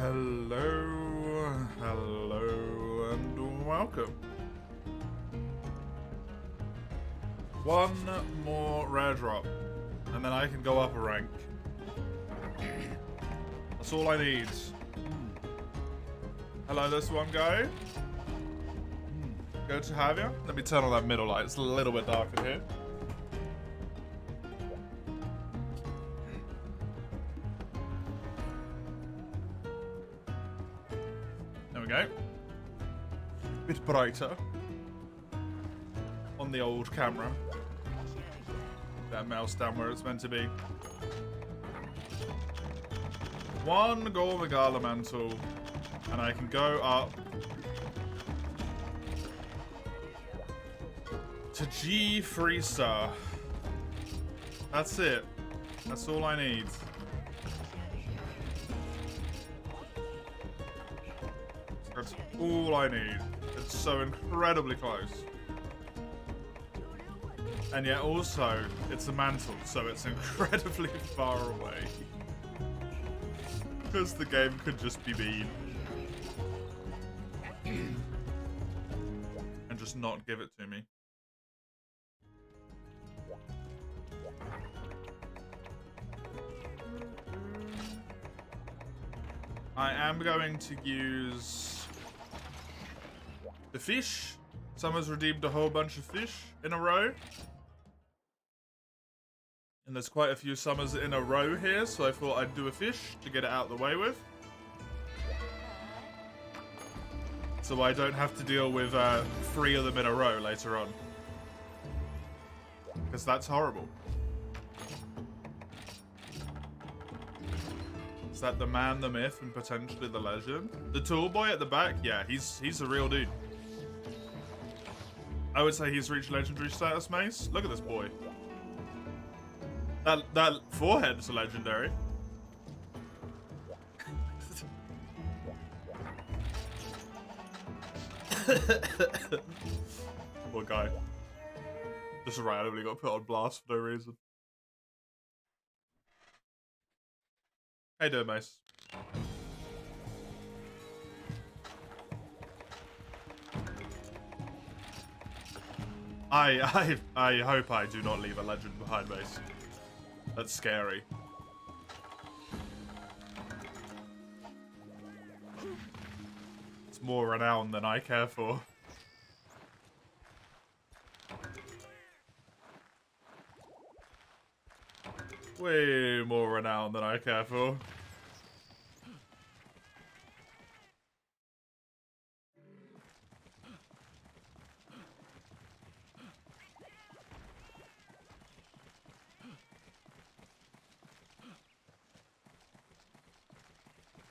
Hello, hello, and welcome. One more rare drop, and then I can go up a rank. That's all I need. Hello, this one guy. Good to have you. Let me turn on that middle light. It's a little bit dark in here. There we go. Bit brighter on the old camera. That mouse down where it's meant to be. One gold regala mantle, and I can go up to G Freestar. That's it. That's all I need. That's all I need. It's so incredibly close. And yet also, it's a mantle, so it's incredibly far away. Because the game could just be mean. And just not give it to me. I am going to use the fish. Someone's redeemed a whole bunch of fish in a row. And there's quite a few summers in a row here, so I thought I'd do a fish to get it out of the way with. So I don't have to deal with 3 of them in a row later on. Because that's horrible. Is that the man, the myth, and potentially the legend? The tool boy at the back? Yeah, he's a real dude. I would say he's reached legendary status, Mace. Look at this boy. That forehead's legendary. Poor guy. Just randomly got put on blast for no reason. How you doing, Mace? I hope I do not leave a legend behind, Mace. That's scary. It's more renown than I care for. Way more renown than I care for.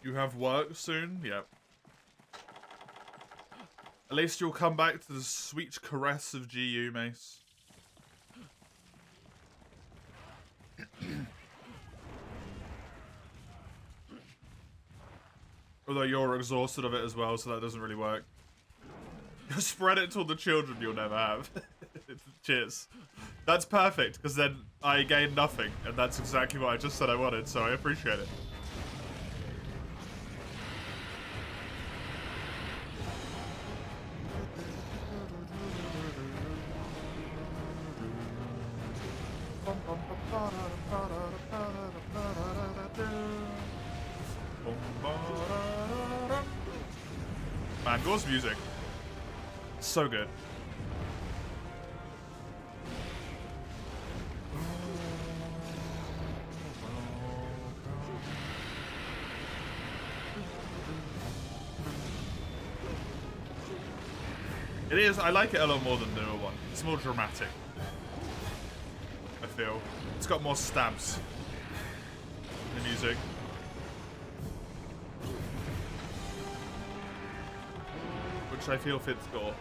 You have work soon? Yep. At least you'll come back to the sweet caress of GU, Mace. Although you're exhausted of it as well, so that doesn't really work. You spread it to all the children you'll never have. Cheers. That's perfect, because then I gain nothing, and that's exactly what I just said I wanted, so I appreciate it. Man, Gore's music. So good. It is, I like it a lot more than the newer one. It's more dramatic, I feel. It's got more stabs in the music. Which I feel fits Gore.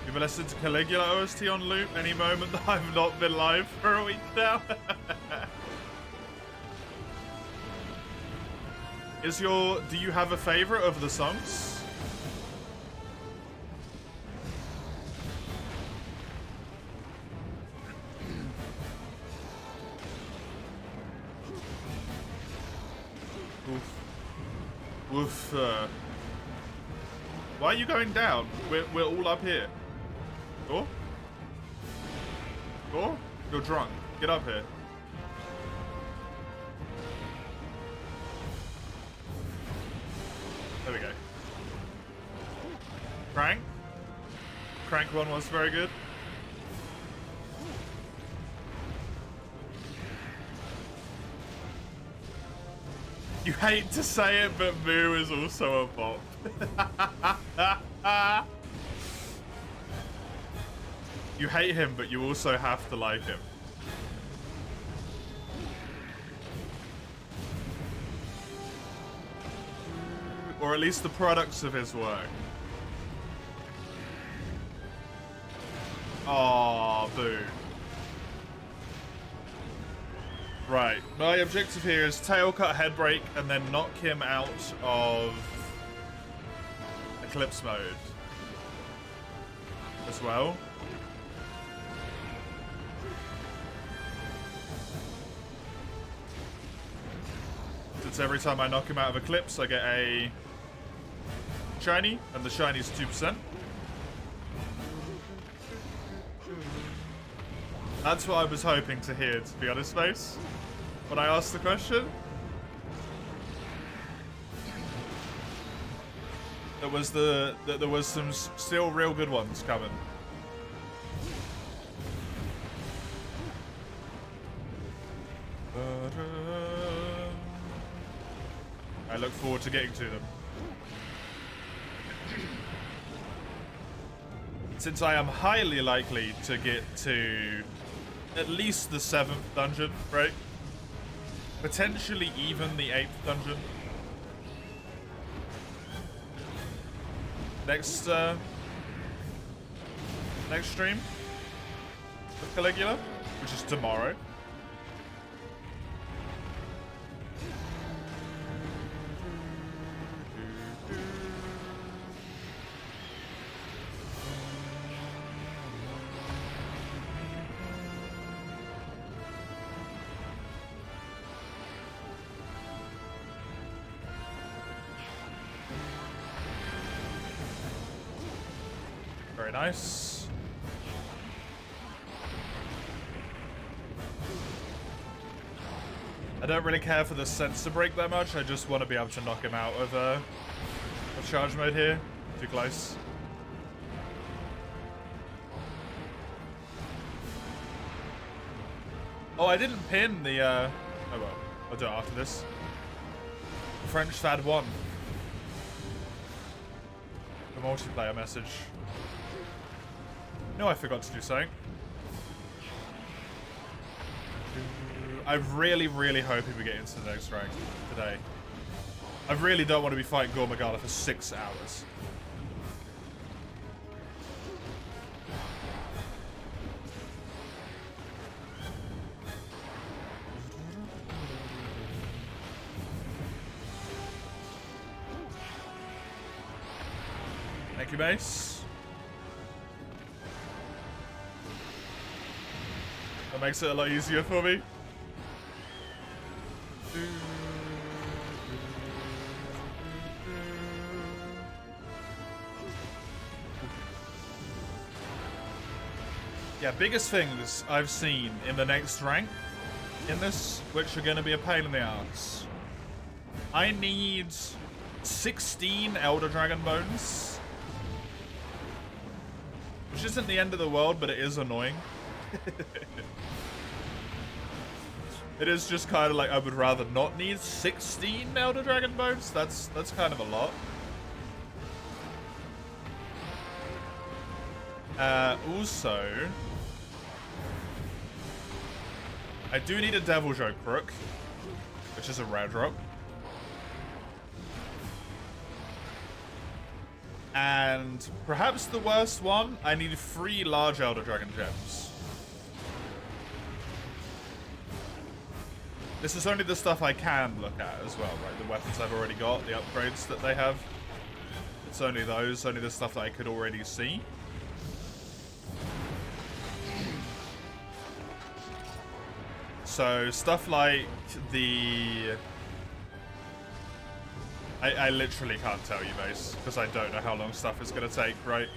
You've been listening to Caligula OST on loop any moment that I've not been live for a week now. Do you have a favorite of the songs? Oof. Oof. Why are you going down? We're all up here. Oh? Oh? You're drunk. Get up here. There we go. Crank. Crank one was very good. You hate to say it, but Moo is also a bot. You hate him, but you also have to like him. Or at least the products of his work. Aw, boo. Right, my objective here is tail cut, head break, and then knock him out of Eclipse mode as well. Since every time I knock him out of Eclipse, I get a shiny, and the shiny is 2%. That's what I was hoping to hear, to be honest, Face, when I asked the question. There was some still real good ones coming. I look forward to getting to them. Since I am highly likely to get to at least the 7th dungeon, right? Potentially even the 8th dungeon. Next stream with Caligula, which is tomorrow. Very nice. I don't really care for the sensor break that much. I just want to be able to knock him out of charge mode here. Too close. Oh, I didn't pin the oh well, I'll do it after this. French Fad 1. The multiplayer message. No, I forgot to do something. I really, really hoping we get into the next rank today. I really don't want to be fighting Gormagala for 6 hours. Thank you, Mace. That makes it a lot easier for me. Yeah, biggest things I've seen in the next rank in this, which are going to be a pain in the ass. I need 16 Elder Dragon Bones. Which isn't the end of the world, but it is annoying. It is just kind of like I would rather not need 16 Elder Dragon Bones. That's kind of a lot. Also, I do need a Devil Joke Crook, which is a rare drop. And perhaps the worst one, I need 3 large Elder Dragon Gems. This is only the stuff I can look at as well, right? The weapons I've already got, the upgrades that they have. It's only those, only the stuff that I could already see. So stuff like the I literally can't tell you, Mace, because I don't know how long stuff is going to take, right?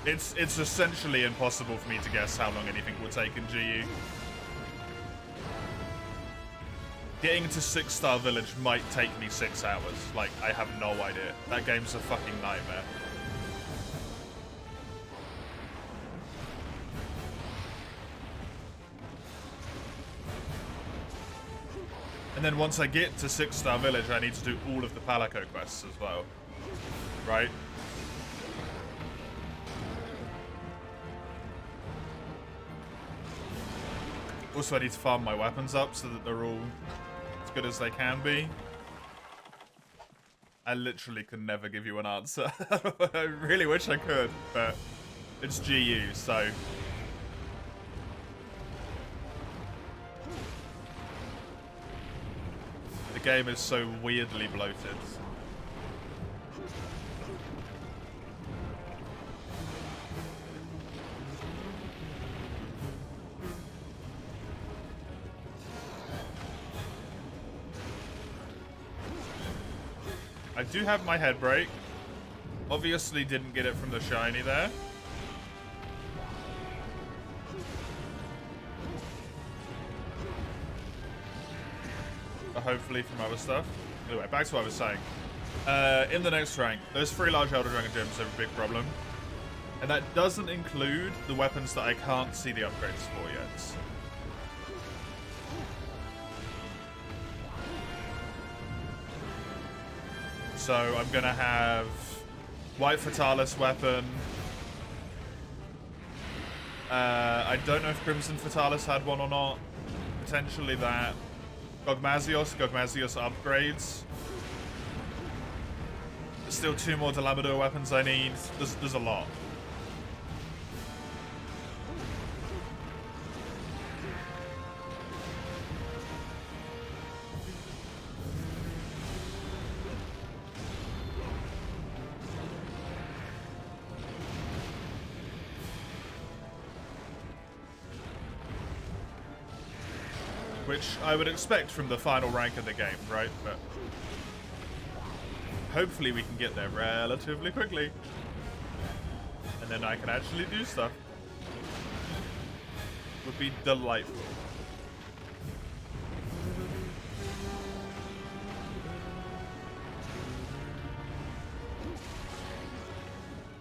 It's essentially impossible for me to guess how long anything will take in GU. Getting to 6-star village might take me 6 hours. Like, I have no idea. That game's a fucking nightmare. And then once I get to 6-star village, I need to do all of the Palico quests as well. Right? Also, I need to farm my weapons up so that they're all as good as they can be. I literally could never give you an answer. I really wish I could, but it's GU, so... The game is so weirdly bloated. I do have my head break. Obviously didn't get it from the shiny there. But hopefully from other stuff. Anyway, back to what I was saying. In the next rank, those 3 large Elder Dragon gems have a big problem. And that doesn't include the weapons that I can't see the upgrades for yet. So I'm going to have White Fatalis weapon. I don't know if Crimson Fatalis had one or not. Potentially that. Gogmazios upgrades. There's still 2 more Delamador weapons I need. There's a lot. Which I would expect from the final rank of the game, right? But hopefully we can get there relatively quickly. And then I can actually do stuff. Would be delightful.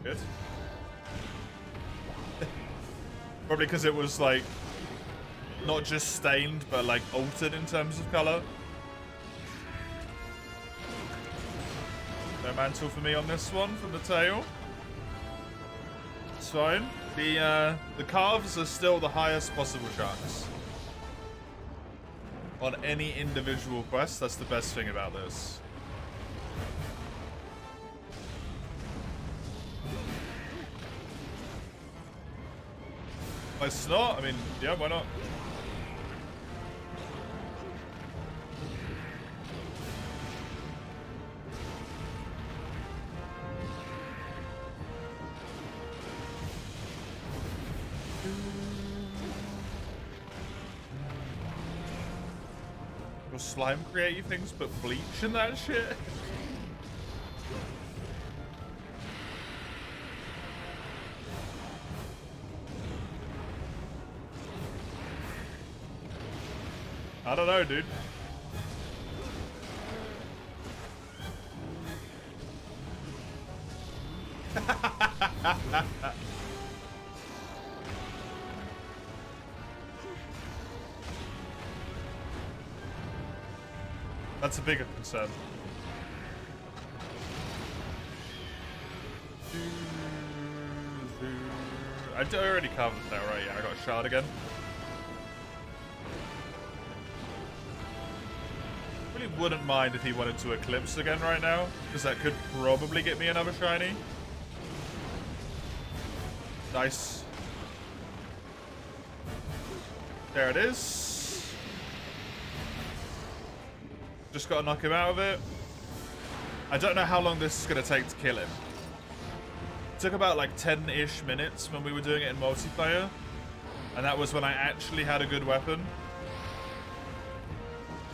Good. Probably because it was like not just stained, but like altered in terms of color. No mantle for me on this one from the tail. It's fine. The calves are still the highest possible chance on any individual quest. That's the best thing about this. My snot? I mean, yeah, why not? Will slime create you things but bleach and that shit? I don't know, dude. That's a bigger concern. I already covered that, right? Yeah, I got a shard again. Really wouldn't mind if he wanted to eclipse again right now, because that could probably get me another shiny. Nice. There it is. Just got to knock him out of it. I don't know how long this is going to take to kill him. It took about like 10-ish minutes when we were doing it in multiplayer. And that was when I actually had a good weapon.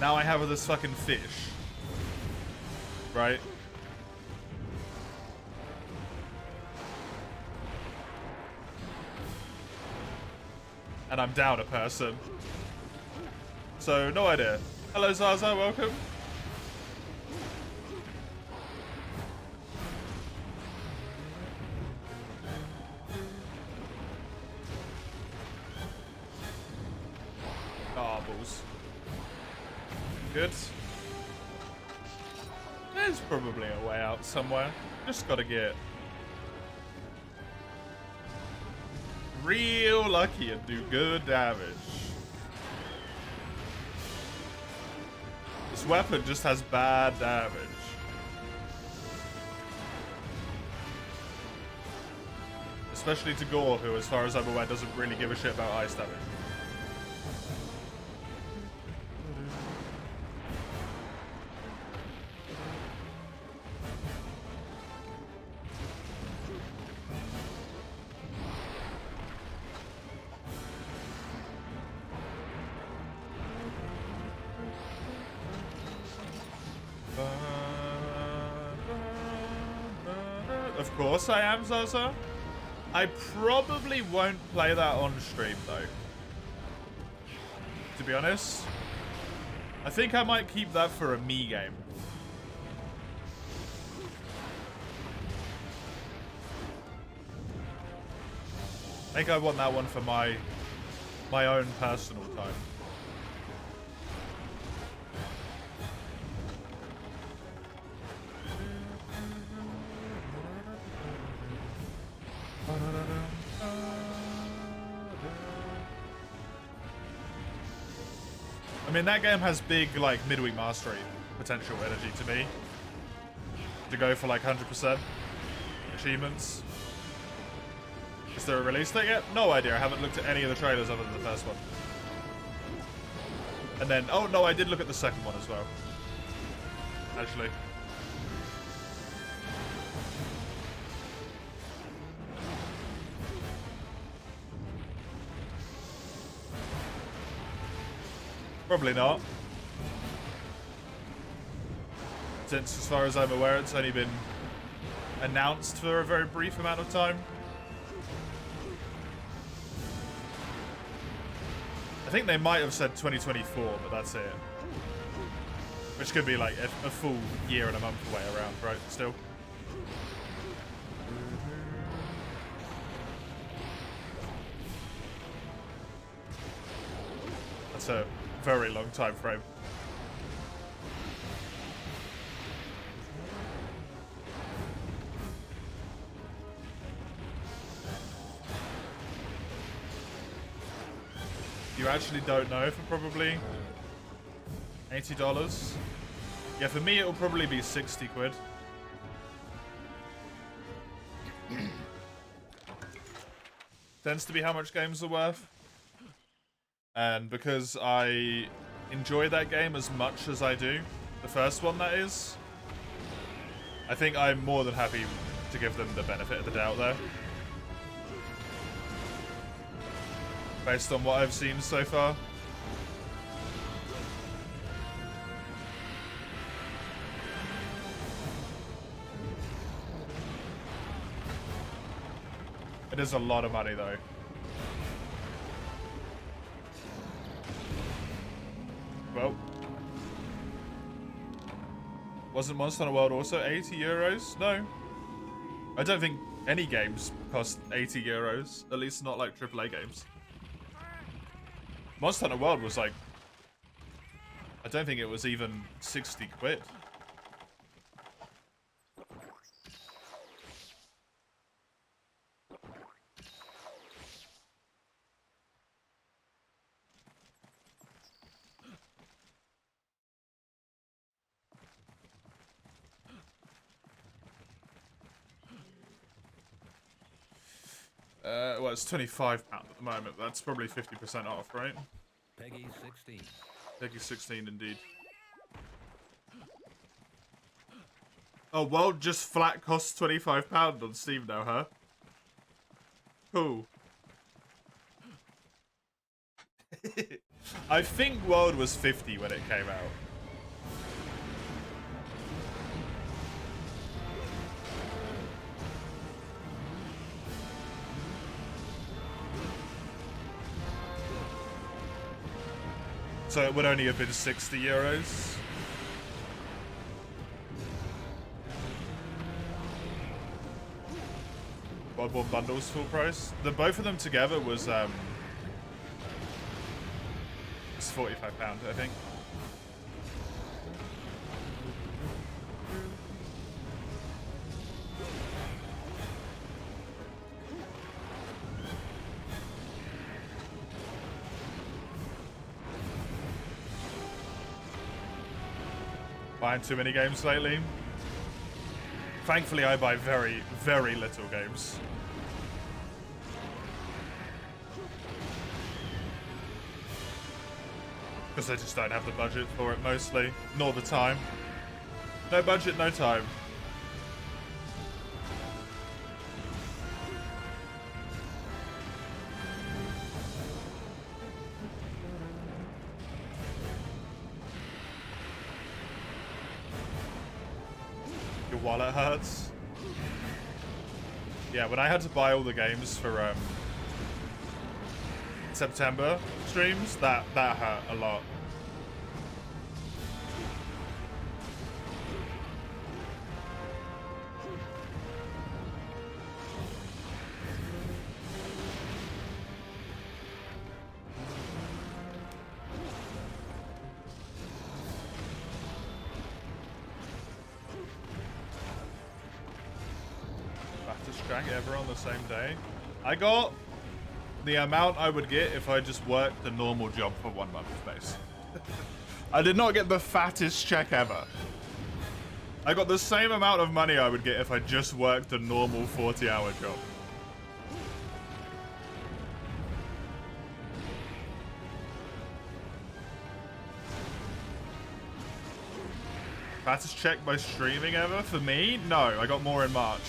Now I have this fucking fish. Right? and I'm down a person. So, no idea. Hello, Zaza, welcome. Ah, balls. Good. There's probably a way out somewhere. Just gotta get real lucky and do good damage. This weapon just has bad damage. Especially to Gore, who, as far as I'm aware, doesn't really give a shit about ice damage. Of course I am, Zaza. I probably won't play that on stream, though. To be honest. I think I might keep that for a me game. I think I want that one for my own personal time. I mean, that game has big, like, midweek mastery potential energy to me. To go for, like, 100% achievements. Is there a release date yet? No idea. I haven't looked at any of the trailers other than the first one. And then, oh no, I did look at the second one as well. Actually. Probably not. Since, as far as I'm aware, it's only been announced for a very brief amount of time. I think they might have said 2024, but that's it. Which could be like a full year and a month away around, right? Still. That's a very long time frame. You actually don't know for probably $80. Yeah, for me it'll probably be 60 quid. Tends to be how much games are worth. And because I enjoy that game as much as I do, the first one that is, I think I'm more than happy to give them the benefit of the doubt there. Based on what I've seen so far. It is a lot of money though. Well, wasn't Monster Hunter World also 80 euros? No. I don't think any games cost 80 euros. At least not like AAA games. Monster Hunter World was like, I don't think it was even 60 quid. Well, it's £25 at the moment. That's probably 50% off, right? Peggy 16. Peggy 16, indeed. Oh, well, just flat costs £25 on Steam now, huh? Cool. I think World was 50 when it came out. So it would only have been 60 euros. Bloodborne bundles full price. The both of them together was £45, I think. Buying too many games lately. Thankfully, I buy very, very little games. Because I just don't have the budget for it mostly, nor the time. No budget, no time. Your wallet hurts. Yeah, when I had to buy all the games for September streams, that hurt a lot. Ever on the same day. I got the amount I would get if I just worked a normal job for 1 month, basically. I did not get the fattest check ever. I got the same amount of money I would get if I just worked a normal 40-hour job. Fattest check by streaming ever? For me? No, I got more in March.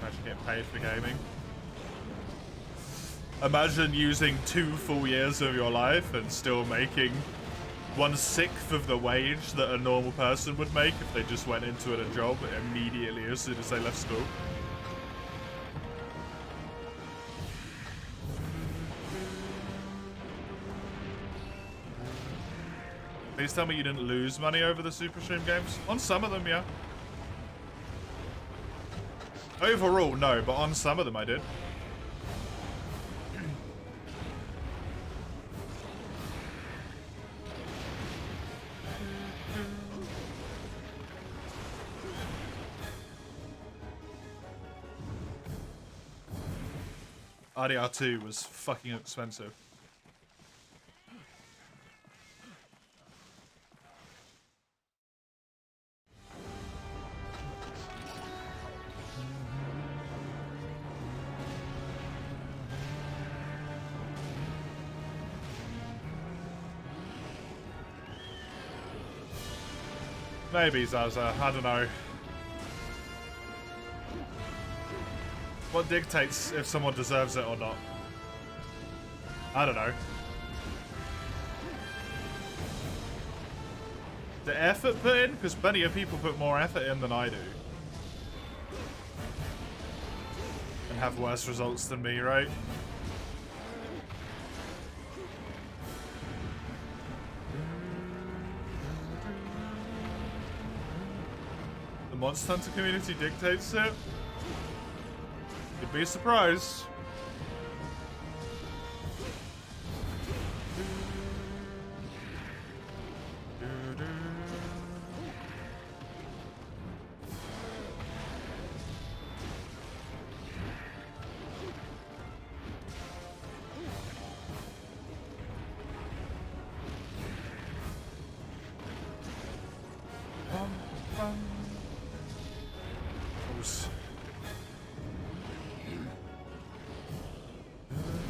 Imagine getting paid for gaming. Imagine using 2 full years of your life and still making 1/6 of the wage that a normal person would make if they just went into a job immediately as soon as they left school. Please tell me you didn't lose money over the Super Stream games? On some of them, yeah. Overall, no, but on some of them I did. RDR2 was fucking expensive. Maybe, Zaza. I don't know. What dictates if someone deserves it or not? I don't know. The effort put in? Because plenty of people put more effort in than I do. And have worse results than me, right? The Monster Hunter community dictates it? You'd be surprised.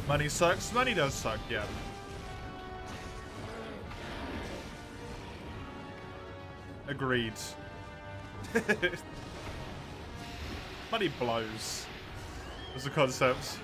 Money sucks. Money does suck, yeah. Agreed. Money blows. as a concept.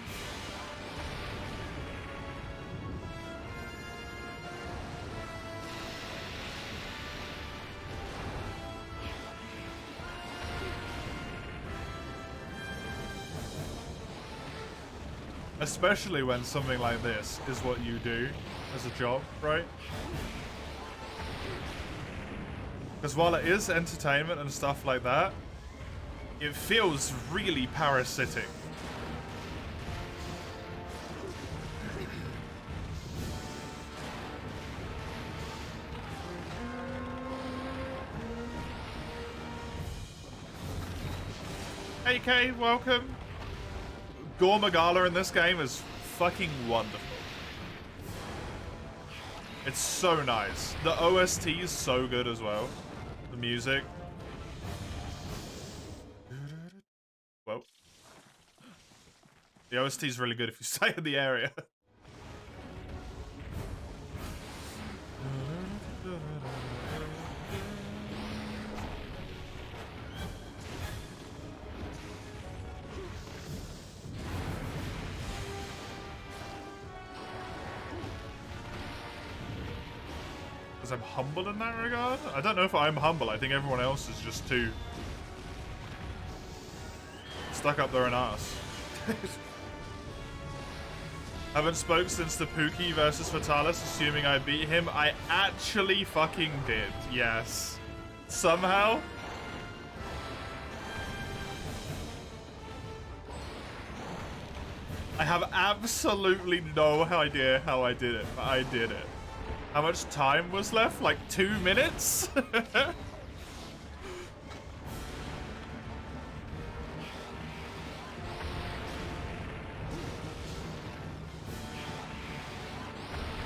Especially when something like this is what you do as a job, right? Because while it is entertainment and stuff like that, it feels really parasitic. Hey Kay, welcome. Gore Magala in this game is fucking wonderful. It's so nice. The OST is so good as well. The music. Well, the OST is really good if you stay in the area. Because I'm humble in that regard? I don't know if I'm humble. I think everyone else is just too stuck up their own ass. Haven't spoke since the Pookie versus Fatalis, assuming I beat him. I actually fucking did, yes. Somehow. I have absolutely no idea how I did it, but I did it. How much time was left? Like 2 minutes?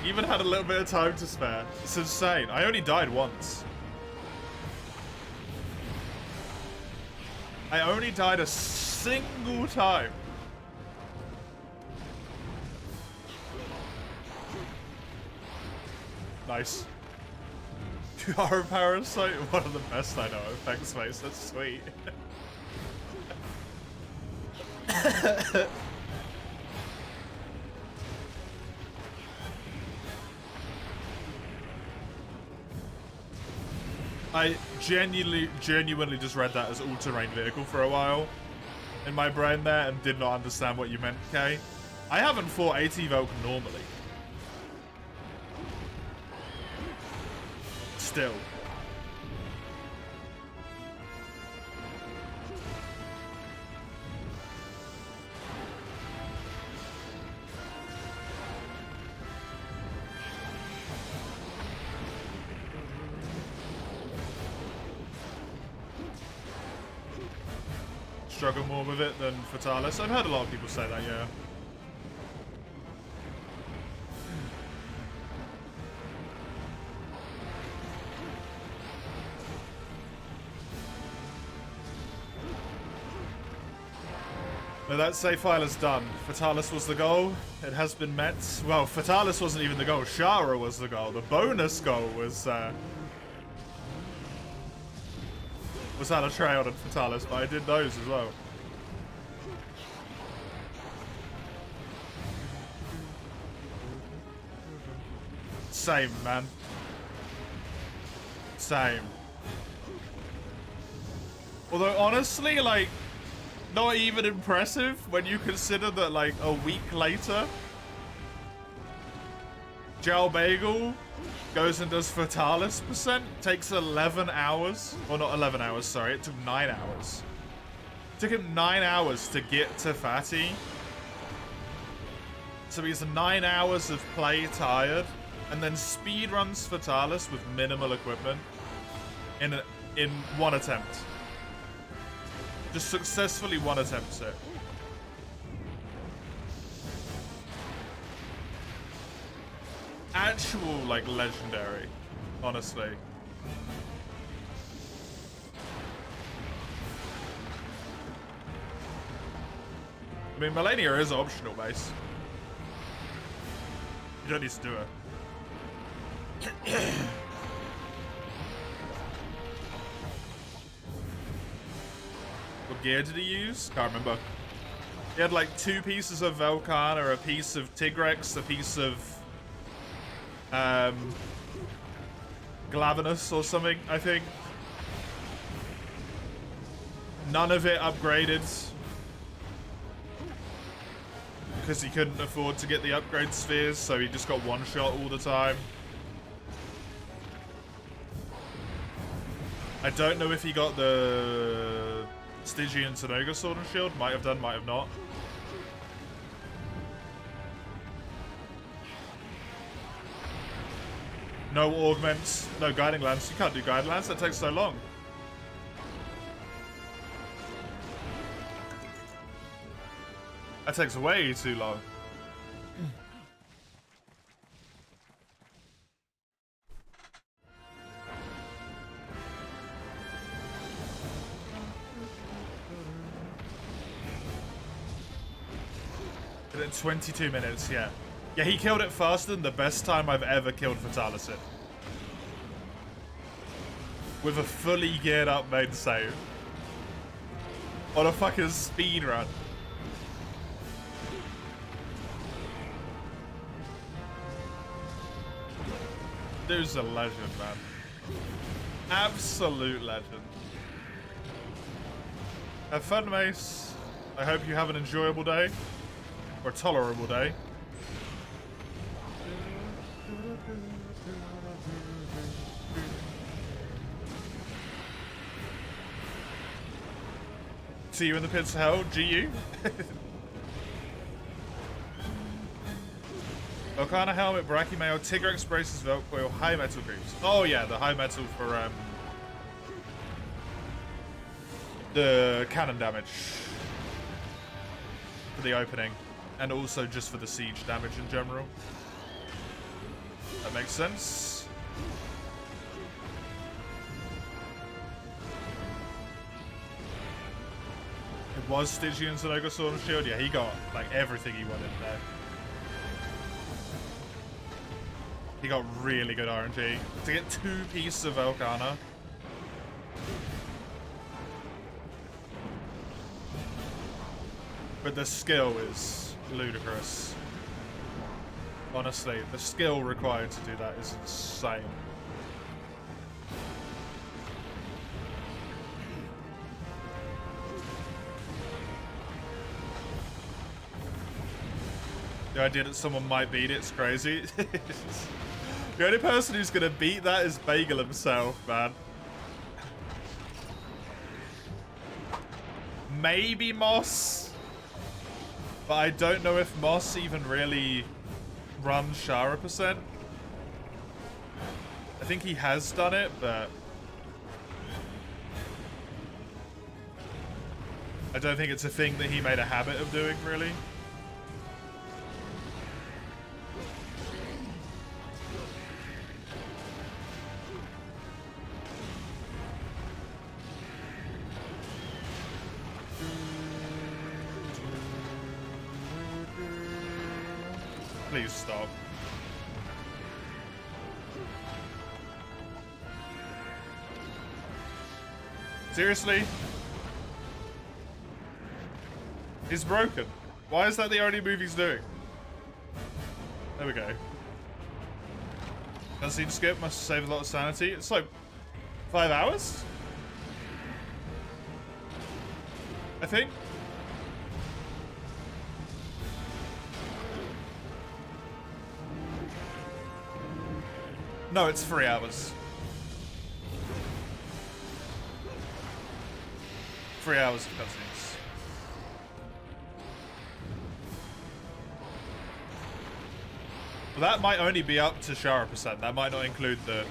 Even had a little bit of time to spare. It's insane. I only died once. I only died a single time. Nice. You are a parasite? One of the best I know. Thanks, mate. That's sweet. I genuinely just read that as all-terrain vehicle for a while in my brain there and did not understand what you meant, Kay. I haven't fought AT Volk normally. Still. Struggle more with it than Fatalis. I've heard a lot of people say that, yeah. No, that save file is done. Fatalis was the goal. It has been met. Well, Fatalis wasn't even the goal. Shara was the goal. The bonus goal was had a trail on Fatalis, but I did those as well. Same, man. Same. Although, honestly, like, not even impressive when you consider that, like, a week later, Gel Bagel goes and does Fatalis percent, takes 11 hours. Or not 11 hours, sorry, it took 9 hours. It took him 9 hours to get to Fatty. So he's 9 hours of play tired, and then speedruns Fatalis with minimal equipment in one attempt. Just successfully one attempts it. Actual, like, legendary, honestly. I mean, Melania is optional, base. You don't need to do it. What gear did he use? Can't remember. He had like 2 pieces of Velkhana, a piece of Tigrex, a piece of Glavenus or something, I think. None of it upgraded because he couldn't afford to get the upgrade spheres, so he just got one shot all the time. I don't know if he got the Stygian Sonoga Sword and Shield. Might have done, might have not. No augments, no guiding lance. You can't do guiding lance, that takes so long. That takes way too long. And then 22 minutes, yeah. Yeah, he killed it faster than the best time I've ever killed Fatalicid. With a fully geared up main save. On a fucking speed run. Dude's a legend, man. Absolute legend. Have fun, Mace. I hope you have an enjoyable day. Or a tolerable day. See you in the pits of hell, GU. Volcana helmet, Brachymail, Tigrex braces, Velcoil, high metal groups. Oh yeah, the high metal for the cannon damage for the opening, and also just for the siege damage in general. That makes sense. It was Stygian Sonoga Sword and Shield. Yeah, he got like everything he wanted there. He got really good RNG. To get 2 pieces of Velkhana. But the skill is ludicrous. Honestly, the skill required to do that is insane. The idea that someone might beat it's crazy. The only person who's gonna beat that is Bagel himself, man. Maybe Moss. But I don't know if Moss even really runs Shara %. I think he has done it, but I don't think it's a thing that he made a habit of doing, really. Please stop. Seriously? He's broken. Why is that the only move he's doing? There we go. Cutscene skip must save a lot of sanity. It's like 5 hours? I think. No, it's 3 hours. 3 hours of cutscenes. Well, that might only be up to Shara %. That might not include the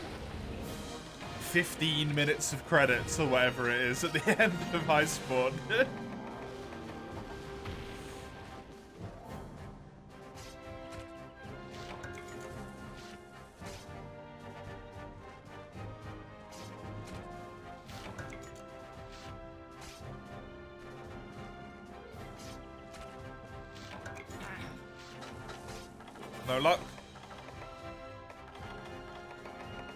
15 minutes of credits or whatever it is at the end of High Spawn. No luck.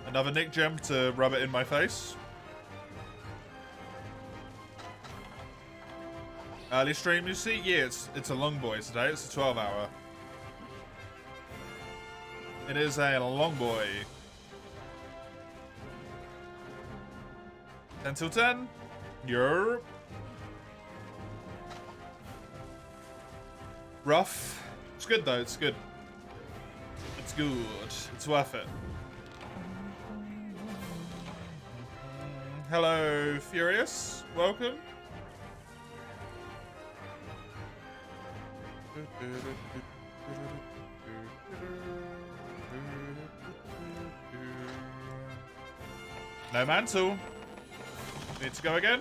Another Nick gem to rub it in my face. Early stream, you see? Yeah, it's a long boy today. It's a 12-hour. It is a long boy. 10 till 10. Yerp. Rough. It's good though, it's good. It's good. It's worth it. Hello, Furious. Welcome. No mantle. Need to go again.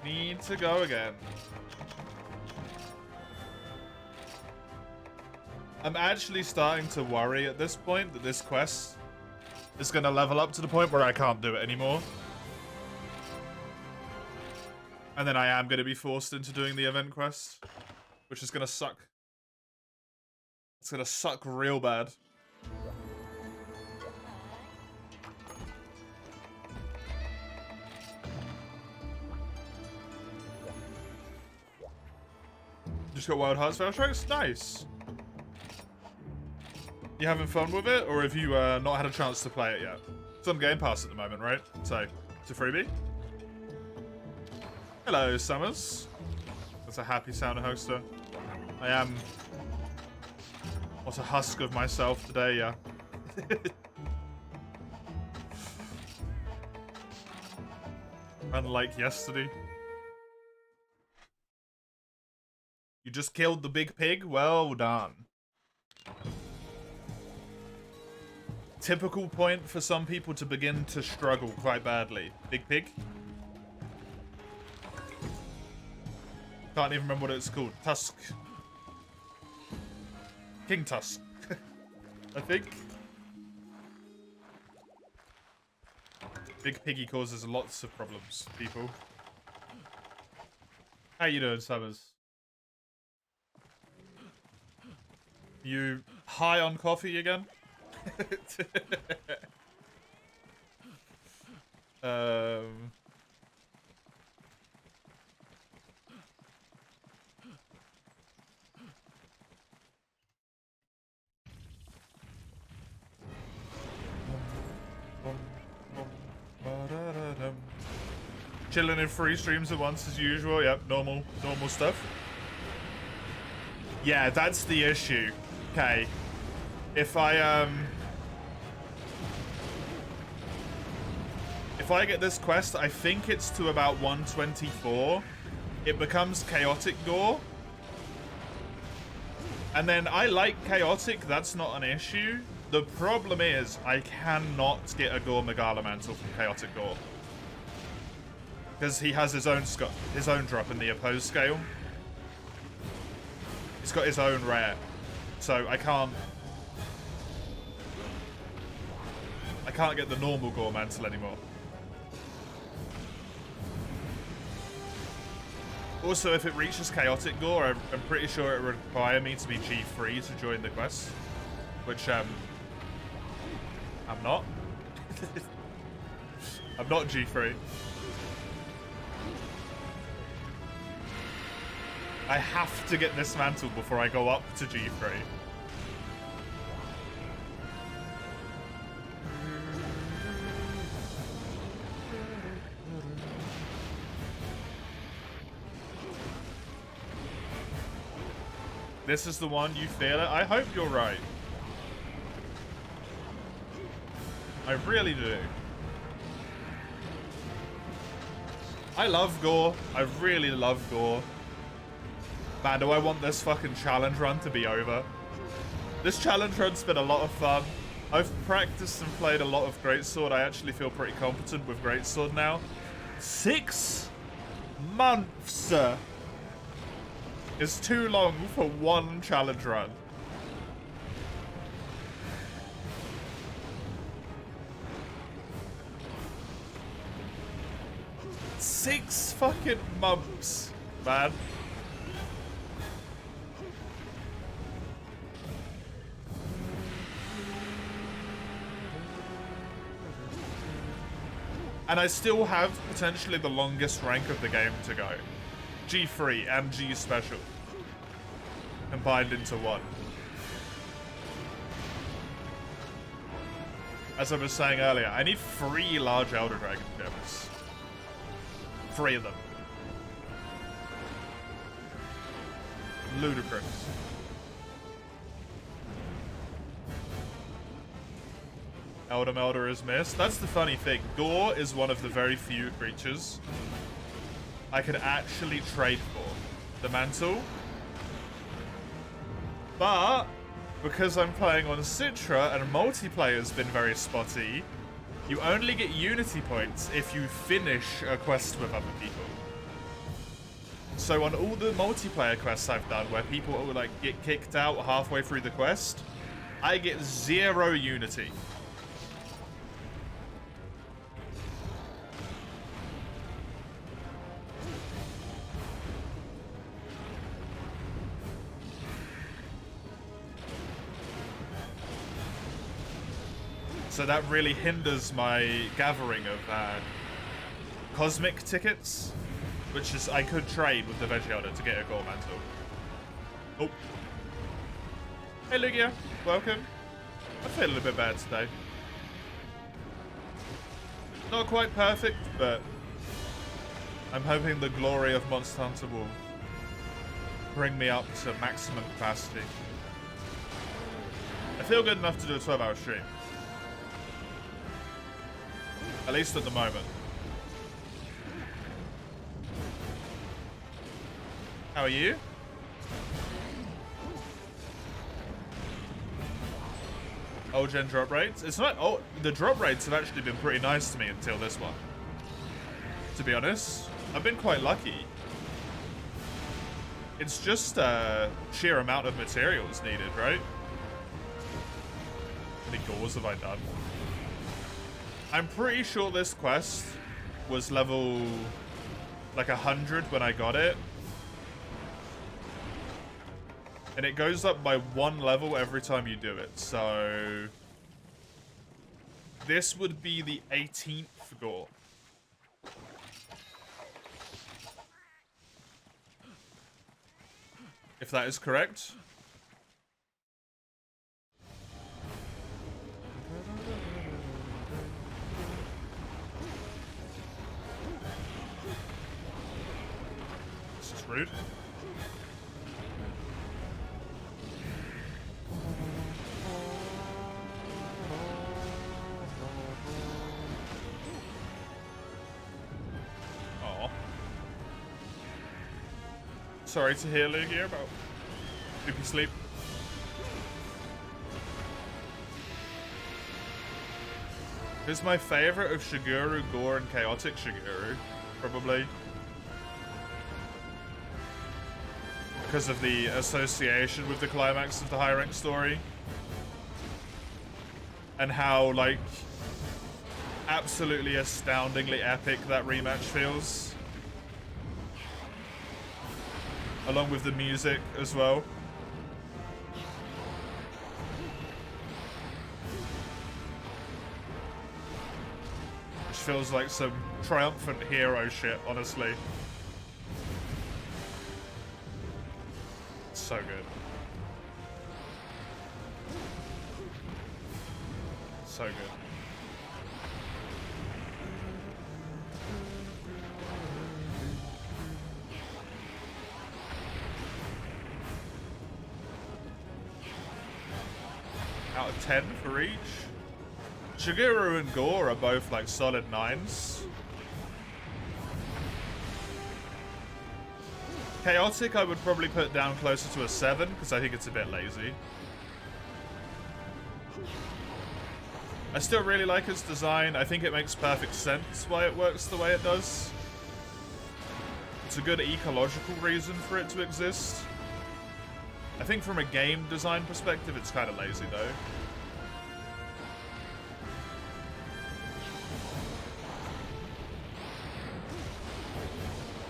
Need to go again. I'm actually starting to worry at this point that this quest is going to level up to the point where I can't do it anymore. And then I am going to be forced into doing the event quest, which is going to suck. It's going to suck real bad. Just got Wild Hearts Tracks? Nice. You having fun with it, or have you not had a chance to play it yet? It's on Game Pass at the moment, right? So, it's a freebie. Hello, Summers. That's a happy sound hoster. I am... What a husk of myself today, yeah. Unlike yesterday. You just killed the big pig? Well done. Typical point for some people to begin to struggle quite badly. Big pig? Can't even remember what it's called. Tusk. King Tusk. I think. Big piggy causes lots of problems, people. How you doing, Summers? You high on coffee again? Chilling in 3 streams at once as usual. Yep, normal stuff. Yeah, that's the issue. Okay. If I get this quest, I think it's to about 124. It becomes chaotic gore. And then I like chaotic, that's not an issue. The problem is I cannot get a Gore Megala Mantle from chaotic gore. Because he has his own drop in the opposed scale. He's got his own rare. So I can't get the normal Gore Mantle anymore. Also, if it reaches chaotic gore, I'm pretty sure it would require me to be G3 to join the quest. Which, I'm not. I'm not G3. I have to get this mantle before I go up to G3. This is the one, you feel it? I hope you're right. I really do. I love gore. I really love gore. Man, do I want this fucking challenge run to be over. This challenge run's been a lot of fun. I've practiced and played a lot of Greatsword. I actually feel pretty competent with Greatsword now. 6 months is too long for one challenge run. Six fucking months, man. And I still have potentially the longest rank of the game to go. G3 and G special. Combined into one. As I was saying earlier, I need 3 large Elder Dragon gems. 3 of them. Ludicrous. Elder is missed. That's the funny thing. Gore is one of the very few creatures I could actually trade for the mantle. But because I'm playing on Citra and multiplayer's been very spotty, you only get Unity points if you finish a quest with other people. So on all the multiplayer quests I've done where people like get kicked out halfway through the quest, I get 0 Unity. So that really hinders my gathering of cosmic tickets, which is I could trade with the Veggie Elder to get a gold mantle. Oh. Hey Lugia, welcome. I feel a little bit bad today. Not quite perfect, but I'm hoping the glory of Monster Hunter will bring me up to maximum capacity. I feel good enough to do a 12-hour stream. At least at the moment. How are you? Old gen drop rates? It's not. Oh, the drop rates have actually been pretty nice to me until this one. To be honest, I've been quite lucky. It's just sheer amount of materials needed, right? How many gores have I done? I'm pretty sure this quest was level like 100 when I got it. And it goes up by 1 level every time you do it. So this would be the 18th gore. If that is correct. This is rude. Aw. Sorry to hear, Lugia, about sleepy sleep. Who's my favorite of Shiguru, Gore, and Chaotic Shiguru? Probably. Because of the association with the climax of the high rank story. And how, like, absolutely astoundingly epic that rematch feels. Along with the music as well. Which feels like some triumphant hero shit, honestly. It's so good. So good. Out of 10 for each. Shiguru and Gore are both like solid 9s. Chaotic I would probably put down closer to a 7 because I think it's a bit lazy. I still really like its design. I think it makes perfect sense why it works the way it does. It's a good ecological reason for it to exist. I think from a game design perspective, it's kind of lazy though.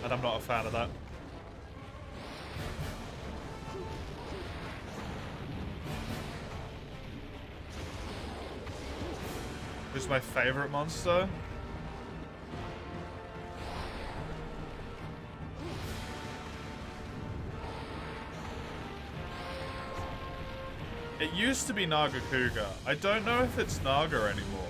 And I'm not a fan of that. Who's my favorite monster? It used to be Naga Kuga. I don't know if it's Naga anymore.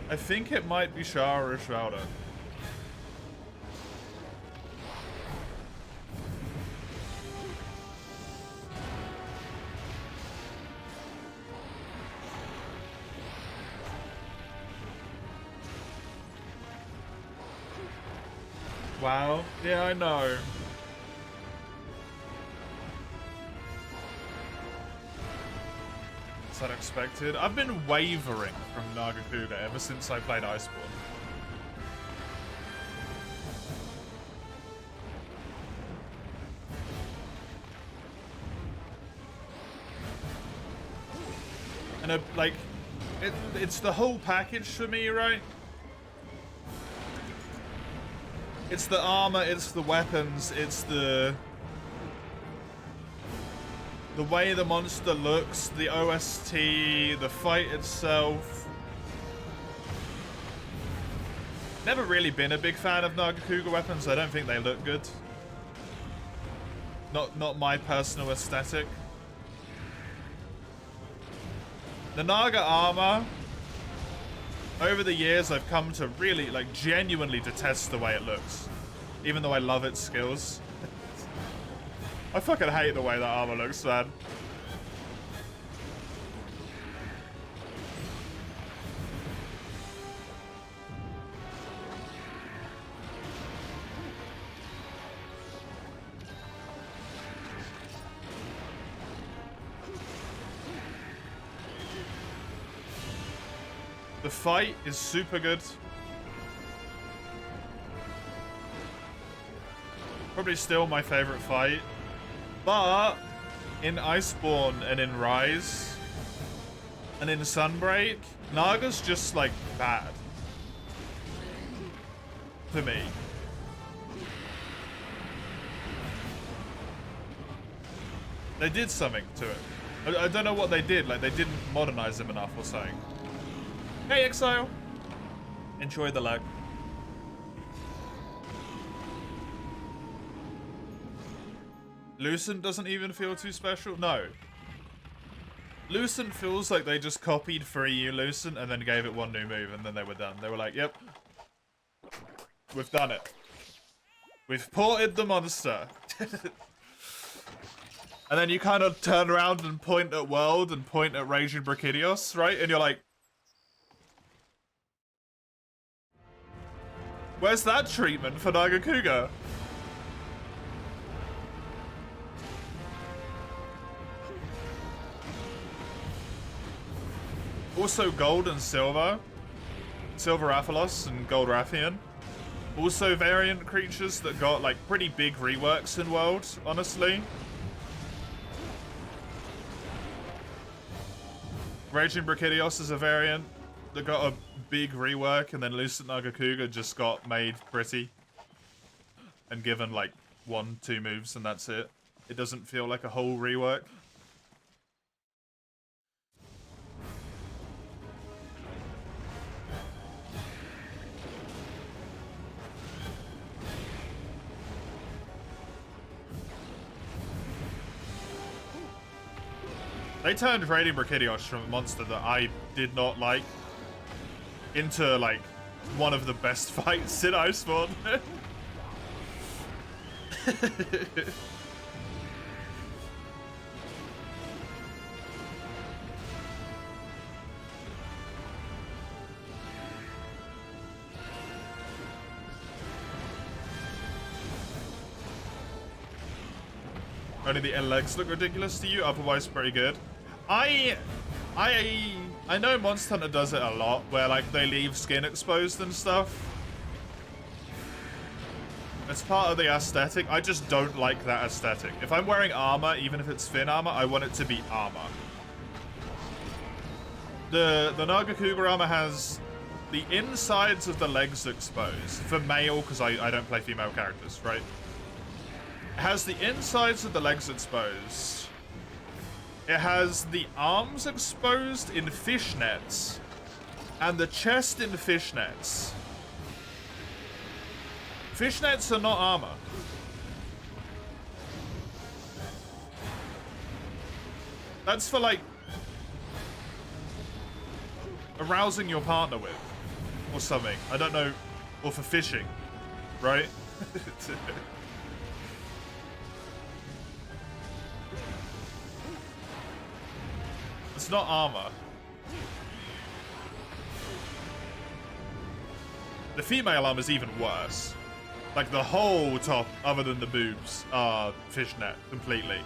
I think it might be Shara or Shrouder. Wow. Yeah, I know. It's unexpected. I've been wavering from Nagakuga ever since I played Iceborne. And like, it's the whole package for me, right? It's the armor, it's the weapons, it's the way the monster looks, the OST, the fight itself. Never really been a big fan of Nagakuga weapons. I don't think they look good. Not my personal aesthetic. The Naga armor, over the years, I've come to really, like, genuinely detest the way it looks. Even though I love its skills. I fucking hate the way that armor looks, man. The fight is super good. Probably still my favorite fight. But in Iceborne and in Rise and in Sunbreak, Naga's just like bad. For me. They did something to it. I don't know what they did. Like, they didn't modernize him enough or something. Hey, Exile. Enjoy the lag. Lucent doesn't even feel too special? No. Lucent feels like they just copied 3U Lucent and then gave it one new move and then they were done. They were like, yep. We've done it. We've ported the monster. And then you kind of turn around and point at World and point at Raging Brachydios, right? And you're like, where's that treatment for Nagakuga? Also gold and silver. Silver Rathalos and gold Rathian. Also variant creatures that got like pretty big reworks in World, honestly. Raging Brachydios is a variant that got a big rework, and then Lucent Nagakuga just got made pretty. And given like 1-2 moves and that's it. It doesn't feel like a whole rework. They turned Raging Brachydios from a monster that I did not like into, like, one of the best fights in Iceborne. Only the legs look ridiculous to you, otherwise pretty good. I know Monster Hunter does it a lot, where like they leave skin exposed and stuff. It's part of the aesthetic. I just don't like that aesthetic. If I'm wearing armor, even if it's thin armor, I want it to be armor. The Nagakuga armor has the insides of the legs exposed. For male, because I don't play female characters, right? It has the insides of the legs exposed. It has the arms exposed in fishnets. And the chest in fishnets. Fishnets are not armor. That's for, like, arousing your partner with. Or something. I don't know. Or for fishing. Right? It's not armor. The female armor is even worse. Like, the whole top, other than the boobs, are fishnet completely.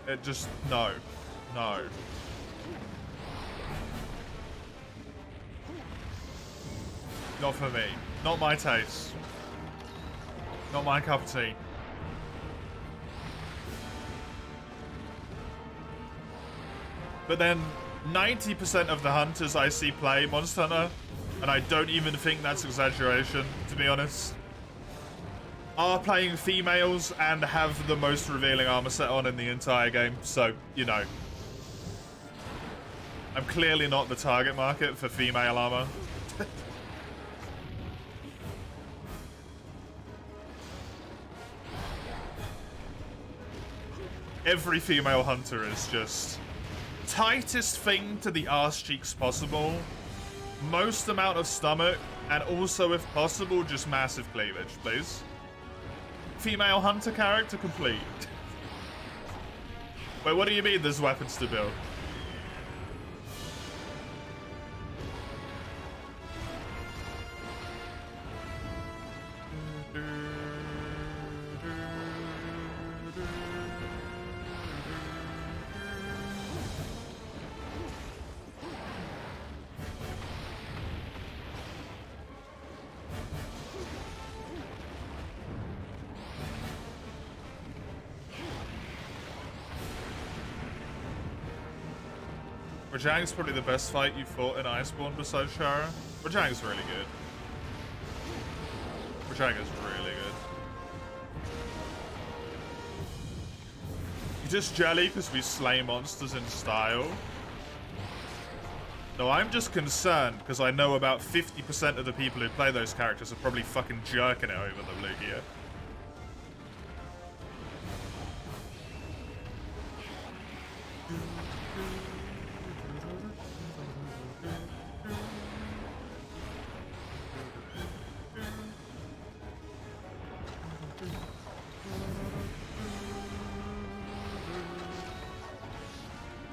It just, no. No. Not for me. Not my taste. Not my cup of tea. But then 90% of the hunters I see play Monster Hunter, and I don't even think that's exaggeration, to be honest, are playing females and have the most revealing armor set on in the entire game. So, you know. I'm clearly not the target market for female armor. Every female hunter is just tightest thing to the arse cheeks possible, most amount of stomach, and also, if possible, just massive cleavage, please. Female hunter character complete. Wait, what do you mean there's weapons to build? Rajang's probably the best fight you fought in Iceborne besides Shara. Rajang's really good. Rajang is really good. You just jelly because we slay monsters in style? No, I'm just concerned because I know about 50% of the people who play those characters are probably fucking jerking it over the Lugia.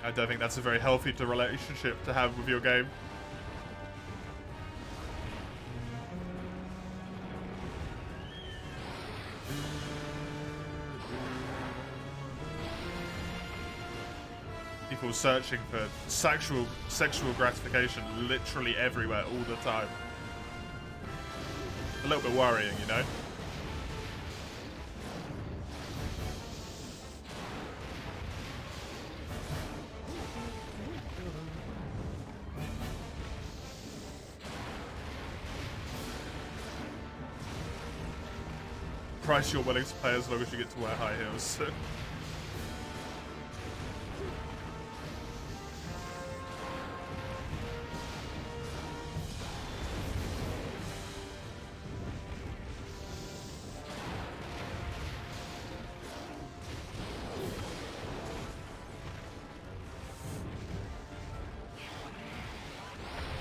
I don't think that's a very healthy relationship to have with your game. People searching for sexual gratification literally everywhere all the time. A little bit worrying, you know? Price you're willing to pay as long as you get to wear high heels.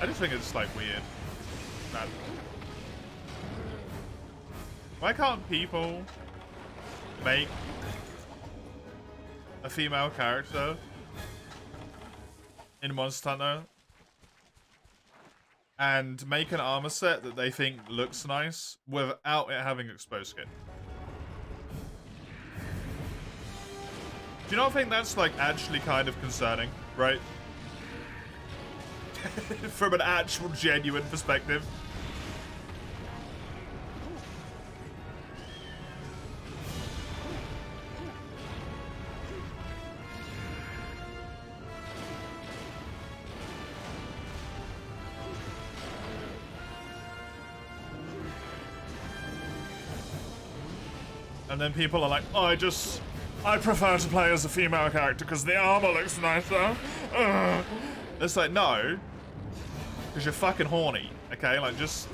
I just think it's like weird. That why can't people make a female character in Monster Hunter and make an armor set that they think looks nice without it having exposed skin? Do you not think that's like actually kind of concerning, right? From an actual genuine perspective. And then people are like, oh, I prefer to play as a female character because the armor looks nicer. Ugh. It's like, no. Because you're fucking horny, okay? Like, just...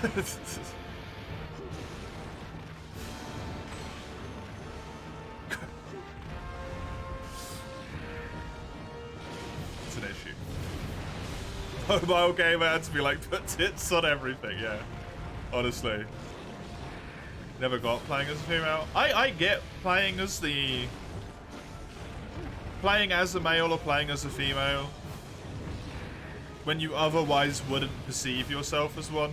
It's an issue. Mobile gamer had to be like, put tits on everything, yeah. Honestly. Never got playing as a female. I get playing as the... Playing as a male or playing as a female when you otherwise wouldn't perceive yourself as one.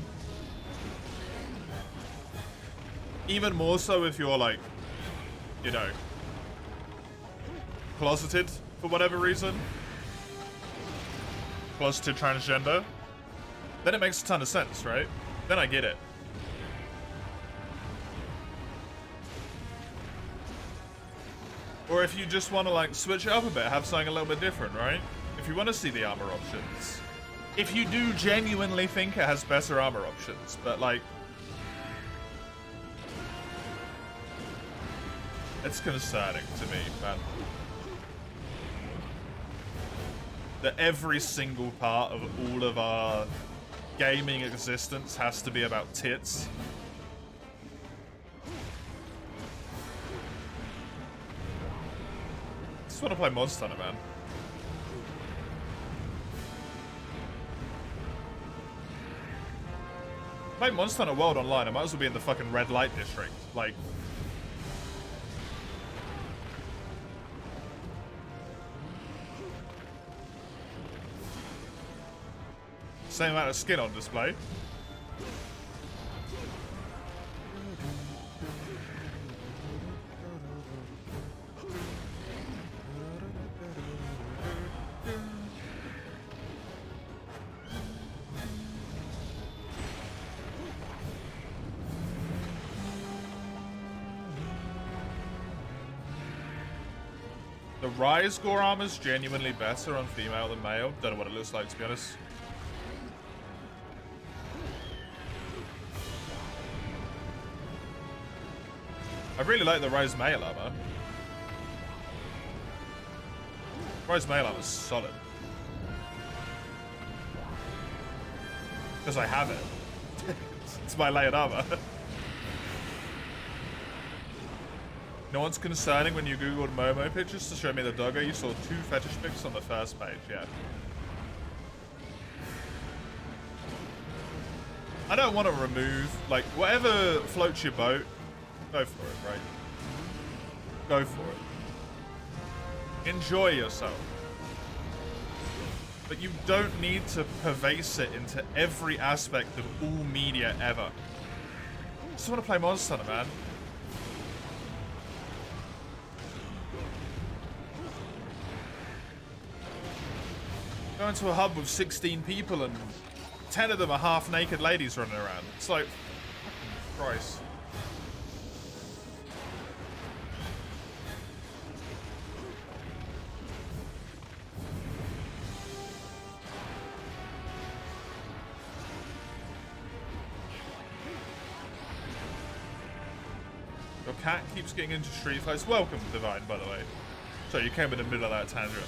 Even more so if you're like, you know, closeted for whatever reason. Closeted transgender. Then it makes a ton of sense, right? Then I get it. Or if you just want to like switch it up a bit, have something a little bit different, right? If you want to see the armor options. If you do genuinely think it has better armor options, but like... It's concerning to me, man. That every single part of all of our gaming existence has to be about tits. I just want to play Monster Hunter, man. Play Monster Hunter World Online, I might as well be in the fucking red light district. Like... Same amount of skin on display. The Rise Gore armor's genuinely better on female than male. Don't know what it looks like, to be honest. I really like the Rise male armor. Rise male armor's solid. Because I have it. It's my layered armor. No one's concerning when you googled Momo pictures to show me the doggo. You saw 2 fetish pics on the first page, yeah. I don't want to remove, like, whatever floats your boat, go for it, right? Go for it. Enjoy yourself. But you don't need to pervase it into every aspect of all media ever. I just want to play Monster Hunter, man. Go into a hub with 16 people and 10 of them are half-naked ladies running around. It's like, Christ. Your cat keeps getting into street fights. Welcome, Divine, by the way. So you came in the middle of that tangent.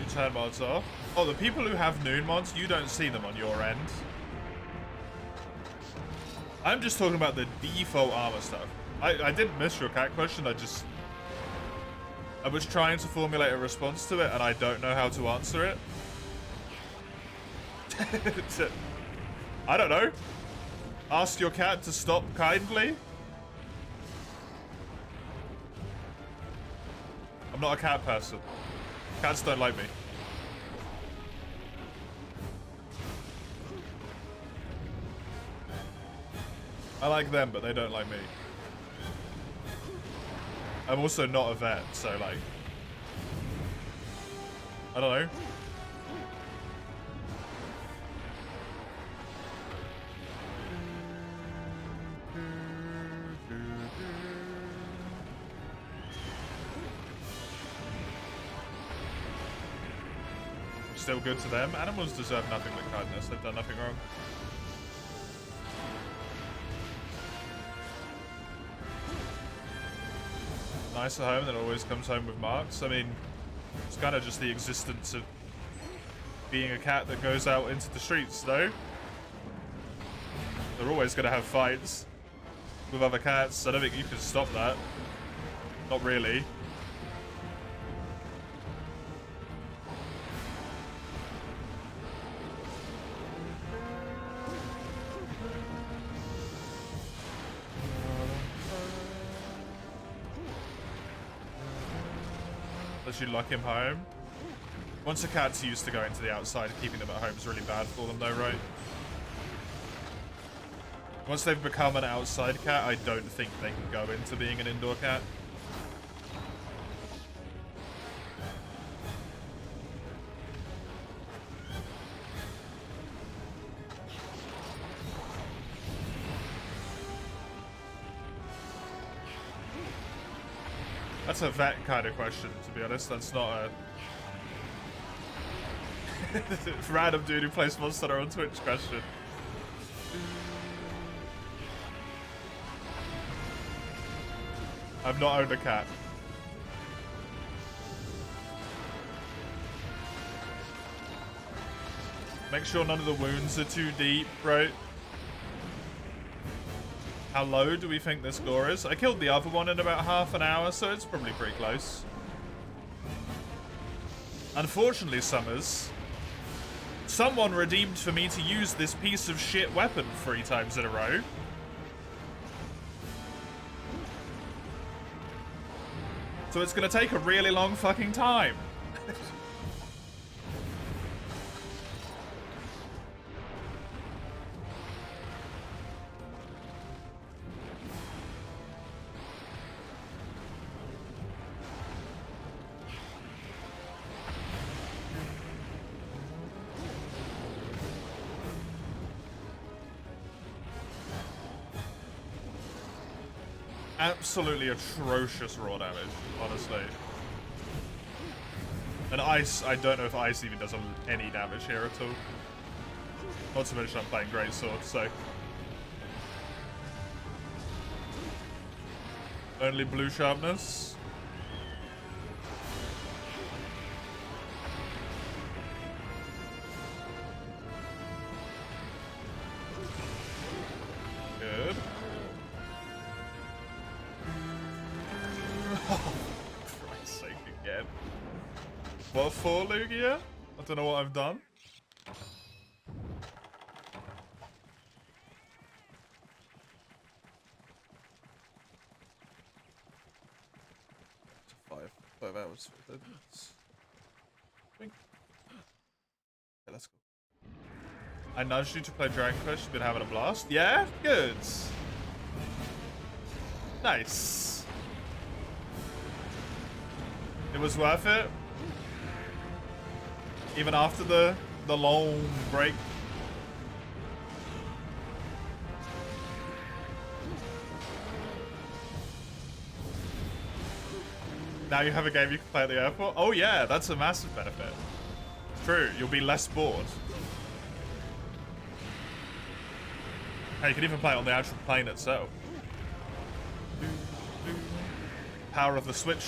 Turn mods off. Oh, the people who have noon mods, you don't see them on your end. I'm just talking about the default armor stuff. I didn't miss your cat question, I was trying to formulate a response to it and I don't know how to answer it. I don't know. Ask your cat to stop kindly. I'm not a cat person. Cats don't like me. I like them, but they don't like me. I'm also not a vet, so like, I don't know. Still good to them. Animals deserve nothing but kindness. They've done nothing wrong. Nice at home that always comes home with marks. I mean, it's kind of just the existence of being a cat that goes out into the streets, though. They're always going to have fights with other cats. I don't think you can stop that. Not really. Unless you lock him home. Once a cat's used to going to the outside, keeping them at home is really bad for them though, right? Once they've become an outside cat, I don't think they can go into being an indoor cat. That's a vet kind of question, to be honest. That's not a... random dude who plays Monster Hunter on Twitch question. I've not owned a cat. Make sure none of the wounds are too deep, right? How low do we think this score is? I killed the other one in about half an hour, so it's probably pretty close. Unfortunately, Summers, someone redeemed for me to use this piece of shit weapon 3 times in a row. So it's gonna take a really long fucking time. Absolutely atrocious raw damage, honestly. And ice, I don't know if ice even does any damage here at all. Not to mention I'm playing greatsword, so. Only blue sharpness. Good. Oh, for Christ's sake again. What for, Lugia? I don't know what I've done. Five hours. Okay, let's go. I nudged you to play Dragon Quest. You've been having a blast. Yeah? Good. Nice. It was worth it. Even after the long break. Now you have a game you can play at the airport? Oh yeah, that's a massive benefit. True, you'll be less bored. Hey, you can even play it on the actual plane itself. Power of the Switch.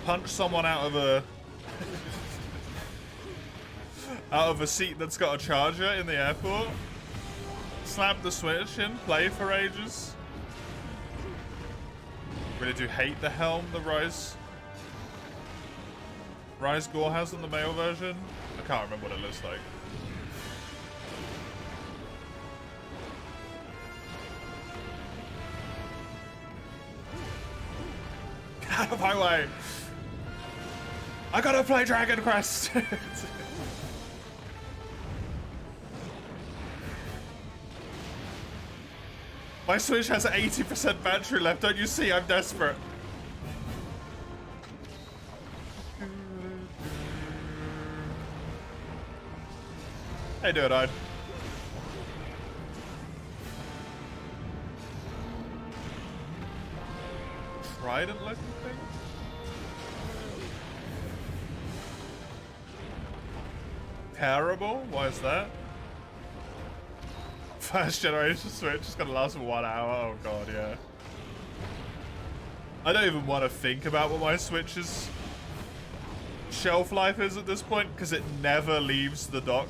Punch someone out of a seat that's got a charger in the airport. Slap the Switch in, play for ages. Really do hate the helm the Rise Gore has in the male version. I can't remember what it looks like. Get out of my way! I gotta play Dragon Quest! My Switch has 80% battery left. Don't you see? I'm desperate. Hey, dude, I. Trident looking thing? Terrible? Why is that? First generation Switch is gonna last for 1 hour. Oh god, yeah. I don't even want to think about what my Switch's shelf life is at this point because it never leaves the dock.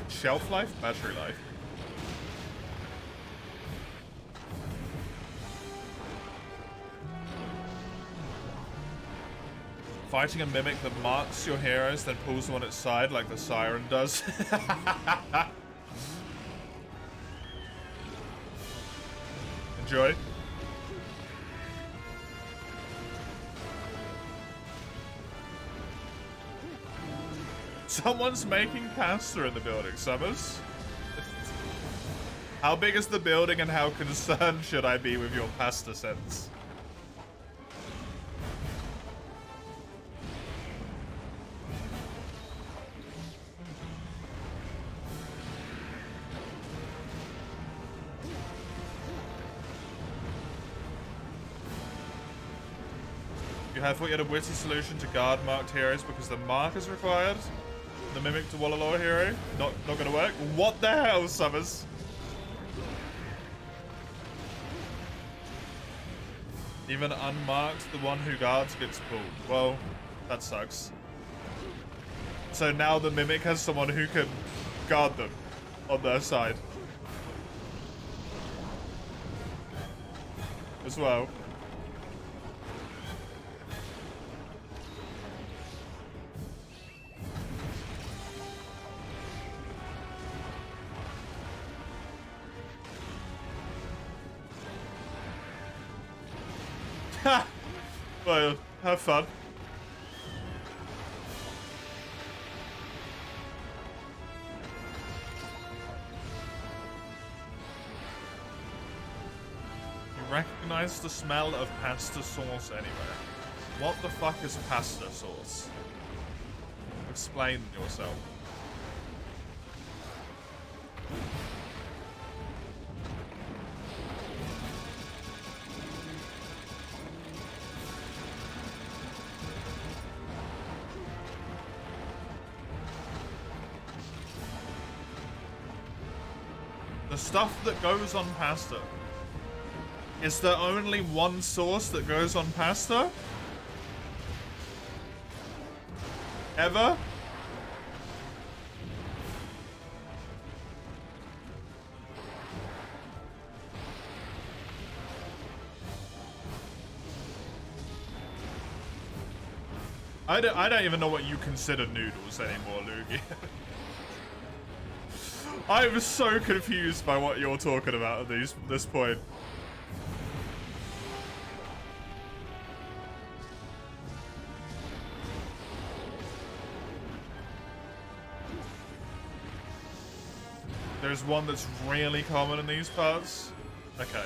Shelf life? Battery life. Fighting a mimic that marks your heroes, then pulls them on its side like the siren does. Enjoy. Someone's making pasta in the building, Summers. How big is the building and how concerned should I be with your pasta sense? I thought you had a witty solution to guard marked heroes because the mark is required. The mimic to Wallaloa hero. Not gonna work. What the hell, Summers? Even unmarked, the one who guards gets pulled. Well, that sucks. So now the mimic has someone who can guard them on their side. As well. Well, have fun. You recognize the smell of pasta sauce anywhere. What the fuck is pasta sauce? Explain yourself. The stuff that goes on pasta. Is there only one sauce that goes on pasta? Ever? I don't even know what you consider noodles anymore, Luigi. I'm so confused by what you're talking about at this point. There's one that's really common in these parts. Okay.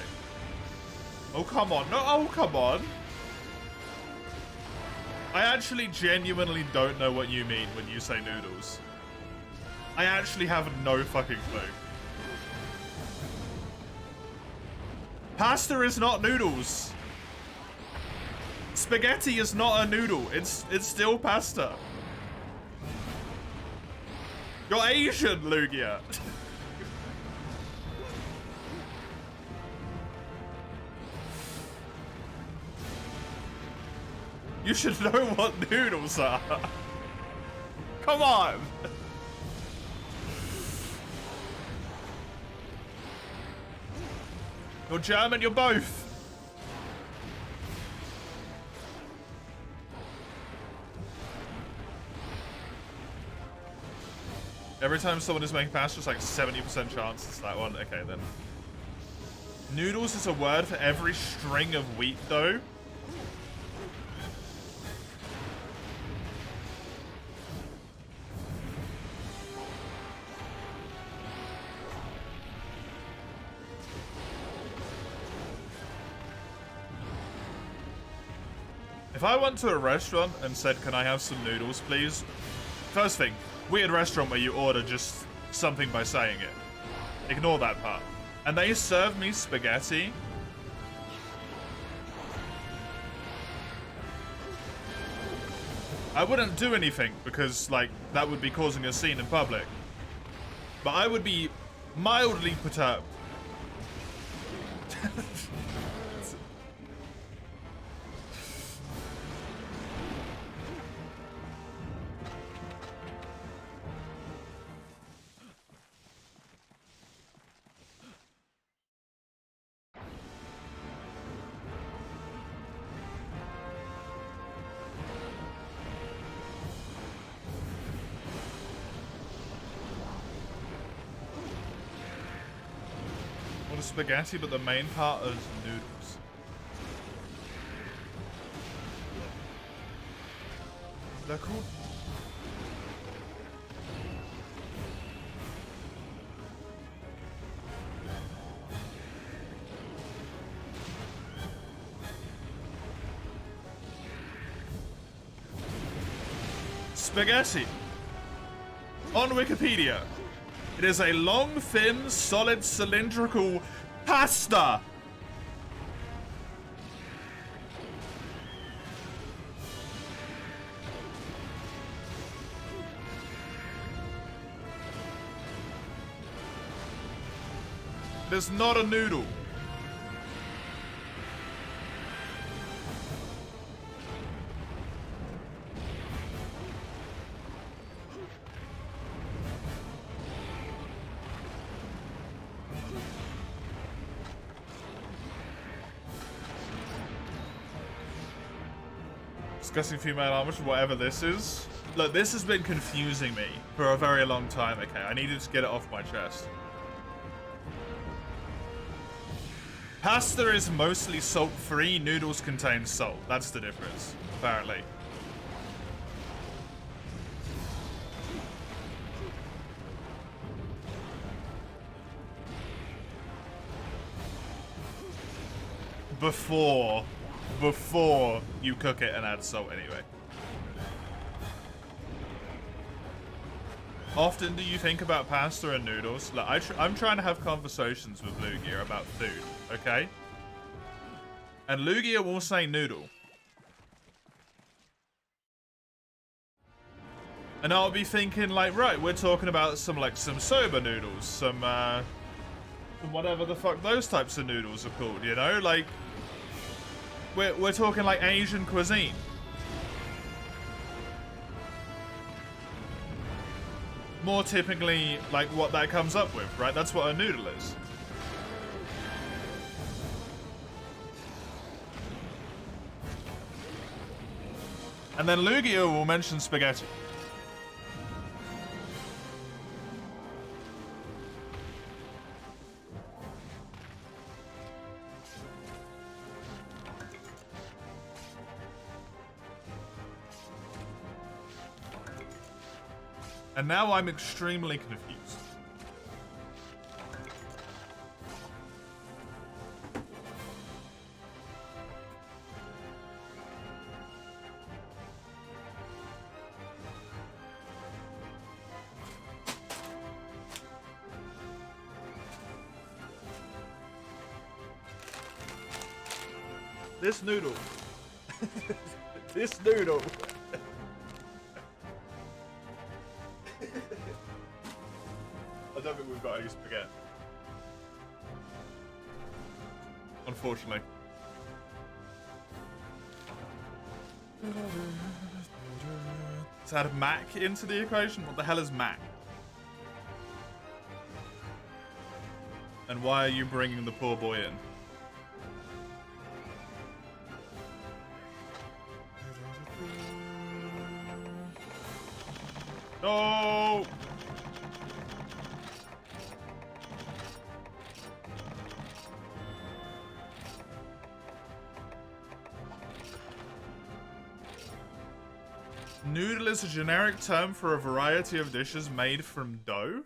Oh, come on. No, oh, come on. I actually genuinely don't know what you mean when you say noodles. I actually have no fucking clue. Pasta is not noodles. Spaghetti is not a noodle. It's still pasta. You're Asian, Lugia. You should know what noodles are. Come on. You're German, you're both. Every time someone is making pasta, it's like 70% chance it's that one. Okay, then. Noodles is a word for every string of wheat, though. If I went to a restaurant and said, can I have some noodles, please? First thing, weird restaurant where you order just something by saying it. Ignore that part. And they serve me spaghetti. I wouldn't do anything because, like, that would be causing a scene in public. But I would be mildly perturbed. Spaghetti, but the main part is noodles. They're called... Spaghetti. On Wikipedia. It is a long, thin, solid, cylindrical pasta. It is not a noodle. Discussing female armor, whatever this is. Look, this has been confusing me for a very long time, okay? I needed to get it off my chest. Pasta is mostly salt-free, noodles contain salt. That's the difference, apparently. Before you cook it and add salt anyway. Often do you think about pasta and noodles? Look, I'm trying to have conversations with Lugia about food, okay? And Lugia will say noodle. And I'll be thinking like, right, we're talking about some soba noodles, some whatever the fuck those types of noodles are called, you know? Like, we're talking like Asian cuisine. More typically, like, what that comes up with, right? That's what a noodle is. And then Lugia will mention spaghetti. And now I'm extremely confused. This noodle. This noodle. I don't think we've got any spaghetti. Unfortunately. Let's add Mac into the equation. What the hell is Mac? And why are you bringing the poor boy in? No! Noodle is a generic term for a variety of dishes made from dough.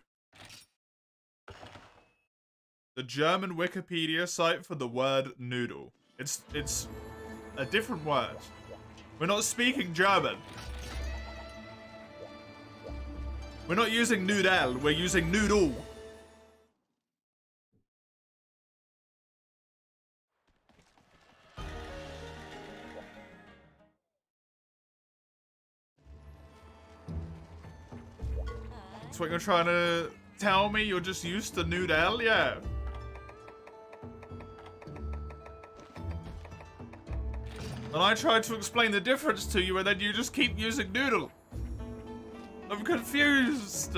The German Wikipedia site for the word noodle. It's a different word. We're not speaking German. We're not using noodle, we're using noodle. That's what you're trying to tell me? You're just used to noodle? Yeah. And I tried to explain the difference to you and then you just keep using noodle. I'm confused.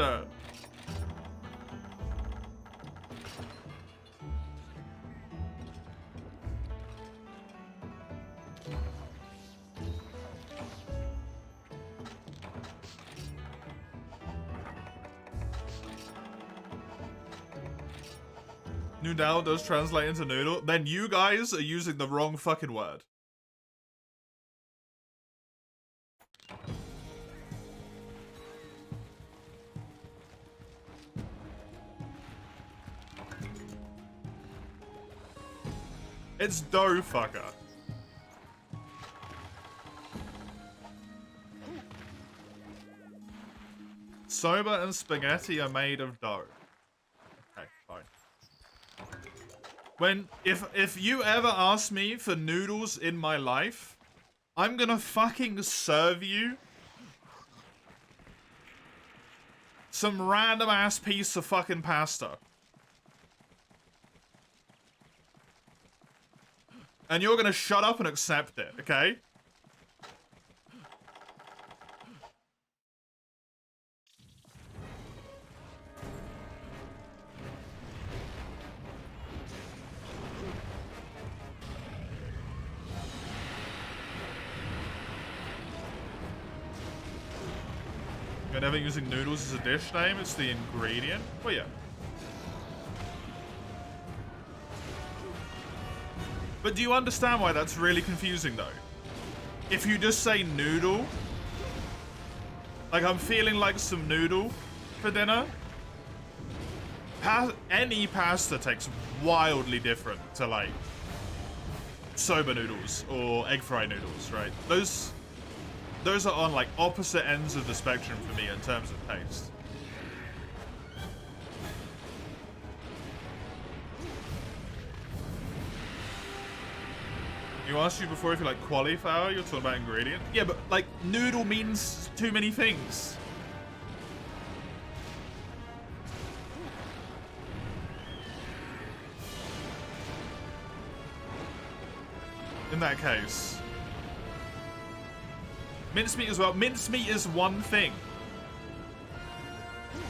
Noodle does translate into noodle. Then you guys are using the wrong fucking word. It's dough, fucker. Soba and spaghetti are made of dough. Okay, fine. If you ever ask me for noodles in my life, I'm gonna fucking serve you some random ass piece of fucking pasta. And you're gonna shut up and accept it, okay? You're never using noodles as a dish name, it's the ingredient? Well, yeah. But do you understand why that's really confusing, though? If you just say noodle, like I'm feeling like some noodle for dinner, any pasta tastes wildly different to, like, soba noodles or egg fry noodles, right? Those are on, like, opposite ends of the spectrum for me in terms of taste. You asked you before if you like cauliflower, you're talking about ingredient. Yeah, but, like, noodle means too many things. In that case. Mincemeat as well. Mincemeat is one thing.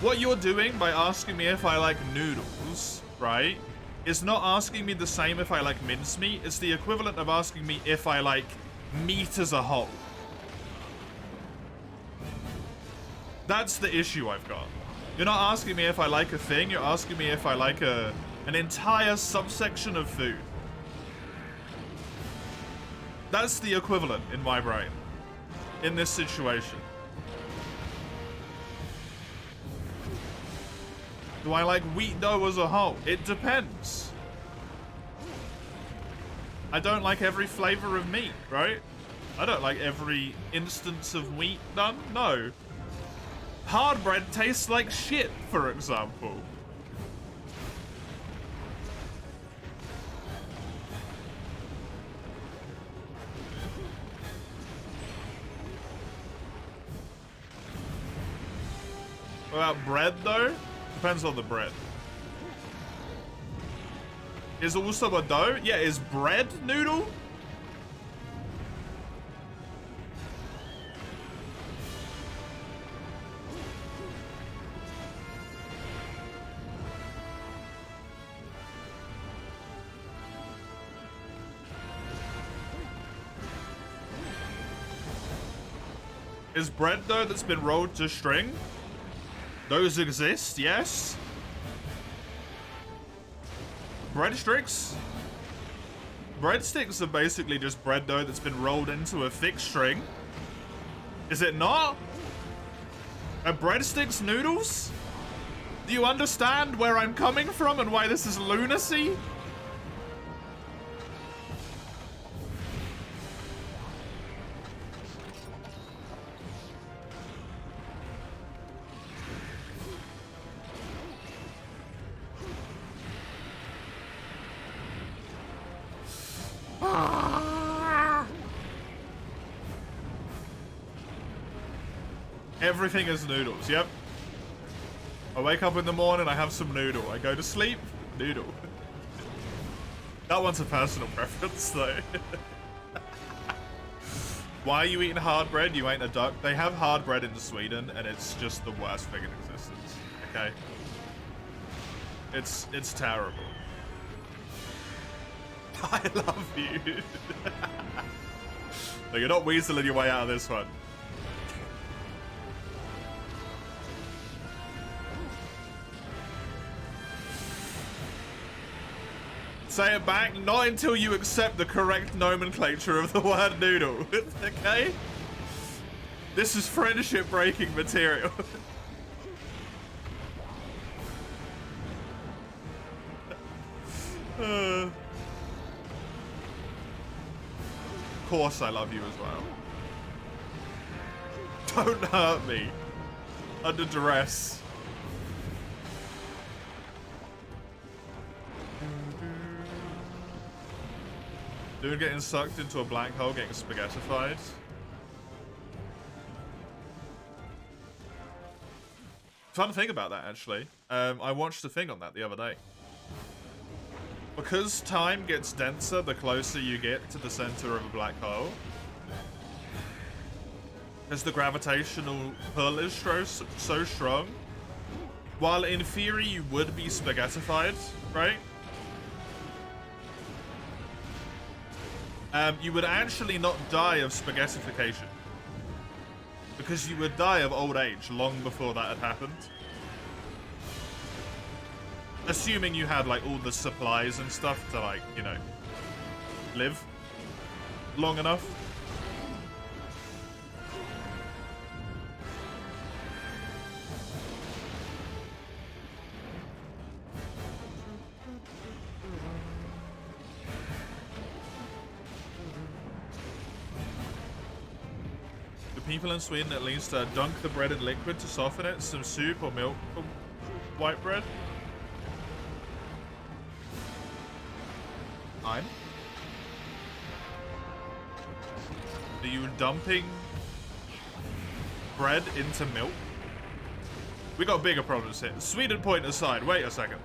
What you're doing by asking me if I like noodles, right, is not asking me the same if I like mincemeat. It's the equivalent of asking me if I like meat as a whole. That's the issue I've got. You're not asking me if I like a thing. You're asking me if I like an entire subsection of food. That's the equivalent in my brain. In this situation. Do I like wheat dough as a whole? It depends. I don't like every flavor of meat, right? I don't like every instance of wheat done. No. Hard bread tastes like shit, for example. What about bread, though? Depends on the bread. Is also a dough? Yeah, is bread noodle? Is bread dough that's been rolled to string? Those exist, yes. Breadsticks? Breadsticks are basically just bread dough that's been rolled into a thick string. Is it not? Are breadsticks noodles? Do you understand where I'm coming from and why this is lunacy? Everything is noodles, yep. I wake up in the morning, I have some noodle. I go to sleep, noodle. That one's a personal preference, though. Why are you eating hard bread? You ain't a duck. They have hard bread in Sweden, and it's just the worst thing in existence. Okay? It's terrible. I love you. No, you're not weaseling your way out of this one. Say it back, not until you accept the correct nomenclature of the word noodle. Okay? This is friendship breaking material. Of course I love you as well. Don't hurt me. Under duress. Dude getting sucked into a black hole, getting spaghettified. Fun thing about that, actually. I watched a thing on that the other day. Because time gets denser the closer you get to the center of a black hole. Because the gravitational pull is so strong. While in theory you would be spaghettified, right? You would actually not die of spaghettification. Because you would die of old age long before that had happened. Assuming you had, like, all the supplies and stuff to, like, you know, live long enough. People in Sweden at least dunk the bread in liquid to soften it, some soup or milk for white bread. Are you dumping bread into milk? We got bigger problems here. Sweden point aside, wait a second.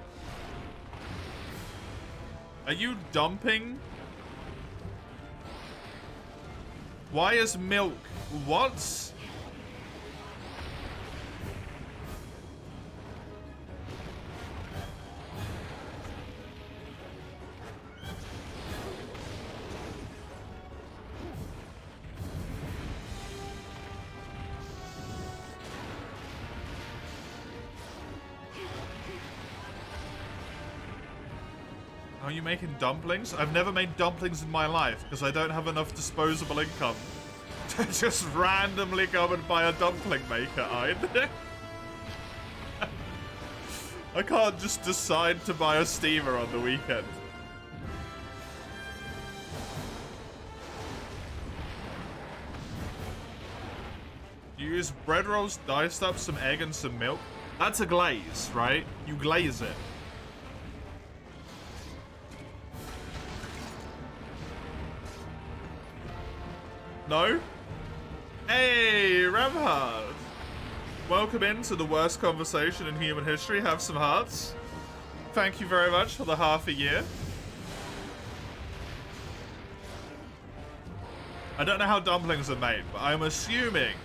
Are you dumping? Why is milk? What? Are you making dumplings? I've never made dumplings in my life because I don't have enough disposable income to just randomly go and buy a dumpling maker, I can't just decide to buy a steamer on the weekend. You use bread rolls diced up, some egg and some milk. That's a glaze, right? You glaze it. No? Hey, Ramhard! Welcome into the worst conversation in human history. Have some hearts. Thank you very much for the half a year. I don't know how dumplings are made, but I'm assuming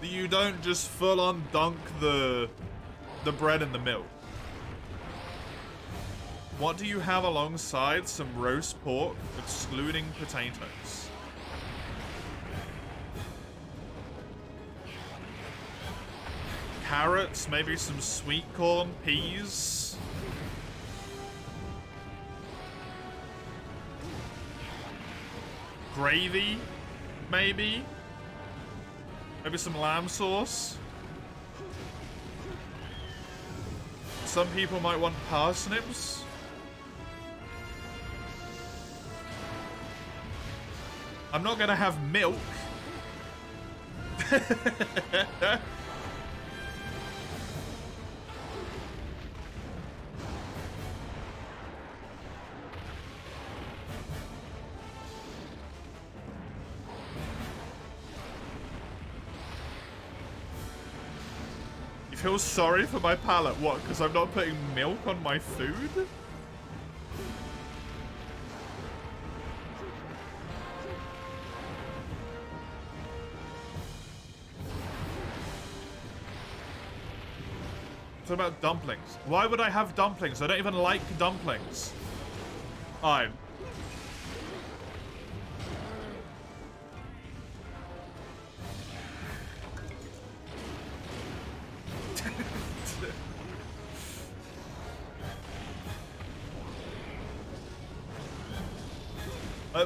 that you don't just full-on dunk the bread in the milk. What do you have alongside some roast pork, excluding potatoes? Carrots, maybe some sweet corn, peas. Gravy, maybe. Maybe some lamb sauce. Some people might want parsnips. I'm not gonna have milk. Feel sorry for my palate. What? Because I'm not putting milk on my food? What about dumplings? Why would I have dumplings? I don't even like dumplings. Fine.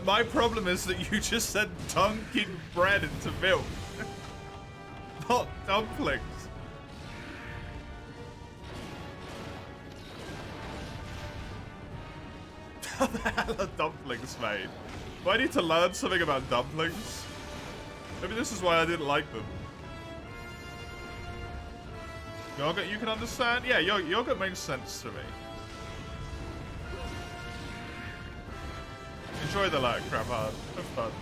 My problem is that you just said dunking bread into milk. Not dumplings. How the hell are dumplings made? Do I need to learn something about dumplings? Maybe this is why I didn't like them. Yogurt you can understand? Yeah, yogurt makes sense to me. Enjoy the lag, crap hard. Have fun.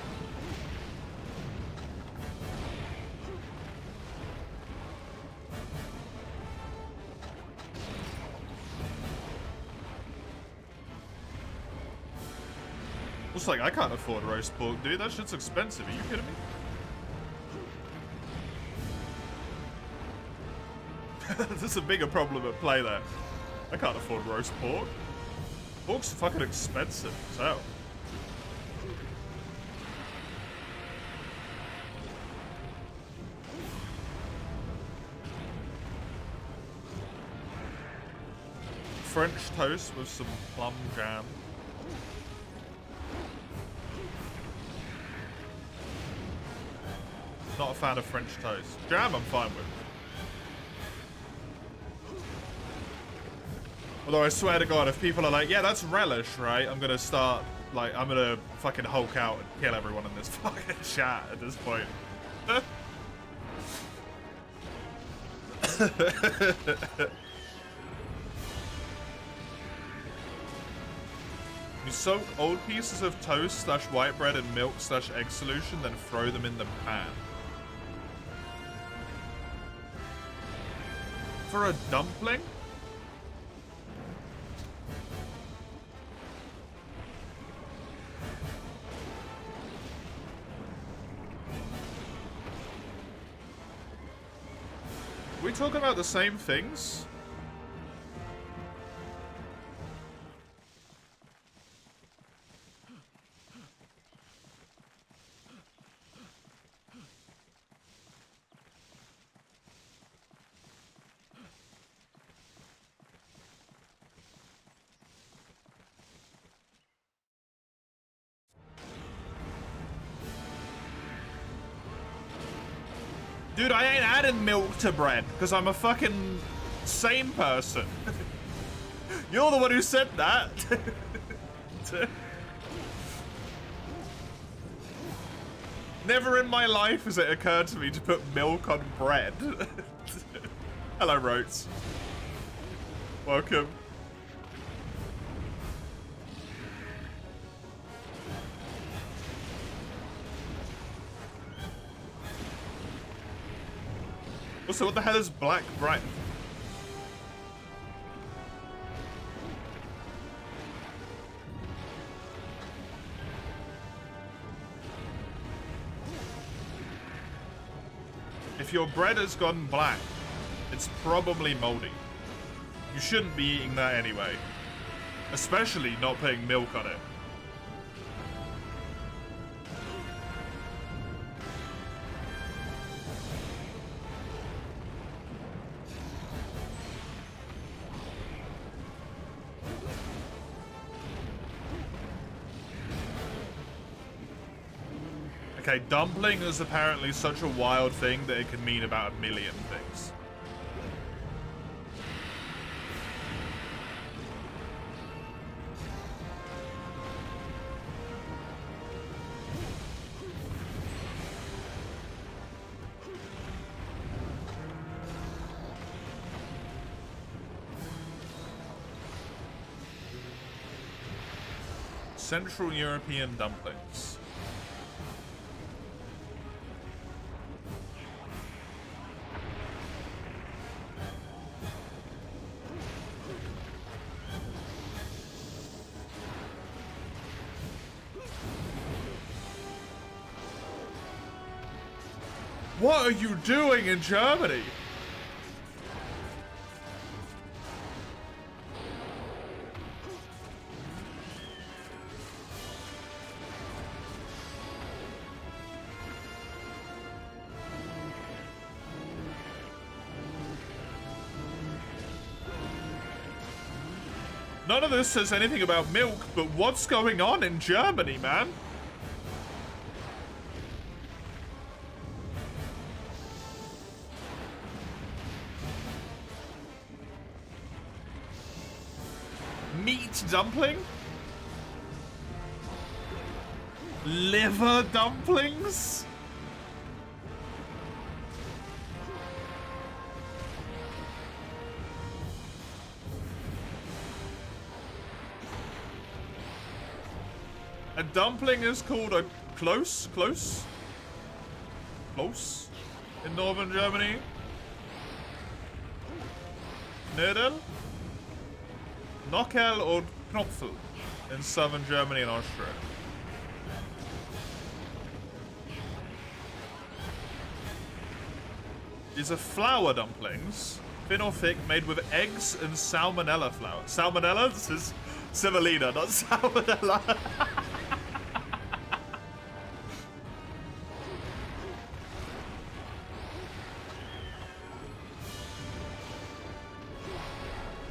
Looks like I can't afford roast pork, dude. That shit's expensive. Are you kidding me? There's a bigger problem at play there. I can't afford roast pork. Pork's fucking expensive as hell. French toast with some plum jam. Not a fan of French toast. Jam I'm fine with. Although I swear to God, if people are like, yeah, that's relish, right? I'm gonna start, like, I'm gonna fucking Hulk out and kill everyone in this fucking chat at this point. You soak old pieces of toast / white bread in milk / egg solution, then throw them in the pan. For a dumpling? Are we talking about the same things? Dude, I ain't adding milk to bread because I'm a fucking sane person. You're the one who said that. Never in my life has it occurred to me to put milk on bread. Hello, Rotes. Welcome. Also, what the hell is black bread? If your bread has gone black, it's probably moldy. You shouldn't be eating that anyway. Especially not putting milk on it. Okay, dumpling is apparently such a wild thing that it can mean about a million things. Central European dumplings. What are you doing in Germany? None of this says anything about milk, but what's going on in Germany, man? Meat dumpling? Liver dumplings? A dumpling is called a close in northern Germany. Knödel, Nockel or Knopfel in southern Germany and Austria. These are flour dumplings, thin or thick, made with eggs and salmonella flour. Salmonella? This is semolina, not salmonella.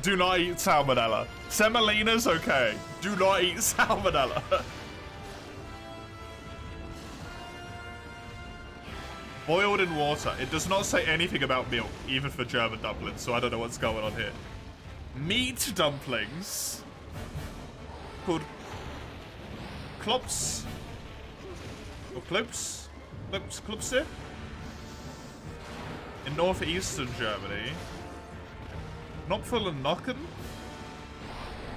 Do not eat salmonella. Semolina's okay. Do not eat salmonella. Boiled in water. It does not say anything about milk, even for German dumplings, so I don't know what's going on here. Meat dumplings. Called Klops. Or Klops? Klopse? In northeastern Germany. Knopfel and Nocken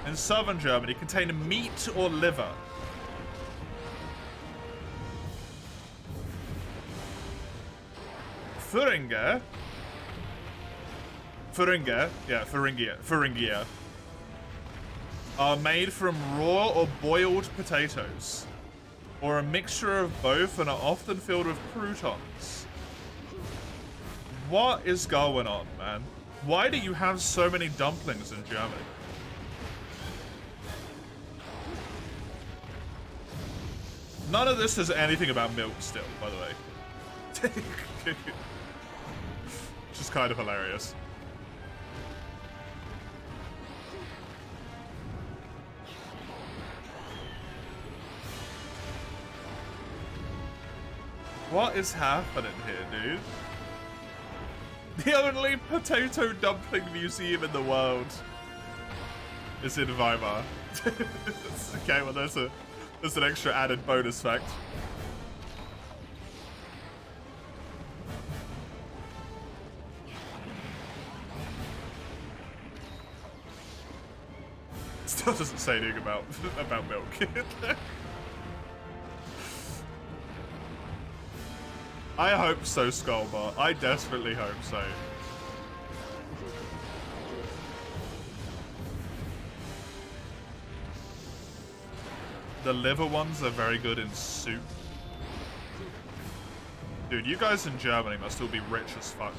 in southern Germany contain meat or liver. Thuringia, are made from raw or boiled potatoes, or a mixture of both, and are often filled with croutons. What is going on, man? Why do you have so many dumplings in Germany? None of this says anything about milk still, by the way. Which is kind of hilarious. What is happening here, dude? The only potato dumpling museum in the world is in Weimar. Okay, well there's an extra added bonus fact. Still doesn't say anything about milk. I hope so, Skullbar. I desperately hope so. The liver ones are very good in soup. Dude, you guys in Germany must still be rich as fuck.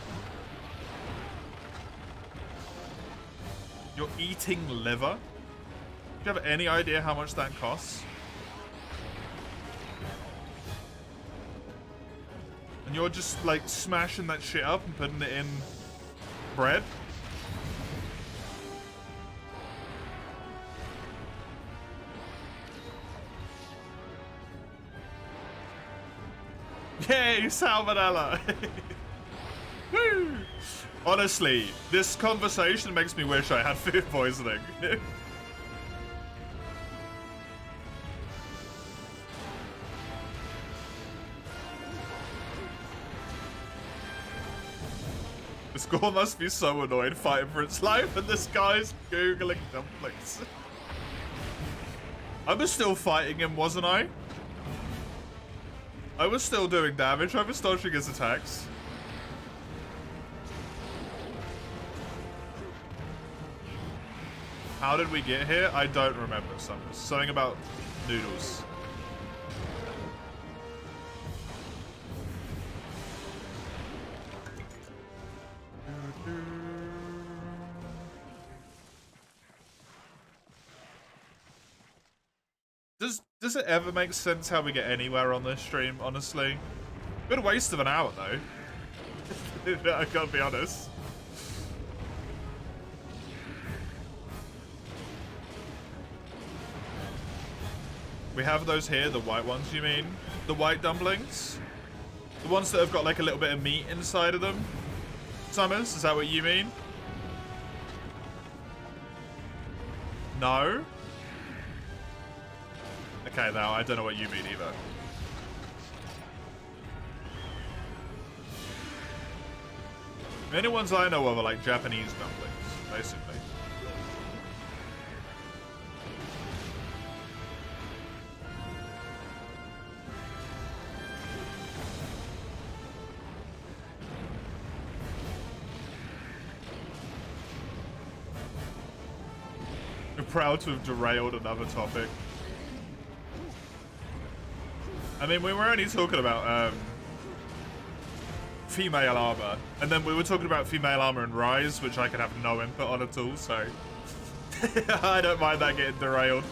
You're eating liver? Do you have any idea how much that costs? And you're just like smashing that shit up and putting it in bread? Yay, salmonella! Woo! Honestly, this conversation makes me wish I had food poisoning. The score must be so annoyed fighting for its life, and this guy's googling dumplings. I was still fighting him, wasn't I? I was still doing damage. I was dodging his attacks. How did we get here? I don't remember. Something about noodles. does it ever make sense how we get anywhere on this stream, honestly? Good waste of an hour, though. I gotta be honest. We have those here, the white ones, you mean? The white dumplings? The ones that have got like a little bit of meat inside of them? Summers, is that what you mean? No? Okay, now I don't know what you mean either. The only ones I know of are like Japanese dumplings, basically. We're proud to have derailed another topic. I mean, we were only talking about female armor, and then we were talking about female armor and Rise, which I could have no input on at all, so I don't mind that getting derailed.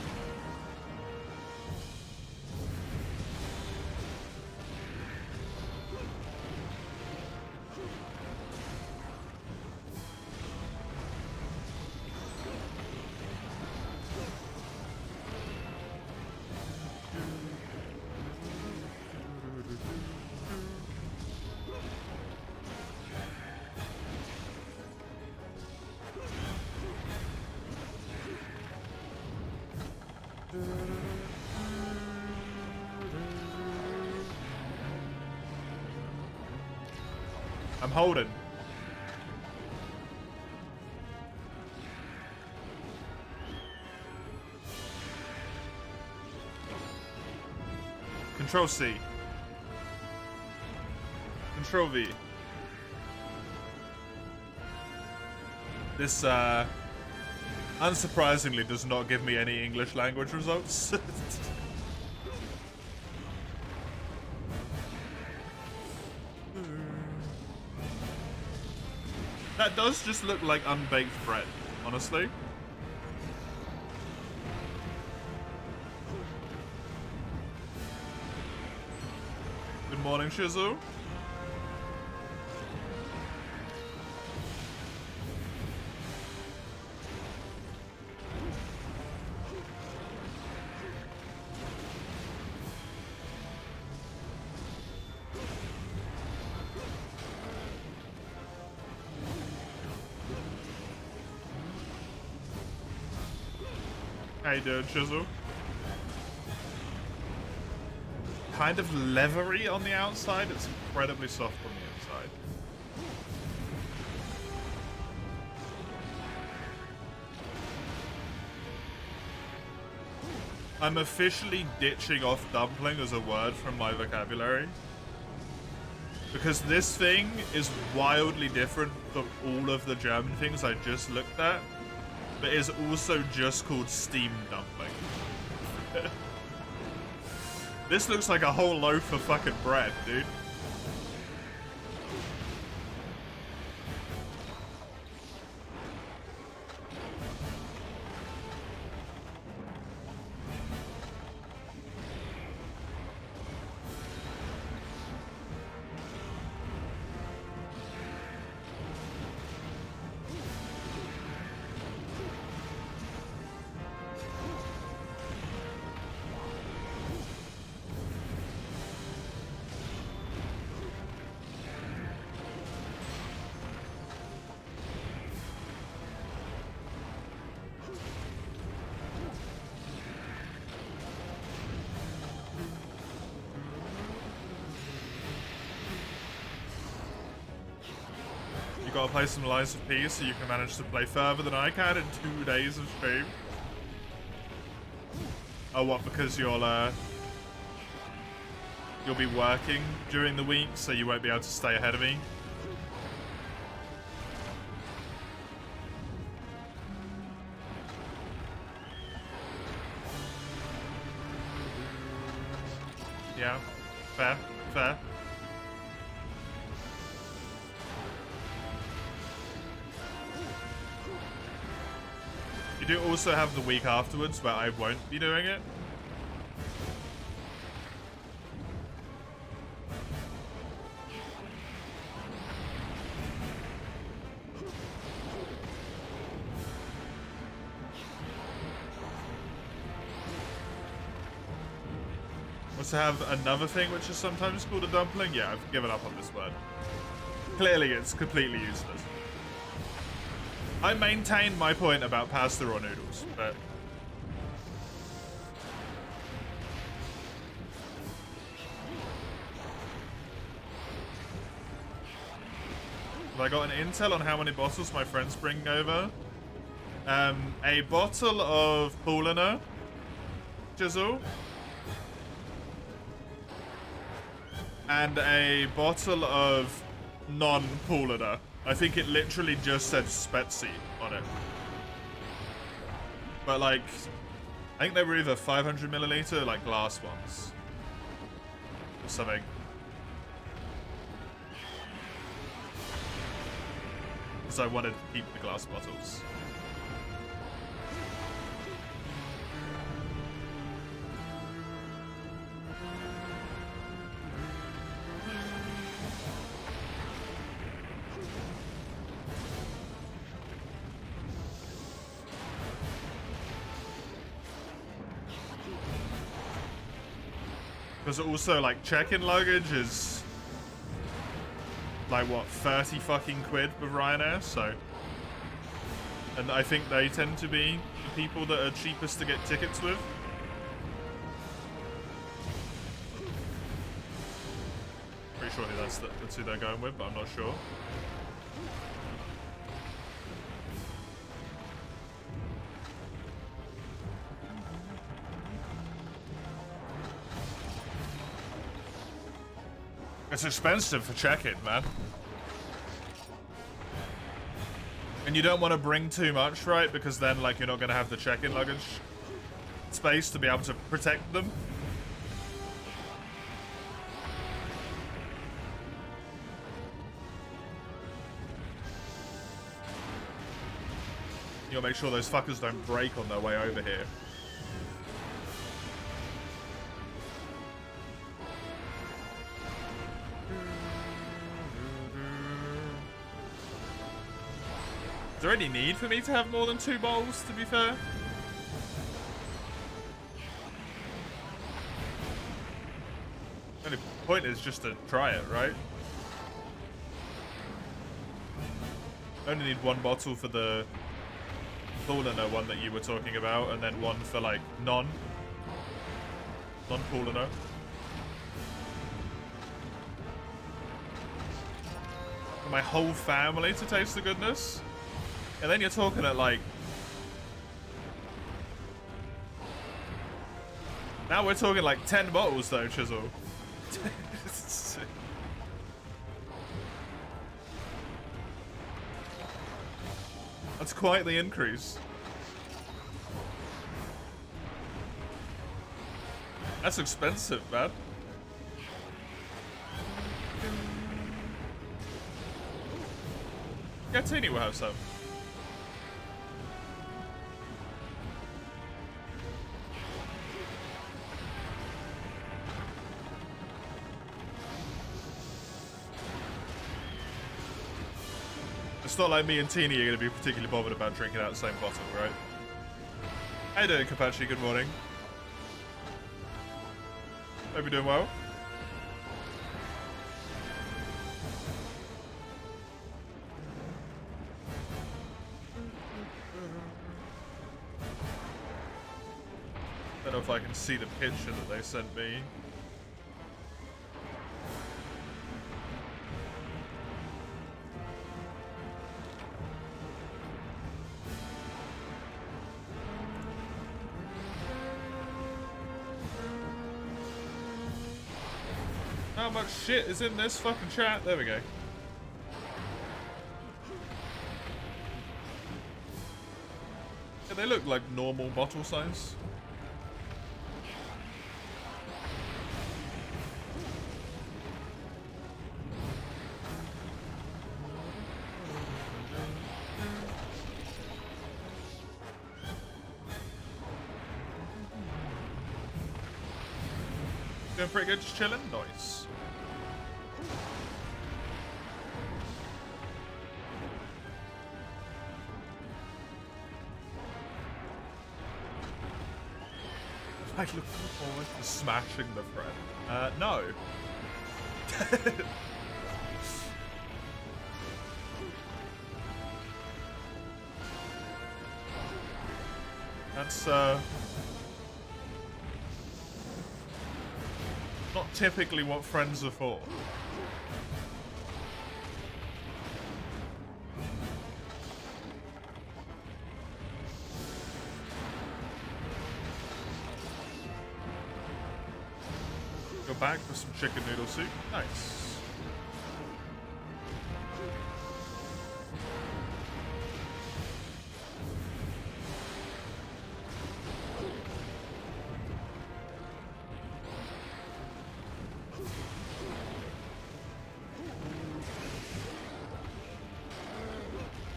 I'm holding. Control C. Control V. This, unsurprisingly does not give me any English language results. That does just look like unbaked bread, honestly. Good morning, Shizu. How you doing, Shizu? Kind of leathery on the outside. It's incredibly soft on the inside. I'm officially ditching off dumpling as a word from my vocabulary. Because this thing is wildly different from all of the German things I just looked at. But is also just called steam dumpling. This looks like a whole loaf of fucking bread, dude. Gotta play some Lies of P so you can manage to play further than I can in 2 days of stream. Oh, what? Because you'll be working during the week, so you won't be able to stay ahead of me. Yeah, fair, fair. You do also have the week afterwards where I won't be doing it. to have another thing which is sometimes called a dumpling? Yeah, I've given up on this word. Clearly, it's completely useless. I maintain my point about pasta or noodles, but... Have I got an intel on how many bottles my friends bring over? A bottle of Pauliner, Jizzle. And a bottle of non-Pauliner. I think it literally just said Spetsy on it. But like, I think they were either 500 milliliter, like glass ones. Or something. Because I wanted to keep the glass bottles. Because also, like, check-in luggage is, like, what, 30 fucking quid with Ryanair, so... And I think they tend to be the people that are cheapest to get tickets with. Pretty sure that's who they're going with, but I'm not sure. It's expensive for check-in, man. And you don't want to bring too much, right? Because then, like, you're not going to have the check-in luggage space to be able to protect them. You'll make sure those fuckers don't break on their way over here. Is there any need for me to have more than 2 bowls, to be fair? The only point is just to try it, right? I only need 1 bottle for the Pauliner one that you were talking about, and then 1 for, like, non-Pauliner. For my whole family to taste the goodness? And then you're talking at, like... Now we're talking, like, 10 bottles, though, Chisel. That's quite the increase. That's expensive, man. Gatini will have some. It's not like me and Teeny are going to be particularly bothered about drinking out the same bottle, right? How you doing, Kapachi? Good morning. Hope you're doing well. Don't know if I can see the picture that they sent me. How much shit is in this fucking chat? There we go. Yeah, they look like normal bottle size. Doing pretty good, just chilling. Nice. I look forward to smashing the friend. No. That's, not typically what friends are for. Go back for some chicken noodle soup. Nice.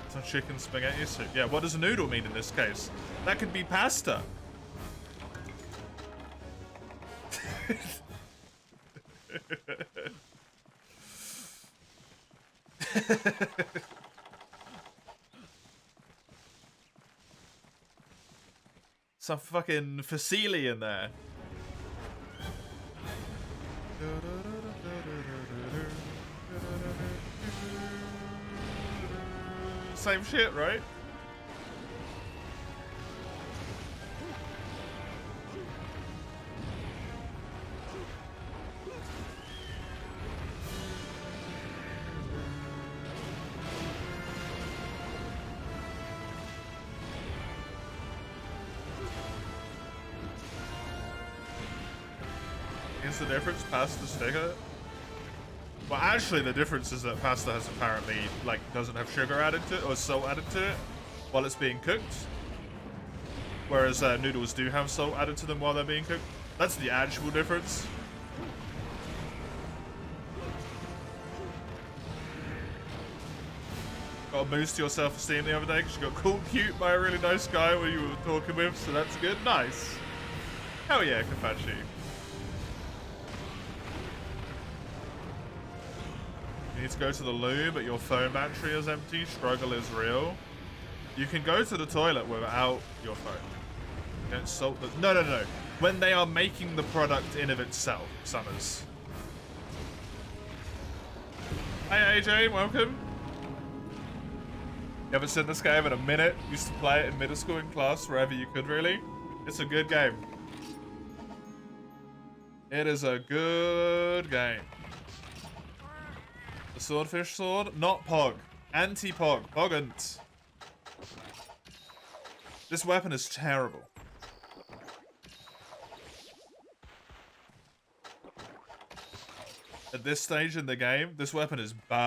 Some chicken spaghetti soup. Yeah, what does a noodle mean in this case? That could be pasta. Some fucking fusilli in there. Same shit, right? Is the difference pasta sticker? Well, actually, the difference is that pasta has apparently, like, doesn't have sugar added to it or salt added to it while it's being cooked. Whereas noodles do have salt added to them while they're being cooked. That's the actual difference. Got a boost to your self-esteem the other day because you got called cute by a really nice guy when you were talking with, so that's good. Nice. Hell yeah, Kafachi. You need to go to the loo, but your phone battery is empty. Struggle is real. You can go to the toilet without your phone. Don't salt the... No, no, no. When they are making the product in of itself, Summers. Hey, AJ, welcome. You haven't seen this game in a minute. Used to play it in middle school in class, wherever you could, really. It's a good game. It is a good game. The swordfish sword? Not Pog. Anti-Pog. Pogant. This weapon is terrible. At this stage in the game, this weapon is bad.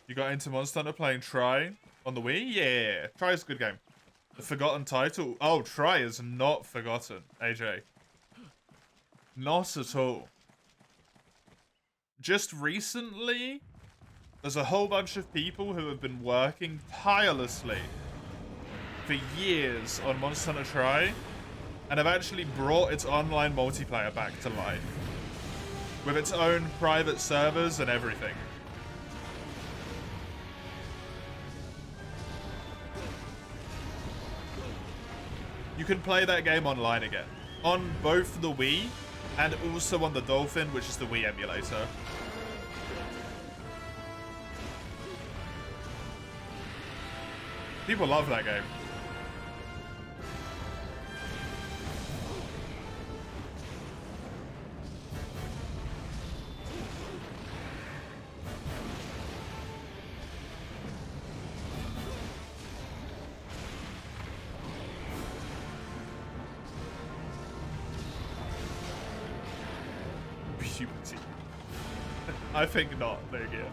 You got into Monster Hunter playing Try on the Wii? Yeah. Try is a good game. The forgotten title? Oh, Try is not forgotten, AJ. Not at all. Just recently, there's a whole bunch of people who have been working tirelessly for years on Monster Hunter Try and have actually brought its online multiplayer back to life. With its own private servers and everything. You can play that game online again. On both the Wii and also on the Dolphin, which is the Wii emulator. People love that game. Puberty. I think not. There you go.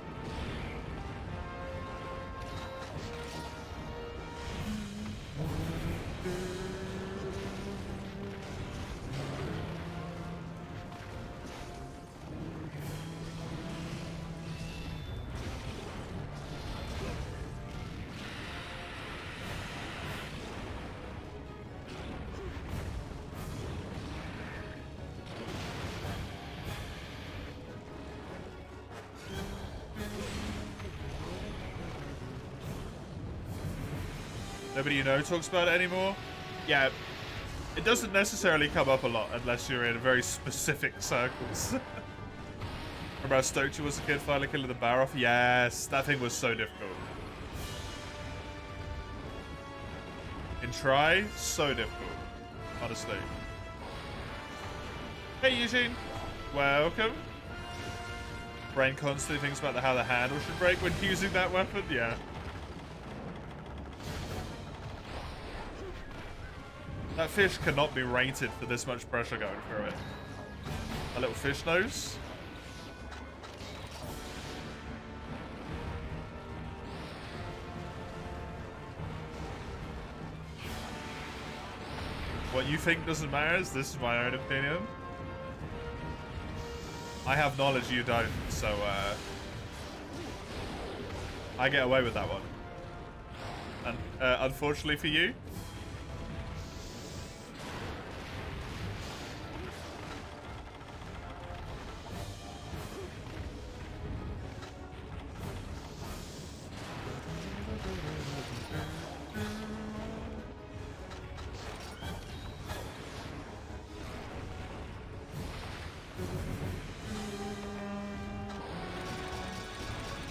Nobody you know talks about it anymore? Yeah, it doesn't necessarily come up a lot unless you're in very specific circles. Remember how stoked you was a kid finally killing the bar off? Yes, that thing was so difficult. In try, so difficult. Honestly. Hey Eugene, welcome. Brain constantly thinks about how the handle should break when using that weapon. Yeah. That fish cannot be rated for this much pressure going through it. A little fish nose. What you think doesn't matter is this is my own opinion. I have knowledge you don't, so I get away with that one. And unfortunately for you,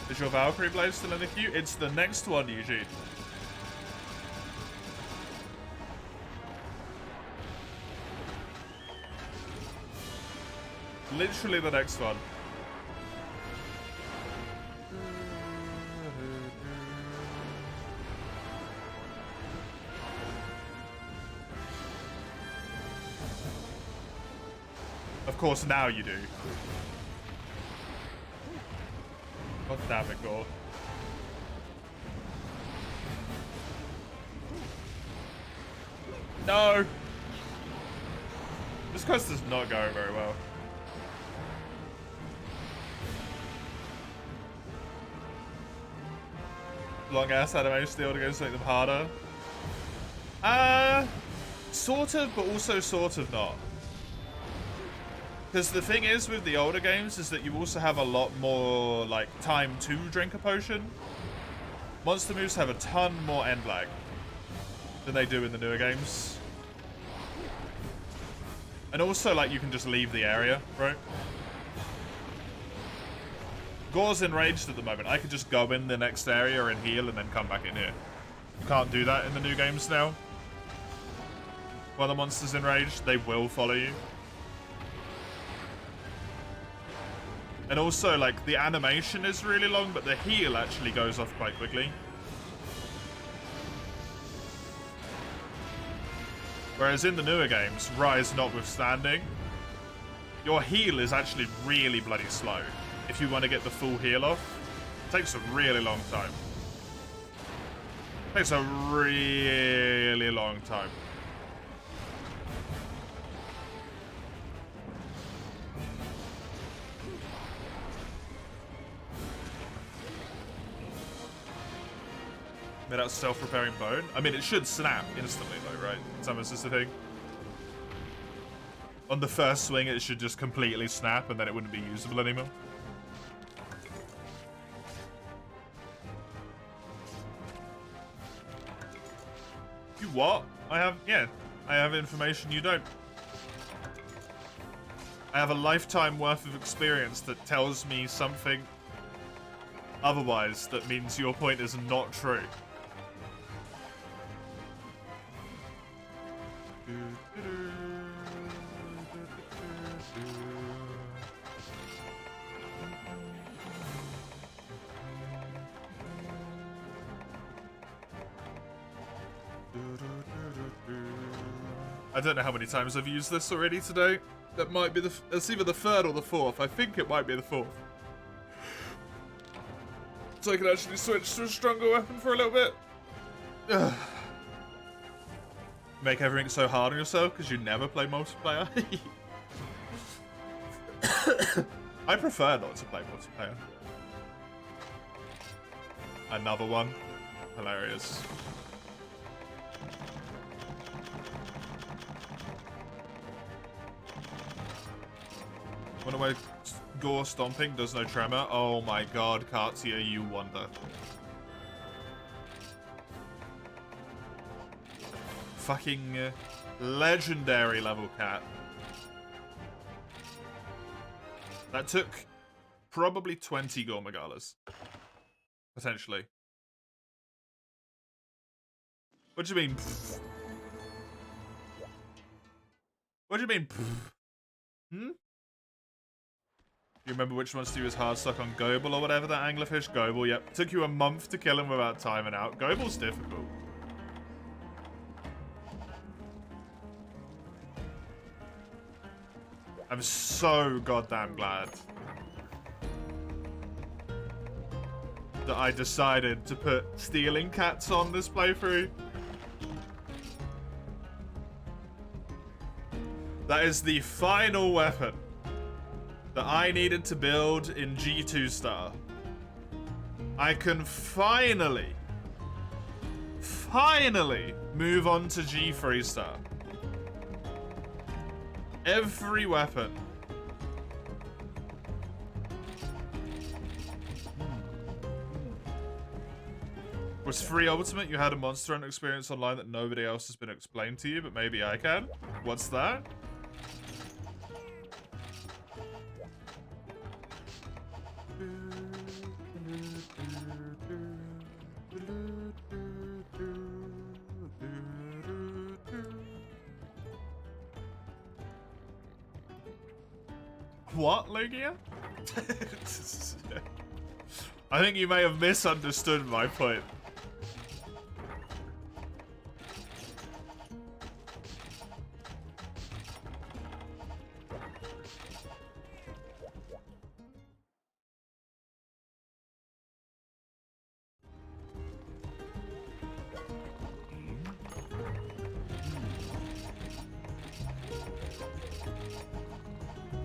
is your Valkyrie blade still in the queue? It's the next one, Eugene. Literally the next one. Of course, now you do. God damn it, Gore. No! This quest is not going very well. Long ass animation still to go to make them harder. Sort of, but also sort of not. Because the thing is with the older games is that you also have a lot more like time to drink a potion. Monster moves have a ton more end lag than they do in the newer games. And also like you can just leave the area, right? Gore's enraged at the moment. I could just go in the next area and heal and then come back in here. You can't do that in the new games now. While the monster's enraged, they will follow you. And also, like, the animation is really long, but the heal actually goes off quite quickly. Whereas in the newer games, Rise notwithstanding, your heal is actually really bloody slow. If you want to get the full heal off, it takes a really long time. It takes a really long time. Made out self-repairing bone. I mean, it should snap instantly, though, right? Sometimes this is the thing. On the first swing, it should just completely snap, and then it wouldn't be usable anymore. You what? I have information you don't. I have a lifetime worth of experience that tells me something otherwise that means your point is not true. I don't know how many times I've used this already today. That might be it's either the third or the fourth. I think it might be the fourth. So I can actually switch to a stronger weapon for a little bit. Ugh. Make everything so hard on yourself because you never play multiplayer. I prefer not to play multiplayer. Another one. Hilarious. One of my Gore stomping does no tremor. Oh my god, Kartia, you wonder. Fucking legendary level cat. That took probably 20 Gormagalas. Potentially. What do you mean? What do you mean? Hmm? You remember which ones to use hard stock on Goble or whatever, that anglerfish? Goble, yep. Took you a month to kill him without timing out. Goble's difficult. I'm so goddamn glad that I decided to put stealing cats on this playthrough. That is the final weapon that I needed to build in G2 Star. I can finally move on to G3 Star. Every weapon. Was free ultimate, you had a Monster Hunter experience online that nobody else has been explained to you, but maybe I can? What's that? What, Lugia? I think you may have misunderstood my point.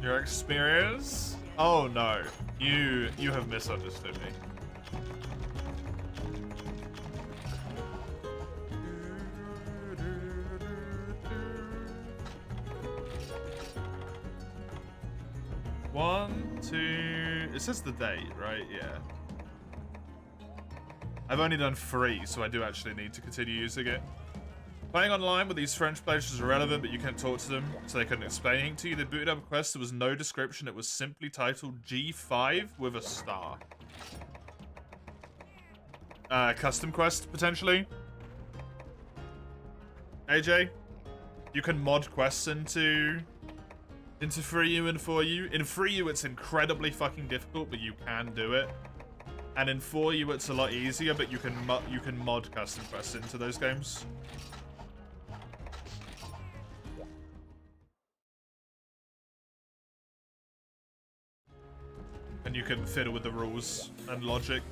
Your experience? Oh no, you have misunderstood me. One, two. It says the date, right? Yeah. I've only done 3, so I do actually need to continue using it. Playing online with these French players is irrelevant, but you can't talk to them, so they couldn't explain anything to you. They booted up a quest, there was no description, it was simply titled G5 with a star. Custom quest, potentially. AJ, you can mod quests into 3U and 4U. In 3U, it's incredibly fucking difficult, but you can do it. And in 4U, it's a lot easier, but you can mod custom quests into those games. And you can fiddle with the rules and logic.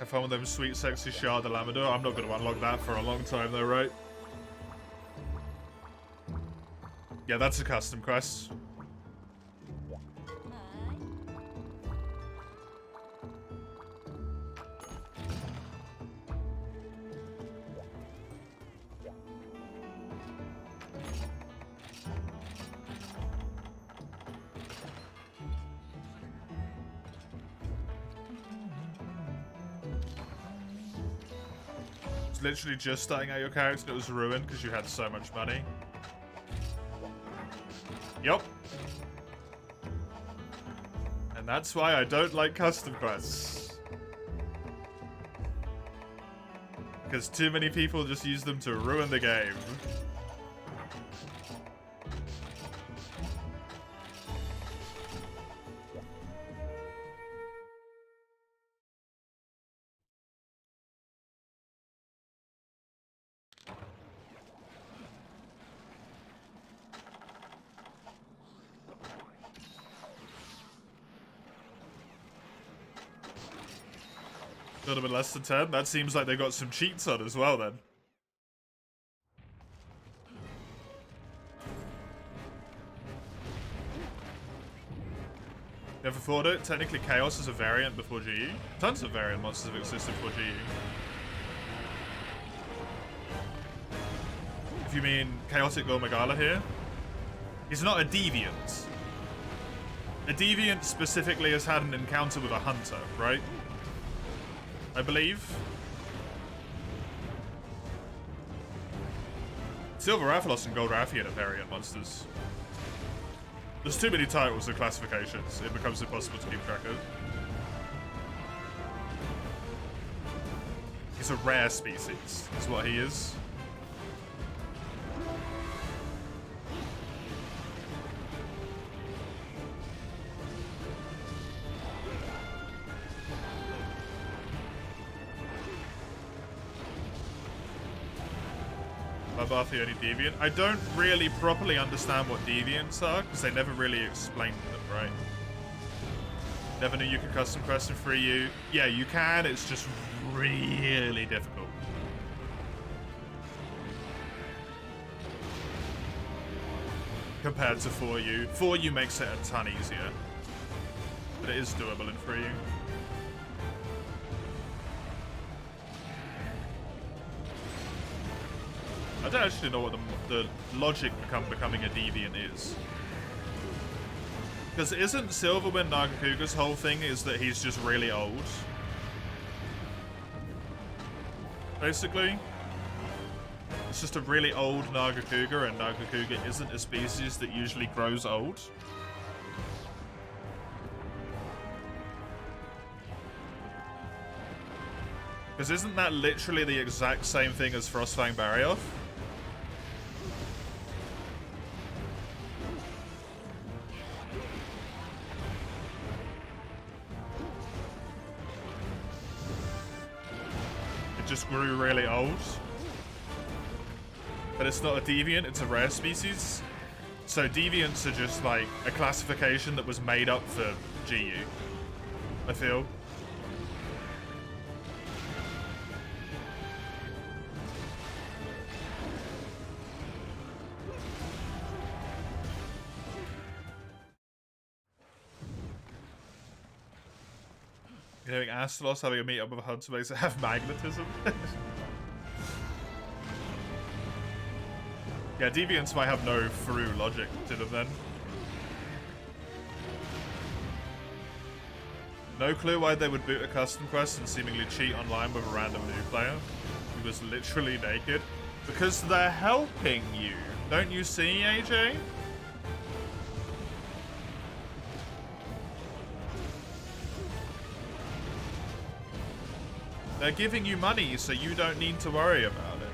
Have fun with them sweet, sexy Shard the Lamador. I'm not going to unlock that for a long time though, right? Yeah, that's a custom quest. Literally just starting out your character and it was ruined because you had so much money. Yup. And that's why I don't like custom quests. Because too many people just use them to ruin the game. A little bit less than 10. That seems like they got some cheats on as well then. Never thought it. Technically Chaos is a variant before GU. Tons of variant monsters have existed before GU. If you mean Chaotic Gormagala here, he's not a deviant. A deviant specifically has had an encounter with a hunter, right? I believe. Silver Rathalos and Gold Rathian are variant monsters. There's too many titles and classifications. It becomes impossible to keep track of. He's a rare species, is what he is. Are the only deviant? I don't really properly understand what deviants are because they never really explained them, right? Never knew you could custom quest in 3U. Yeah, you can. It's just really difficult. Compared to 4U. 4U makes it a ton easier. But it is doable in 3U. I don't actually know what the logic becoming a deviant is. Because isn't Silverwind Nagakuga's whole thing is that he's just really old? Basically. It's just a really old Nagakuga, and Nagakuga isn't a species that usually grows old. Because isn't that literally the exact same thing as Frostfang Barioth? Just grew really old. But it's not a deviant, it's a rare species. So deviants are just like a classification that was made up for GU, I feel. Hearing Astalos having a meet up with a hunter makes it have magnetism. Yeah, deviants might have no through logic to them then. No clue why they would boot a custom quest and seemingly cheat online with a random new player who was literally naked. Because they're helping you. Don't you see, AJ? They're giving you money, so you don't need to worry about it.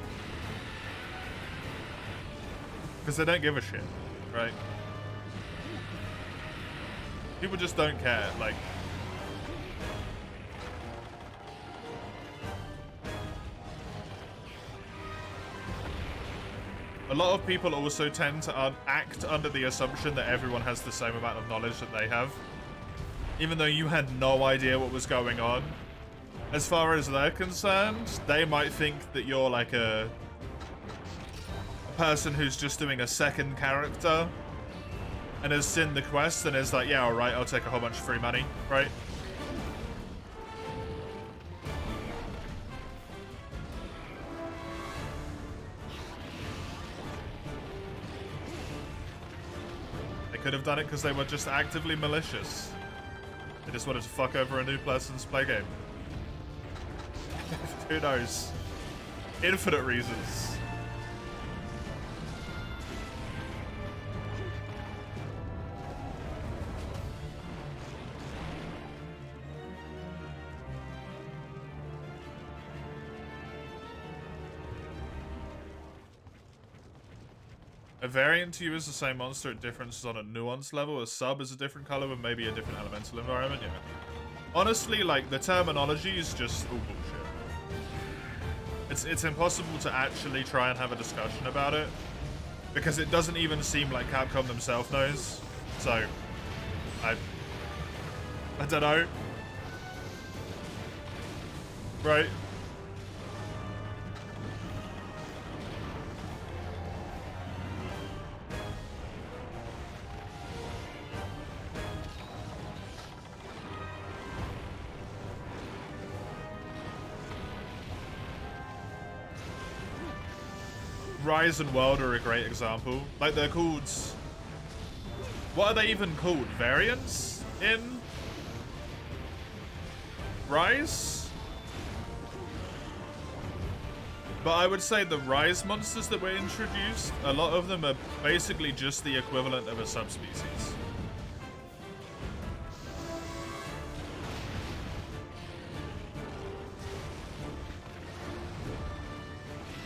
Because they don't give a shit, right? People just don't care, like... A lot of people also tend to act under the assumption that everyone has the same amount of knowledge that they have. Even though you had no idea what was going on. As far as they're concerned, they might think that you're like a person who's just doing a second character and has seen the quest and is like, yeah, alright, I'll take a whole bunch of free money, right? They could have done it because they were just actively malicious. They just wanted to fuck over a new person's play game. Who knows? Infinite reasons. A variant to you is the same monster at differences on a nuance level. A sub is a different color with maybe a different elemental environment. Yeah. Honestly, like, the terminology is just all bullshit. It's impossible to actually try and have a discussion about it because it doesn't even seem like Capcom themselves knows. So, I don't know. Right? Rise and World are a great example. Like, they're called What are they even called? Variants in Rise? But I would say the Rise monsters that were introduced, a lot of them are basically just the equivalent of a subspecies.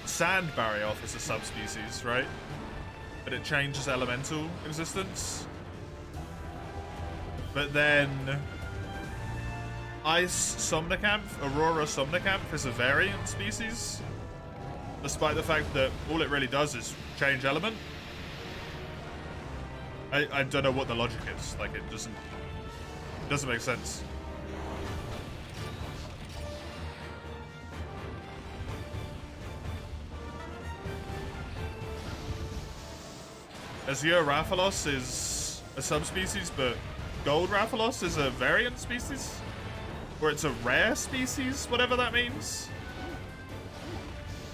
Sand Barioth is a subspecies, right? But it changes elemental existence. But then Ice Somnicanth, Aurora Somnicanth is a variant species. Despite the fact that all it really does is change element. I don't know what the logic is. Like, it doesn't make sense. Azure Rathalos is a subspecies, but Gold Rathalos is a variant species? Or it's a rare species, whatever that means.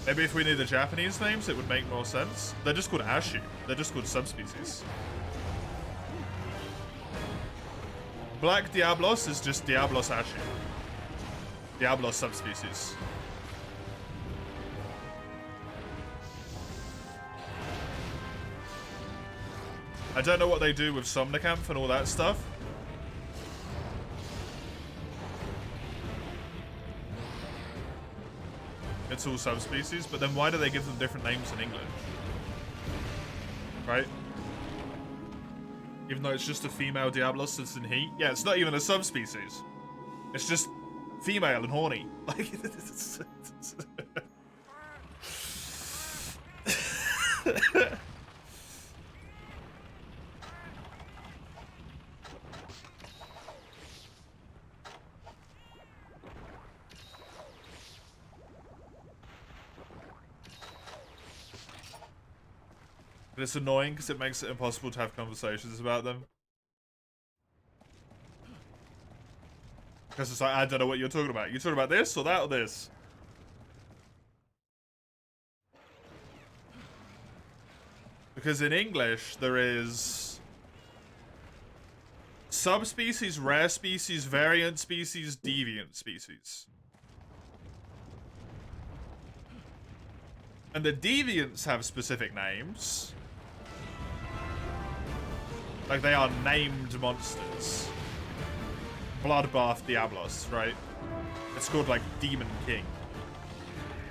Maybe if we knew the Japanese names, it would make more sense. They're just called Ashu. They're just called subspecies. Black Diablos is just Diablos Ashu. Diablos subspecies. I don't know what they do with Somnicanth and all that stuff. It's all subspecies, but then why do they give them different names in English? Right? Even though it's just a female Diablos that's in heat. Yeah, it's not even a subspecies. It's just female and horny. Like, But it's annoying because it makes it impossible to have conversations about them. Because it's like, I don't know what you're talking about. You're talking about this or that or this? Because in English, there is subspecies, rare species, variant species, deviant species. And the deviants have specific names. Like, they are named monsters. Bloodbath Diablos, right? It's called, like, Demon King.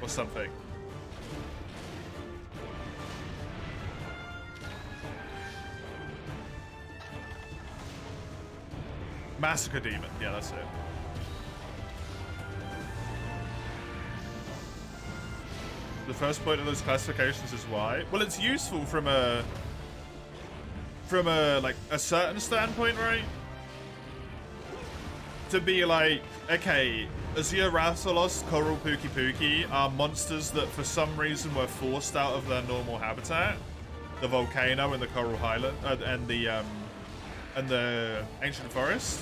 Or something. Massacre Demon. Yeah, that's it. The first point of those classifications is why. Well, it's useful from a like a certain standpoint, right? To be like, okay, Azure Rathalos, Coral Pookie Pookie are monsters that for some reason were forced out of their normal habitat, the volcano and the Coral Highland and the ancient forest,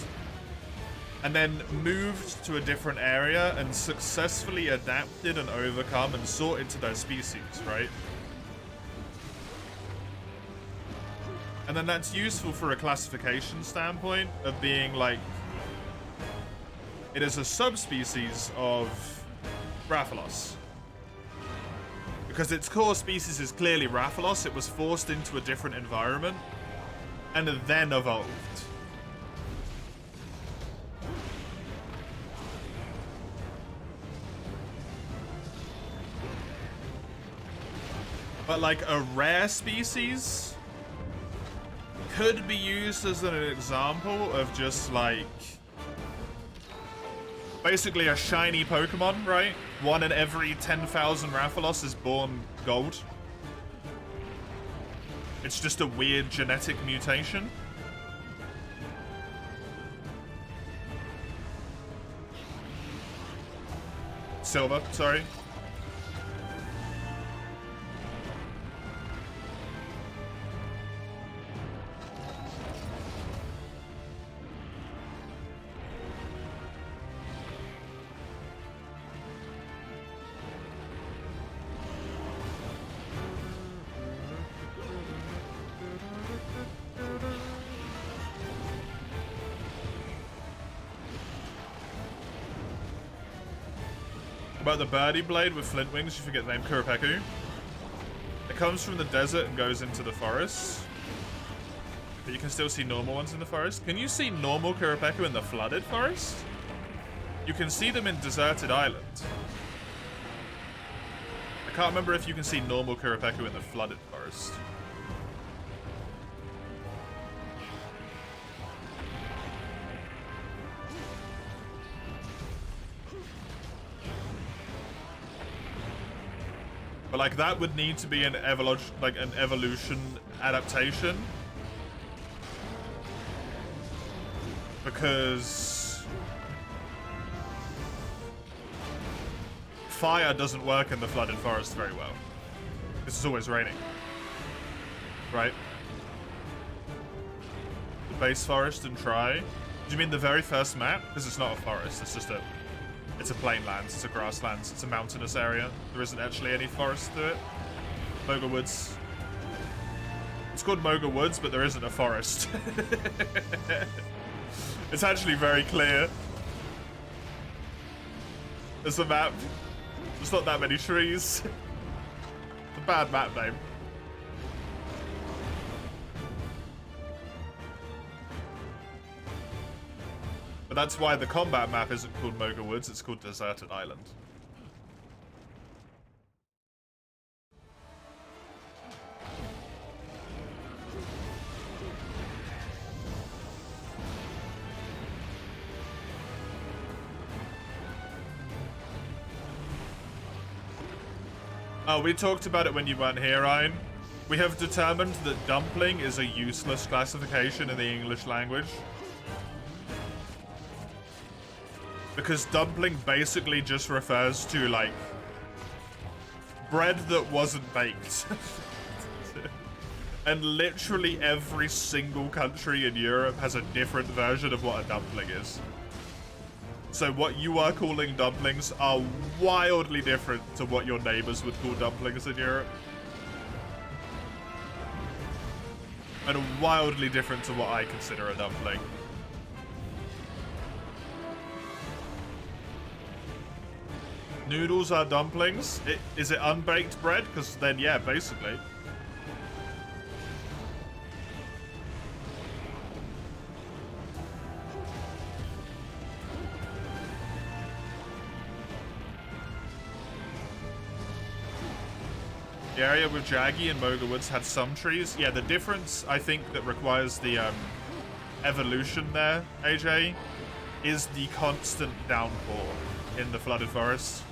and then moved to a different area and successfully adapted and overcome and sorted to their species, right? And then that's useful for a classification standpoint of being like, it is a subspecies of Rathalos. Because its core species is clearly Rathalos, it was forced into a different environment and then evolved. But like a rare species could be used as an example of just like basically a shiny Pokemon, right? One in every 10,000 Rathalos is born gold. It's just a weird genetic mutation. Silver, sorry. About the birdie blade with flint wings, you forget the name Kuropeku. It comes from the desert and goes into the forest. But you can still see normal ones in the forest. Can you see normal Kuropeku in the flooded forest? You can see them in deserted islands. I can't remember if you can see normal Kuropeku in the flooded forest. But like that would need to be an evolution adaptation. Because fire doesn't work in the flooded forest very well. This is always raining. Right? The base forest and try. Do you mean the very first map? Because it's not a forest, it's just it's a plain lands, it's a grasslands, it's a mountainous area. There isn't actually any forest to it. Moga Woods. It's called Moga Woods, but there isn't a forest. It's actually very clear. There's a map. There's not that many trees. It's a bad map name. But that's why the combat map isn't called Moga Woods, it's called Deserted Island. Oh, we talked about it when you weren't here, Ryan. We have determined that dumpling is a useless classification in the English language. Because dumpling basically just refers to, like, bread that wasn't baked. And literally every single country in Europe has a different version of what a dumpling is. So what you are calling dumplings are wildly different to what your neighbors would call dumplings in Europe. And wildly different to what I consider a dumpling. Noodles are dumplings? Is it unbaked bread? Because then, yeah, basically. The area with Jaggy and Moga Woods had some trees. Yeah, the difference, I think, that requires the evolution there, AJ, is the constant downpour in the flooded forest.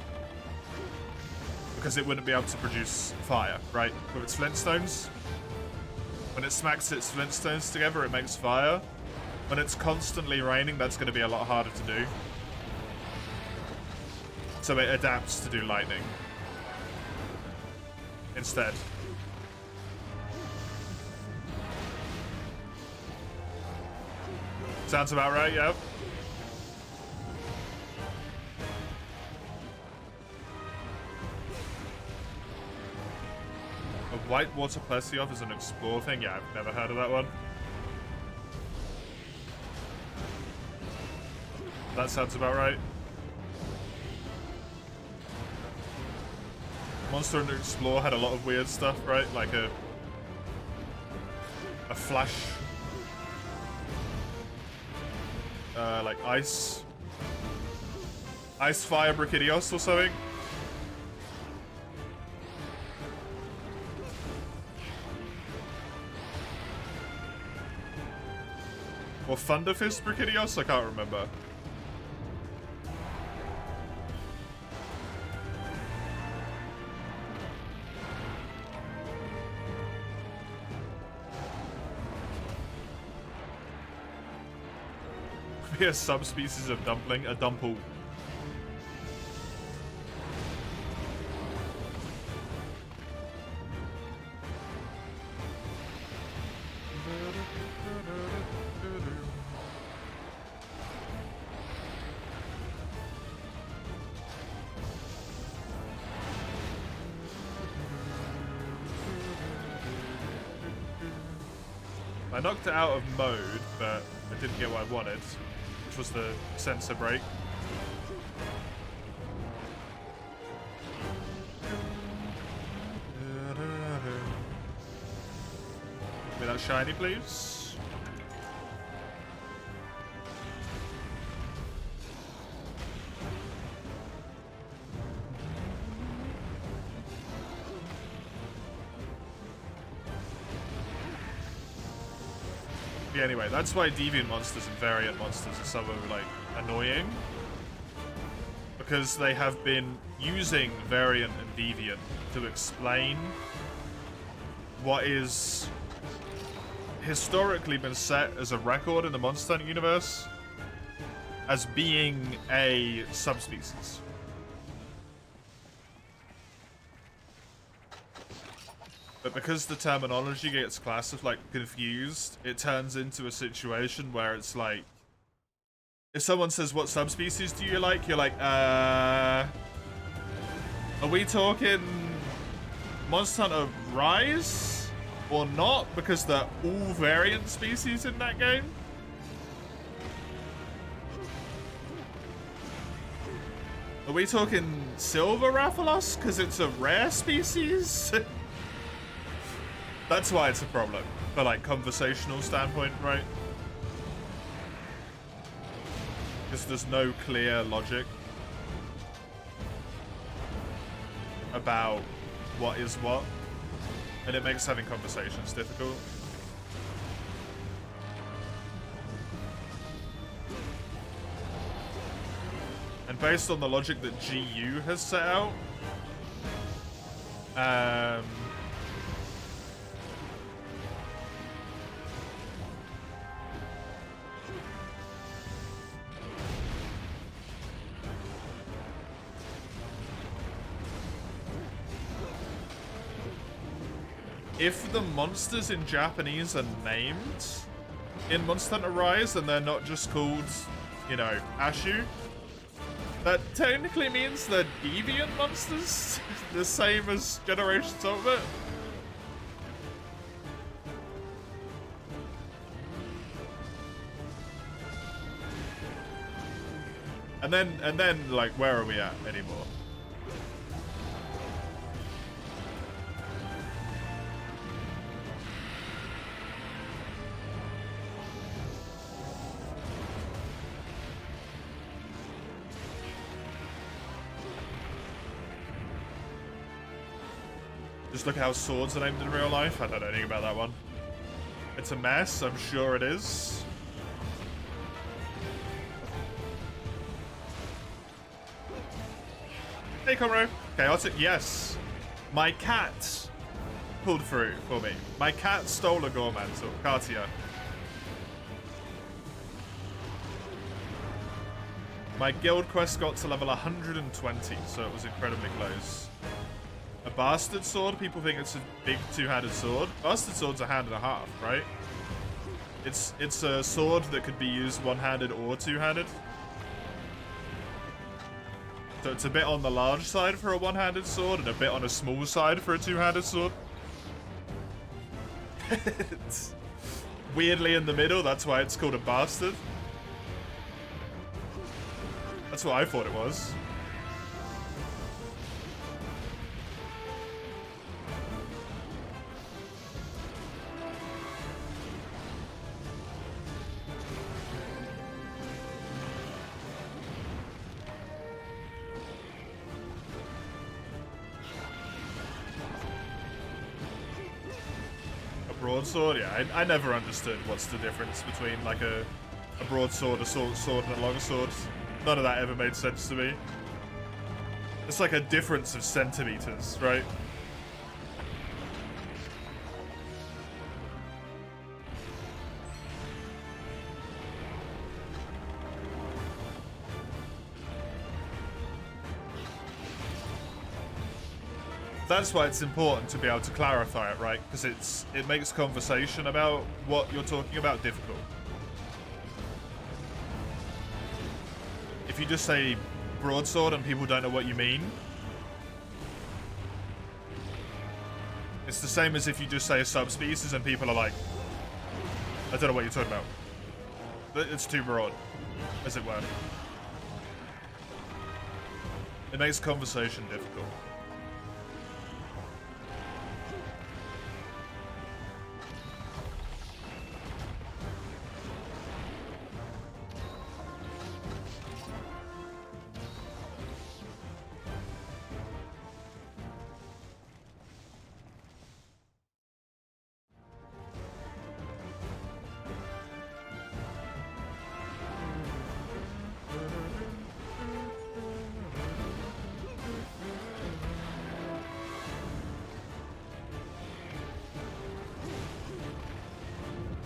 Because it wouldn't be able to produce fire, right? With its flintstones. When it smacks its flintstones together, it makes fire. When it's constantly raining, that's going to be a lot harder to do. So it adapts to do lightning instead. Sounds about right, yeah. A whitewater Plesioth is an explore thing? Yeah, I've never heard of that one. That sounds about right. Monster Hunter Explore had a lot of weird stuff, right? Like a flash, like ice fire Brachydios or something. Or Thunderfist Brachydios? I can't remember. Be a subspecies of dumpling, a dumple. I knocked it out of mode, but I didn't get what I wanted, which was the sensor break. shiny, please. Yeah, anyway, that's why deviant monsters and variant monsters are so, like, annoying. Because they have been using variant and deviant to explain what is historically been set as a record in the Monster Hunter universe as being a subspecies. But because the terminology gets classified, like, confused, it turns into a situation where it's like, if someone says, what subspecies do you like? You're like, are we talking Monster Hunter Rise? Or not? Because they're all variant species in that game? Are we talking Silver Rathalos? Because it's a rare species? That's why it's a problem. For, like, conversational standpoint, right? Because there's no clear logic about what is what. And it makes having conversations difficult. And based on the logic that GU has set out, if the monsters in Japanese are named in Monster Hunter Rise and they're not just called, you know, Ashu, that technically means they're deviant monsters, the same as Generations Ultimate. And then, like, where are we at anymore? Just look at how swords are named in real life. I don't know anything about that one. It's a mess, I'm sure it is. Hey, Conroe. Chaotic, yes. My cat pulled through for me. My cat stole a Gormantle, Katia. My guild quest got to level 120, so it was incredibly close. A bastard sword? People think it's a big two-handed sword. Bastard sword's a hand and a half, right? It's a sword that could be used one-handed or two-handed. So it's a bit on the large side for a one-handed sword and a bit on a small side for a two-handed sword. It's weirdly in the middle, that's why it's called a bastard. That's what I thought it was. Broadsword? Yeah, I never understood what's the difference between, like, a broadsword, a sword, and a longsword. None of that ever made sense to me. It's like a difference of centimeters, right? That's why it's important to be able to clarify it, right? Because it makes conversation about what you're talking about difficult. If you just say broadsword and people don't know what you mean, it's the same as if you just say a subspecies and people are like, I don't know what you're talking about. It's too broad, as it were. It makes conversation difficult.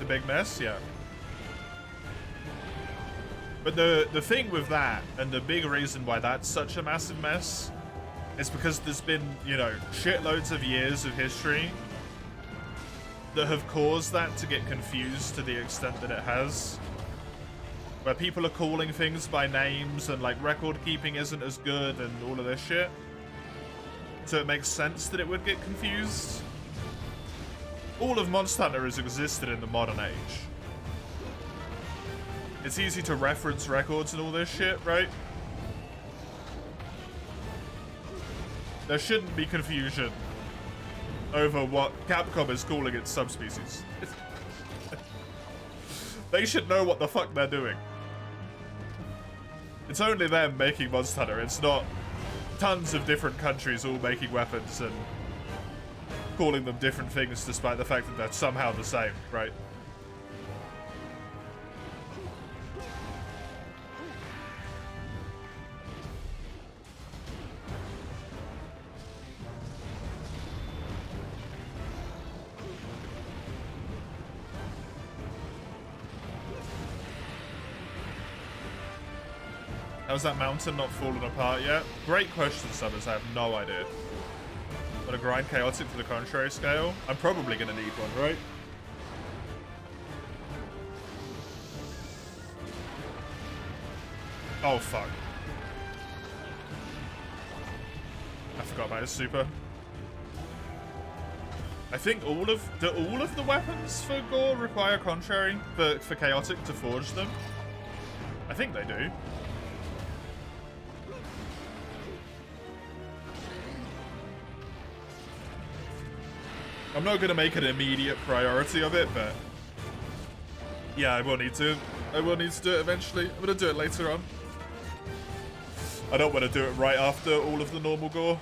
big mess, yeah. But the thing with that, and the big reason why that's such a massive mess, is because there's been, you know, shitloads of years of history that have caused that to get confused to the extent that it has. Where people are calling things by names and like record keeping isn't as good and all of this shit. So it makes sense that it would get confused. All of Monster Hunter has existed in the modern age. It's easy to reference records and all this shit, right? There shouldn't be confusion over what Capcom is calling its subspecies. They should know what the fuck they're doing. It's only them making Monster Hunter. It's not tons of different countries all making weapons and calling them different things despite the fact that they're somehow the same, right? How's that mountain not fallen apart yet? Great question, Summers. I have no idea. But a grind chaotic for the contrary scale? I'm probably going to need one, right? Oh, fuck. I forgot about his super. I think do all of the weapons for Gore require contrary for chaotic to forge them? I think they do. I'm not going to make an immediate priority of it, but yeah, I will need to. I will need to do it eventually. I'm going to do it later on. I don't want to do it right after all of the normal Gore.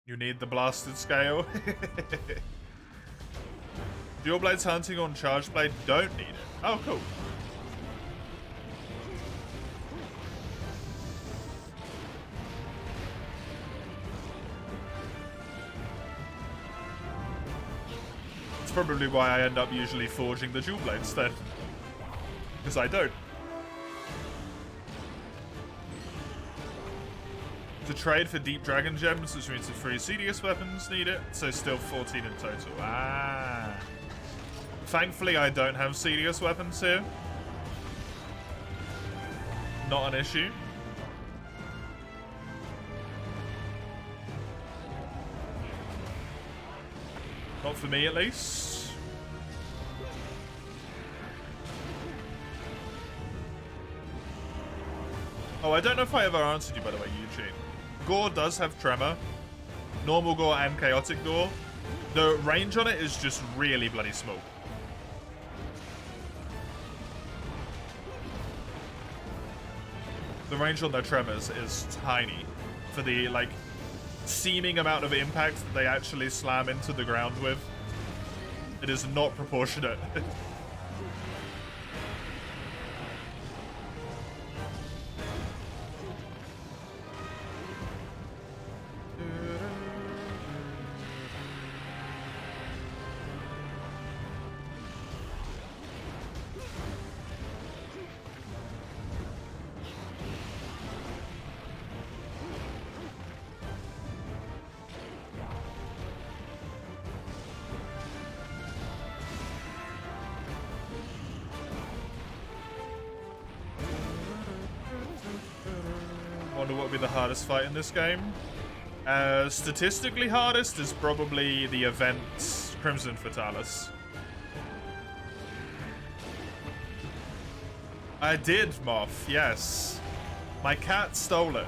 You need the blasted scale. Dual Blades hunting on Charge Blade don't need it. Oh, cool. It's probably why I end up usually forging the Dual Blades then. Because I don't. To trade for Deep Dragon Gems, which means the 3 CDS weapons need it, so still 14 in total. Ah. Thankfully, I don't have CDS weapons here. Not an issue. Not for me, at least. Oh, I don't know if I ever answered you, by the way, Eugene. Gore does have Tremor. Normal Gore and Chaotic Gore. The range on it is just really bloody small. The range on their Tremors is tiny for the, like, seeming amount of impact that they actually slam into the ground with. It is not proportionate. Wonder what would be the hardest fight in this game. Statistically hardest is probably the event Crimson Fatalis. I did, Moth, yes. My cat stole it.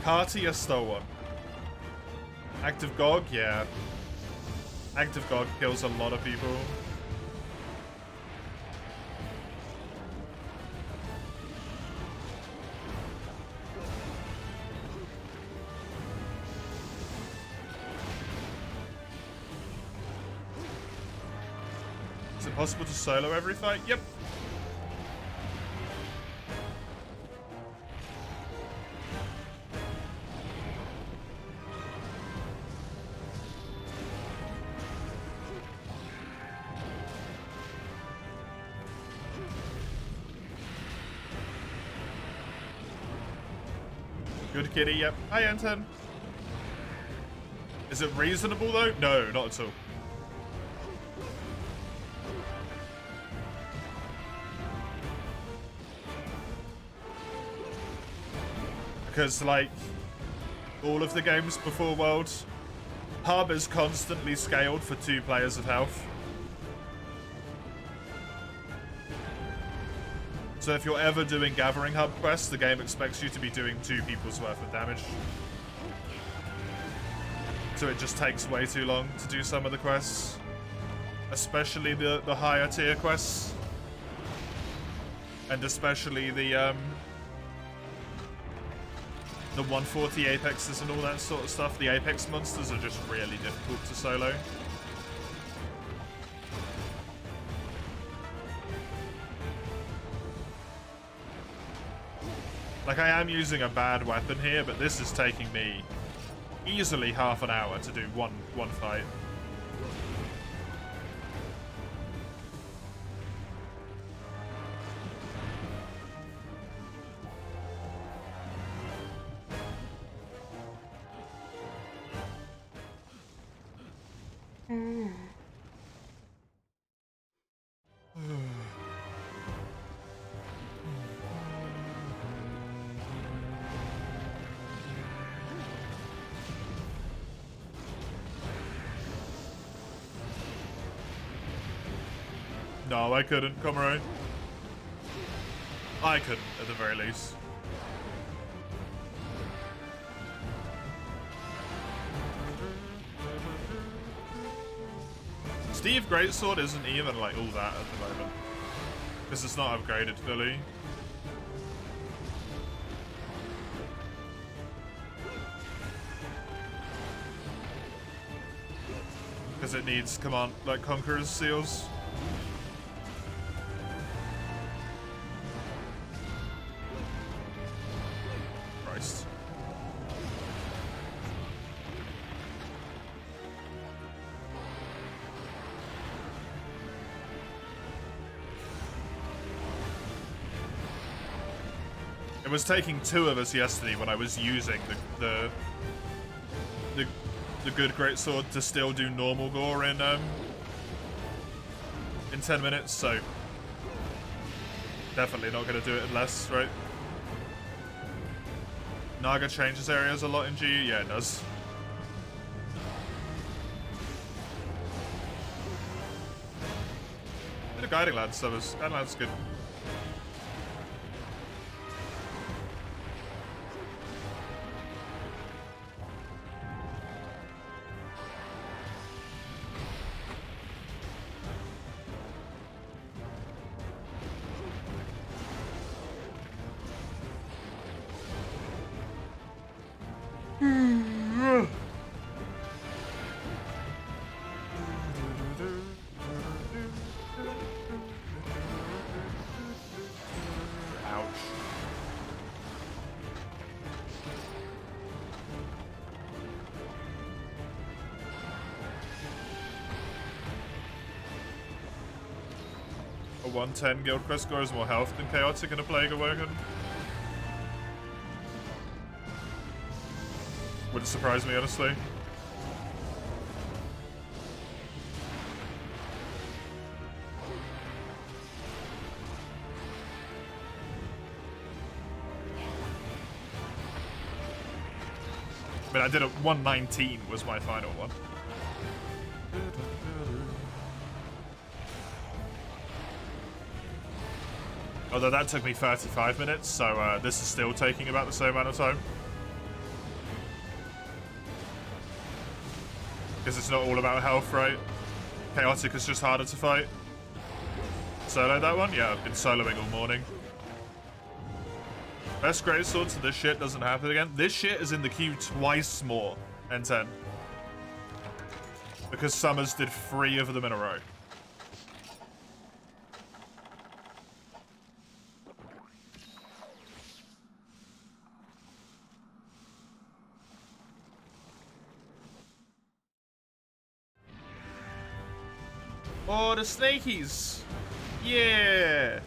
Cartier stole one. Active GOG, yeah. Active GOG kills a lot of people. Is it possible to solo every fight? Yep. Good kitty, yep. Hi, Anton. Is it reasonable, though? No, not at all. Because, like, all of the games before Worlds, Hub is constantly scaled for 2 players of health. So if you're ever doing Gathering Hub quests, the game expects you to be doing 2 people's worth of damage. So it just takes way too long to do some of the quests. Especially the higher tier quests. And especially the 140 Apexes and all that sort of stuff. The Apex monsters are just really difficult to solo. Like, I am using a bad weapon here, but this is taking me easily half an hour to do one fight. No, I couldn't, Comrade. I couldn't, at the very least. Steve Greatsword isn't even like all that at the moment. Because it's not upgraded fully. Because it needs command, like, Conqueror's seals. Christ. It was taking 2 of us yesterday when I was using the good greatsword to still do normal gore in 10 minutes, so definitely not gonna do it in less, right? Naga changes areas a lot in GU? Yeah, it does. Bit of Guiding Lance, so Guiding Lance is good. A 110 guild quest score is more health than chaotic in a Plague Awoken. Wouldn't surprise me, honestly. I mean, I did a 119 was my final one. Although that took me 35 minutes, so this is still taking about the same amount of time. Because it's not all about health, right? Chaotic is just harder to fight. Solo that one? Yeah, I've been soloing all morning. Best greatsword, so this shit doesn't happen again. This shit is in the queue twice more than 10. Because Summers did 3 of them in a row. Oh, the snakies! Yeah!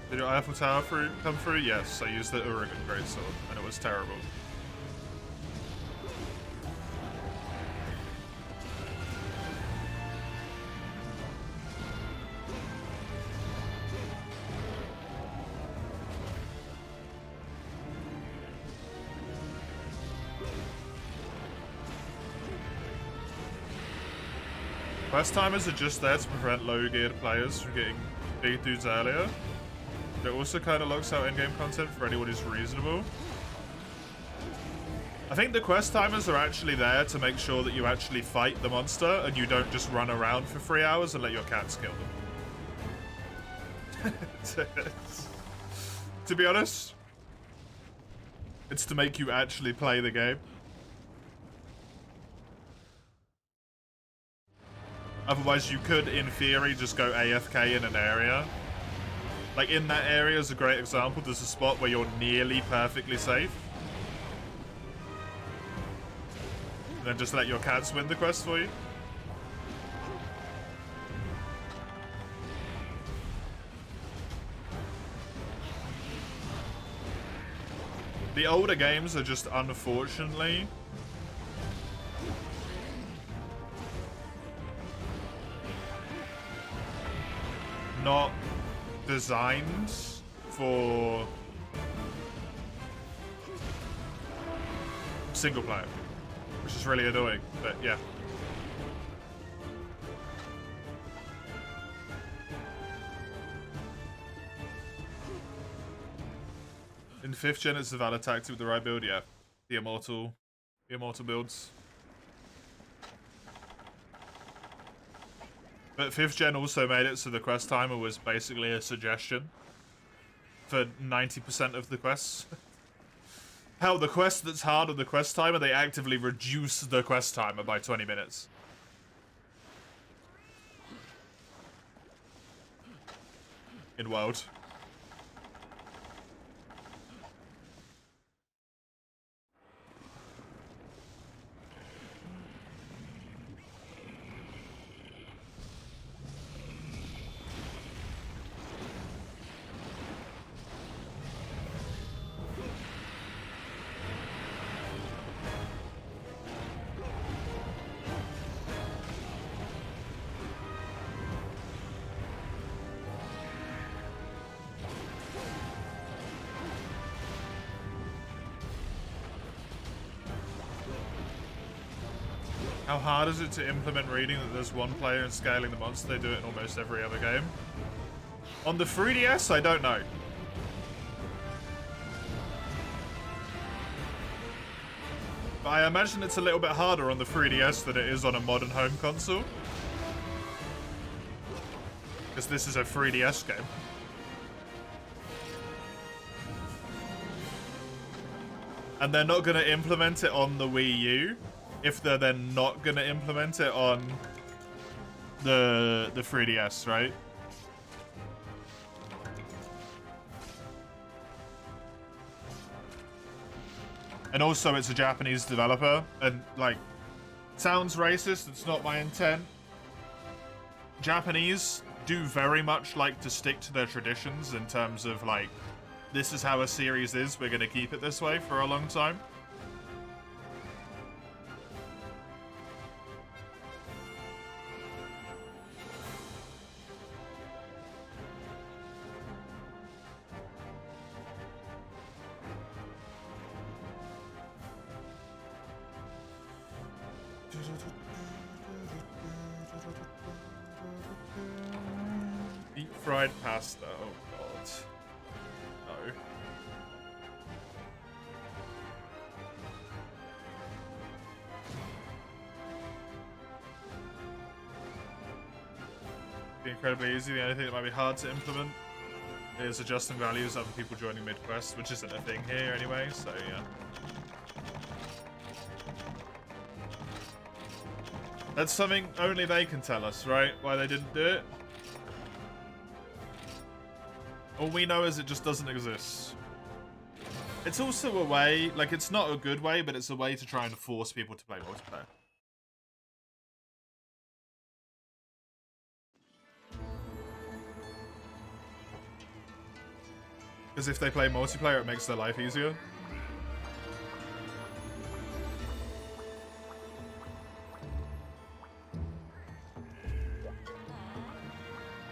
Did your Eiffel Tower come through? Yes, I used the Urigan Greatsword, and it was terrible. Quest timers are just there to prevent low-geared players from getting big dudes earlier. It also kind of locks out in-game content for anyone who's reasonable. I think the quest timers are actually there to make sure that you actually fight the monster and you don't just run around for 3 hours and let your cats kill them. To be honest, it's to make you actually play the game. Otherwise, you could, in theory, just go AFK in an area. Like, in that area is a great example. There's a spot where you're nearly perfectly safe. And then just let your cats win the quest for you. The older games are just, unfortunately, not designed for single player, which is really annoying, but yeah. In 5th gen, it's a valid tactic with the right build, yeah. The immortal builds. But 5th gen also made it so the quest timer was basically a suggestion for 90% of the quests. Hell, the quest that's hard on the quest timer, they actively reduce the quest timer by 20 minutes. In World. How hard is it to implement reading that there's one player and scaling the monster? They do it in almost every other game. On the 3DS, I don't know. But I imagine it's a little bit harder on the 3DS than it is on a modern home console. Because this is a 3DS game. And they're not going to implement it on the Wii U if they're then not going to implement it on the 3DS, right? And also, it's a Japanese developer, and, like, sounds racist, it's not my intent. Japanese do very much like to stick to their traditions in terms of, like, this is how a series is, we're gonna keep it this way for a long time. Deep fried pasta. Oh god. No. Be incredibly easy. The only thing that might be hard to implement is adjusting values of people joining mid-quest, which isn't a thing here anyway, so yeah. That's something only they can tell us, right? Why they didn't do it? All we know is it just doesn't exist. It's also a way, like it's not a good way, but it's a way to try and force people to play multiplayer. Because if they play multiplayer, it makes their life easier.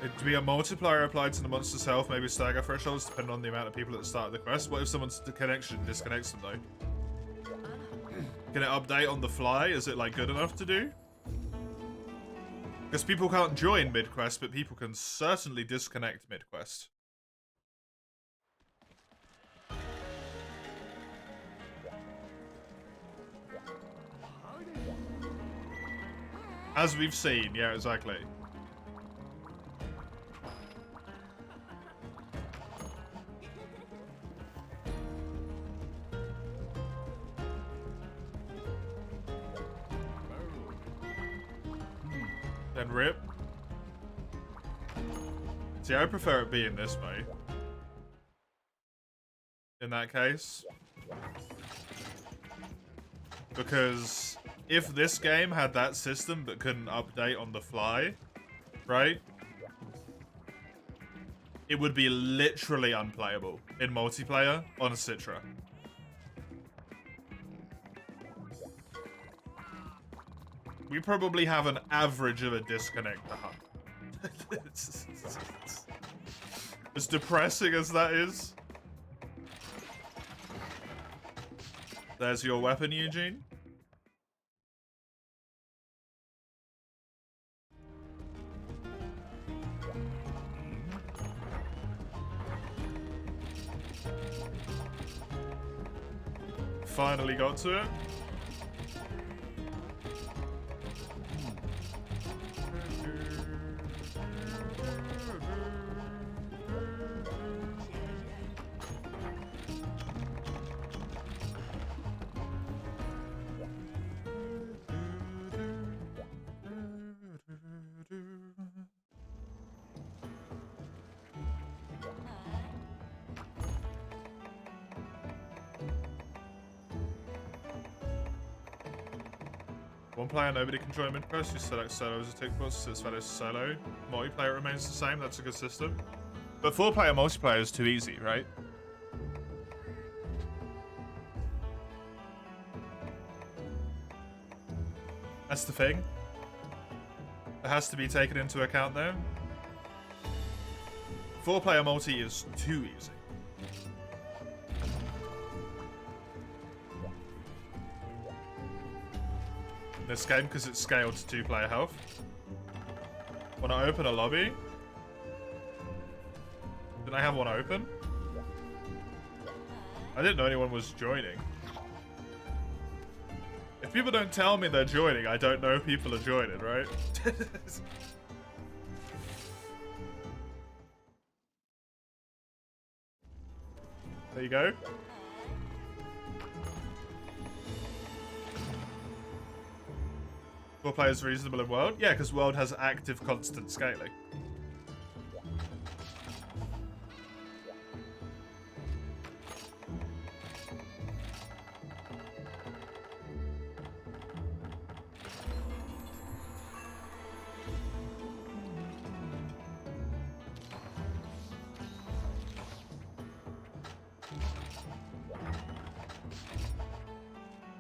It'd be a multiplier applied to the monster's health, maybe stagger thresholds, depending on the amount of people at the start of the quest. What if someone's connection disconnects them, though? Can it update on the fly? Is it, like, good enough to do? Because people can't join mid-quest, but people can certainly disconnect mid-quest. As we've seen, yeah, exactly. Then rip. See, I prefer it being this way. In that case. Because if this game had that system but couldn't update on the fly, right? It would be literally unplayable in multiplayer on Citra. We probably have an average of a disconnect to hunt. As depressing as that is. There's your weapon, Eugene. Finally got to it. One player, nobody can join mid-quest. You select solo as a tick box, so it's valid solo. Multiplayer remains the same, that's a good system. But 4-player multiplayer is too easy, right? That's the thing. It has to be taken into account there. 4-player multi is too easy. This game, because it's scaled to 2-player health. When I open a lobby, did I have one open? I didn't know anyone was joining. If people don't tell me they're joining, I don't know if people are joining, right? There you go. Four players reasonable in World? Yeah, because World has active constant scaling.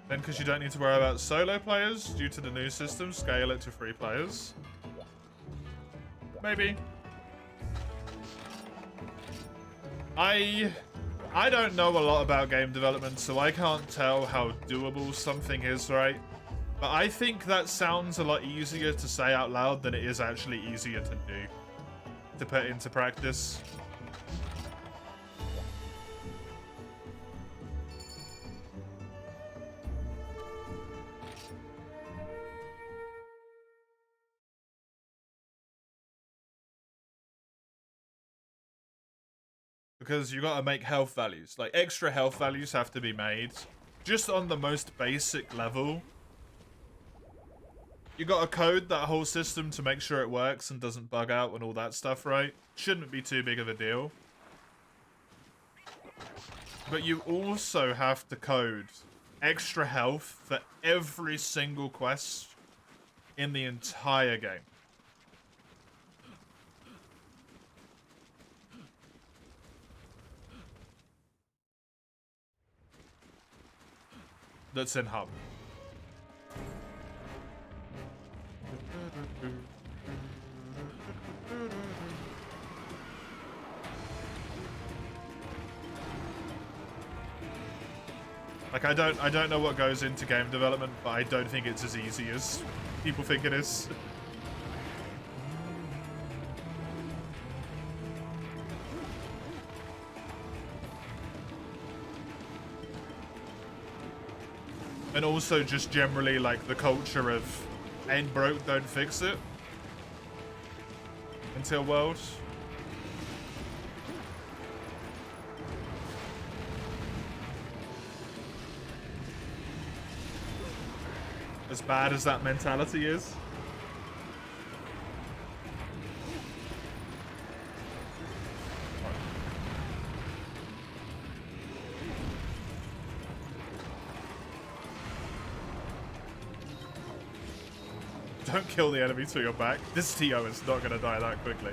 Then, because you don't need to worry about solo players due to the new system, scale it to 3 players. Maybe. I don't know a lot about game development, so I can't tell how doable something is, right? But I think that sounds a lot easier to say out loud than it is actually easier to do, to put into practice. Because you gotta make health values. Like, extra health values have to be made. Just on the most basic level. You gotta code that whole system to make sure it works and doesn't bug out and all that stuff, right? Shouldn't be too big of a deal. But you also have to code extra health for every single quest in the entire game. That's in hub. Like, I don't know what goes into game development, but I don't think it's as easy as people think it is. And also just generally, like, the culture of ain't broke, don't fix it. Until World. As bad as that mentality is. Don't kill the enemy to your back. This TO is not going to die that quickly.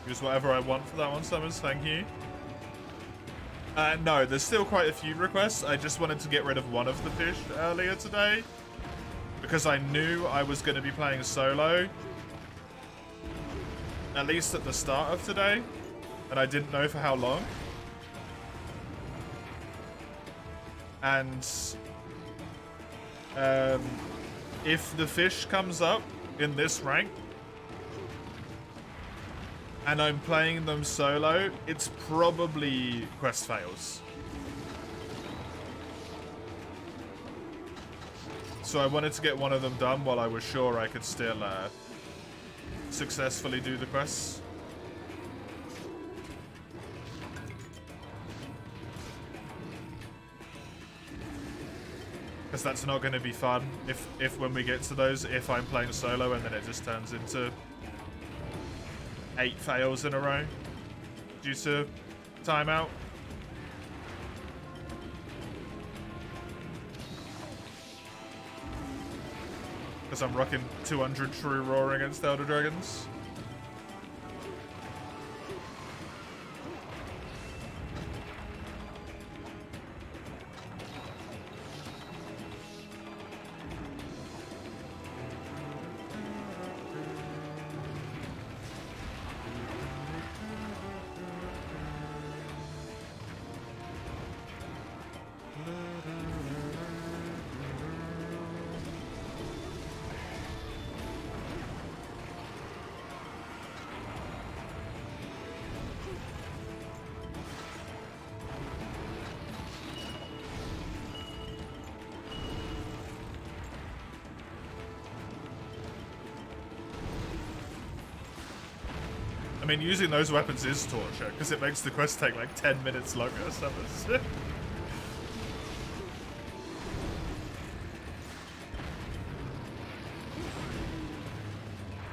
Use whatever I want for that one, Summers. Thank you. No, there's still quite a few requests. I just wanted to get rid of one of the fish earlier today because I knew I was going to be playing solo, at least at the start of today, and I didn't know for how long. And if the fish comes up in this rank, and I'm playing them solo, it's probably quest fails. So I wanted to get one of them done while I was sure I could still successfully do the quests. Because that's not going to be fun if when we get to those, if I'm playing solo and then it just turns into 8 fails in a row due to timeout. Because I'm rocking 200 true roar against Elder Dragons. I mean, using those weapons is torture, because it makes the quest take like 10 minutes longer.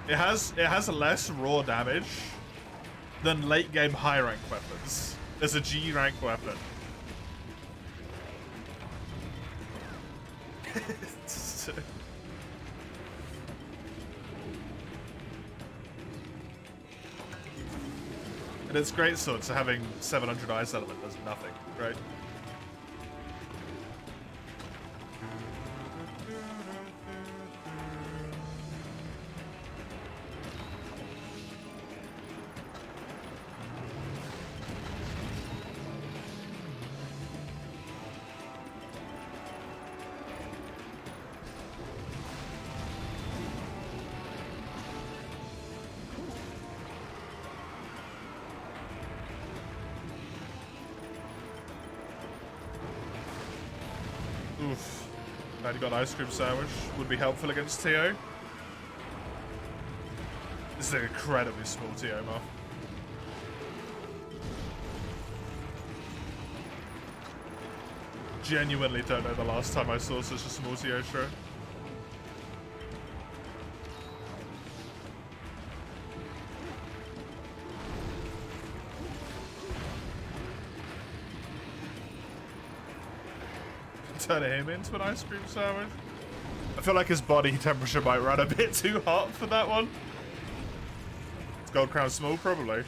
It has less raw damage than late game high rank weapons. There's a G rank weapon. And it's great sword, so having 700 ice element does nothing, right? Oof. Glad you got an ice cream sandwich. Would be helpful against TO. This is an incredibly small TO map. Genuinely don't know the last time I saw such a small TO show. Turn him into an ice cream sandwich. I feel like his body temperature might run a bit too hot for that one. It's Gold Crown small, probably.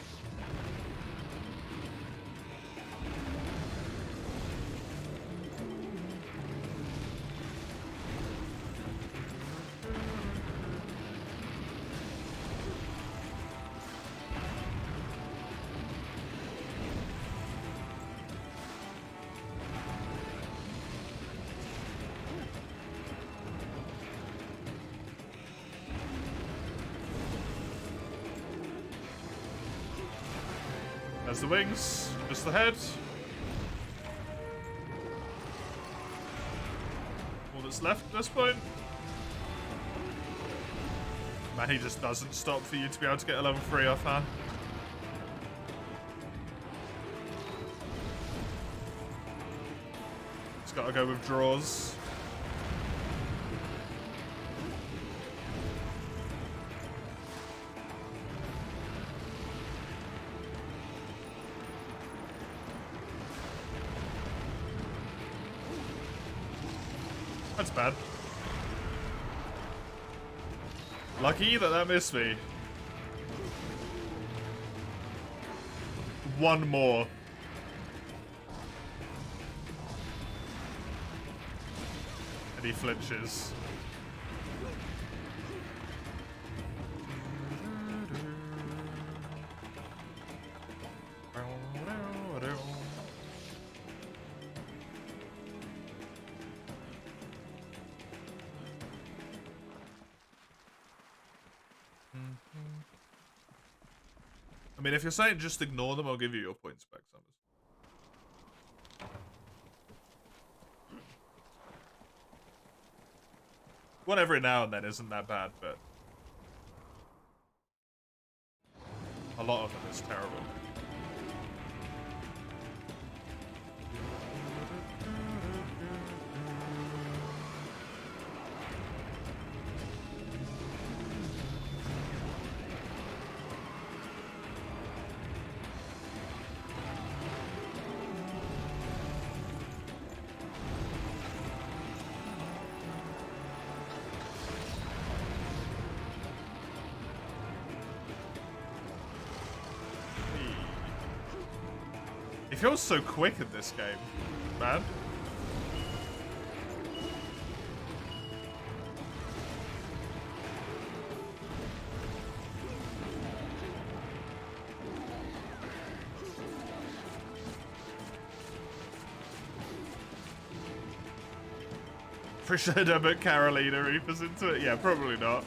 There's the wings, just the head. All that's left at this point. Man, he just doesn't stop for you to be able to get a level 3 off, huh? Just gotta go with draws. That's bad. Lucky that missed me. One more. And he flinches. I mean, if you're saying just ignore them, I'll give you your points back, Summers. One every now and then isn't that bad, but a lot of them is terrible. He feels so quick in this game, man. For sure, don't put Carolina Reapers into it. Yeah, probably not.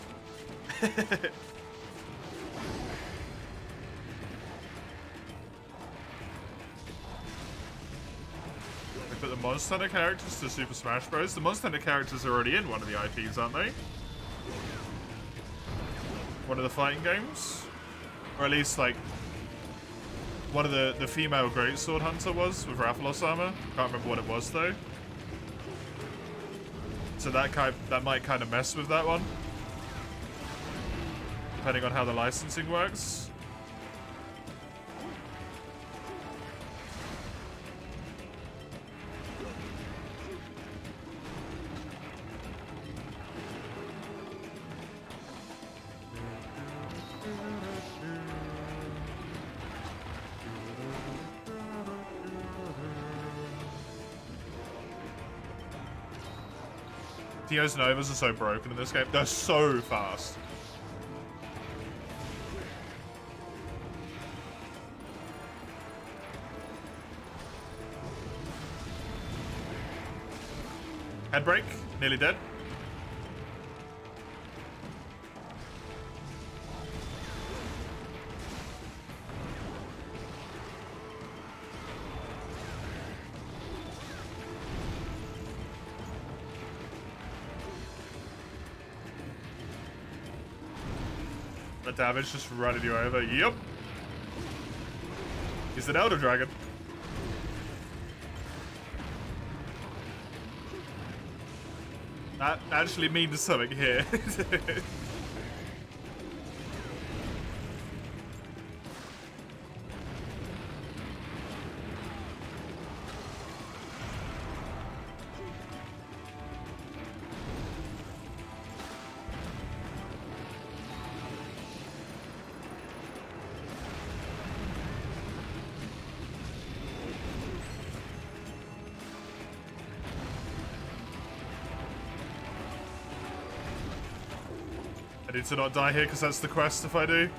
Put the Monster Hunter characters to Super Smash Bros. The Monster Hunter characters are already in one of the IPs, aren't they? One of the fighting games? Or at least, like, one of the female Greatsword Hunter was with Rathalos armor. Can't remember what it was, though. So that might kind of mess with that one. Depending on how the licensing works. Theo's Novas are so broken in this game. They're so fast. Head break, nearly dead. The damage just running you over. Yep. He's an Elder Dragon. That actually means something here. I need to not die here because that's the quest if I do.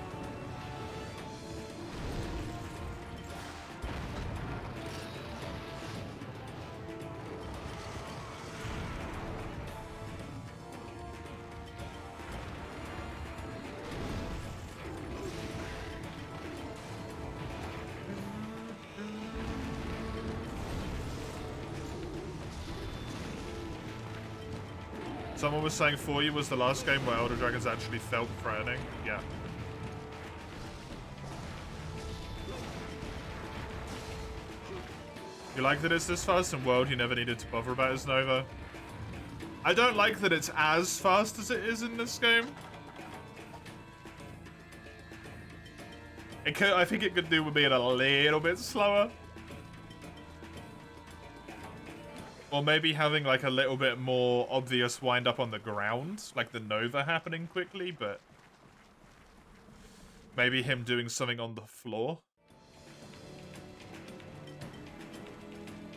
Someone was saying 4U was the last game where Elder Dragons actually felt threatening. Yeah. You like that it's this fast in World you never needed to bother about as Nova? I don't like that it's as fast as it is in this game. I think it could do with being a little bit slower. Or maybe having like a little bit more obvious wind up on the ground, like the Nova happening quickly, but maybe him doing something on the floor.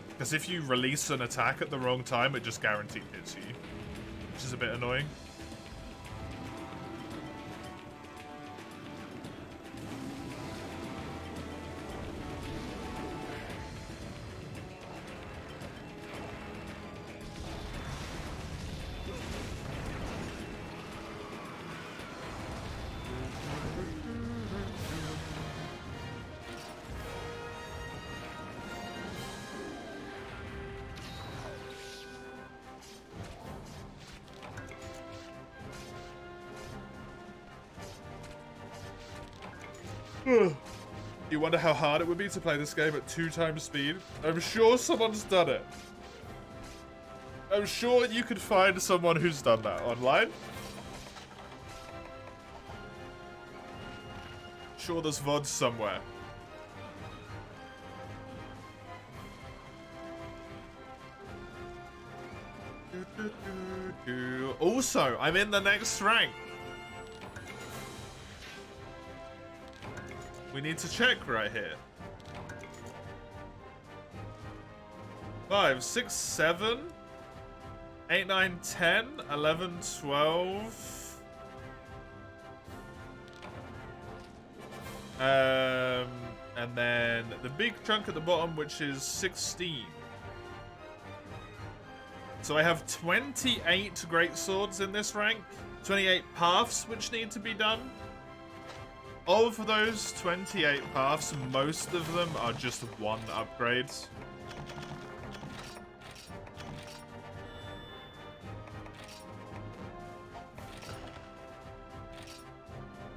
Because if you release an attack at the wrong time, it just guaranteed hits you, which is a bit annoying. You wonder how hard it would be to play this game at 2 times speed? I'm sure someone's done it. I'm sure you could find someone who's done that online. Sure there's VODs somewhere. Also, I'm in the next rank. We need to check right here. 5, 6, 7, 8, 9, 10, 11, 12. And then the big chunk at the bottom, which is 16. So I have 28 great swords in this rank, 28 paths which need to be done. Of those 28 paths, most of them are just 1 upgrade.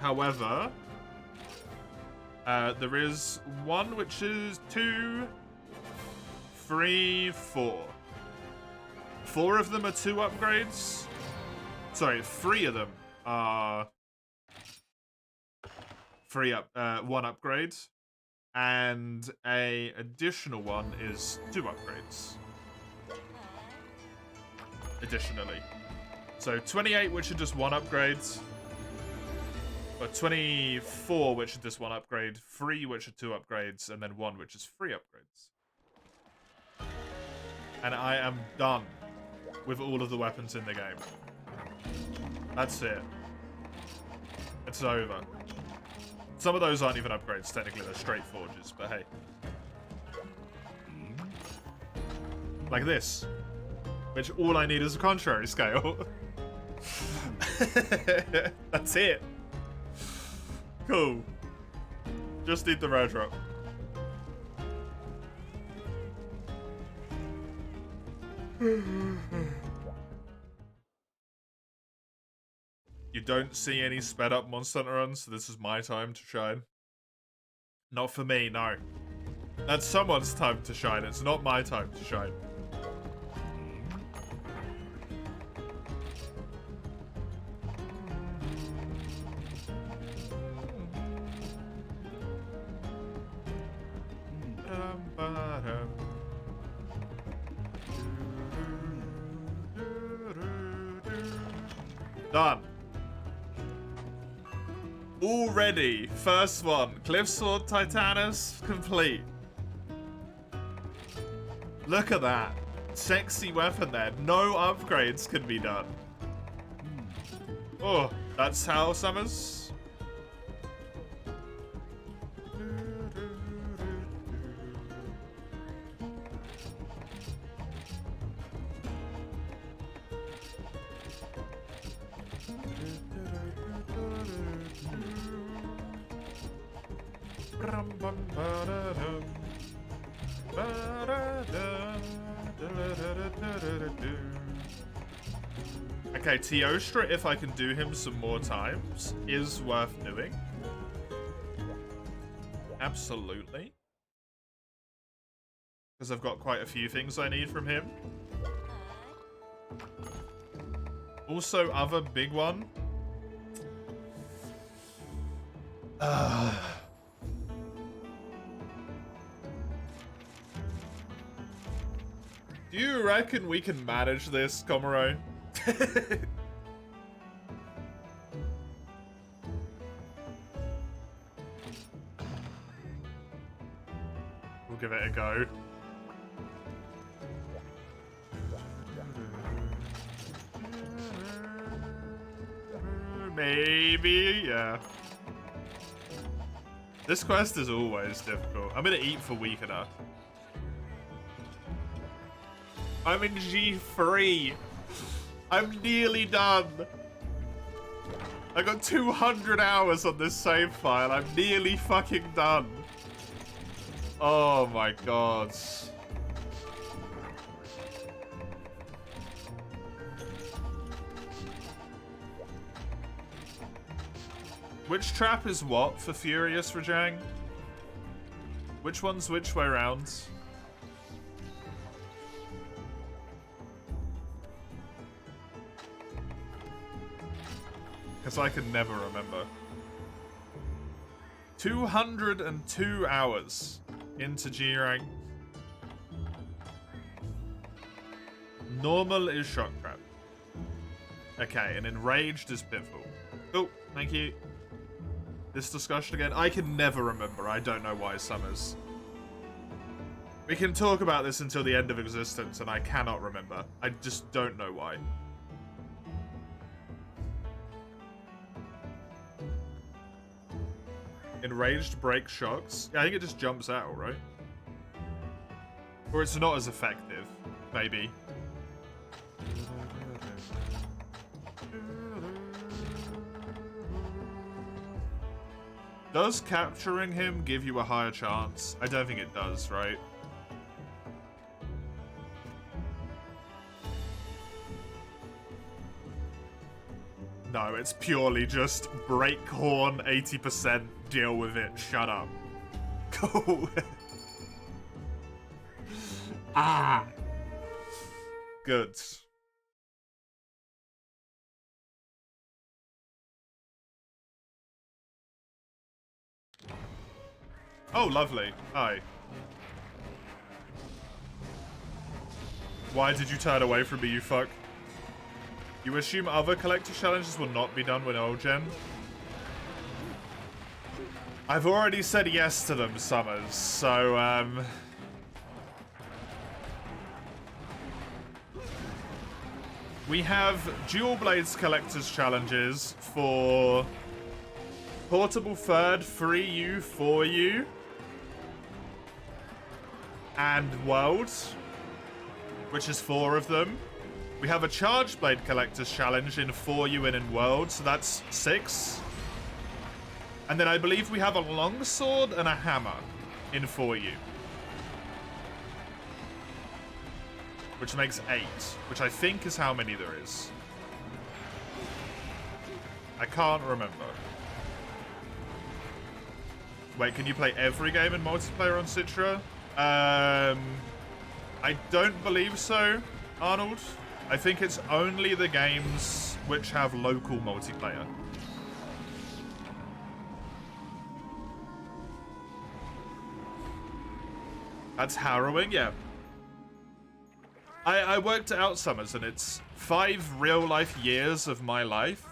However, there is 1 which is 2, 3, 4. 4 of them are 2 upgrades. Sorry, 3 of them are 1 upgrade, and a additional one is 2 upgrades. Additionally, so 28 which are just 1 upgrade, but 24 which are just 1 upgrade, 3 which are 2 upgrades, and then 1 which is 3 upgrades. And I am done with all of the weapons in the game. That's it. It's over. Some of those aren't even upgrades, technically, they're straight forges, but hey. Like this. Which all I need is a contrary scale. That's it. Cool. Just need the rare drop. You don't see any sped up Monster Hunter runs, so this is my time to shine. Not for me, no. That's someone's time to shine. It's not my time to shine. Done. Already, first one. Cliffsword Titanus, complete. Look at that. Sexy weapon there. No upgrades can be done. Oh, that's how Summers. Okay, Teostra, if I can do him some more times, is worth doing. Absolutely. Because I've got quite a few things I need from him. Also, other big one. Do you reckon we can manage this, Komuro? We'll give it a go. Maybe, yeah. This quest is always difficult. I'm gonna eat for weakener. I'm in G3. I'm nearly done. I got 200 hours on this save file. I'm nearly fucking done. Oh my god. Which trap is what for Furious Rajang? Which one's which way round? Because I can never remember. 202 hours into G rank. Normal is shock trap. Okay, and enraged is pitfall. Oh, thank you. This discussion again. I can never remember. I don't know why, Summers. We can talk about this until the end of existence, and I cannot remember. I just don't know why. Enraged break shocks. Yeah, I think it just jumps out, right? Or it's not as effective, maybe. Does capturing him give you a higher chance? I don't think it does, right? No, it's purely just break horn 80%, deal with it, shut up. Cool. Ah. Good. Oh, lovely. Hi. Why did you turn away from me, you fuck? You assume other collector challenges will not be done with old gen? I've already said yes to them, Summers, so, we have Dual Blades collectors challenges for Portable Third, 3U, 4U, and World, which is 4 of them. We have a Charge Blade Collector's Challenge in 4U and in World, so that's 6. And then I believe we have a Longsword and a Hammer in 4U. Which makes 8, which I think is how many there is. I can't remember. Wait, can you play every game in multiplayer on Citra? I don't believe so, Arnold. I think it's only the games which have local multiplayer. That's harrowing, yeah. I worked at Outsummers, and it's 5 real-life years of my life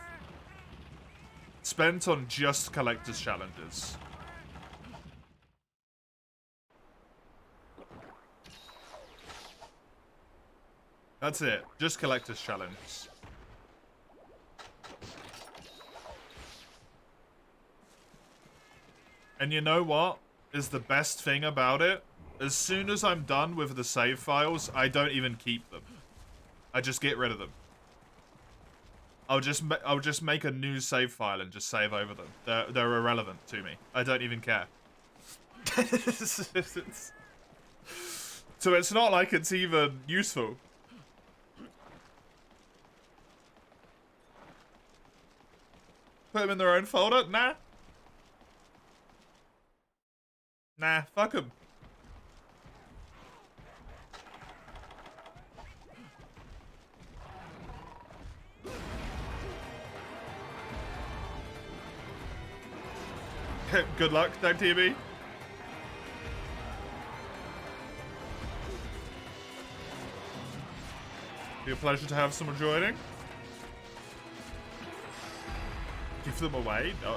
spent on just collector's challenges. That's it. Just collector's challenges. And you know what is the best thing about it? As soon as I'm done with the save files, I don't even keep them. I just get rid of them. I'll just make a new save file and just save over them. They're irrelevant to me. I don't even care. So it's not like it's even useful. Put them in their own folder? Nah. Nah, fuck them. Good luck, Doug TV. Be a pleasure to have someone joining. Give them away? No.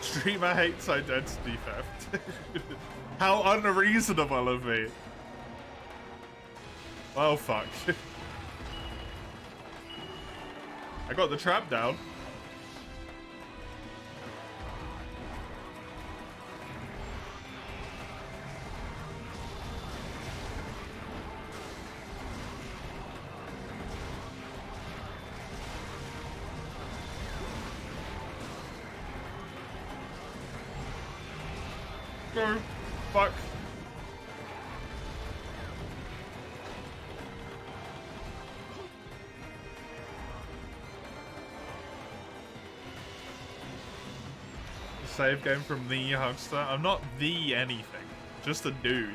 Streamer hates identity theft. How unreasonable of me. Well, fuck. I got the trap down. No. Fuck. Save game from the Huckster. I'm not the anything. Just a dude.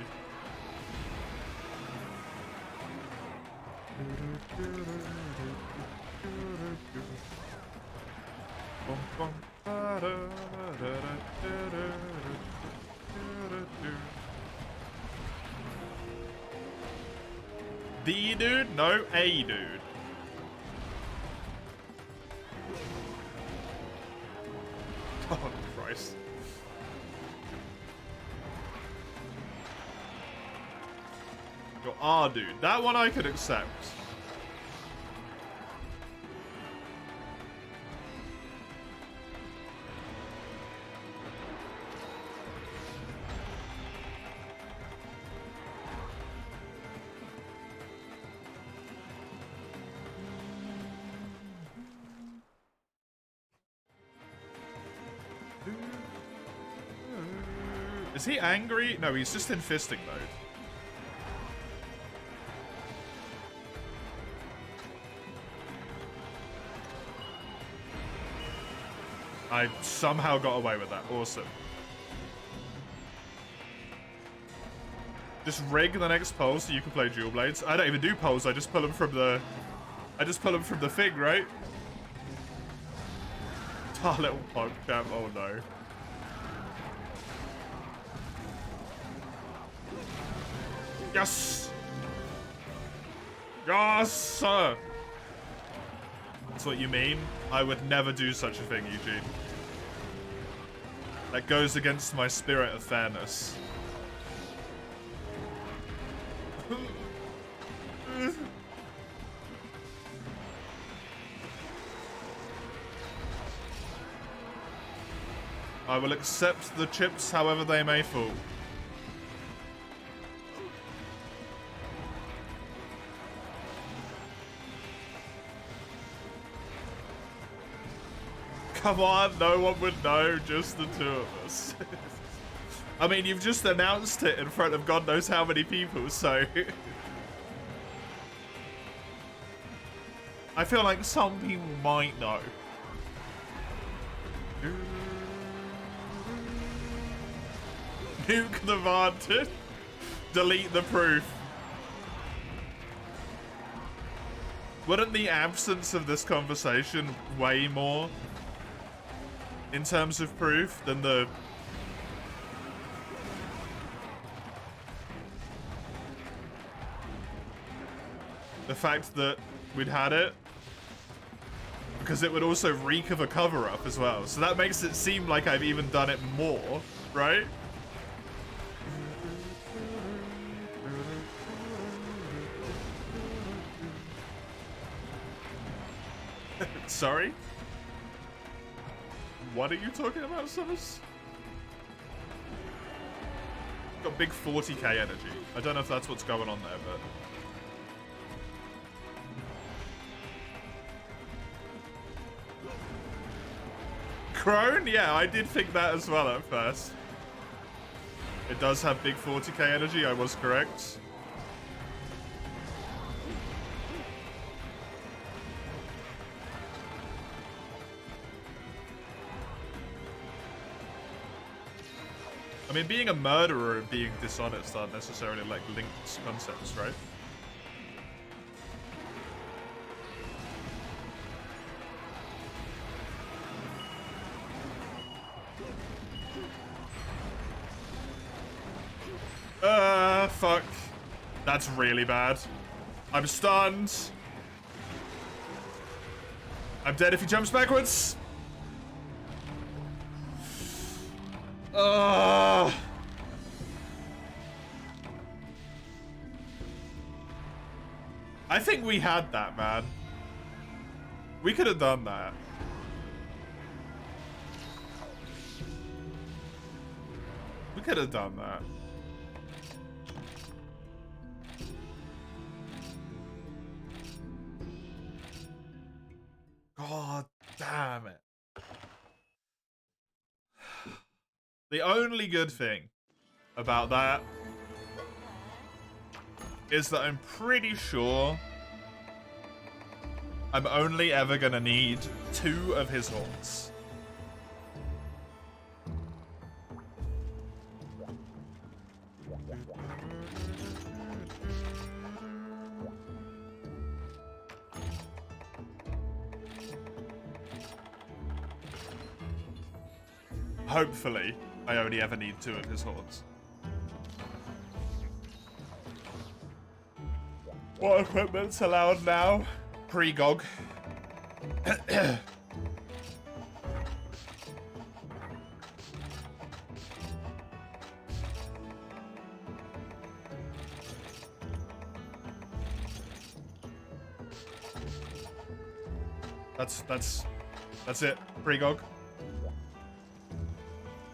The dude? No, a dude. Oh, Christ. Your R dude. That one I could accept. Is he angry? No, he's just in fisting mode. I somehow got away with that. Awesome. Just rig the next pole so you can play dual blades. I don't even do poles. I just pull them from the. I just pull them from the thing, right? Ah, little punk champ. Oh no. Yes! Yes, sir! That's what you mean? I would never do such a thing, Eugene. That goes against my spirit of fairness. I will accept the chips however they may fall. Come on, no one would know, just the two of us. I mean, you've just announced it in front of God knows how many people, so... I feel like some people might know. Nuke the Vantage. Delete the proof. Wouldn't the absence of this conversation weigh more in terms of proof than the... the fact that we'd had it? Because it would also reek of a cover-up as well. So that makes it seem like I've even done it more, right? Sorry? What are you talking about, Summers? Got big 40k energy. I don't know if that's what's going on there, but... Crone? Yeah, I did think that as well at first. It does have big 40k energy, I was correct. I mean, being a murderer and being dishonest aren't necessarily like linked concepts, right? Fuck. That's really bad. I'm stunned. I'm dead if he jumps backwards. I think we had that, man. We could have done that. We could have done that. God damn it. The only good thing about that is that I'm pretty sure I'm only ever gonna need 2 of his horns. Hopefully, I only ever need 2 of his horns. What equipment's allowed now? Pre-GOG. That's it. Pre-GOG.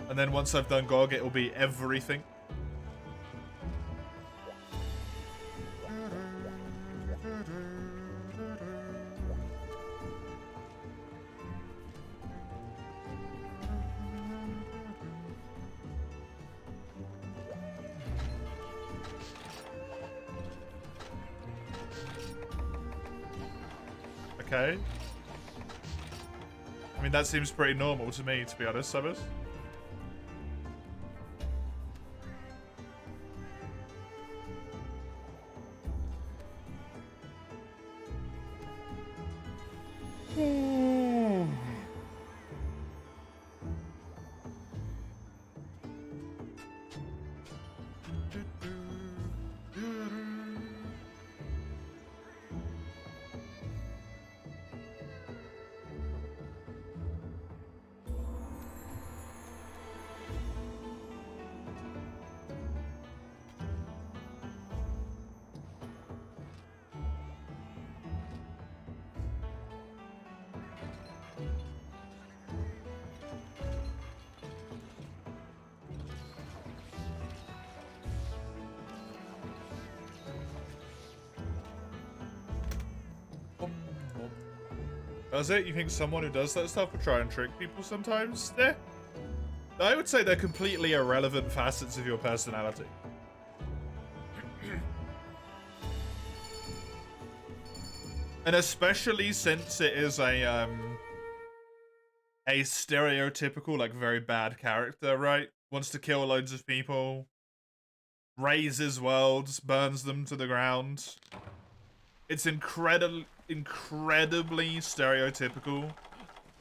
And then once I've done GOG, it will be everything. Okay. I mean, that seems pretty normal to me, to be honest, Summers. Does it? You think someone who does that stuff would try and trick people sometimes? Yeah. I would say they're completely irrelevant facets of your personality. And especially since it is a stereotypical, like, very bad character, right? Wants to kill loads of people, raises worlds, burns them to the ground. It's incredibly stereotypical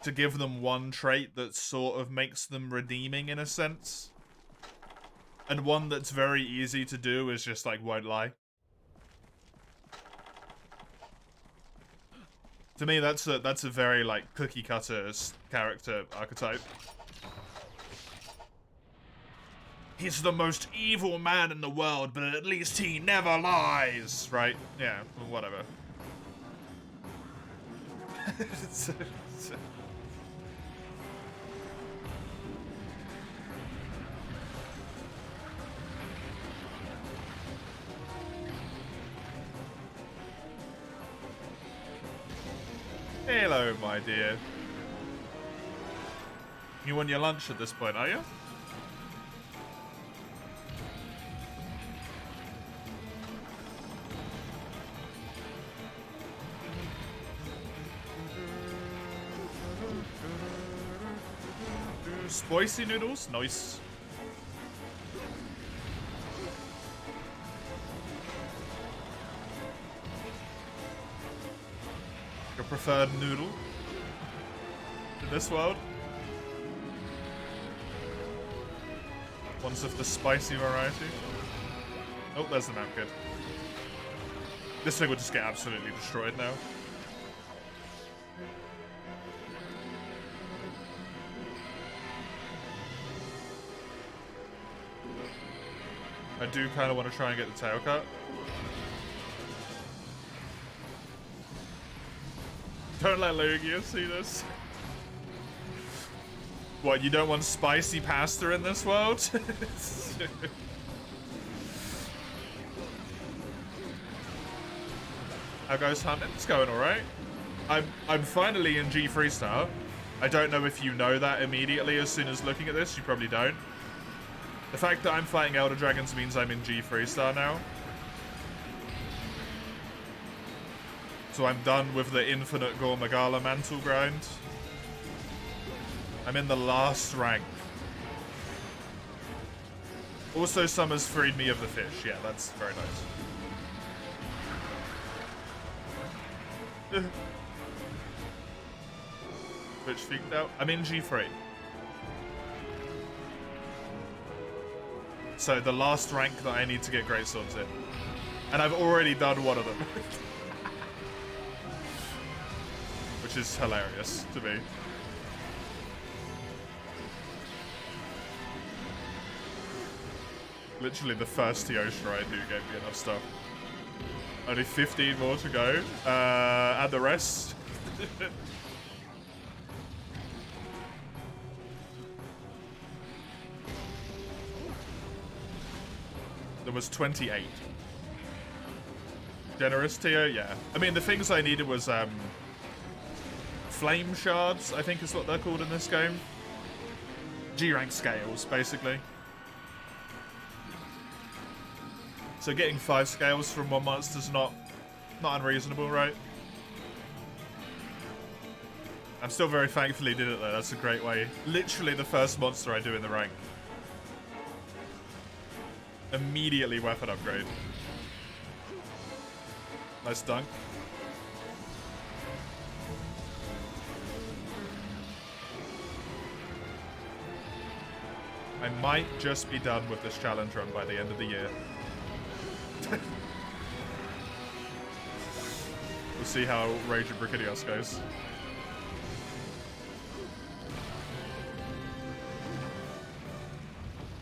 to give them one trait that sort of makes them redeeming in a sense. And one that's very easy to do is just, like, won't lie. To me, that's a very, like, cookie cutter character archetype. He's the most evil man in the world, but at least he never lies, right? Yeah, well, whatever. Hello, my dear. You want your lunch at this point, are you? Spicy noodles? Nice. Your preferred noodle in this world? One's of the spicy variety. Oh, there's the map kid. This thing would just get absolutely destroyed now. I do kind of want to try and get the tail cut. Don't let Lugia see this. What, you don't want spicy pasta in this world? How goes hunting? It's going alright. I'm finally in G Freestar. I don't know if you know that immediately as soon as looking at this. You probably don't. The fact that I'm fighting Elder Dragons means I'm in G Freestar now. So I'm done with the infinite Gormagala mantle grind. I'm in the last rank. Also, Summer's freed me of the fish. Yeah, that's very nice. Which freaked out? I'm in G3. So the last rank that I need to get Great Swords in. And I've already done one of them. Which is hilarious to me. Literally the first TO Shrine who gave me enough stuff. Only 15 more to go. And the rest. There was 28. Generous TO? Yeah. I mean, the things I needed was, flame shards, I think is what they're called in this game. G-rank scales, basically. So getting 5 scales from one monster is not unreasonable, right? I'm still very thankfully did it though. That's a great way. Literally the first monster I do in the rank. Immediately weapon upgrade. Nice dunk. I might just be done with this challenge run by the end of the year. We'll see how Rage of Brachydios goes.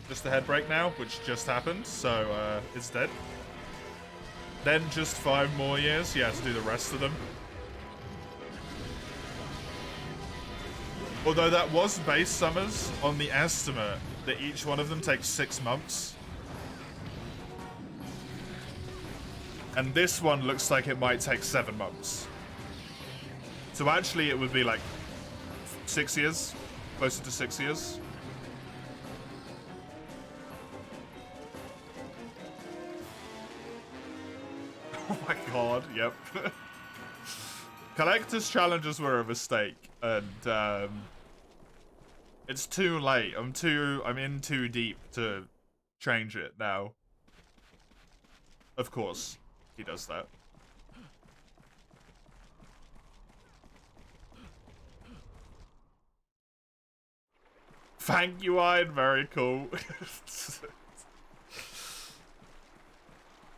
Just a head break now, which just happened, so it's dead. Then just 5 more years, yeah, to do the rest of them. Although that was base summers on the estimate that each one of them takes 6 months. And this one looks like it might take 7 months. So actually, it would be like 6 years, closer to 6 years. Oh my god, yep. Collector's challenges were a mistake, and it's too late. I'm in too deep to change it now. Of course, he does that. Thank you, Iron. Very cool.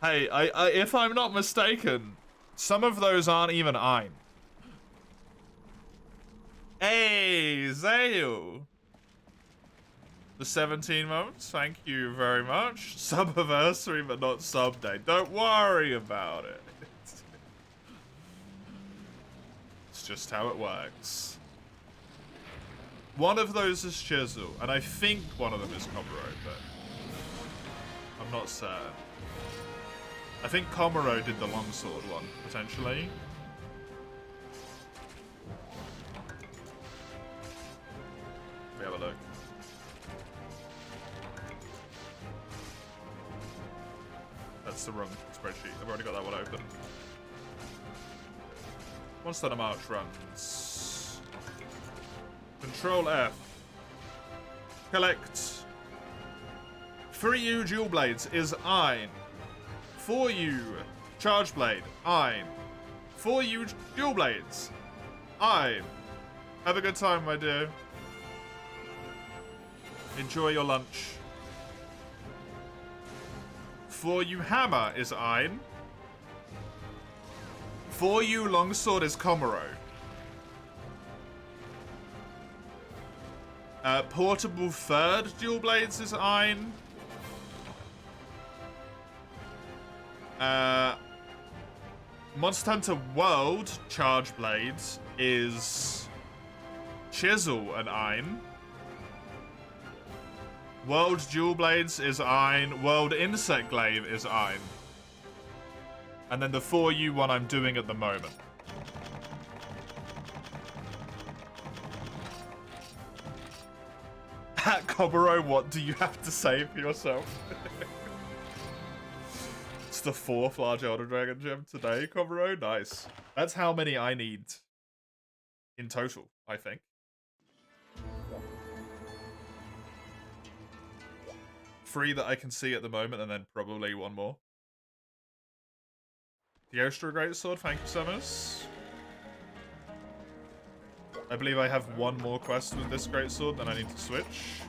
Hey, if I'm not mistaken, some of those aren't even Ein. Hey, Zayu. The 17 months, thank you very much. Subiversary, but not sub day. Don't worry about it. It's just how it works. One of those is Chisel, and I think one of them is Komuro, but I'm not certain. I think Komuro did the longsword one, potentially. Let me have a look. That's the wrong spreadsheet. I've already got that one open. Monster on a March runs. Control F. Collect. 3U dual blades is Ein. 4U charge blade, Ein. 4U dual blades, Ein. Have a good time, my dear. Enjoy your lunch. 4U hammer is Ein. 4U longsword is Komuro. Portable third dual blades is Ein. Monster Hunter World charge blades is Chisel and Ein. World dual blades is Ein. World insect glaive is Ein. And then the 4U one I'm doing at the moment. At Komuro, what do you have to say for yourself? It's the 4th large Elder Dragon gem today, Komuro. Nice. That's how many I need in total, I think. Three that I can see at the moment, and then probably one more. The Ostra Greatsword, thank you, Summers. I believe I have one more quest with this Greatsword, then I need to switch.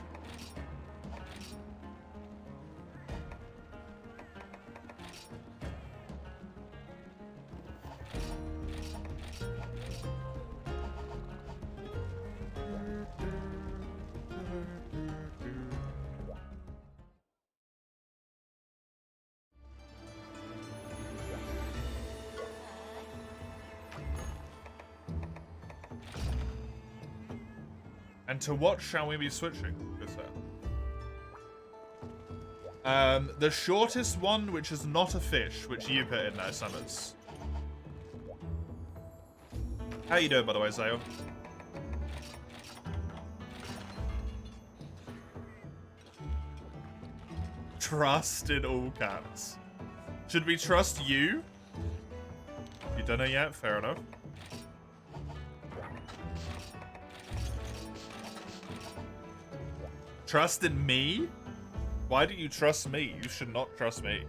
And to what shall we be switching? The shortest one, which is not a fish, which you put in there, Summers. How you doing, by the way, Zayo? Trust in all caps. Should we trust you? You don't know yet? Fair enough. Trust in me? Why do you trust me? You should not trust me.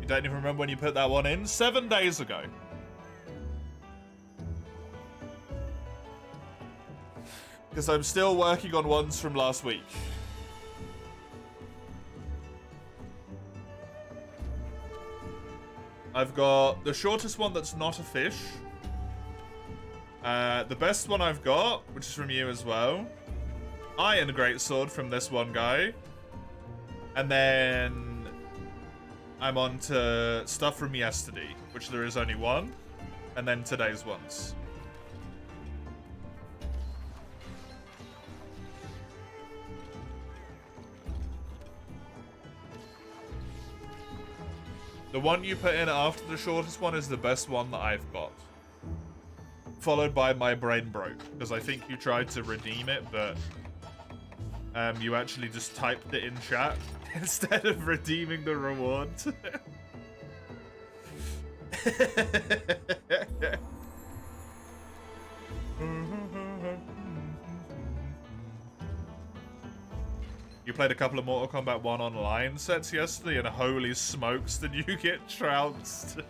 You don't even remember when you put that one in? 7 days ago. Because I'm still working on ones from last week. I've got the shortest one that's not a fish. The best one I've got, which is from you as well. Iron Greatsword from this one guy. And then I'm on to stuff from yesterday, which there is only one. And then today's ones. The one you put in after the shortest one is the best one that I've got. followed by my brain broke, because I think you tried to redeem it, but you actually just typed it in chat instead of redeeming the reward. You played a couple of Mortal Kombat 1 online sets yesterday, and holy smokes, did you get trounced?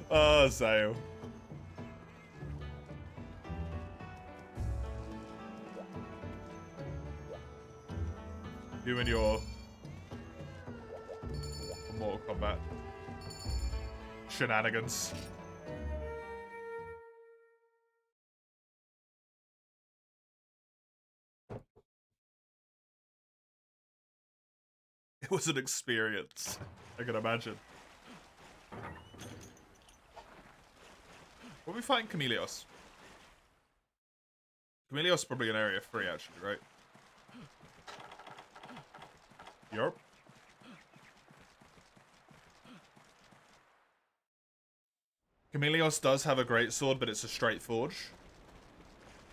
Oh, Zale. You and your Mortal Kombat shenanigans. It was an experience, I can imagine. What are we fighting Chameleos? Chameleos is probably an area 3, actually, right? Yup. Chameleos does have a great sword, but it's a straight forge.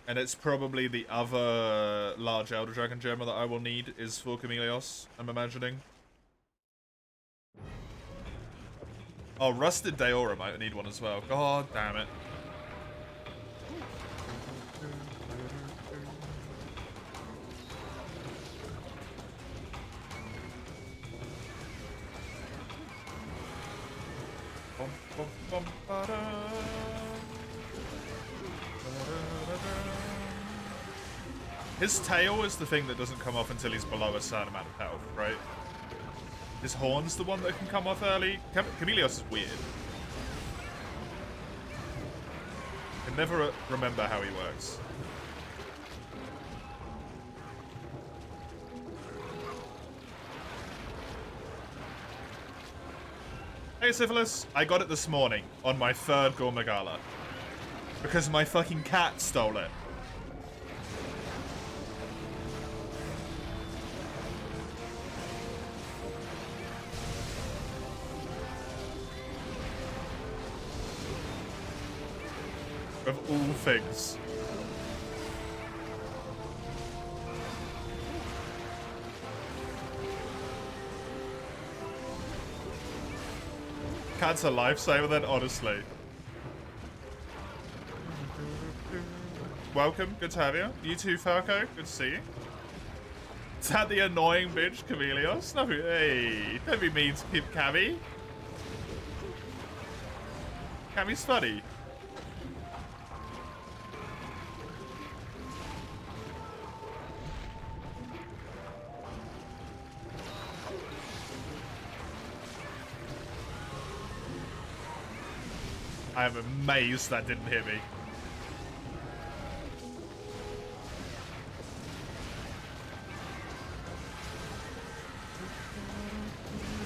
And it's probably the other large Elder Dragon gem that I will need is for Chameleos, I'm imagining. Oh, Rusted Daora might need one as well. God damn it. His tail is the thing that doesn't come off until he's below a certain amount of health, right? His horn's the one that can come off early. Chameleos is weird. I can never remember how he works. Hey, Syphilis. I got it this morning on my 3rd Gormagala. Because my fucking cat stole it. Of all things. Cat's a lifesaver then, honestly. Welcome, good to have you. You too, Falco, good to see you. Is that the annoying bitch, Chameleos? No, hey, don't be mean to keep Cammy. Cammy's funny. I am amazed that didn't hit me.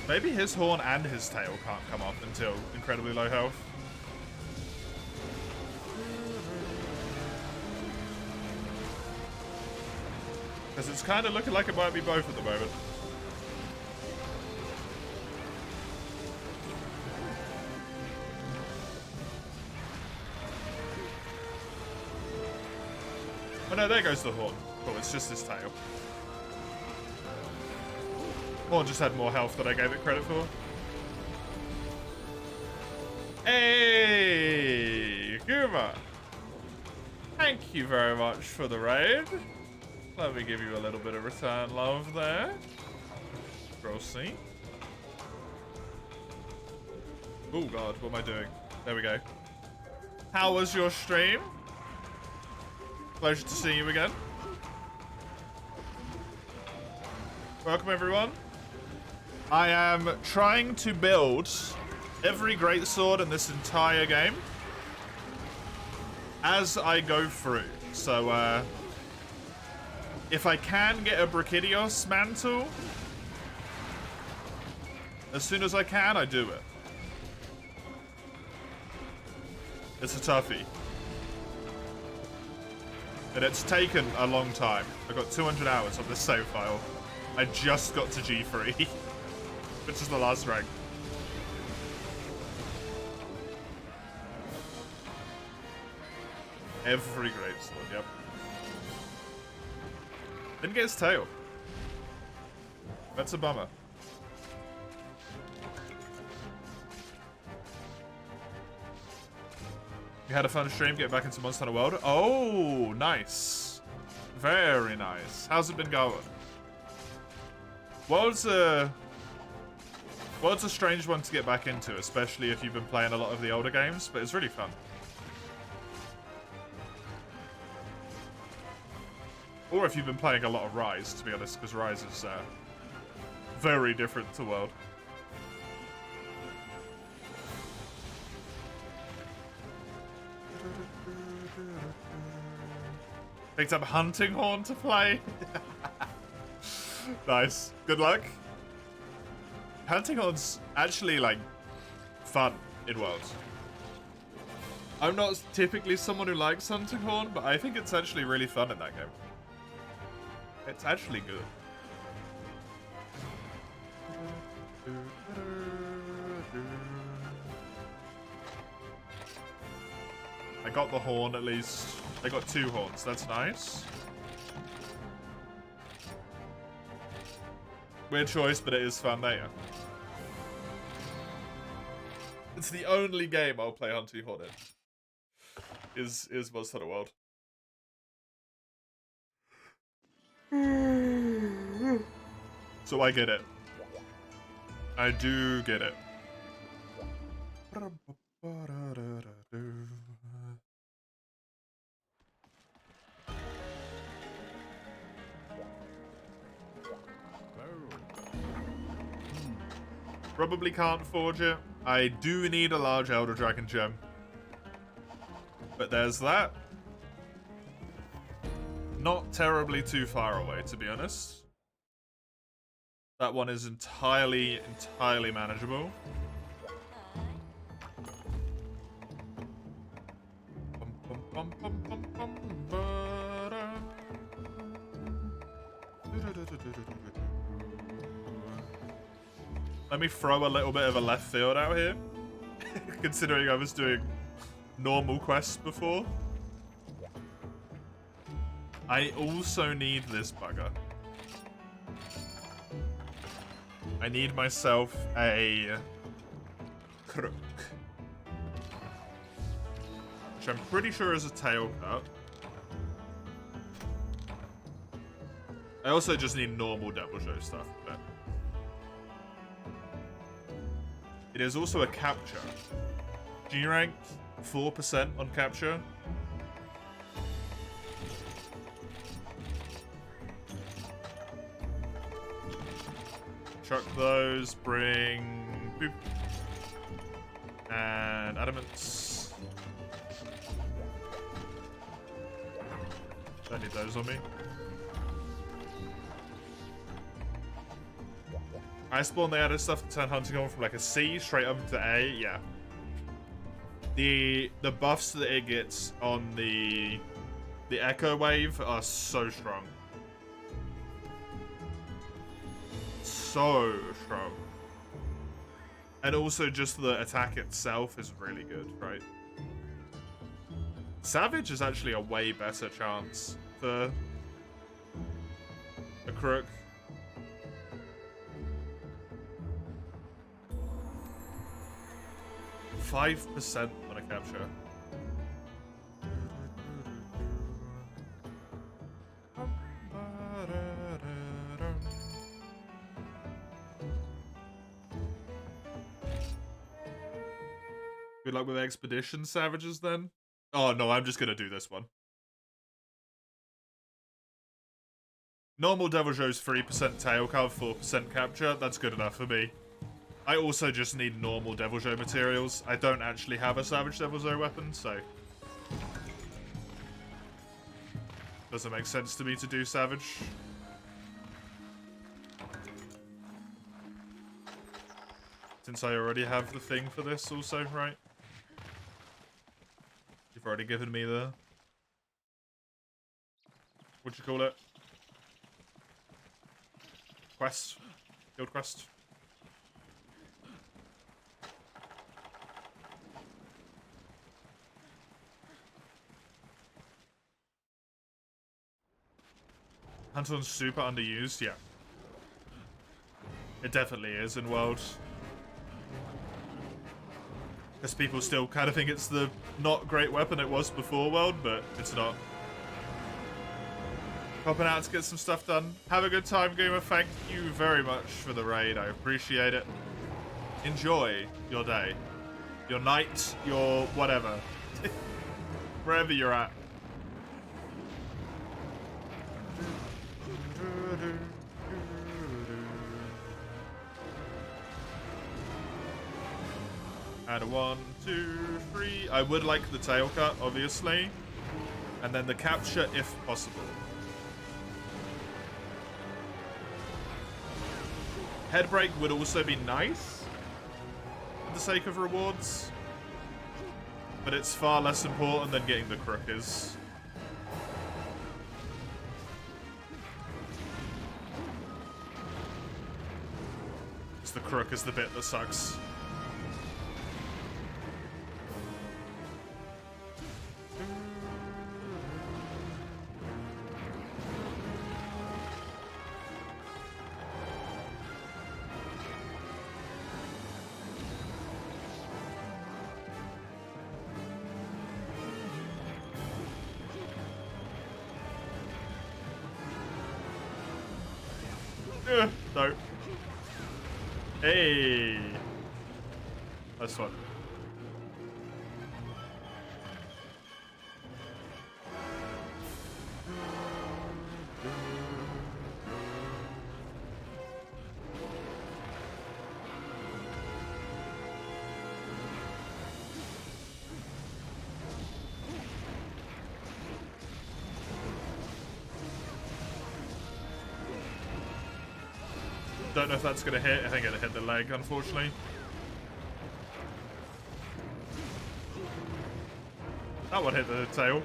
Maybe his horn and his tail can't come off until incredibly low health. Because it's kind of looking like it might be both at the moment. Oh no, there goes the horn. Cool, it's just his tail. Horn just had more health than I gave it credit for. Hey, Guma. Thank you very much for the raid. Let me give you a little bit of return love there. Proceed. Oh god, what am I doing? There we go. How was your stream? Pleasure to see you again. Welcome everyone. I am trying to build every greatsword in this entire game as I go through. So if I can get a Brachydios mantle as soon as I can, I do it. It's a toughie. And it's taken a long time. I got 200 hours on this save file. I just got to G3, which is the last rank. Every greatsword, yep. Didn't get his tail. That's a bummer. You had a fun stream, get back into Monster Hunter World. Oh, nice. Very nice. How's it been going? World's a strange one to get back into, especially if you've been playing a lot of the older games, but it's really fun. Or if you've been playing a lot of Rise, to be honest, because Rise is very different to World. Picked up Hunting Horn to play. Nice. Good luck. Hunting Horn's actually, like, fun in World. I'm not typically someone who likes Hunting Horn, but I think it's actually really fun in that game. It's actually good. I got the horn at least. I got 2 horns. That's nice. Weird choice, but it is fun. There you go. It's the only game I'll play Hunting Horn in. Is Monster Hunter World. So I get it. I do get it. Probably can't forge it. I do need a large Elder Dragon gem. But there's that. Not terribly too far away, to be honest. That one is entirely manageable. Let me throw a little bit of a left field out here. Considering I was doing normal quests before. I also need this bugger. I need myself a crook. Which I'm pretty sure is a tail cut. I also just need normal Devil Show stuff. But it is also a capture. G rank 4% on capture. Chuck those, bring boop. And adamants. Don't need those on me. I spawn they added stuff to turn Hunting Horn from like a C straight up to A, yeah. The buffs that it gets on the Echo Wave are so strong. So strong. And also just the attack itself is really good, right? Savage is actually a way better chance for a crook. %5 on a capture. Good luck with Expedition Savages then. Oh no, I'm just gonna do this one. Normal Devil Show's 3% tail cover, 4% capture. That's good enough for me. I also just need normal Devil Show materials. I don't actually have a Savage Devil Show weapon, so doesn't make sense to me to do Savage. Since I already have the thing for this also, right? You've already given me the... what'd you call it? Quest? Guild quest? Hunter's super underused, yeah. It definitely is in World. Because people still kind of think it's the not great weapon it was before World, but it's not. Popping out to get some stuff done. Have a good time, Gamer. Thank you very much for the raid. I appreciate it. Enjoy your day. Your night, your whatever. Wherever you're at. And a 1, 2, 3. I would like the tail cut, obviously. And then the capture if possible. Head break would also be nice for the sake of rewards. But it's far less important than getting the crook is. It's the crook is the bit that sucks. No. Hey. That's fun. Don't know if that's gonna hit. I think it hit the leg, unfortunately. That one hit the tail.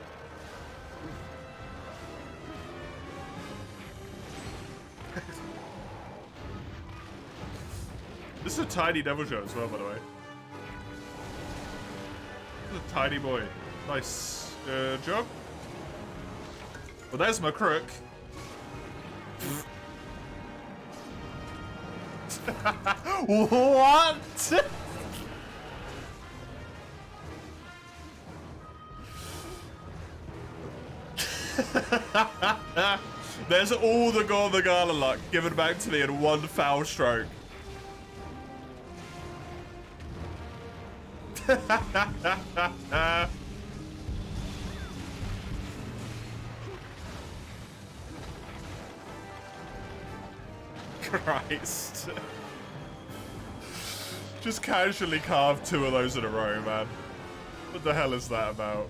This is a tiny devil show as well, by the way. This is a tiny boy. Nice. Good job. Well, there's my crook. What? There's all the Golden Gala luck given back to me in one foul stroke. Christ. Just casually carved 2 of those in a row, man. What the hell is that about?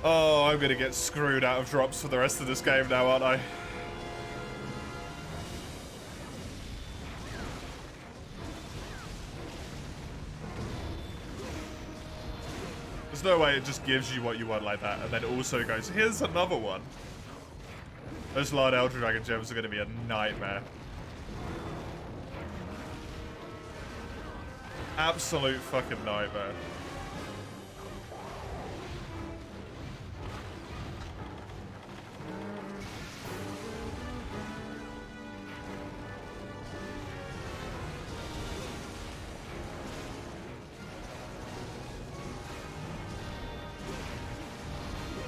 Oh, I'm gonna get screwed out of drops for the rest of this game now, aren't I? There's no way it just gives you what you want like that, and then it also goes, here's another one. Those Lord Elder Dragon gems are gonna be a nightmare. Absolute fucking nightmare.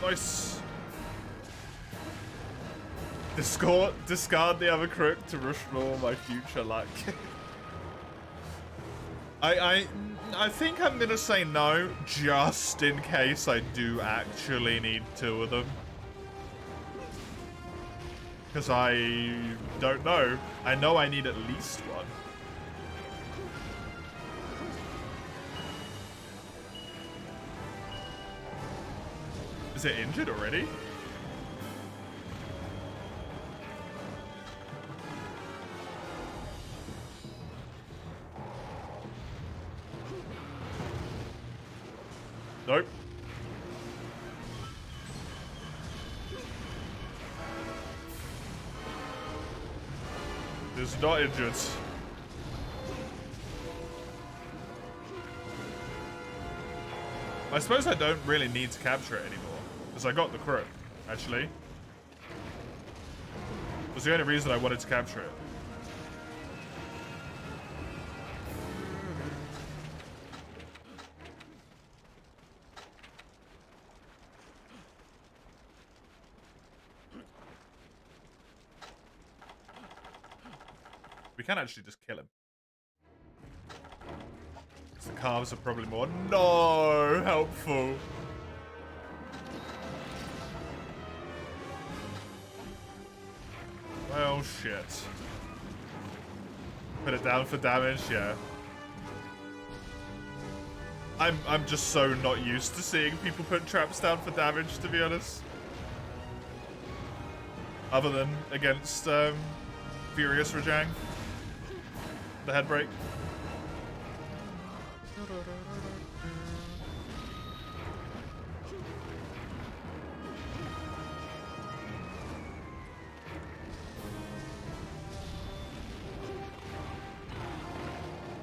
Nice. Discard the other crook to restore my future luck. I think I'm gonna say no, just in case I do actually need 2 of them. Because I don't know. I know I need at least 1. Is it injured already? Nope. is not injured. I suppose I don't really need to capture it anymore, because I got the crook, actually. It was the only reason I wanted to capture it. We can actually just kill him. The calves are probably more helpful. Well, shit. Put it down for damage, yeah. I'm just so not used to seeing people put traps down for damage, to be honest. Other than against Furious Rajang. The head break.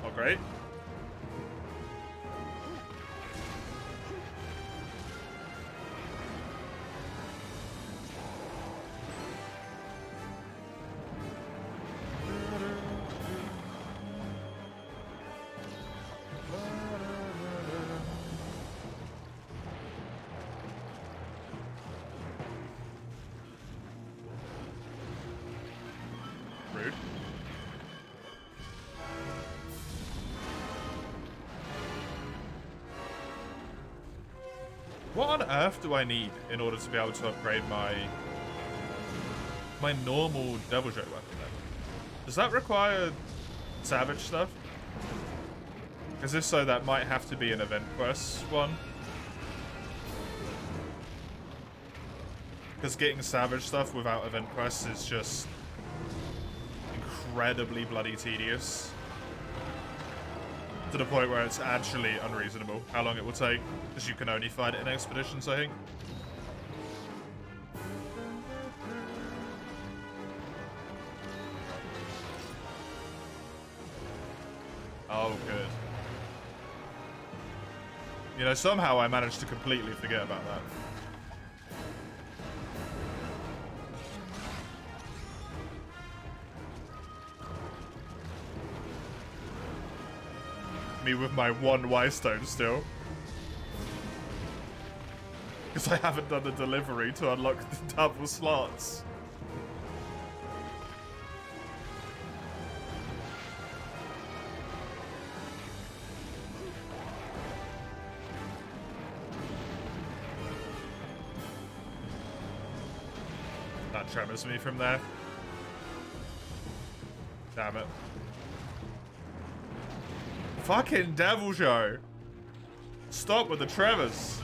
Oh, great. Rude. What on earth do I need in order to be able to upgrade my normal Devil Joy weapon then? Does that require Savage stuff? Because if so, that might have to be an event quest one. Because getting Savage stuff without event quests is just incredibly bloody tedious. To the point where it's actually unreasonable how long it will take, because you can only fight it in expeditions, I think. Oh, good. You know, somehow I managed to completely forget about that. Me with my one Y-stone still. Because I haven't done the delivery to unlock the double slots. That tremors me from there. Damn it. Fucking Devil Joy. Stop with the tremors.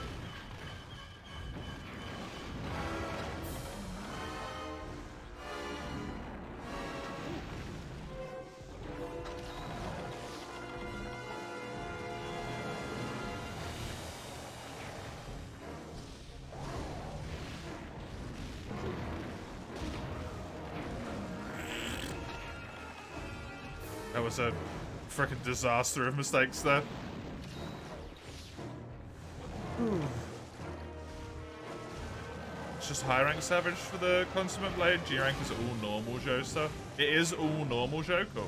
That was a freaking disaster of mistakes there. It's just high rank Savage for the Consummate Blade. G rank is all normal Joe stuff. It is all normal Joe? Cool.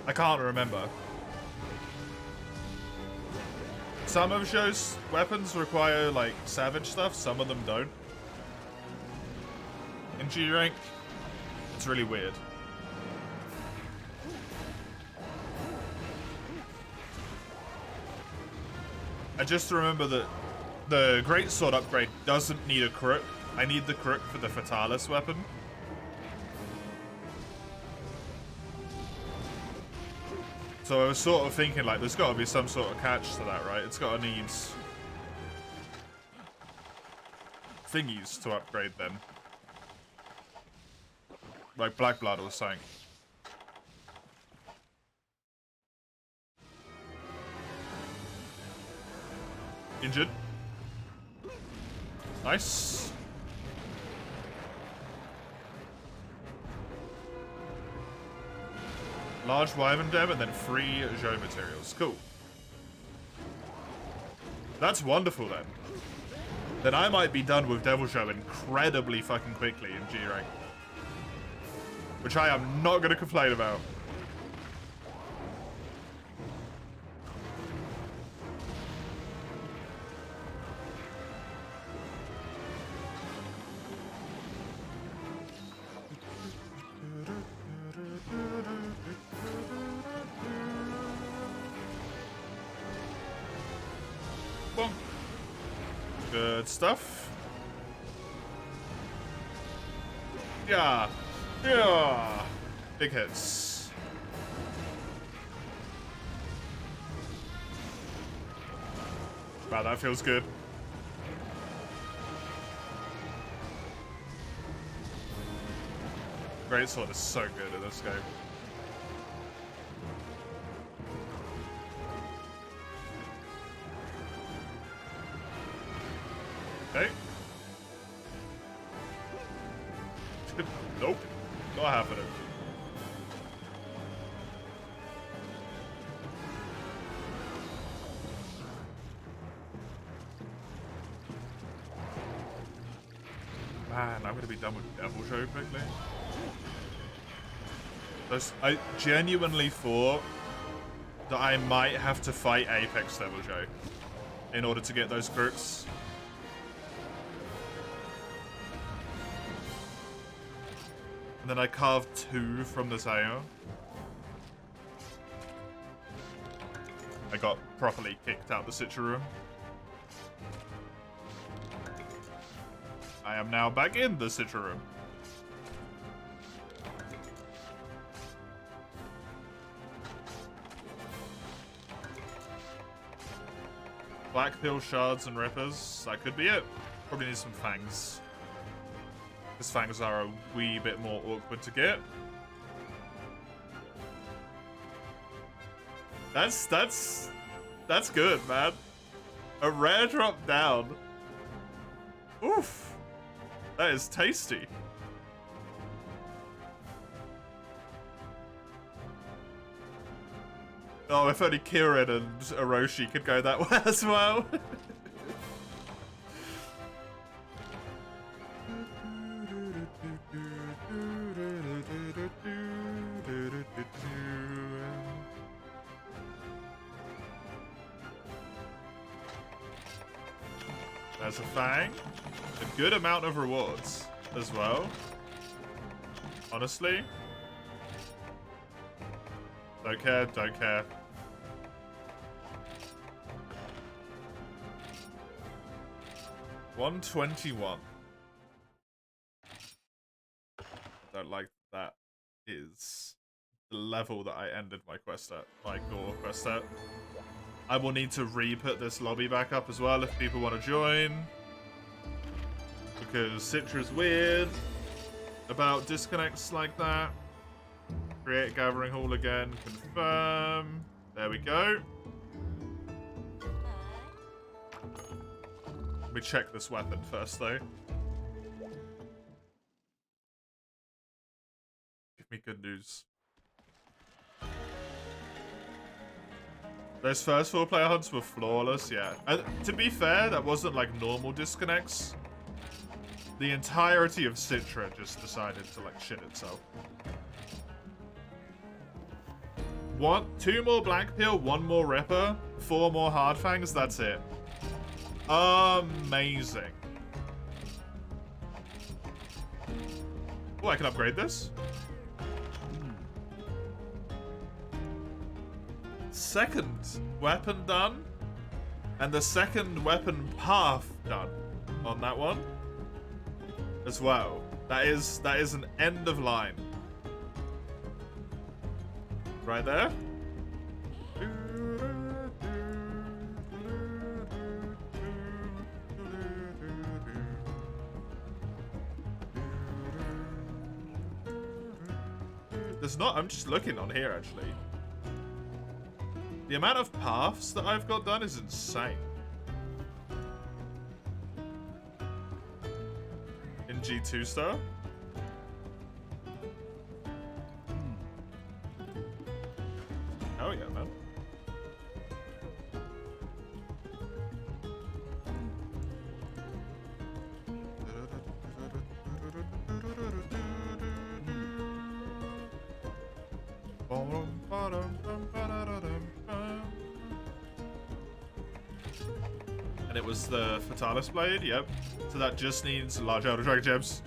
I can't remember. Some of Joe's weapons require like Savage stuff, some of them don't. In G rank, it's really weird. I just remember that the Greatsword upgrade doesn't need a crook. I need the crook for the Fatalis weapon. So I was sort of thinking, like, there's got to be some sort of catch to that, right? It's got to need thingies to upgrade them. Like Black Blood or something. Injured. Nice. Large Wyvern Dem and then free Zhou materials. Cool. That's wonderful then. Then I might be done with Devil Zhou incredibly fucking quickly in G rank. Which I am not going to complain about. Good stuff. Yeah. Yeah. Big hits. Wow, that feels good. Greatsword is so good at this game. Okay. Nope. Not happening. Man, I'm gonna be done with Devil Zhou quickly. I genuinely thought that I might have to fight Apex Devil Zhou in order to get those crits. And then I carved 2 from the tail. I got properly kicked out the Citra room. I am now back in the Citra room. Black Pill, Shards, and Rippers. That could be it. Probably need some Fangs. Because Fangs are a wee bit more awkward to get. That's good, man. A rare drop down. Oof. That is tasty. Oh, if only Kirin and Orochi could go that way as well. There's a Fang. A good amount of rewards as well. Honestly. Don't care, don't care. $121. Don't like that is the level that I ended my quest at, my Gore quest at. I will need to re-put this lobby back up as well if people want to join. Because Citra's weird about disconnects like that. Create gathering hall again. Confirm. There we go. Let me check this weapon first, though. Give me good news. Those first 4 player hunts were flawless, yeah. To be fair, that wasn't like normal disconnects. The entirety of Citra just decided to like shit itself. 2 more Black Peel, 1 more Ripper, 4 more Hard Fangs, that's it. Amazing. Oh, I can upgrade this. Second weapon done. And the second weapon path done on that one. As well. That is an end of line. Right there. There's not, I'm just looking on here actually. The amount of paths that I've got done is insane. In G2 star. Hell yeah, man. And it was the Fatalis Blade, yep. So that just needs large Elder Dragon Gems.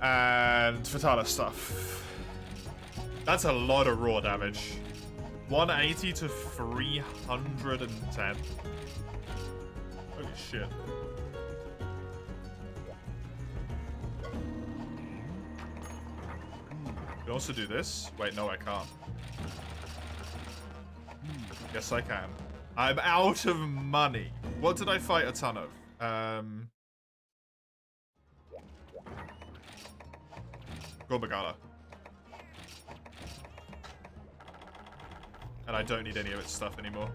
And Fatalis stuff. That's a lot of raw damage. 180 to 310. Holy shit. I can also do this. Wait, no, I can't. Yes, I can. I'm out of money. What did I fight a ton of? Gorbagala. And I don't need any of its stuff anymore.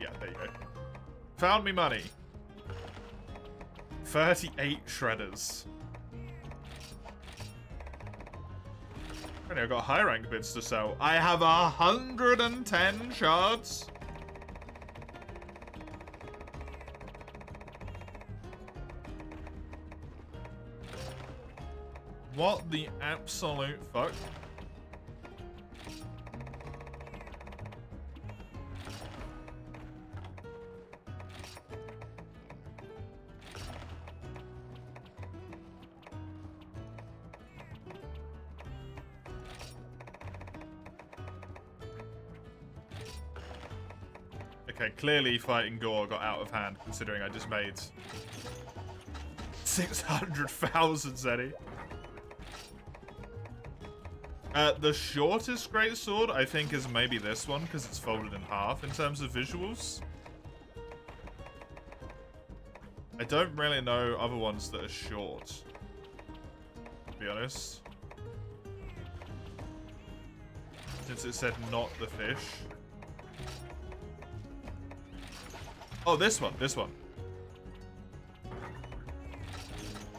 Yeah, there you go. Found me money. 38 shredders. I've got high rank bids to sell. I have 110 shards. What the absolute fuck? Okay, clearly fighting Gore got out of hand, considering I just made 600,000 Zeddy. The shortest greatsword, I think, is maybe this one, because it's folded in half in terms of visuals. I don't really know other ones that are short, to be honest. Since it said not the fish. Oh, this one, this one.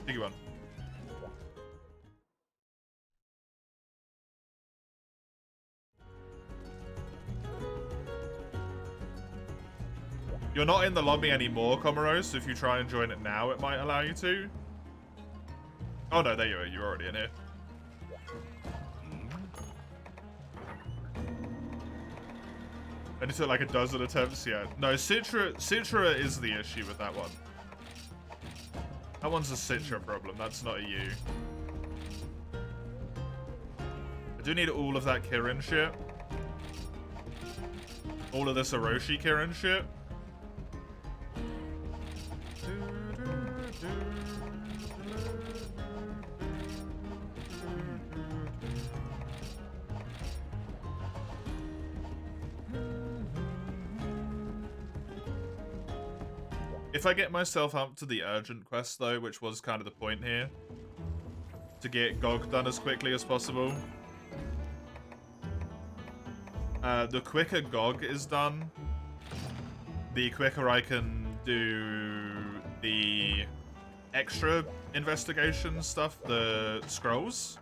Biggie one. You're not in the lobby anymore, Comoros, so if you try and join it now, it might allow you to. Oh no, there you are. You're already in here. And it took like a dozen attempts, yeah. No, Citra is the issue with that one. That one's a Citra problem, that's not a you. I do need all of that Kirin shit. All of this Orochi Kirin shit. If I get myself up to the urgent quest, though, which was kind of the point here, to get GOG done as quickly as possible, the quicker GOG is done, the quicker I can do the extra investigation stuff, the scrolls.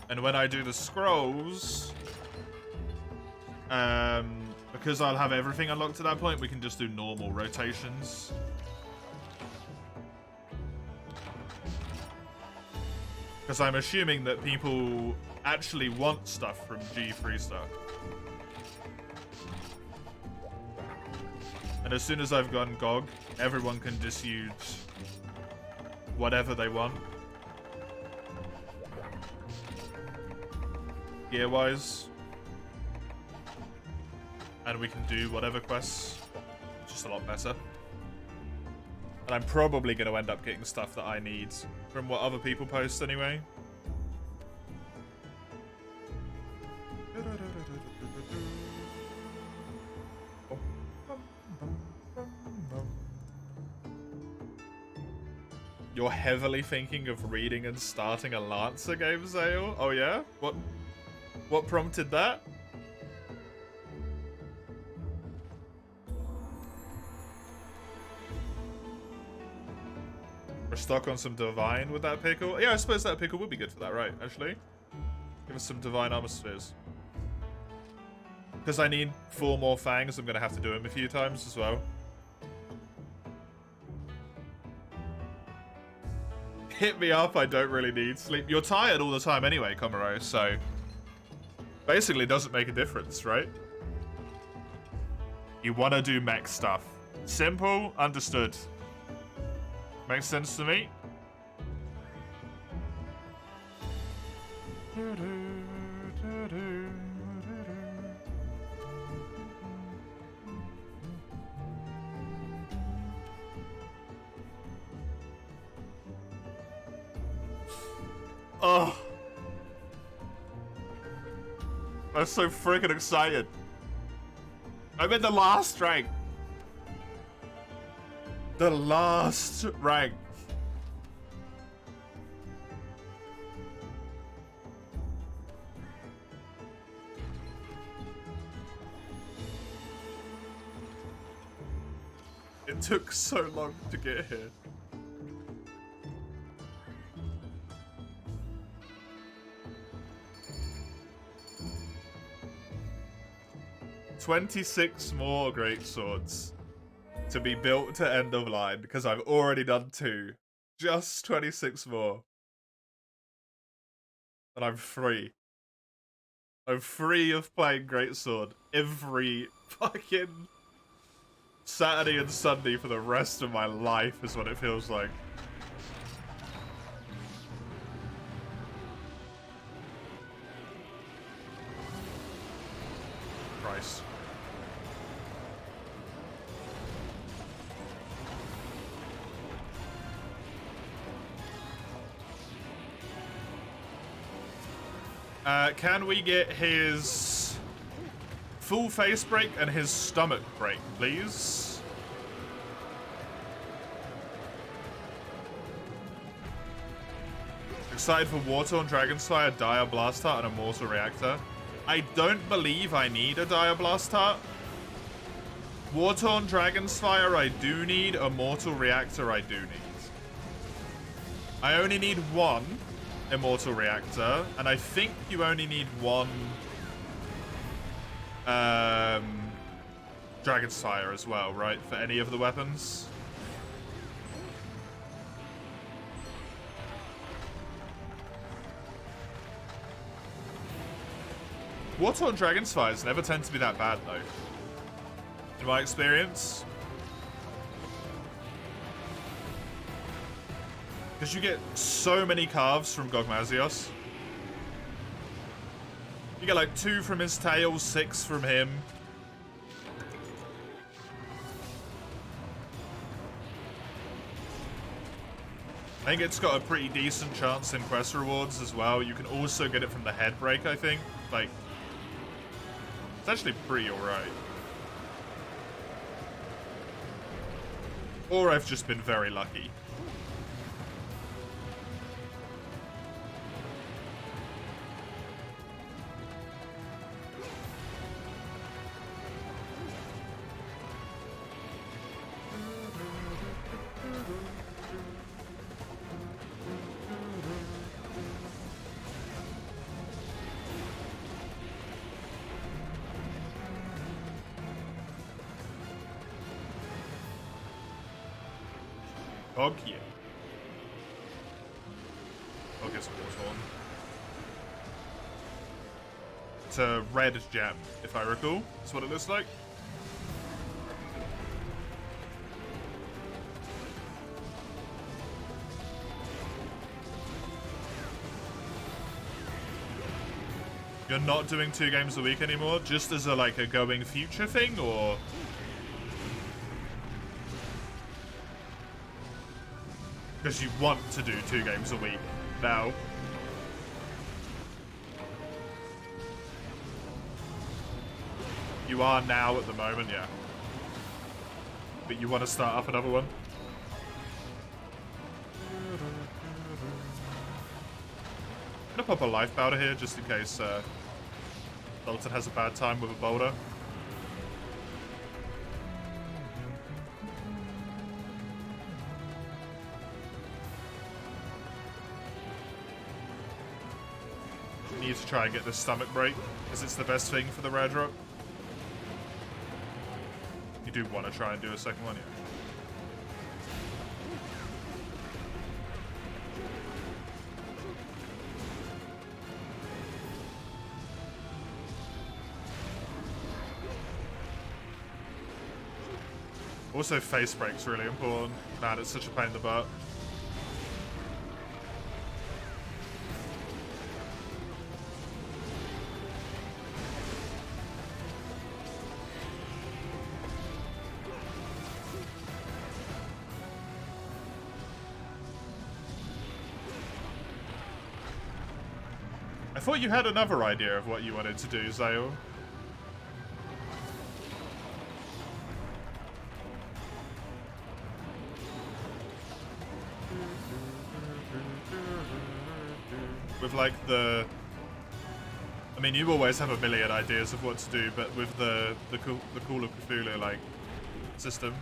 And when I do the scrolls, because I'll have everything unlocked at that point, we can just do normal rotations. Because I'm assuming that people actually want stuff from G3 stuff. And as soon as I've gone GOG, everyone can just use whatever they want. Gear-wise. And we can do whatever quests. Just a lot better. And I'm probably going to end up getting stuff that I need from what other people post anyway. You're heavily thinking of reading and starting a Lancer game, Zale? Oh yeah? What What prompted that? We're stuck on some divine with that pickle. Yeah, I suppose that pickle would be good for that, right? Actually, give us some divine armor spheres. Because I need 4 more fangs, I'm gonna have to do them a few times as well. Hit me up, I don't really need sleep. You're tired all the time anyway, Komuro, so basically it doesn't make a difference, right? You want to do mech stuff. Simple, understood. Makes sense to me. Oh, I'm so freaking excited. I'm in the last rank. The last rank. It took so long to get here. "26 more great swords to be built to end of line because I've already done 2. Just 26 more. And I'm free. I'm free of playing greatsword every fucking Saturday and Sunday for the rest of my life is what it feels like. Christ. Can we get his full face break and his stomach break, please? Excited for Wartorn, Dragonfire, Dire Blast Heart, and a Mortal Reactor. I don't believe I need a Dire Blast Heart. Wartorn, Dragonfire I do need, a Mortal Reactor I do need. I only need 1 Immortal Reactor, and I think you only need 1 Dragon's Fire as well, right? For any of the weapons. Water on Dragon's Fires never tend to be that bad, though. In my experience. Because you get so many carves from Gogmazios. You get like 2 from his tail, 6 from him. I think it's got a pretty decent chance in quest rewards as well. You can also get it from the head break, I think. Like, it's actually pretty alright. Or I've just been very lucky. Ogye. I'll get some Wartorn. It's a red gem, if I recall. That's what it looks like. You're not doing 2 games a week anymore, just as a like a going future thing, or? Because you want to do 2 games a week now. You are now at the moment, yeah. But you want to start up another one? I'm gonna pop a life powder here just in case Dalton has a bad time with a boulder. You need to try and get this stomach break, because it's the best thing for the rare drop. You do want to try and do a second one, yeah. Also, face break's really important. Man, it's such a pain in the butt. I thought you had another idea of what you wanted to do, Zale. With like the... I mean, you always have a million ideas of what to do, but with the Call of Cthulhu, like, system.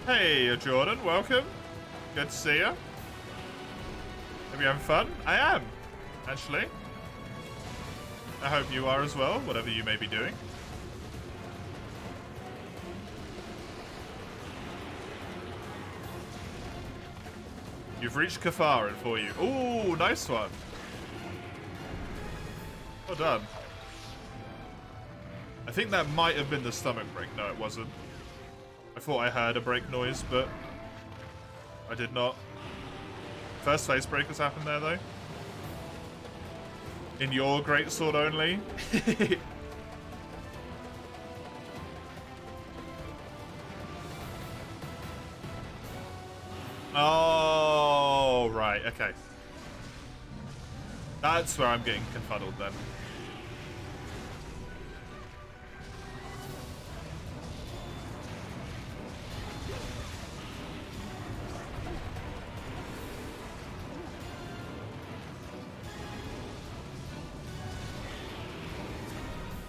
Hey, Jordan, welcome. Good to see you. Are you having fun? I am, actually. I hope you are as well, whatever you may be doing. You've reached Kafarin for you. Ooh, nice one. Well done. I think that might have been the stomach break. No, it wasn't. I thought I heard a break noise, but I did not. First face break has happened there, though. In your great sword only. Oh, right, okay. That's where I'm getting confuddled then.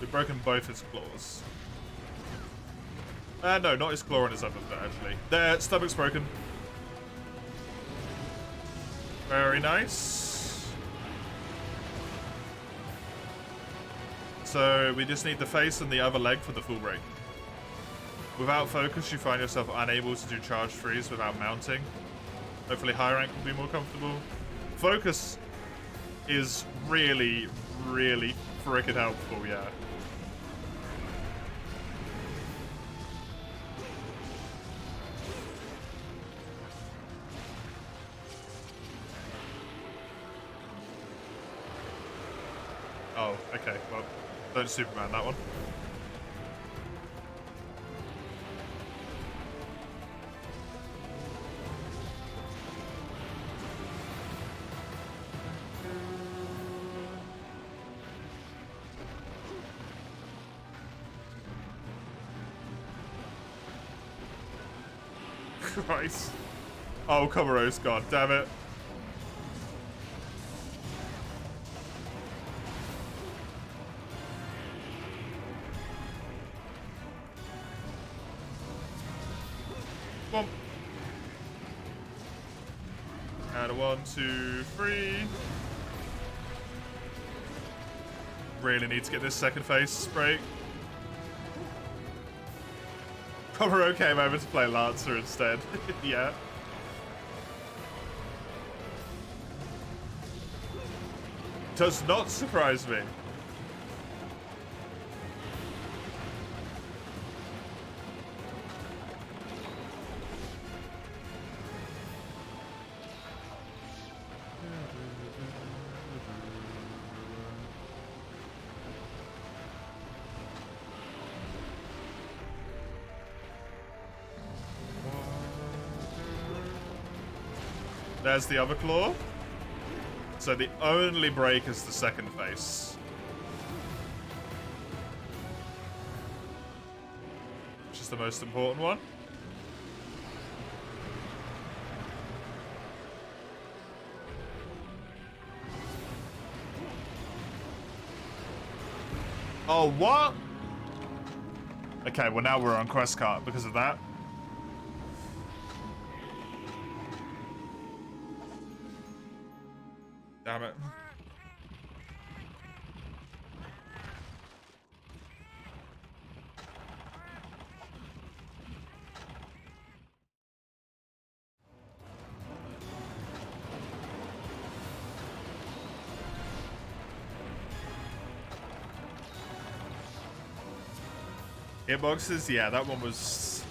We've broken both his claws. No, not his claw and his other foot, actually. There, stomach's broken. Very nice. So we just need the face and the other leg for the full break. Without focus, you find yourself unable to do charge freeze without mounting. Hopefully high rank will be more comfortable. Focus is really, really freaking helpful, yeah. Oh, okay, well, don't Superman that one. Christ. Oh, Comoros, god damn it. One. And a 1, 2, 3. Really need to get this second face break. Comoro came over to play Lancer instead. Yeah. Does not surprise me. There's the other claw. So the only break is the second face. Which is the most important one. Oh, what? Okay, well now we're on quest cart because of that. Damn it. Hitboxes? Yeah, that one was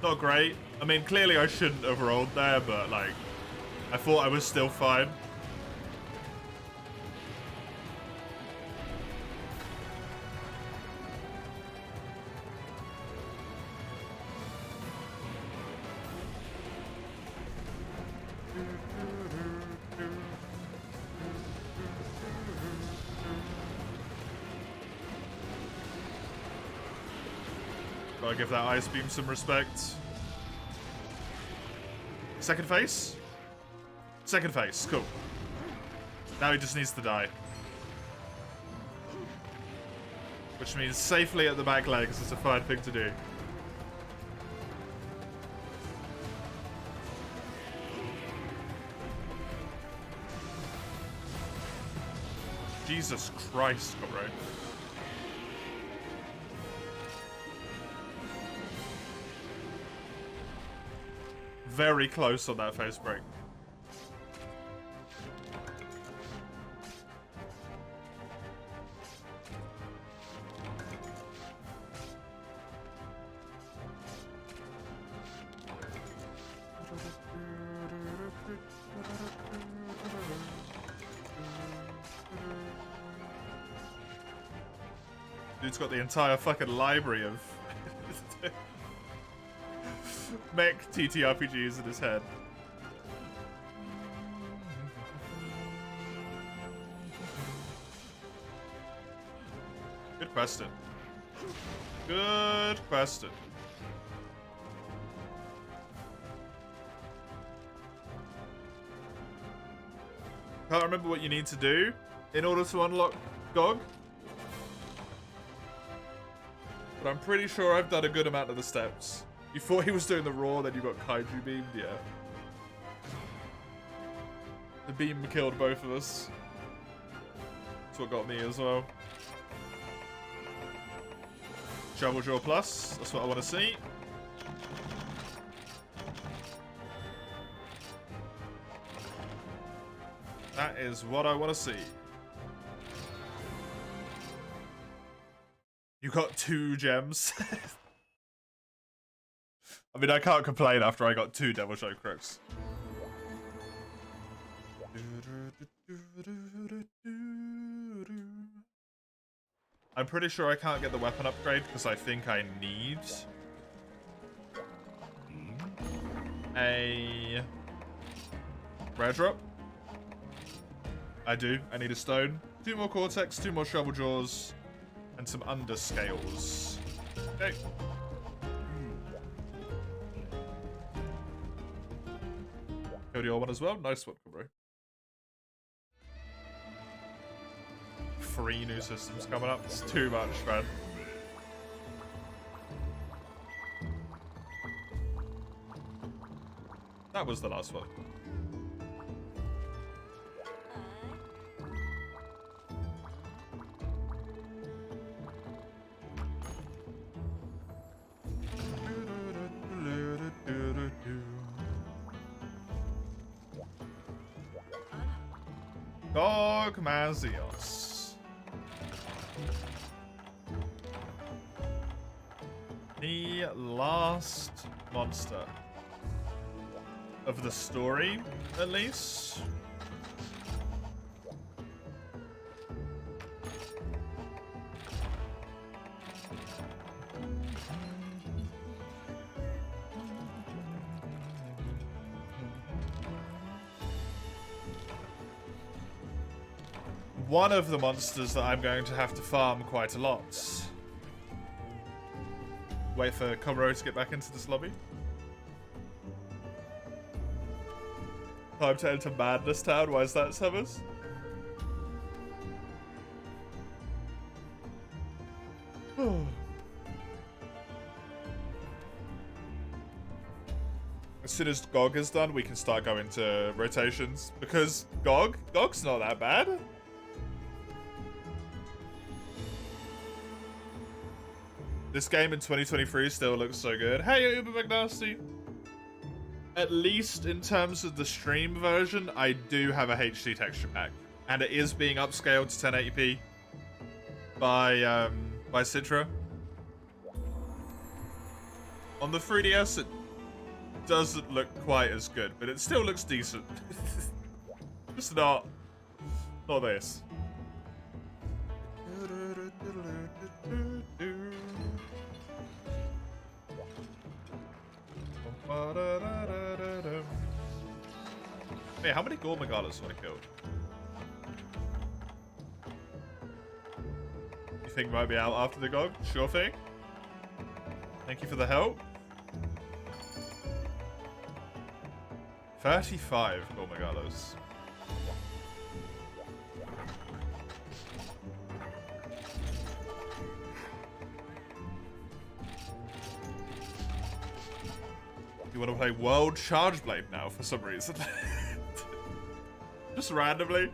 not great. I mean, clearly I shouldn't have rolled there, but like, I thought I was still fine. Gotta give that ice beam some respect. Second face? Second face, cool. Now he just needs to die. Which means safely at the back legs is a fine thing to do. Jesus Christ, bro. Very close on that face break. Dude's got the entire fucking library of mech TTRPGs in his head. Good question. Good question. Can't remember what you need to do in order to unlock GOG. But I'm pretty sure I've done a good amount of the steps. You thought he was doing the raw, then you got kaiju beamed, yeah. The beam killed both of us. That's what got me as well. Shovel Jaw Plus, that's what I want to see. That is what I want to see. You got 2 gems. I mean, I can't complain after I got 2 Devil Show Crooks. I'm pretty sure I can't get the weapon upgrade because I think I need a rare drop. I do. I need a stone. 2 more Cortex, 2 more Shovel Jaws, and some underscales. Okay. Killed your one as well. Nice one, bro. 3 new systems coming up. It's too much, man. That was the last one. Dogmazios. The last monster of the story, at least. One of the monsters that I'm going to have to farm quite a lot. Wait for Komuro to get back into this lobby. Time to enter Madness Town. Why is that, Summers? As soon as GOG is done, we can start going to rotations. Because GOG's not that bad. This game in 2023 still looks so good. Hey, Uber McNasty. At least in terms of the stream version, I do have a HD texture pack. And it is being upscaled to 1080p by Citra. On the 3DS, it doesn't look quite as good, but it still looks decent. Just not this. Hey, how many Gormagalas have I killed? You think might be out after the GOG? Sure thing. Thank you for the help. 35 Gormagalas. You want to play World Charge Blade now for some reason? Just randomly.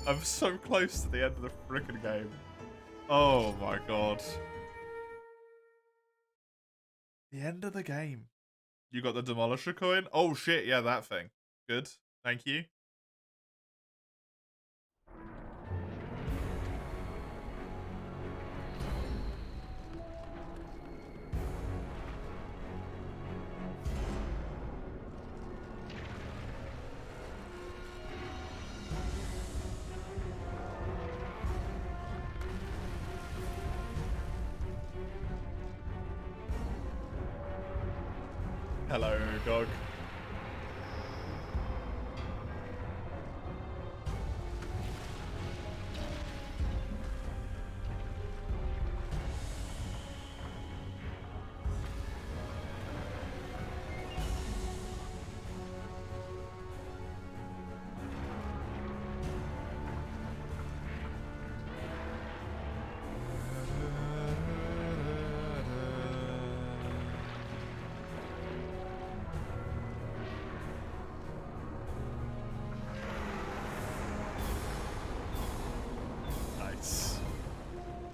I'm so close to the end of the frickin' game. Oh my god. The end of the game. You got the Demolisher coin? Oh shit, yeah, that thing. Good. Thank you. Hello, dog.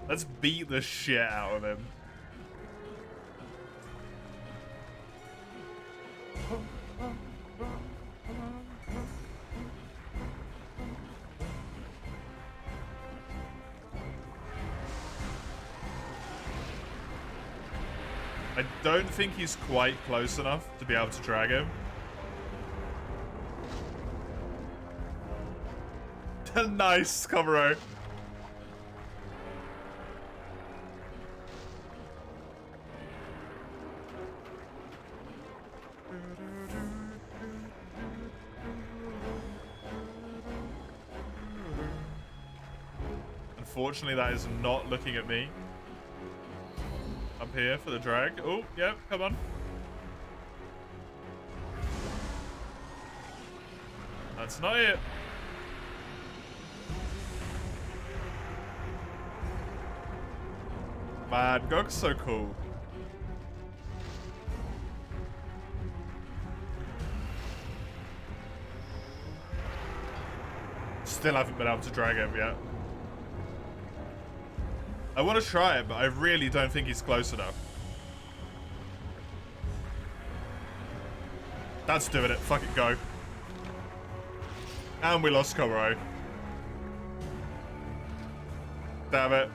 Let's beat the shit out of him. I don't think he's quite close enough to be able to drag him. Nice, Comero. Unfortunately, that is not looking at me. I'm here for the drag. Oh, yep, come on. That's not it. Man, Gog's so cool. Still haven't been able to drag him yet. I want to try it, but I really don't think he's close enough. That's doing it. Fuck it, go. And we lost Comero. Damn it.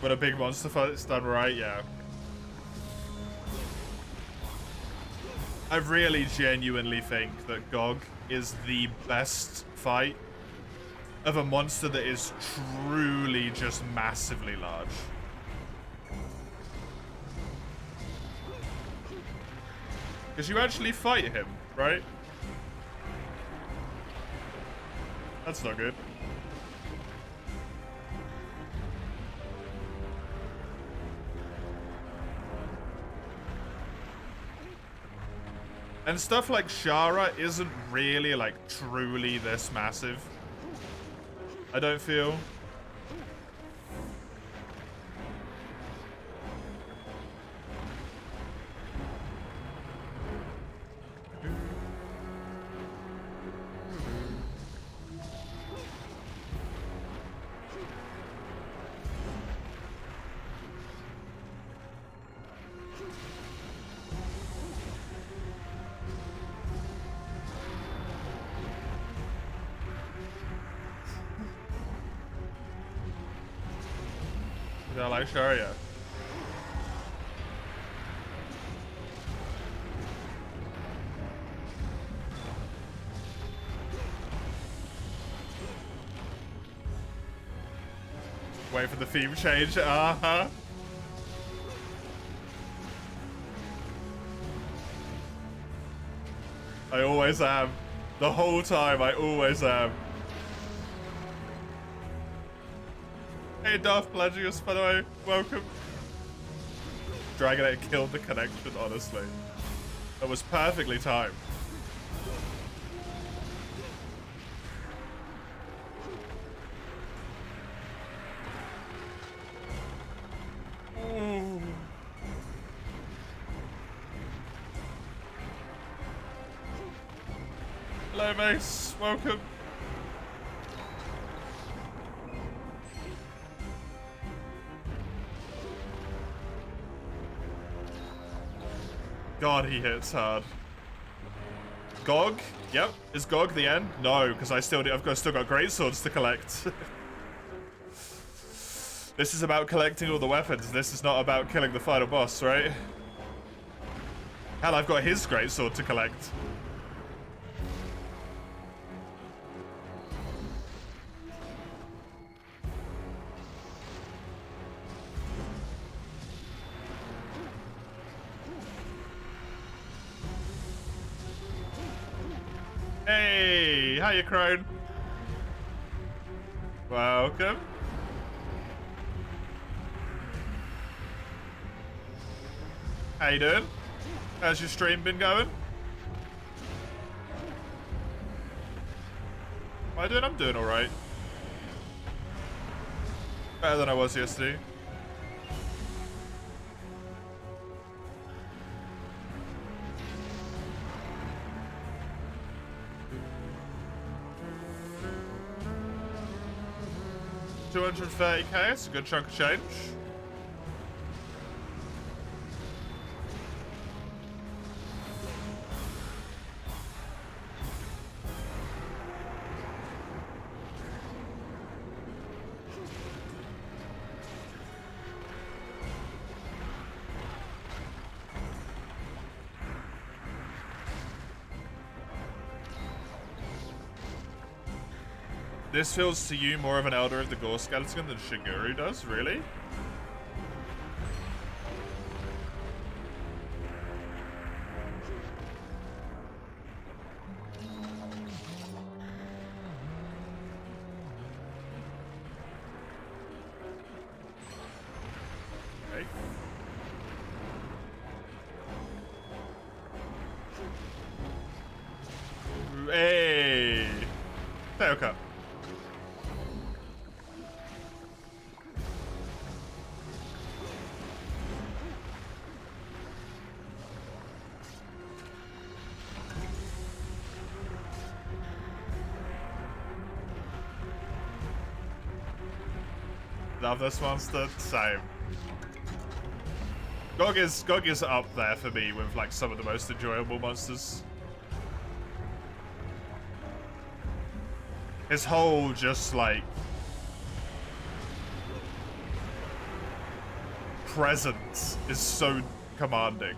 But a big monster fight's done right, yeah. I really genuinely think that GOG is the best fight of a monster that is truly just massively large. Because you actually fight him, right? That's not good. And stuff like Shara isn't really, like, truly this massive. I don't feel. Yeah, I like Sharia. Wait for the theme change. Uh-huh. I always am. The whole time, I always am. Hey, Darth Pelagius, by the way. Welcome. Dragonite killed the connection, honestly. It was perfectly timed. Ooh. Hello, Mace. Welcome. God, he hits hard. Gog? Yep. Is Gog the end? No, because I've still got greatswords to collect. This is about collecting all the weapons. This is not about killing the final boss, right? Hell, I've got his greatsword to collect. Hey, hiya, Crone. Welcome. How you doing? How's your stream been going? Am I doing? I'm doing alright. Better than I was yesterday. $230k, it's a good chunk of change. This feels to you more of an Elder of the Gore Skeleton than Shiguru does, really? Okay. Hey! Tail cut. Love this monster. Same. Gog is up there for me with like some of the most enjoyable monsters. His whole just like presence is so commanding.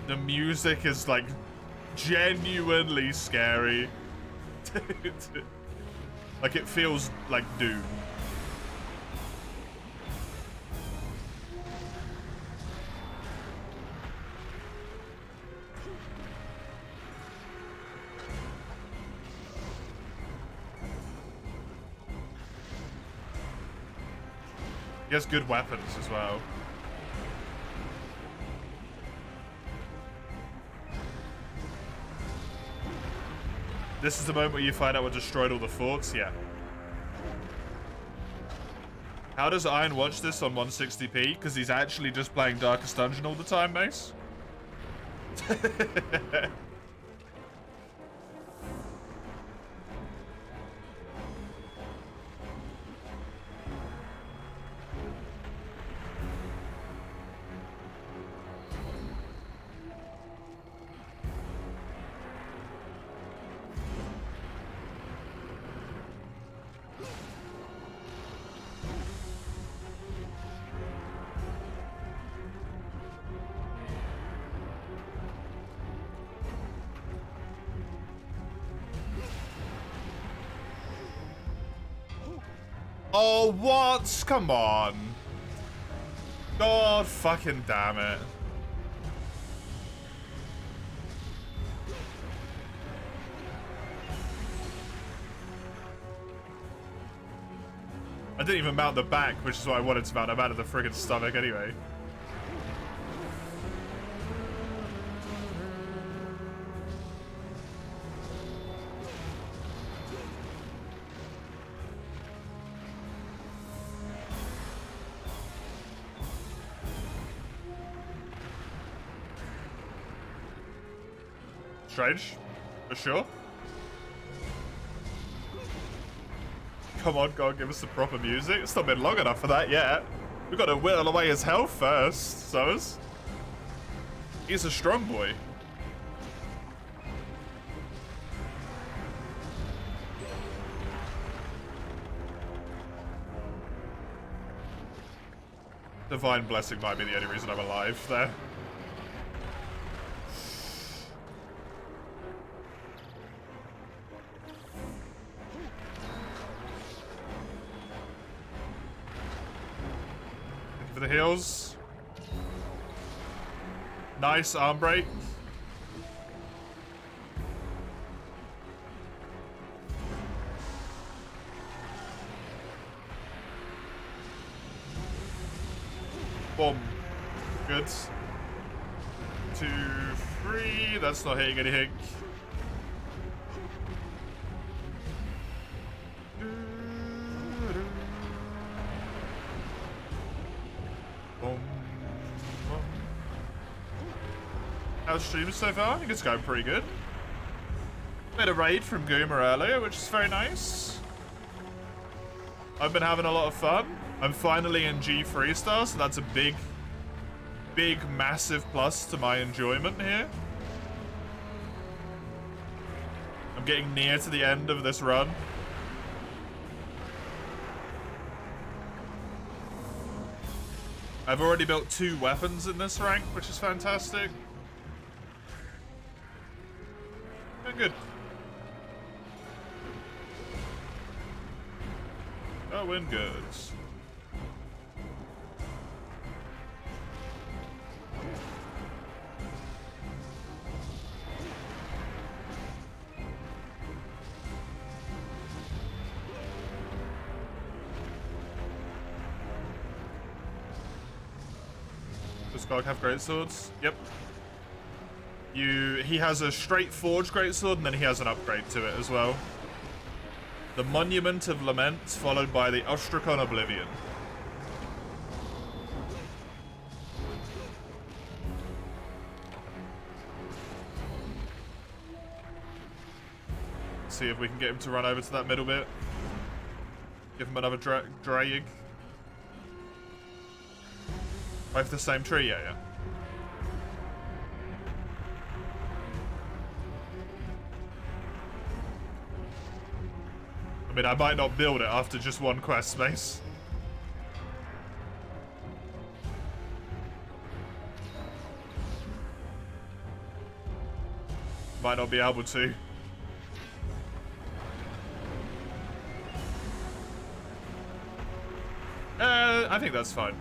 The music is like genuinely scary. Like it feels like Doom. He has good weapons as well. This is the moment where you find out what destroyed all the forts? Yeah. How does Iron watch this on 160p? Because he's actually just playing Darkest Dungeon all the time, Mace. Oh, what? Come on. God fucking damn it. I didn't even mount the back, which is what I wanted to mount. I mounted the friggin' stomach anyway. Strange, for sure. Come on, God, give us the proper music. It's not been long enough for that yet. We've got to whittle away his health first, Summers. He's a strong boy. Divine Blessing might be the only reason I'm alive there. The heals. Nice arm break. Boom. Good. 2, 3. That's not hitting anything. How's stream so far? I think it's going pretty good. Made a raid from Goomer earlier, which is very nice. I've been having a lot of fun. I'm finally in G3 star, so that's a big, massive plus to my enjoyment here. I'm getting near to the end of this run. I've already built 2 weapons in this rank, which is fantastic. Good. Going goods. Does Gog have great swords? Yep. He has a straight forged greatsword, and then he has an upgrade to it as well. The Monument of Lament, followed by the Ostracon Oblivion. See if we can get him to run over to that middle bit. Give him another drag. Both the same tree, yeah. I mean, I might not build it after just one quest space. Might not be able to. I think that's fine.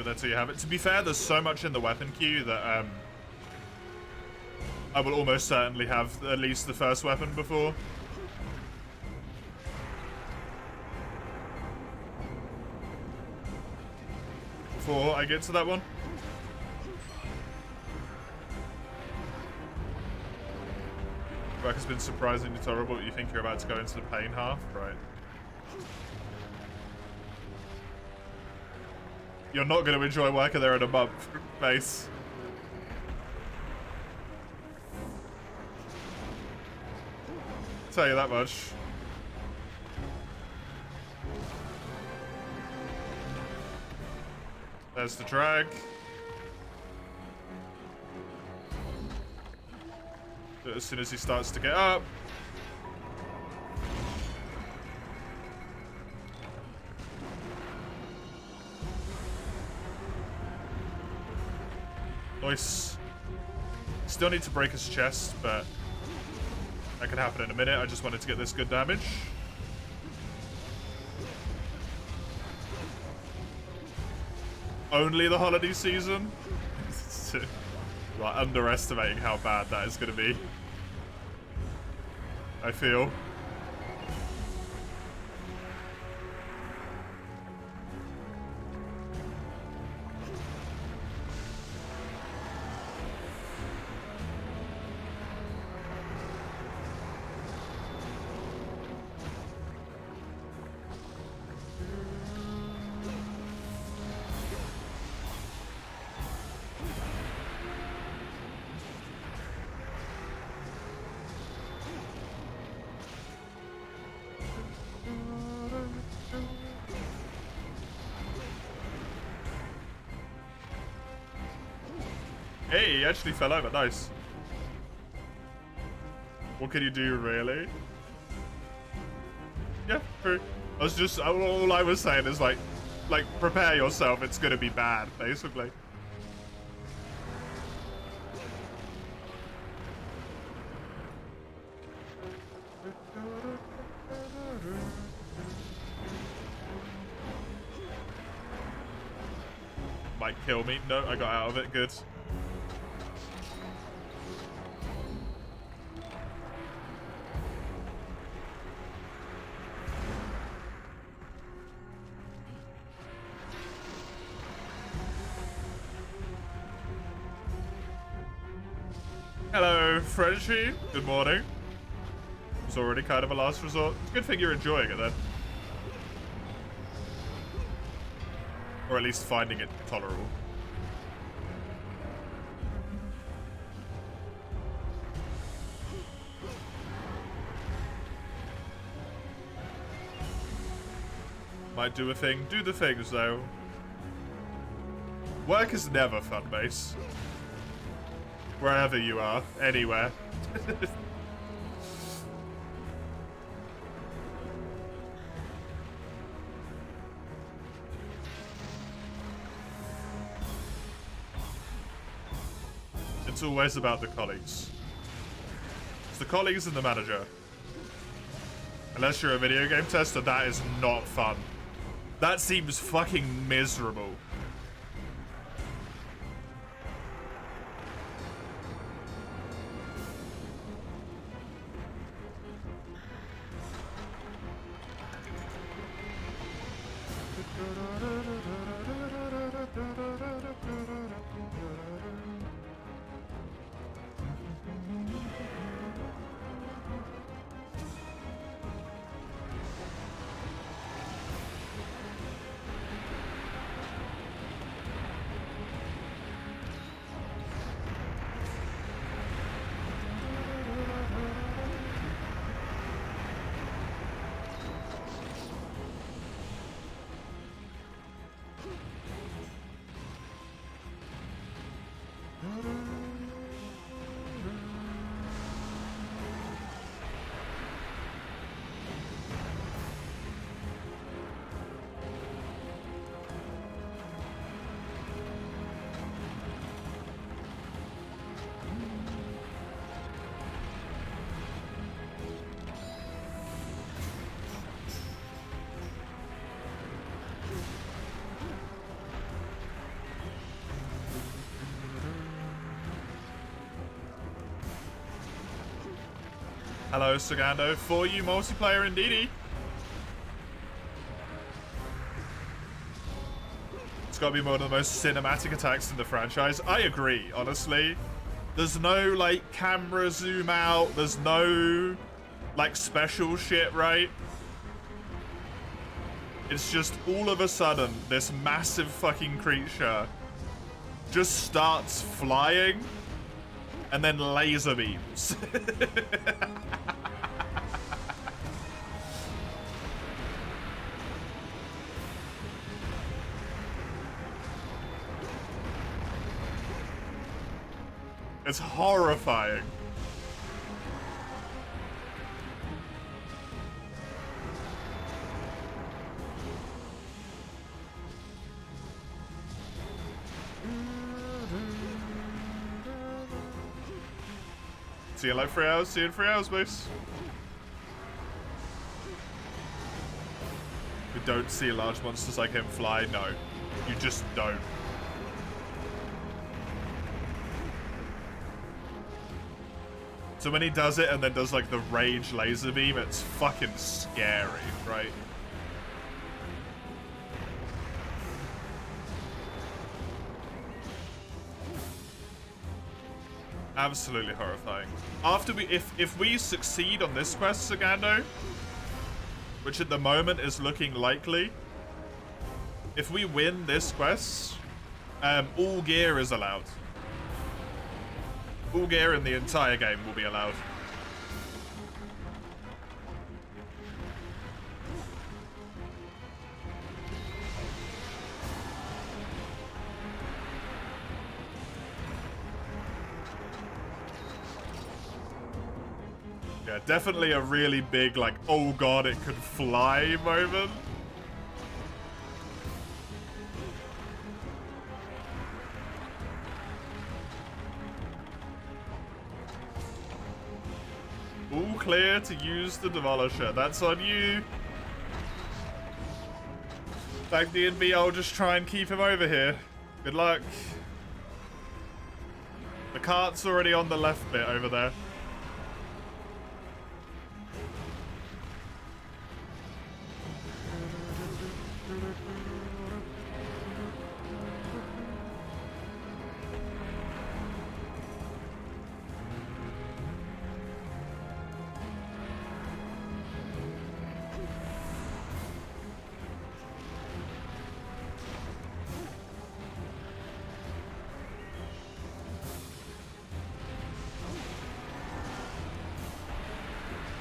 it there till you have it. To be fair, there's so much in the weapon queue that I will almost certainly have at least the first weapon before. Before I get to that one. Work has been surprisingly tolerable. You think you're about to go into the pain half? Right. You're not going to enjoy working there in a month, base. Tell you that much. There's the drag. As soon as he starts to get up. Nice. Still need to break his chest, but that can happen in a minute. I just wanted to get this good damage. Only the holiday season? Like, underestimating how bad that is going to be. I feel. Hey, he actually fell over. Nice. What can you do, really? Yeah, true. I was just, all I was saying is like prepare yourself. It's gonna be bad, basically. Might kill me. No, I got out of it. Good. Hello, Frenchie. Good morning. It's already kind of a last resort. It's a good thing you're enjoying it then. Or at least finding it tolerable. Might do a thing. Do the things, though. Work is never fun, base. Wherever you are. Anywhere. It's always about the colleagues. It's the colleagues and the manager. Unless you're a video game tester, that is not fun. That seems fucking miserable. Hello, Sagando. For you, multiplayer indeedy. It's got to be one of the most cinematic attacks in the franchise. I agree, honestly. There's no, like, camera zoom out. There's no, like, special shit, right? It's just all of a sudden, this massive fucking creature just starts flying and then laser beams. It's horrifying. See you in like 3 hours. See you in 3 hours, boys. You don't see large monsters like him fly. No, you just don't. So when he does it and then does like the rage laser beam, it's fucking scary, right? Absolutely horrifying. After we, if we succeed on this quest, Sagando, which at the moment is looking likely, if we win this quest, all gear is allowed. All gear in the entire game will be allowed. Yeah, definitely a really big, like, oh god, it could fly moment. All clear to use the Demolisher. That's on you. Back D&B, I'll just try and keep him over here. Good luck. The cart's already on the left bit over there.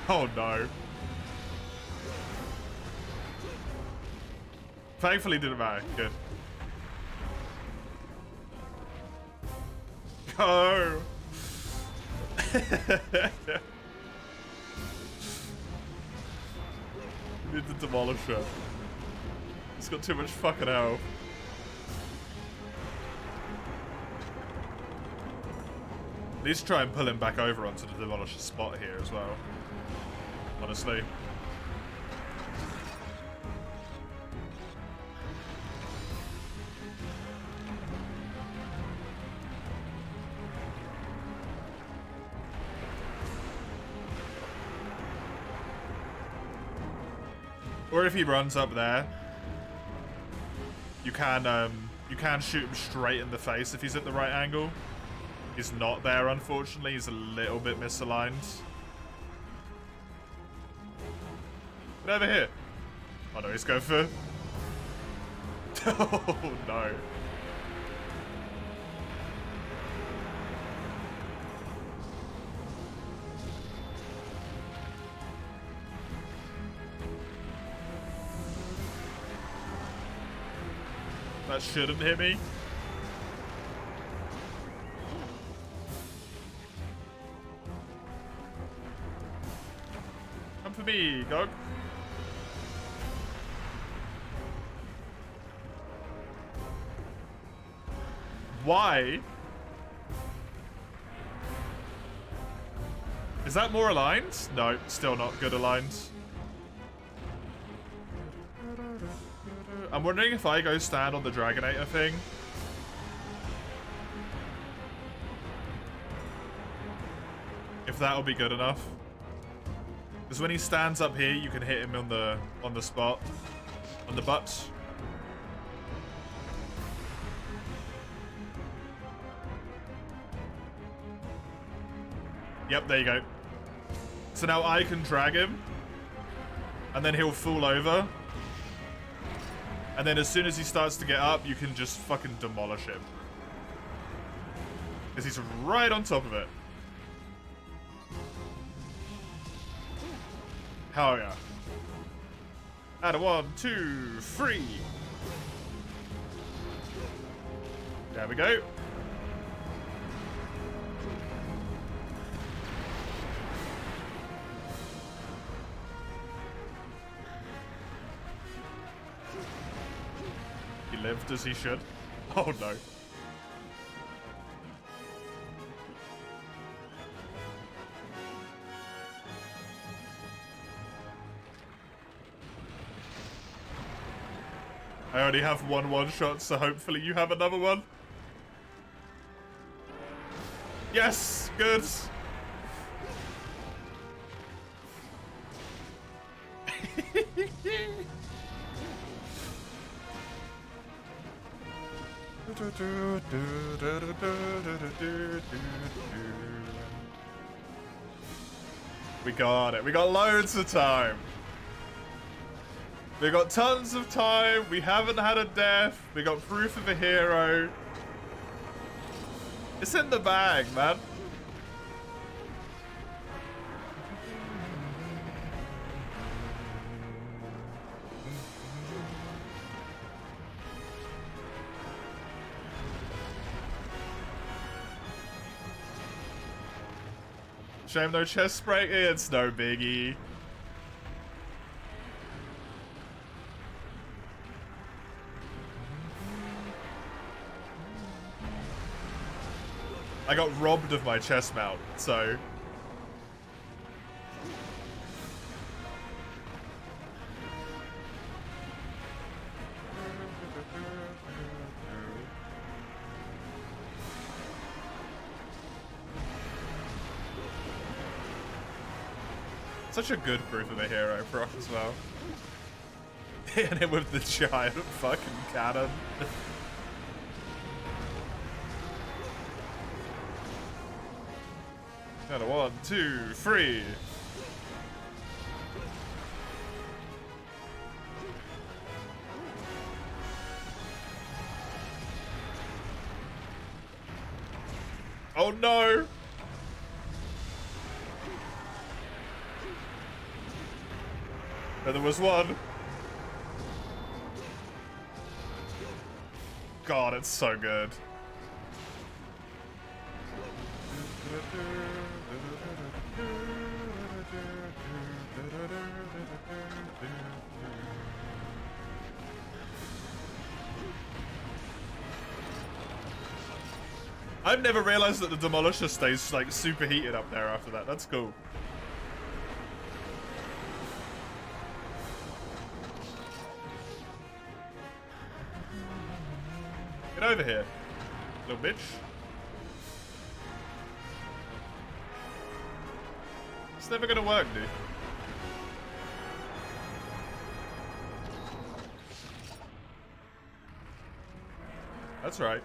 Oh no. Thankfully didn't matter. Good. Go! Need the Demolisher. It's got too much fucking health. At least try and pull him back over onto the Demolisher spot here as well. Honestly. Or if he runs up there, you can shoot him straight in the face if he's at the right angle. He's not there, unfortunately. He's a little bit misaligned. Get over here. Oh no, he's going for... Oh no. That shouldn't hit me. Come for me, Gog. Why? Is that more aligned? No, still not good aligned. I'm wondering if I go stand on the Dragonator thing. If that'll be good enough. Because when he stands up here, you can hit him on the spot, on the butt. Yep, there you go. So now I can drag him, and then he'll fall over. And then as soon as he starts to get up, you can just fucking demolish him. Because he's right on top of it. Hell yeah. Out of 1, 2, 3. There we go. He lived as he should. Oh no. I already have one shot, so hopefully you have another one. Yes, good. We got it. We got loads of time. We got tons of time. We haven't had a death. We got proof of a hero. It's in the bag, man. Shame no chest spray. It's no biggie. I got robbed of my chest mount, so... Such a good proof of a hero proc as well. Hitting him with the giant fucking cannon. Got a 1, 2, 3. Oh no! There was one. God, it's so good. I've never realized that the Demolisher stays like super heated up there after that. That's cool. Get over here, little bitch. It's never gonna work, dude. That's right.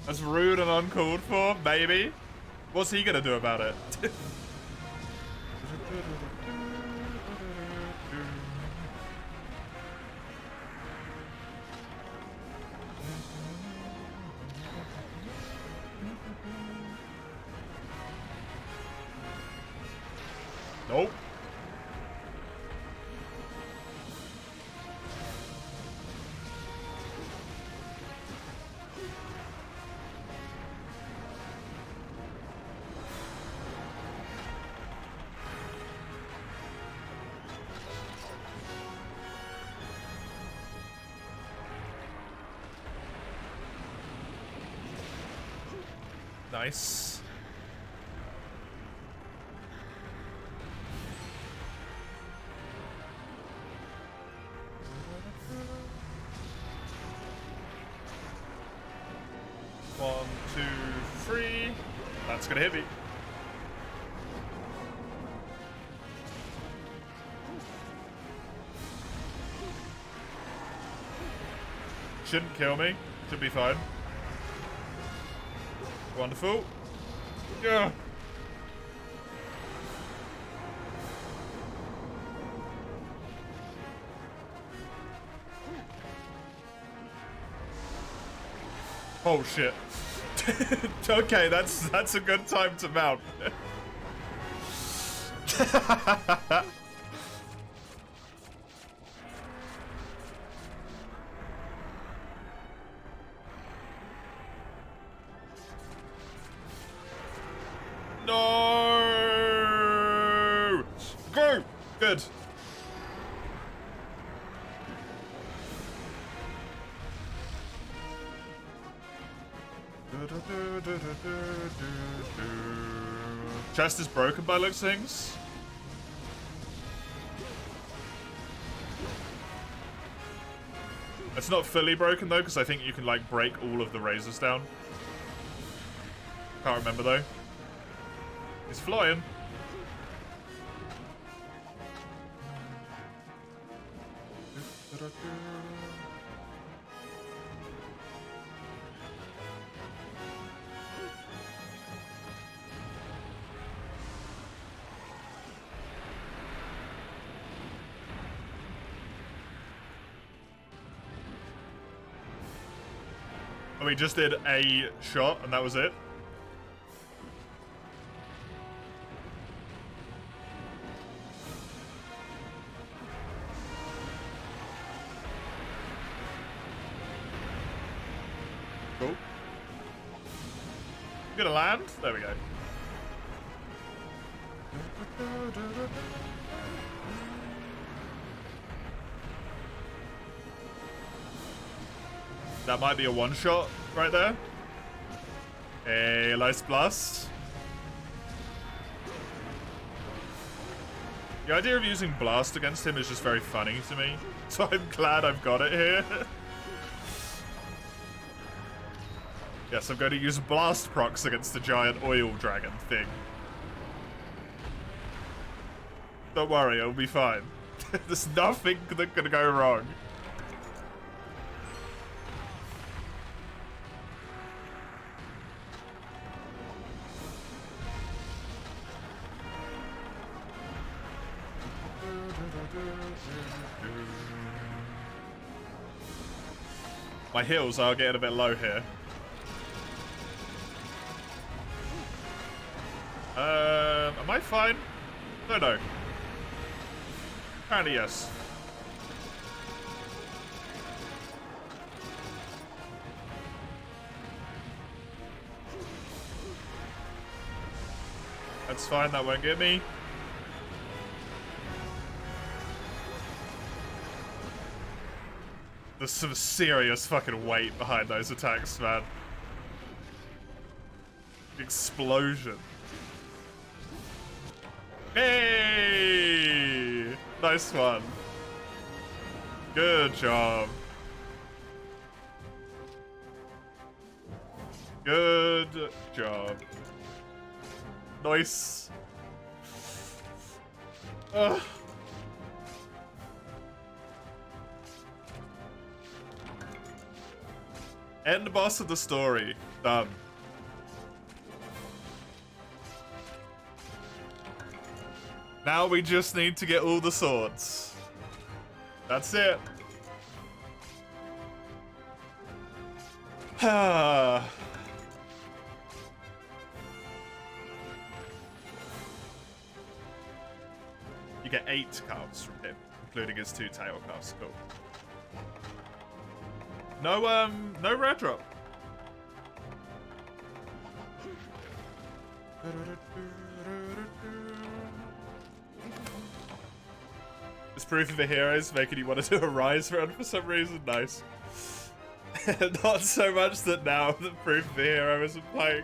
That's rude and uncalled for, maybe. What's he gonna do about it? Nope. Nice. 1, 2, 3. That's gonna hit me. Shouldn't kill me. Should be fine. Wonderful. Yeah. Oh shit. Okay, that's a good time to mount. No! Go! Good. Chest is broken by looks of things. It's not fully broken though, because I think you can like break all of the razors down. Can't remember though. He's flying. We just did a shot and that was it. Cool. You gonna land? There we go. That might be a one-shot right there. A nice blast. The idea of using blast against him is just very funny to me. So I'm glad I've got it here. Yes, I'm going to use blast procs against the giant oil dragon thing. Don't worry, it'll be fine. There's nothing that's gonna go wrong. My heals are getting a bit low here. Am I fine? No. Apparently yes. That's fine, that won't get me. There's some serious fucking weight behind those attacks, man. Explosion. Hey! Nice one. Good job. Good job. Nice. Ugh. End boss of the story. Done. Now we just need to get all the swords. That's it. You get 8 calves from him, including his 2 tail calves. Cool. No rare drop. This proof of a hero is making you want to do a rise run for some reason. Nice. Not so much that now the proof of a hero isn't playing.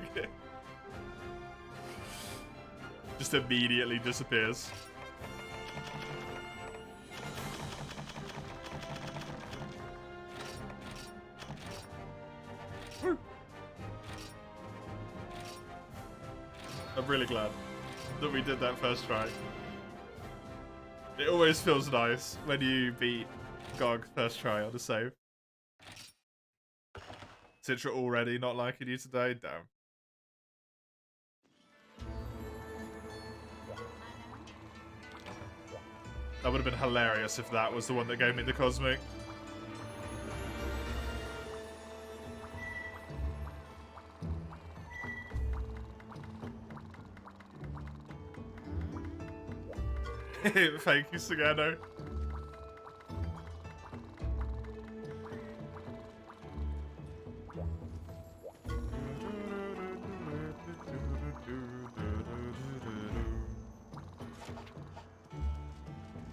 Just immediately disappears. I'm really glad that we did that first try. It always feels nice when you beat GOG first try on a save. Citra already not liking you today? Damn. That would have been hilarious if that was the one that gave me the Cosmic. Thank you, Sagano.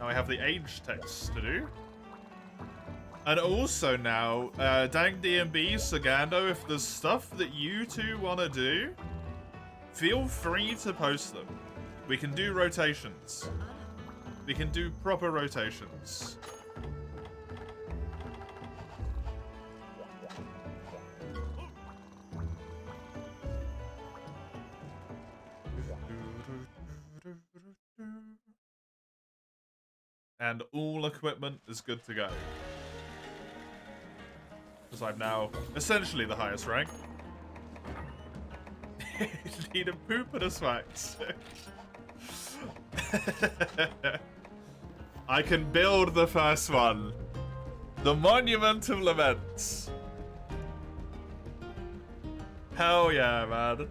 Now I have the age text to do. And also now, Dank DMB, Sagando, if there's stuff that you two want to do, feel free to post them. We can do rotations. We can do proper rotations. And all equipment is good to go. Because I'm now essentially the highest rank. Need a poop and a swax. I can build the first one. The Monument of Laments. Hell yeah, man.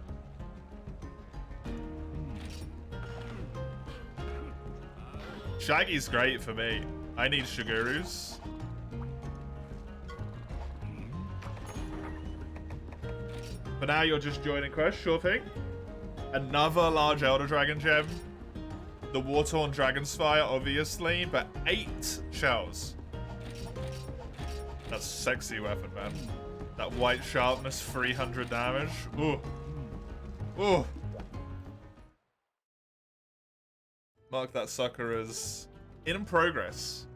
Shaggy's great for me. I need Shigurus. For now, you're just joining Quest, sure thing. Another large Elder Dragon gem. The War-Torn Dragon's Fire, obviously, but 8 shells. That's a sexy weapon, man. That white sharpness, 300 damage. Ooh. Ooh. Mark that sucker as in progress.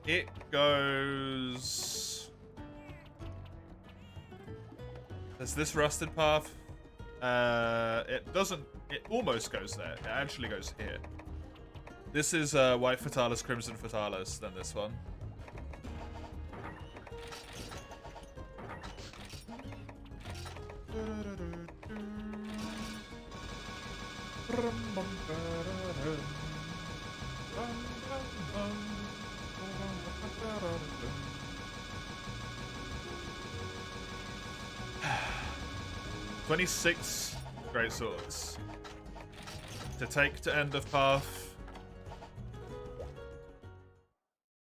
It goes... There's this rusted path. It doesn't... It almost goes there. It actually goes here. This is White Fatalis, Crimson Fatalis, then this one. "26 great swords to take to end of path.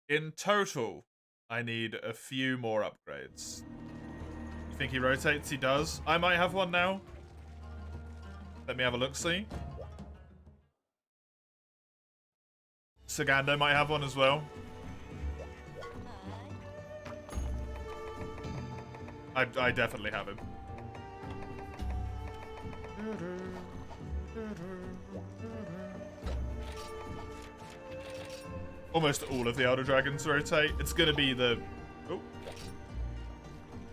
In total, I need a few more upgrades." You think he rotates? He does. I might have one now. Let me have a look-see. Sagando might have one as well. I definitely have him. Almost all of the Elder Dragons rotate. It's gonna be the... Oh.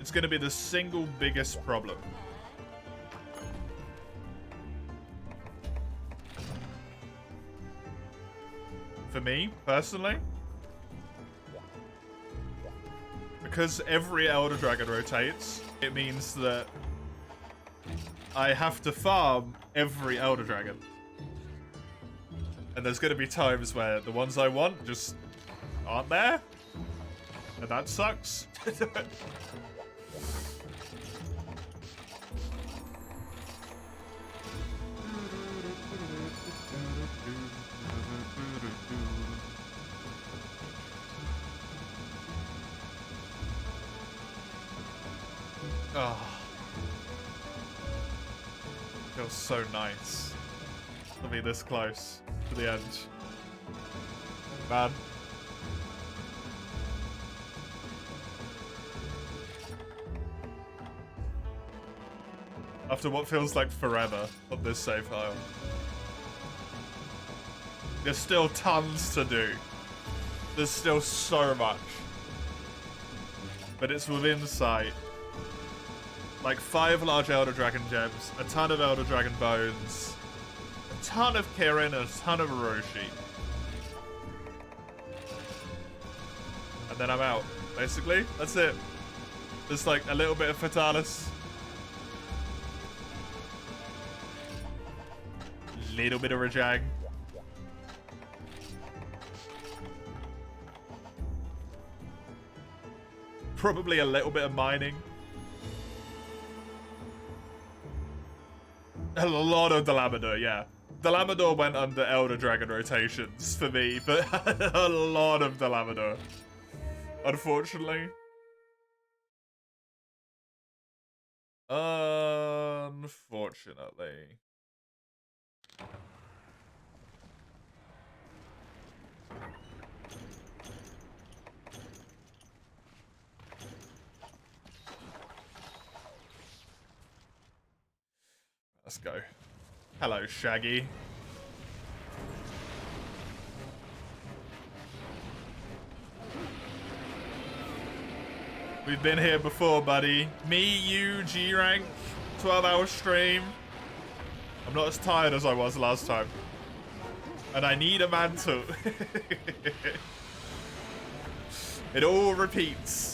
It's gonna be the single biggest problem. For me, personally. Because every Elder Dragon rotates, it means that I have to farm every Elder Dragon. And there's going to be times where the ones I want just aren't there. And that sucks. Oh. Feels so nice to be this close to the end. Man. After what feels like forever on this save file. There's still tons to do. There's still so much. But it's within sight. Like 5 large Elder Dragon gems, a ton of Elder Dragon bones, a ton of Kirin, and a ton of Orochi. And then I'm out. Basically, that's it. Just like a little bit of Fatalis. Little bit of Rajang. Probably a little bit of mining. A lot of Delamador, yeah. Delamador went under Elder Dragon rotations for me, but a lot of Delamador. Unfortunately. Unfortunately. Let's go. Hello, Shaggy. We've been here before, buddy. Me, you, G-Rank, 12-hour stream. I'm not as tired as I was last time. And I need a mantle. It all repeats.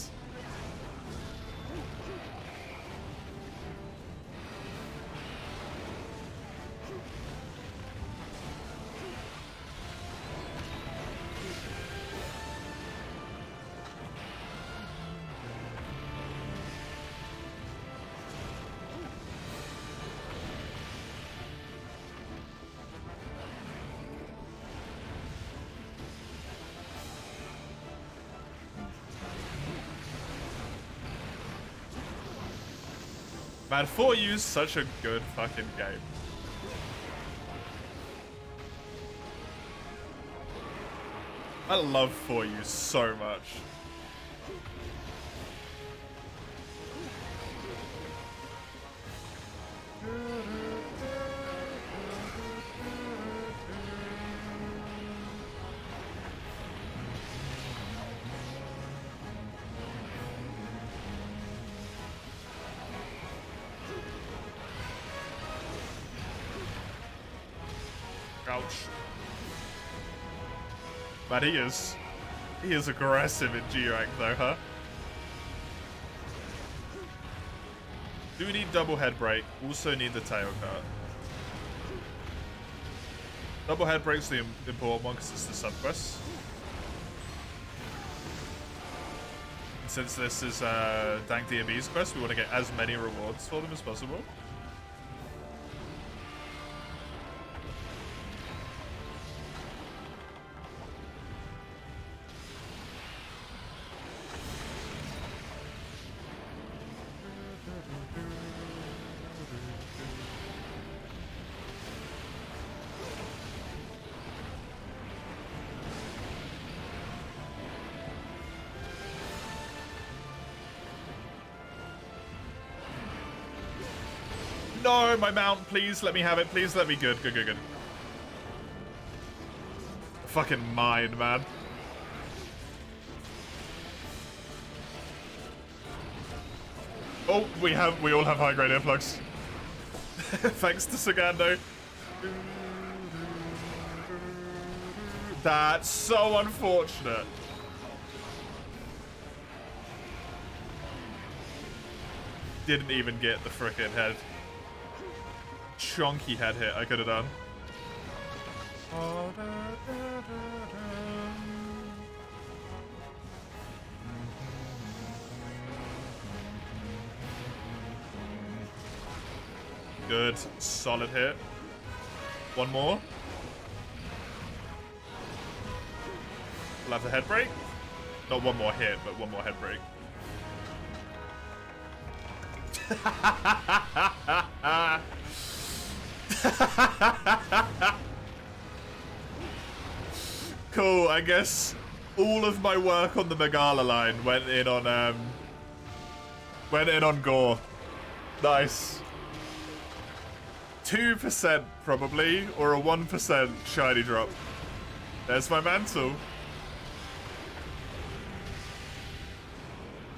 Man, 4U's such a good fucking game. I love 4U so much. Ouch. But he is aggressive in G-Rank though, huh? Do we need double head break? Also need the tail cut. Double head break's the important one because it's the subquest. And since this is Dank DMB's quest, we want to get as many rewards for them as possible. No, my mount, please let me have it. Please let me. Good. Fucking mine, man. Oh, we all have high grade influx. Thanks to Sagando. That's so unfortunate. Didn't even get the frickin' head. Chunky head hit I could have done. Good, solid hit. One more. We'll have the head break. Not one more hit, but one more head break. Cool, I guess all of my work on the Megala line went in on Gore. Nice. 2% probably, or a 1% shiny drop. There's my mantle.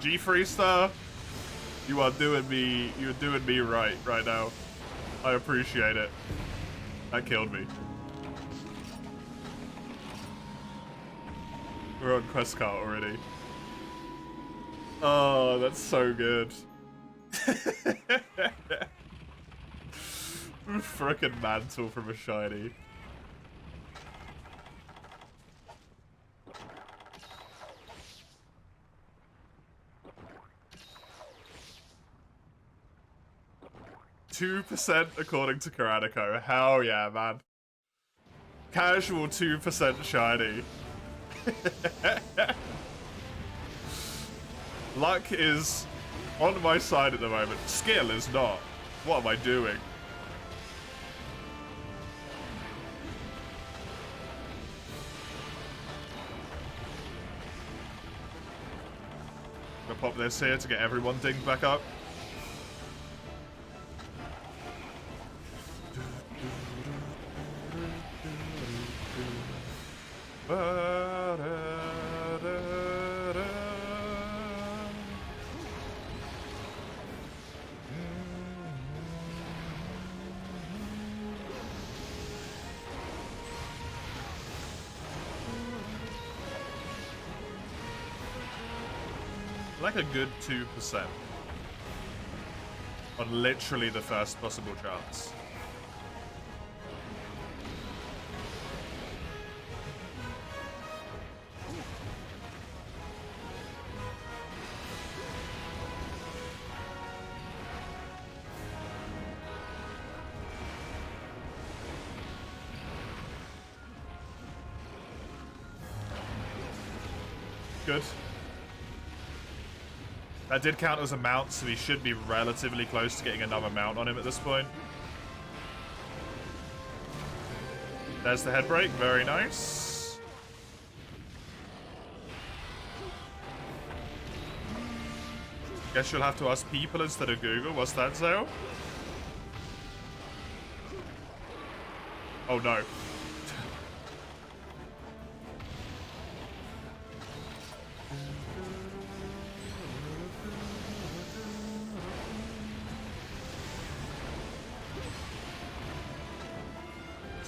G Freestar, you're doing me right now. I appreciate it. That killed me. We're on quest cart already. Oh, that's so good. Frickin' mantle from a shiny. %2% according to Karatico. Hell yeah, man. Casual 2% shiny. Luck is on my side at the moment. Skill is not. What am I doing? I'm gonna pop this here to get everyone dinged back up. Like a good 2% on literally the first possible chance. Good. That did count as a mount, so he should be relatively close to getting another mount on him at this point. There's the head break, very nice. Guess you'll have to ask people instead of Google. What's that, Zale? Oh no.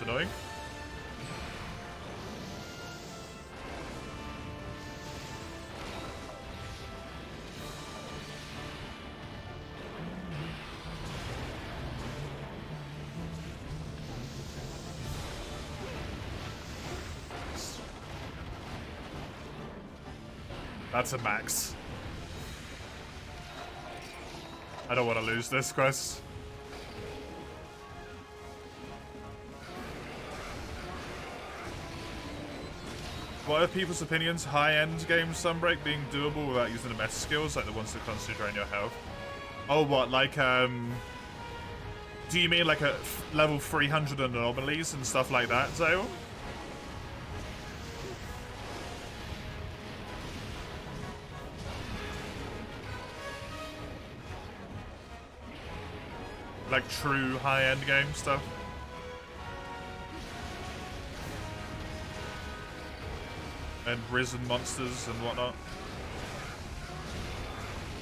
Annoying. That's a max. I don't want to lose this quest. What are people's opinions? High-end game Sunbreak being doable without using the meta skills, like the ones that constantly drain your health? Oh, what? Like, do you mean like a level 300 anomalies and stuff like that, Zale? Like true high-end game stuff? And risen monsters and whatnot.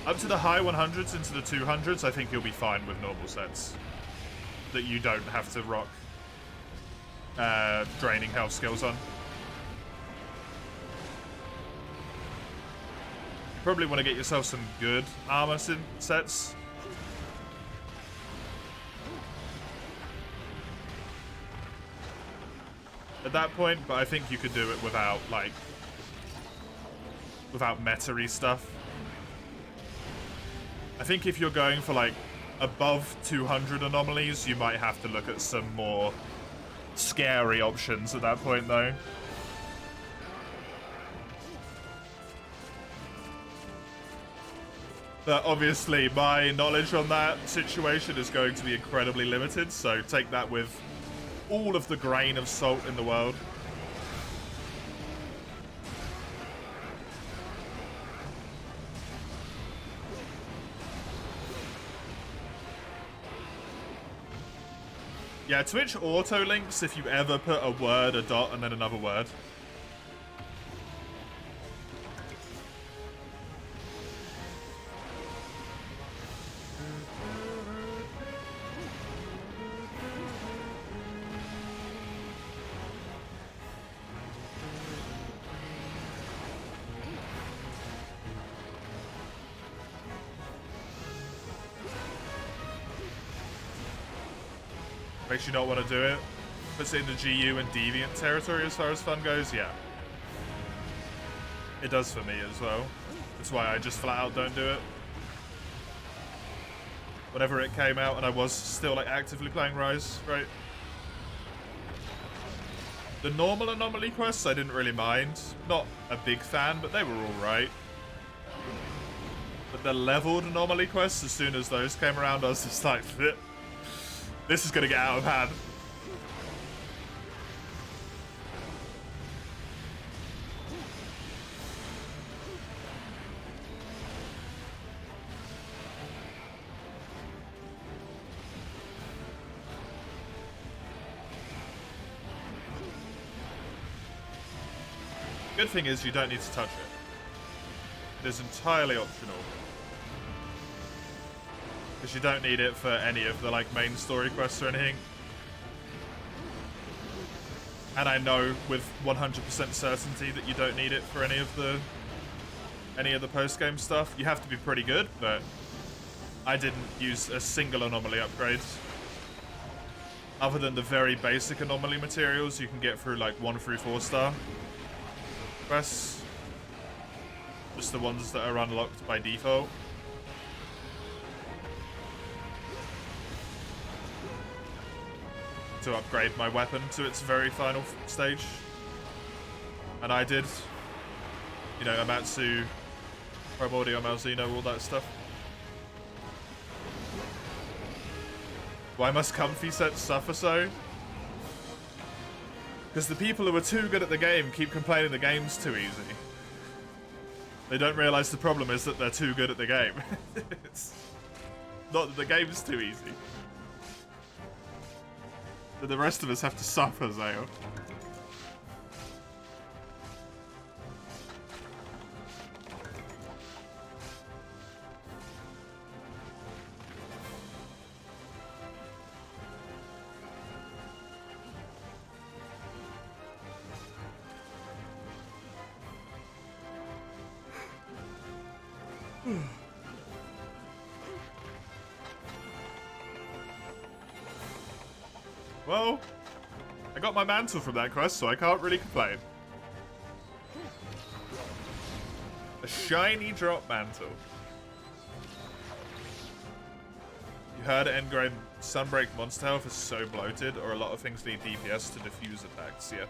Up to the high 100s into the 200s, I think you'll be fine with normal sets. That you don't have to rock draining health skills on. You probably want to get yourself some good armor sets. At that point, but I think you could do it without, like, without meta-y stuff. I think if you're going for, like, above 200 anomalies, you might have to look at some more scary options at that point, though. But obviously, my knowledge on that situation is going to be incredibly limited, so take that with all of the grain of salt in the world. Yeah, Twitch auto links if you ever put a word, a dot, and then another word. Makes you not want to do it. Puts it in the GU and Deviant territory as far as fun goes, yeah. It does for me as well. That's why I just flat out don't do it. Whenever it came out and I was still like actively playing Rise, right? The normal anomaly quests I didn't really mind. Not a big fan, but they were alright. But the leveled anomaly quests, as soon as those came around, I was just like, this is gonna get out of hand. Good thing is you don't need to touch it. It is entirely optional. Because you don't need it for any of the like main story quests or anything. And I know with 100% certainty that you don't need it for any of the post-game stuff. You have to be pretty good, but I didn't use a single anomaly upgrade. Other than the very basic anomaly materials you can get through like 1 through 4 star quests. Just the ones that are unlocked by default. To upgrade my weapon to its very final stage. And I did. You know, Amatsu, Primordial Malzeno, all that stuff. Why must comfy sets suffer so? Because the people who are too good at the game keep complaining the game's too easy. They don't realise the problem is that they're too good at the game. It's not that the game's too easy. That the rest of us have to suffer, Zale. Well, I got my mantle from that quest, so I can't really complain. A shiny drop mantle. You heard endgame Sunbreak monster health is so bloated, or a lot of things need DPS to defuse attacks, yeah.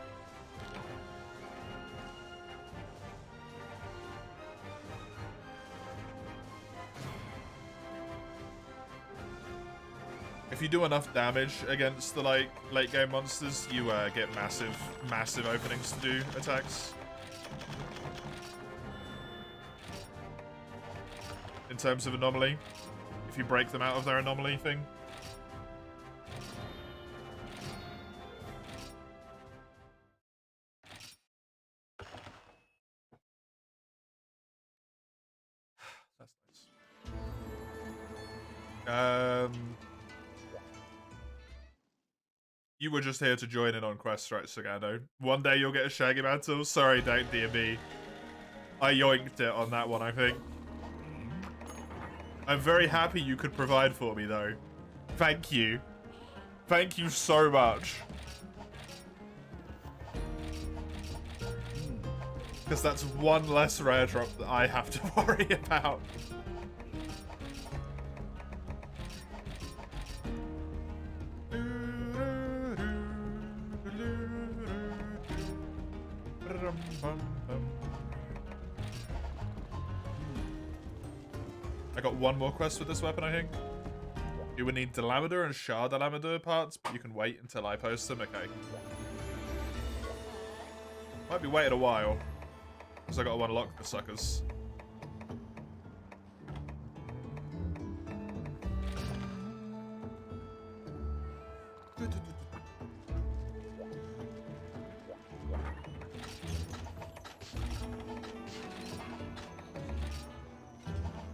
If you do enough damage against the like late game monsters, you get massive openings to do attacks. In terms of anomaly, if you break them out of their anomaly thing. That's nice. You were just here to join in on quests, right, Sagando? One day you'll get a Shaggy Mantle. Sorry, don't DMB. I yoinked it on that one, I think. I'm very happy you could provide for me, though. Thank you. Thank you so much. Because that's one less rare drop that I have to worry about. I got one more quest with this weapon, I think. You would need Delameter and Shah Delameter parts, but you can wait until I post them. Okay. Might be waiting a while, because I got to unlock the suckers.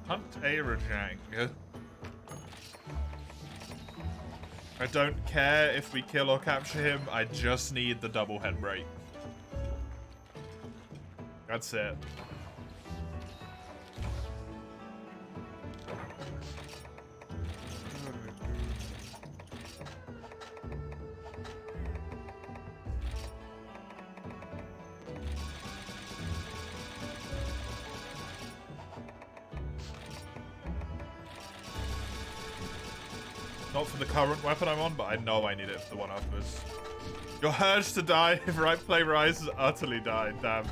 Hunt a Rajang. I don't care if we kill or capture him, I just need the double head break. That's it. Not for the current weapon I'm on, but I know I need it for the one afterwards. Your urge to die if right play Rise has utterly died. Damn.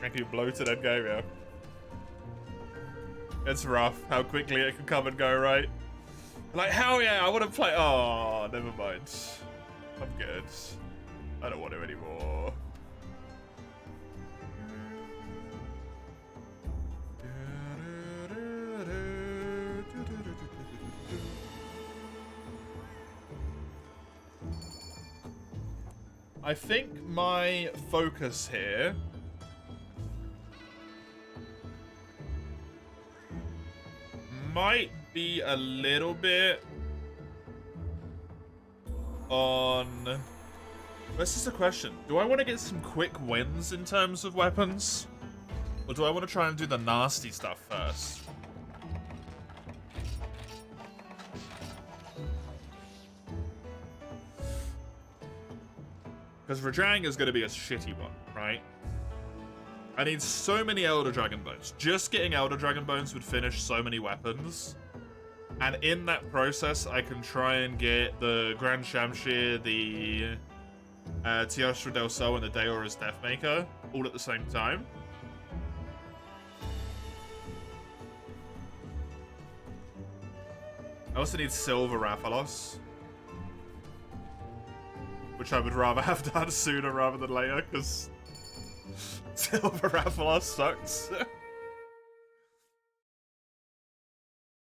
Thank you, bloated endgame, yeah. It's rough how quickly it can come and go, right? Like, hell yeah, I want to play. Oh, never mind. I'm good. I don't want to anymore. I think my focus here might be a little bit on... That's just a question. Do I want to get some quick wins in terms of weapons? Or do I want to try and do the nasty stuff first? Because Rajang is going to be a shitty one, right? I need so many Elder Dragon Bones. Just getting Elder Dragon Bones would finish so many weapons. And in that process, I can try and get the Grand Shamshir, the Teostra del Sol, and the Daora's Deathmaker all at the same time. I also need Silver Rathalos, which I would rather have done sooner rather than later, because Silver Rathalos sucks.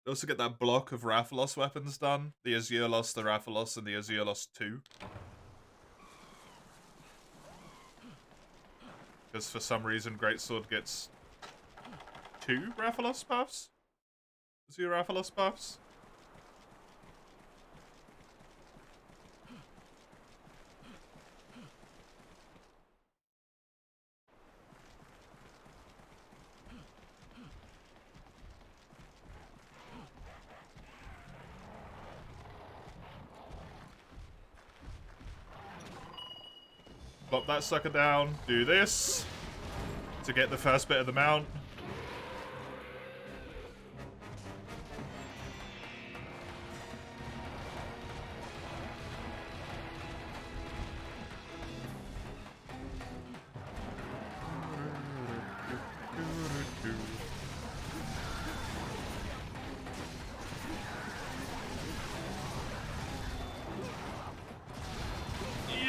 Also get that block of Rathalos weapons done. The Azurelos, the Rathalos, and the Azurelos 2. Because for some reason Greatsword gets 2 Rathalos buffs? Azure Rathalos buffs? Plop that sucker down, do this to get the first bit of the mount.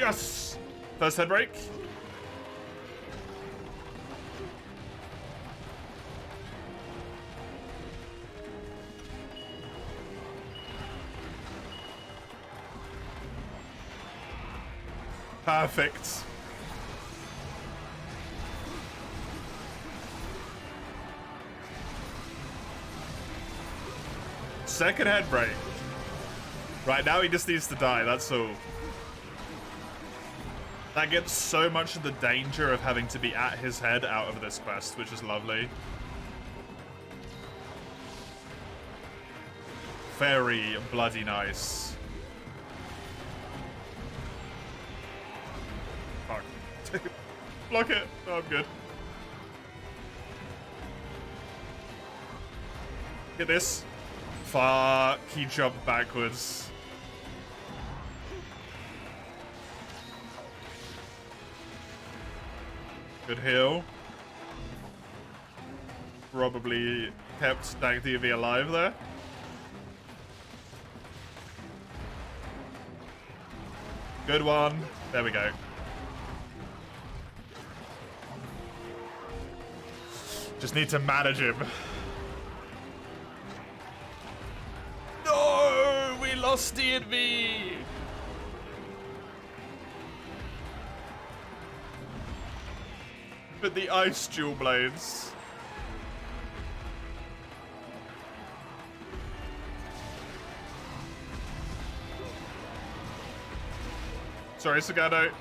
Yes! First head break. Perfect. Second head break. Right, now he just needs to die, that's all. That gets so much of the danger of having to be at his head out of this quest, which is lovely. Very bloody nice. Fuck. Block it. Oh, I'm good. Get this. Fuck. He jumped backwards. Good heal. Probably kept Dank DV alive there. Good one. There we go. Just need to manage him. No! We lost D&V! But the ice dual blades. Sorry, Sagado. It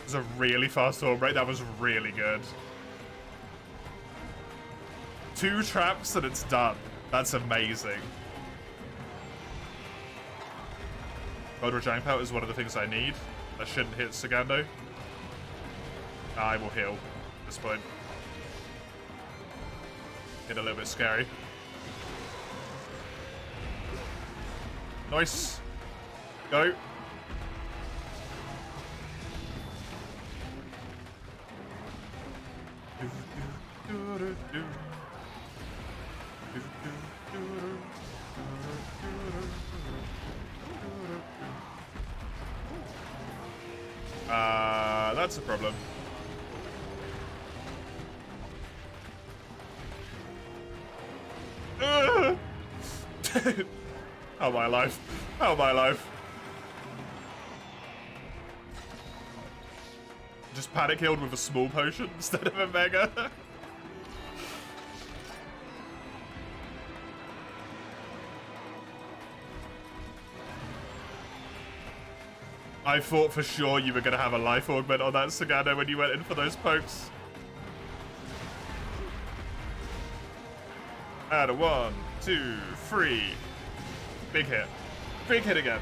was a really fast orb break. That was really good. 2 traps and it's done. That's amazing. Gold Rajang Pout is one of the things I need. That shouldn't hit Sagando. I will heal at this point. Get a little bit scary. Nice. Go. That's a problem. How am I alive? How am I alive? Just panic healed with a small potion instead of a mega. I thought for sure you were going to have a life augment on that Sagano when you went in for those pokes. And a 1, 2, 3. Big hit. Big hit again.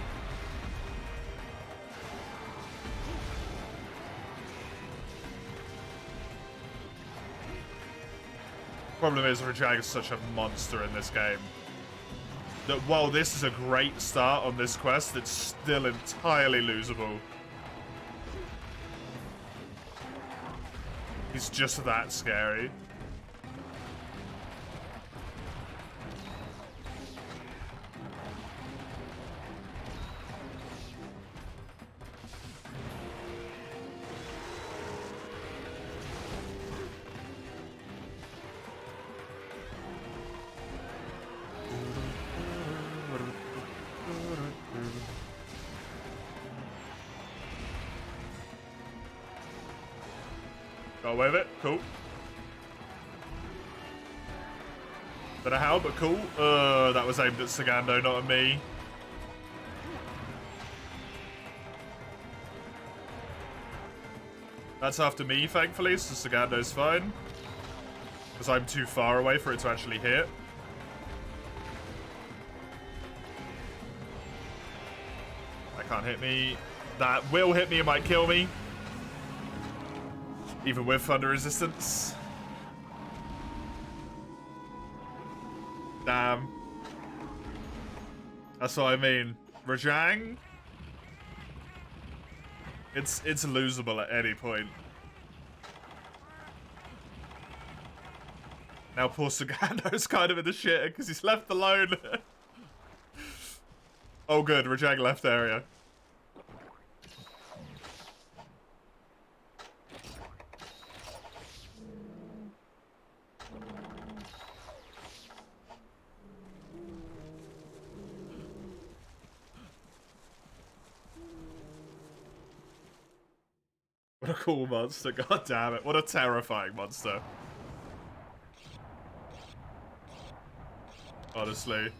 Problem is, Rajag is such a monster in this game that while this is a great start on this quest, it's still entirely losable. He's just that scary. Got away with it. Cool. Don't know how, but cool. That was aimed at Sagando, not at me. That's after me, thankfully, so Sagando's fine. Because I'm too far away for it to actually hit. That can't hit me. That will hit me, it might kill me. Even with thunder resistance. Damn. That's what I mean. Rajang? It's losable at any point. Now poor Sagando's kind of in the shit because he's left alone. Oh good, Rajang left area. What a cool monster, god damn it. What a terrifying monster. Honestly.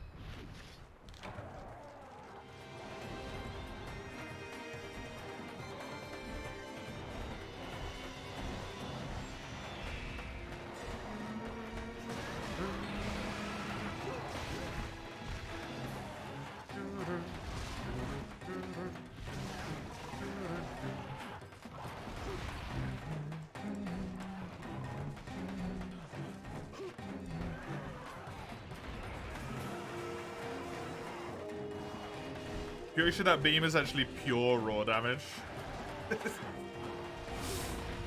Pretty sure that beam is actually pure raw damage.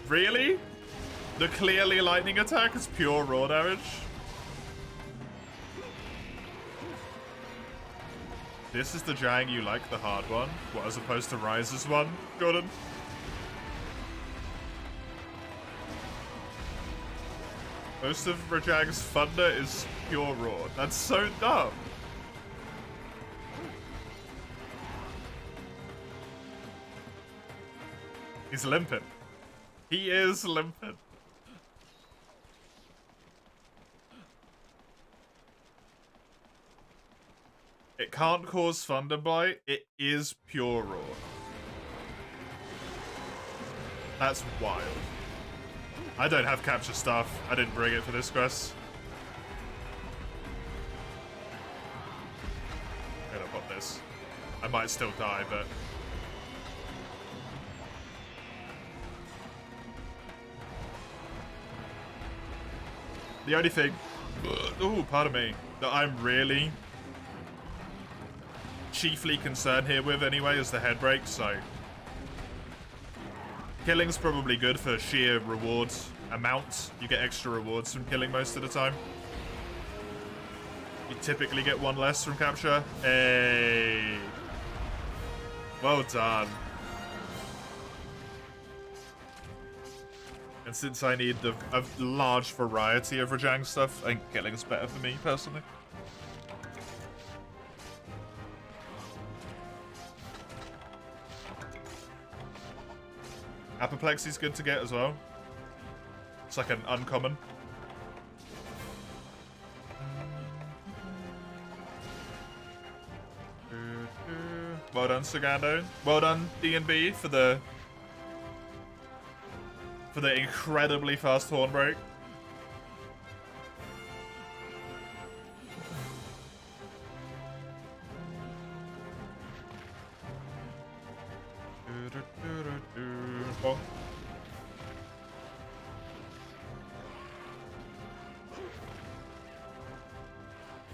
Really? The clearly lightning attack is pure raw damage? This is the Jang you like, the hard one? What, as opposed to Rise's one, Jordan? Most of Rajag's thunder is pure raw. That's so dumb. He's limping. He is limping. It can't cause thunder bite. It is pure raw. That's wild. I don't have capture stuff. I didn't bring it for this quest. I'm gonna pop this. I might still die, but... The only thing, ooh, pardon me, that I'm really chiefly concerned here with anyway is the head break, so killing's probably good for sheer reward amount. You get extra rewards from killing most of the time. You typically get one less from capture. Hey. Well done. And since I need a large variety of Rajang stuff, I think killing's better for me, personally. Apoplexi's good to get as well. It's like an uncommon. Well done, Sagando. Well done, D&B, for the incredibly fast horn break. Oh.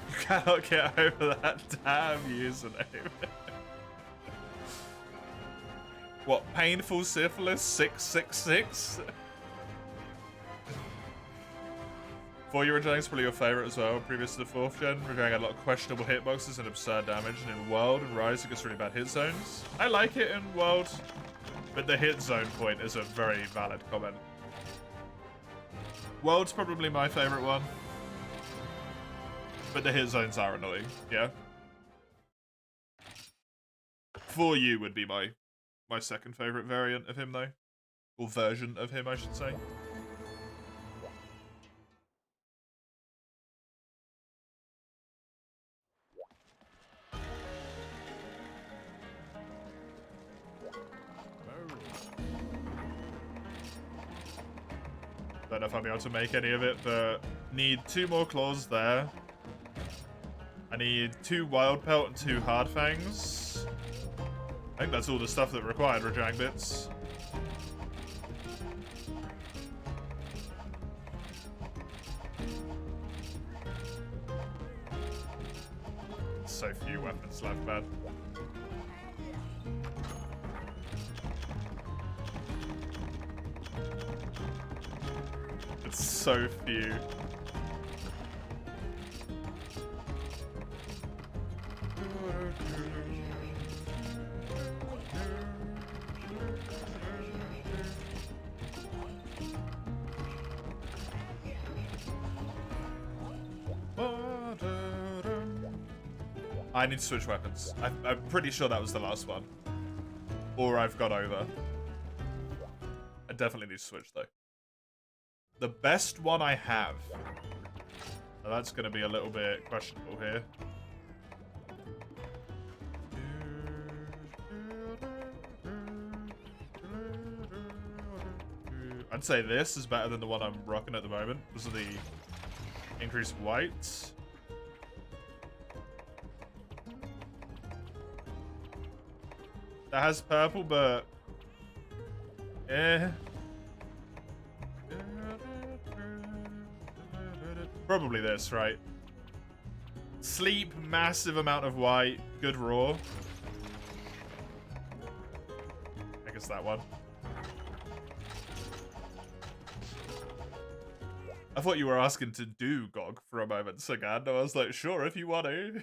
You cannot get over that damn username. What, painful syphilis 666? 4U Rajang is probably your favorite as well. Previous to the 4th gen, Rajang had a lot of questionable hitboxes and absurd damage, and in World and Rise it gets really bad hit zones. I like it in World, but the hit zone point is a very valid comment. World's probably my favorite one, but the hit zones are annoying, yeah. 4U would be my second favorite variant of him, though. Or version of him, I should say. Don't know if I'll be able to make any of it, but need 2 more claws there. I need 2 wild pelt and 2 hard fangs. I think that's all the stuff that required Rajang bits. So few weapons left, man. It's so few. I need to switch weapons. I'm pretty sure that was the last one. Or I've got over. I definitely need to switch, though. The best one I have. Now that's going to be a little bit questionable here. I'd say this is better than the one I'm rocking at the moment because of the increased white. That has purple, but probably this, right? Sleep, massive amount of white, good raw. I guess that one. I thought you were asking to do GOG for a moment, Sagan. I was like, sure, if you want to.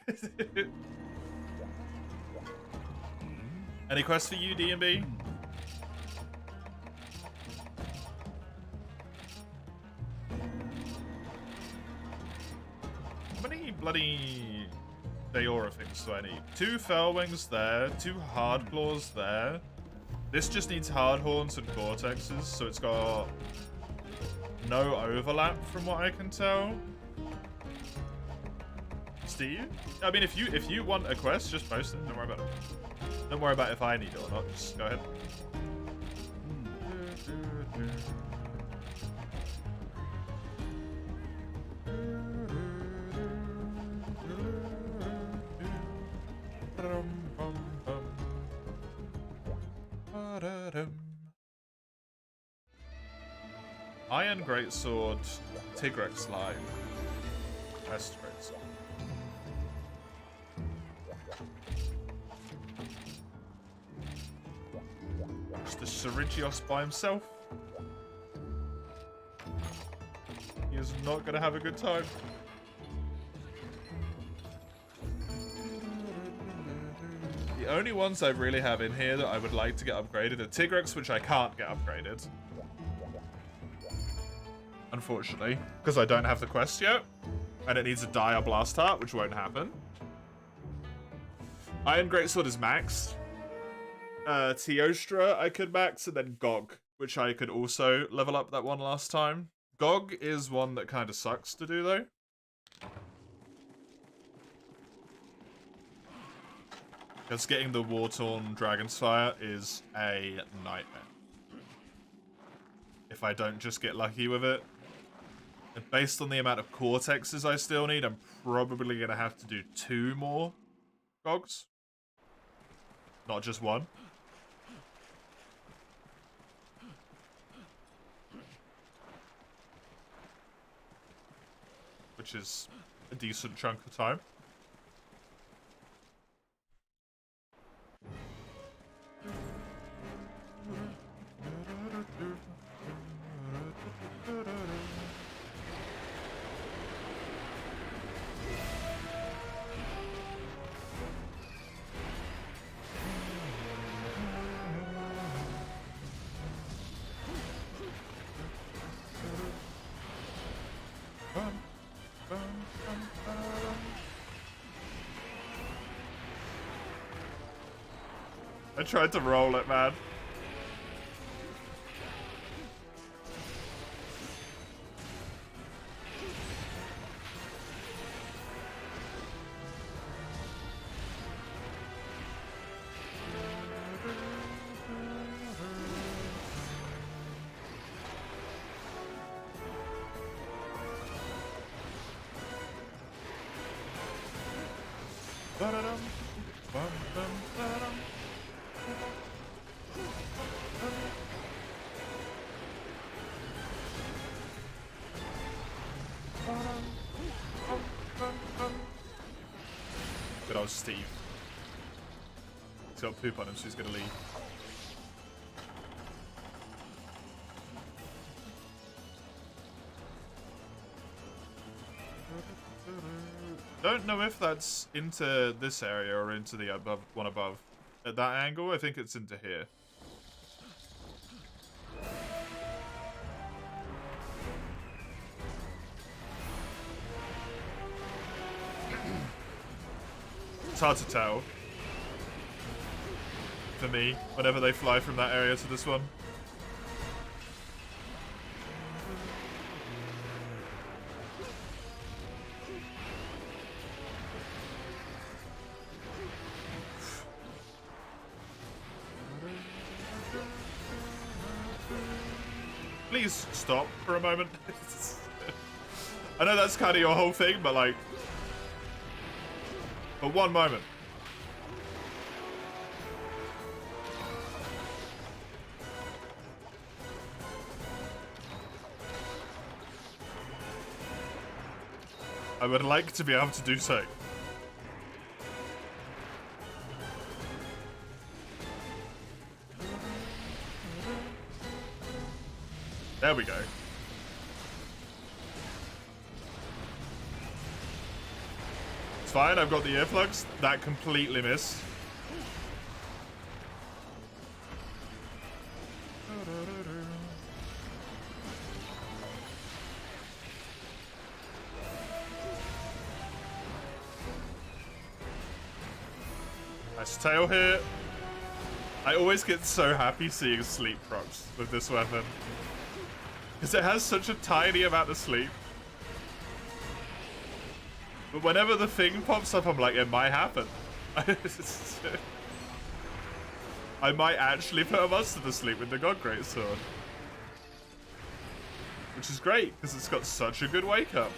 Any quests for you, D&B? How many bloody Daora things do I need? 2 fell wings there, 2 hard claws there. This just needs hard horns and cortexes, so it's got no overlap from what I can tell. Steve? I mean, if you want a quest, just post it. Don't worry about it. Don't worry about if I need it or not. Just go ahead. Iron Greatsword Tigrex line. That's great song. Just the Syringios by himself. He is not gonna have a good time. The only ones I really have in here that I would like to get upgraded are Tigrex, which I can't get upgraded. Unfortunately, because I don't have the quest yet. And it needs a Dire Blast Heart, which won't happen. Iron Greatsword is maxed. Teostra I could max, and then Gog, which I could also level up that one last time. Gog is one that kind of sucks to do, though. Because getting the War-Torn Dragon's Fire is a nightmare. If I don't just get lucky with it. And based on the amount of Cortexes I still need, I'm probably going to have to do 2 more Gogs. Not just 1. Which is a decent chunk of time. I tried to roll it, man. Good old Steve. He's got poop on him, so he's gonna leave. Don't know if that's into this area or into the above one above. At that angle, I think it's into here. It's hard to tell. For me, whenever they fly from that area to this one. Please stop for a moment. I know that's kind of your whole thing, but like... For one moment. I would like to be able to do so. There we go. It's fine, I've got the earplugs. That completely missed. Nice tail hit. I always get so happy seeing sleep procs with this weapon. Because it has such a tiny amount of sleep. But whenever the thing pops up, I'm like, it might happen. I might actually put a monster to sleep with the God Greatsword. Which is great, because it's got such a good wake up.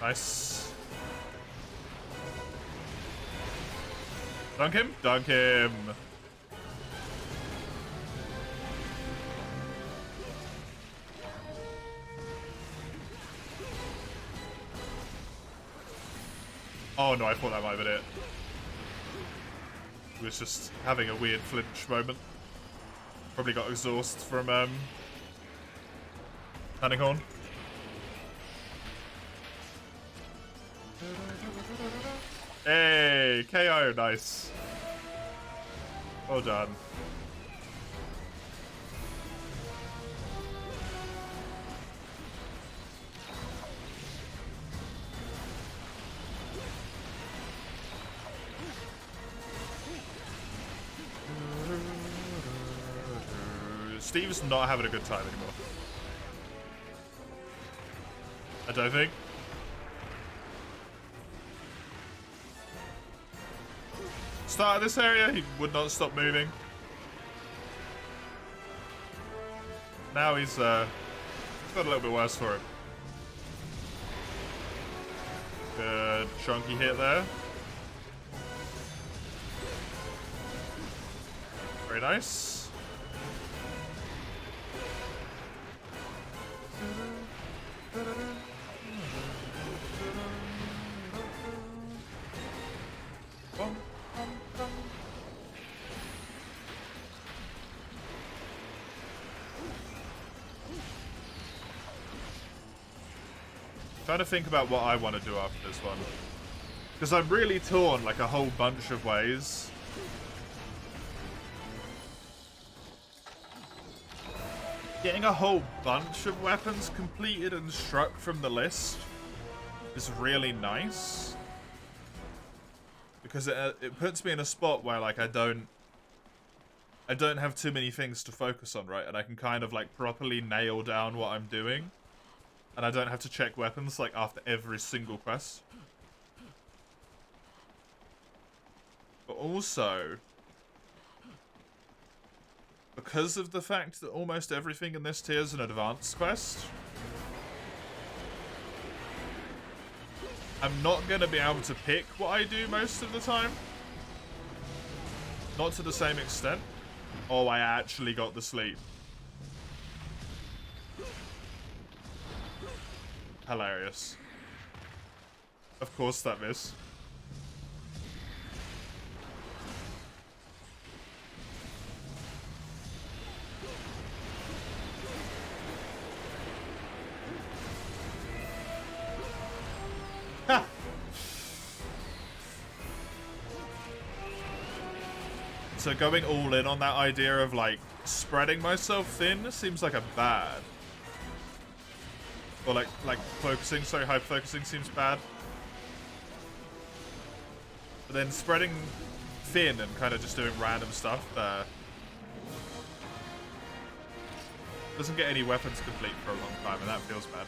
Nice. Dunk him. Dunk him. Oh no, I thought that might have been it. He was just having a weird flinch moment. Probably got exhaust from Hunting Horn. Hey, KO, nice. Well done. Steve's not having a good time anymore. I don't think. Start of this area, he would not stop moving. Now he's got a little bit worse for him. Good chunky hit there. Very nice. Trying to think about what I want to do after this one. Because I'm really torn like a whole bunch of ways. Getting a whole bunch of weapons completed and struck from the list is really nice. Because it puts me in a spot where like I don't have too many things to focus on, right? And I can kind of like properly nail down what I'm doing. And I don't have to check weapons like after every single quest. But also, because of the fact that almost everything in this tier is an advanced quest, I'm not going to be able to pick what I do most of the time. Not to the same extent. Oh, I actually got the sleep. Hilarious. Of course that miss. Ha! So going all in on that idea of like spreading myself thin seems like a bad. Or like focusing, sorry, hyper-focusing seems bad. But then spreading thin and kind of just doing random stuff doesn't get any weapons complete for a long time, and that feels bad.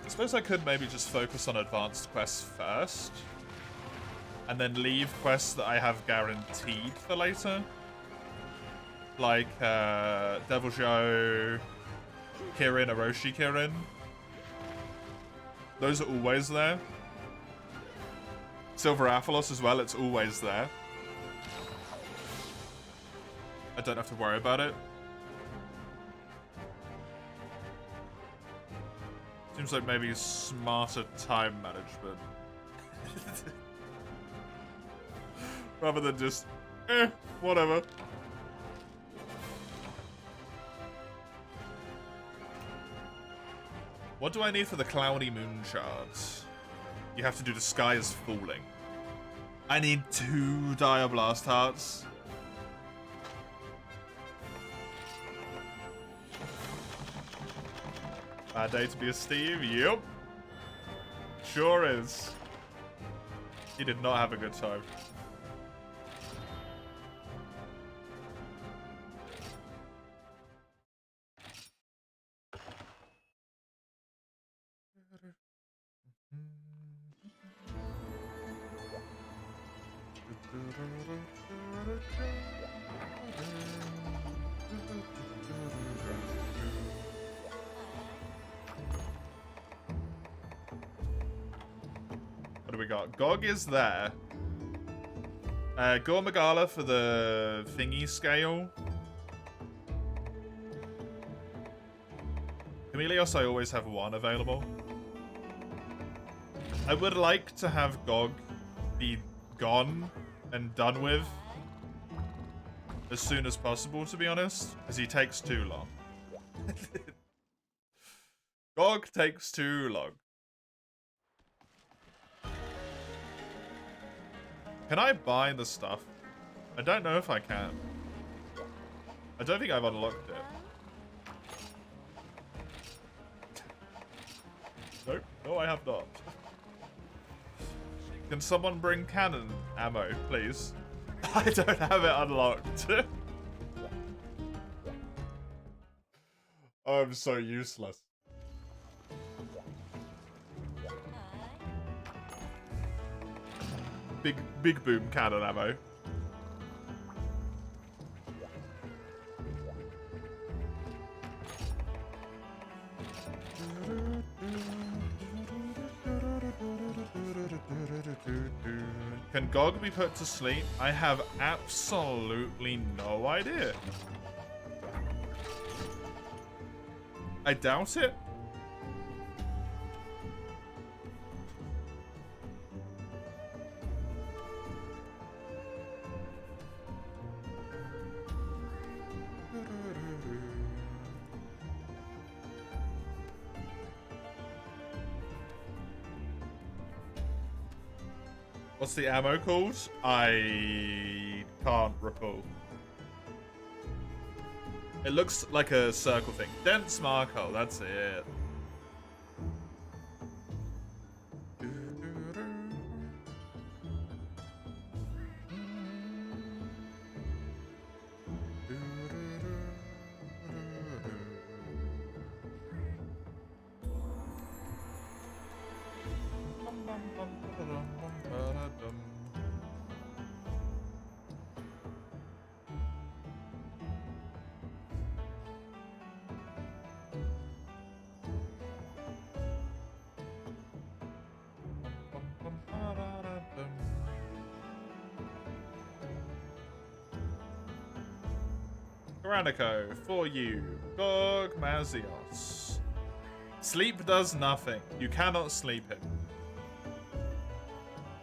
I suppose I could maybe just focus on advanced quests first. And then leave quests that I have guaranteed for later. Like, Devil Joe, Kirin, Orochi Kirin. Those are always there. Silver Aphalos as well, it's always there. I don't have to worry about it. Seems like maybe smarter time management. Rather than just, whatever. What do I need for the Cloudy Moon shards? You have to do the Sky is Falling. I need 2 Dire Blast Hearts. Bad day to be a Steve? Yep. Sure is. He did not have a good time. What do we got? Gog is there. Gormagala for the thingy scale. Chameleos, I always have one available. I would like to have Gog be gone and done with as soon as possible, to be honest, because he takes too long. Gog takes too long. Can I buy the stuff? I don't know if I can. I don't think I've unlocked it. Nope. No, I have not. Can someone bring cannon ammo, please? I don't have it unlocked. Oh, I'm so useless. Big boom cannon ammo. Can Gog be put to sleep? I have absolutely no idea. I doubt it. What's the ammo called? I can't recall. It looks like a circle thing. Dense Marco, that's it. Tyrannico, for you. Gog Mazios. Sleep does nothing. You cannot sleep him.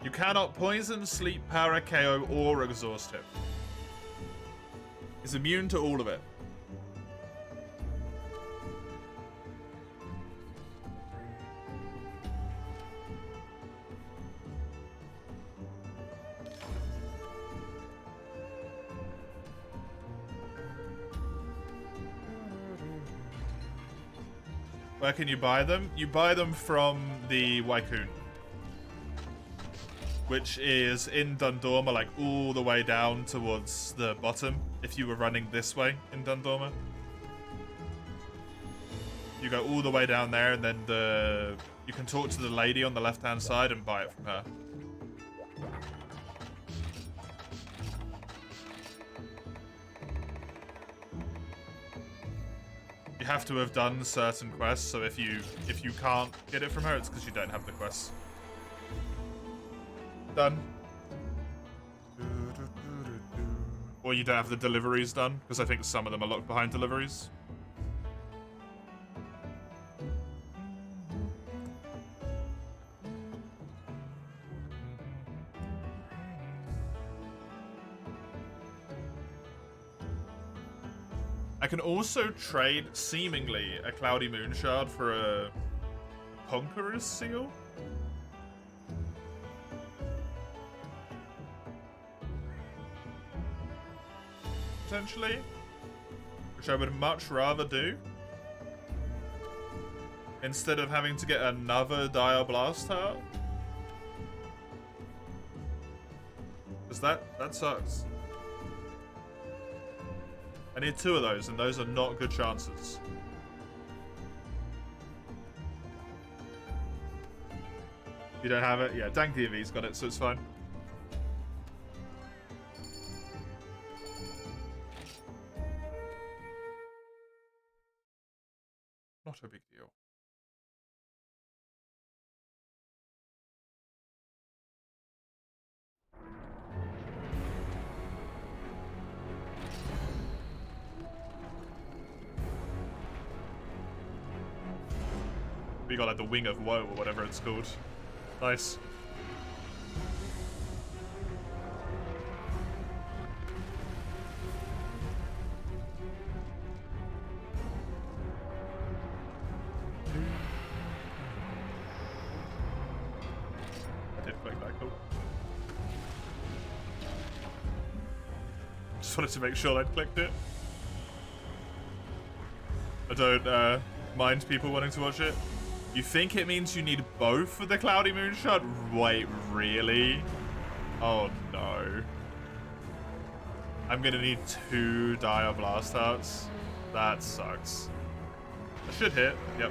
You cannot poison, sleep, para, KO, or exhaust him. He's immune to all of it. Where can you buy them? You buy them from the Wycoon, which is in Dundorma, like all the way down towards the bottom. If you were running this way in Dundorma, you go all the way down there, and then you can talk to the lady on the left-hand side and buy it from her. You have to have done certain quests, so if you can't get it from her, it's because you don't have the quests. Done. Or you don't have the deliveries done, because I think some of them are locked behind deliveries. I can also trade, seemingly, a Cloudy Moon Shard for a Conqueror's Seal. Potentially. Which I would much rather do. Instead of having to get another Dire Blast Heart. Because that sucks. I need 2 of those, and those are not good chances. You don't have it? Yeah, Dank DMV's got it, so it's fine. We got like the Wing of Woe or whatever it's called. Nice. I did click that, cool. Just wanted to make sure I'd clicked it. I don't mind people wanting to watch it. You think it means you need both for the Cloudy Moonshot? Wait, really? Oh no. I'm gonna need 2 Dire Blast Hearts. That sucks. I should hit, yep.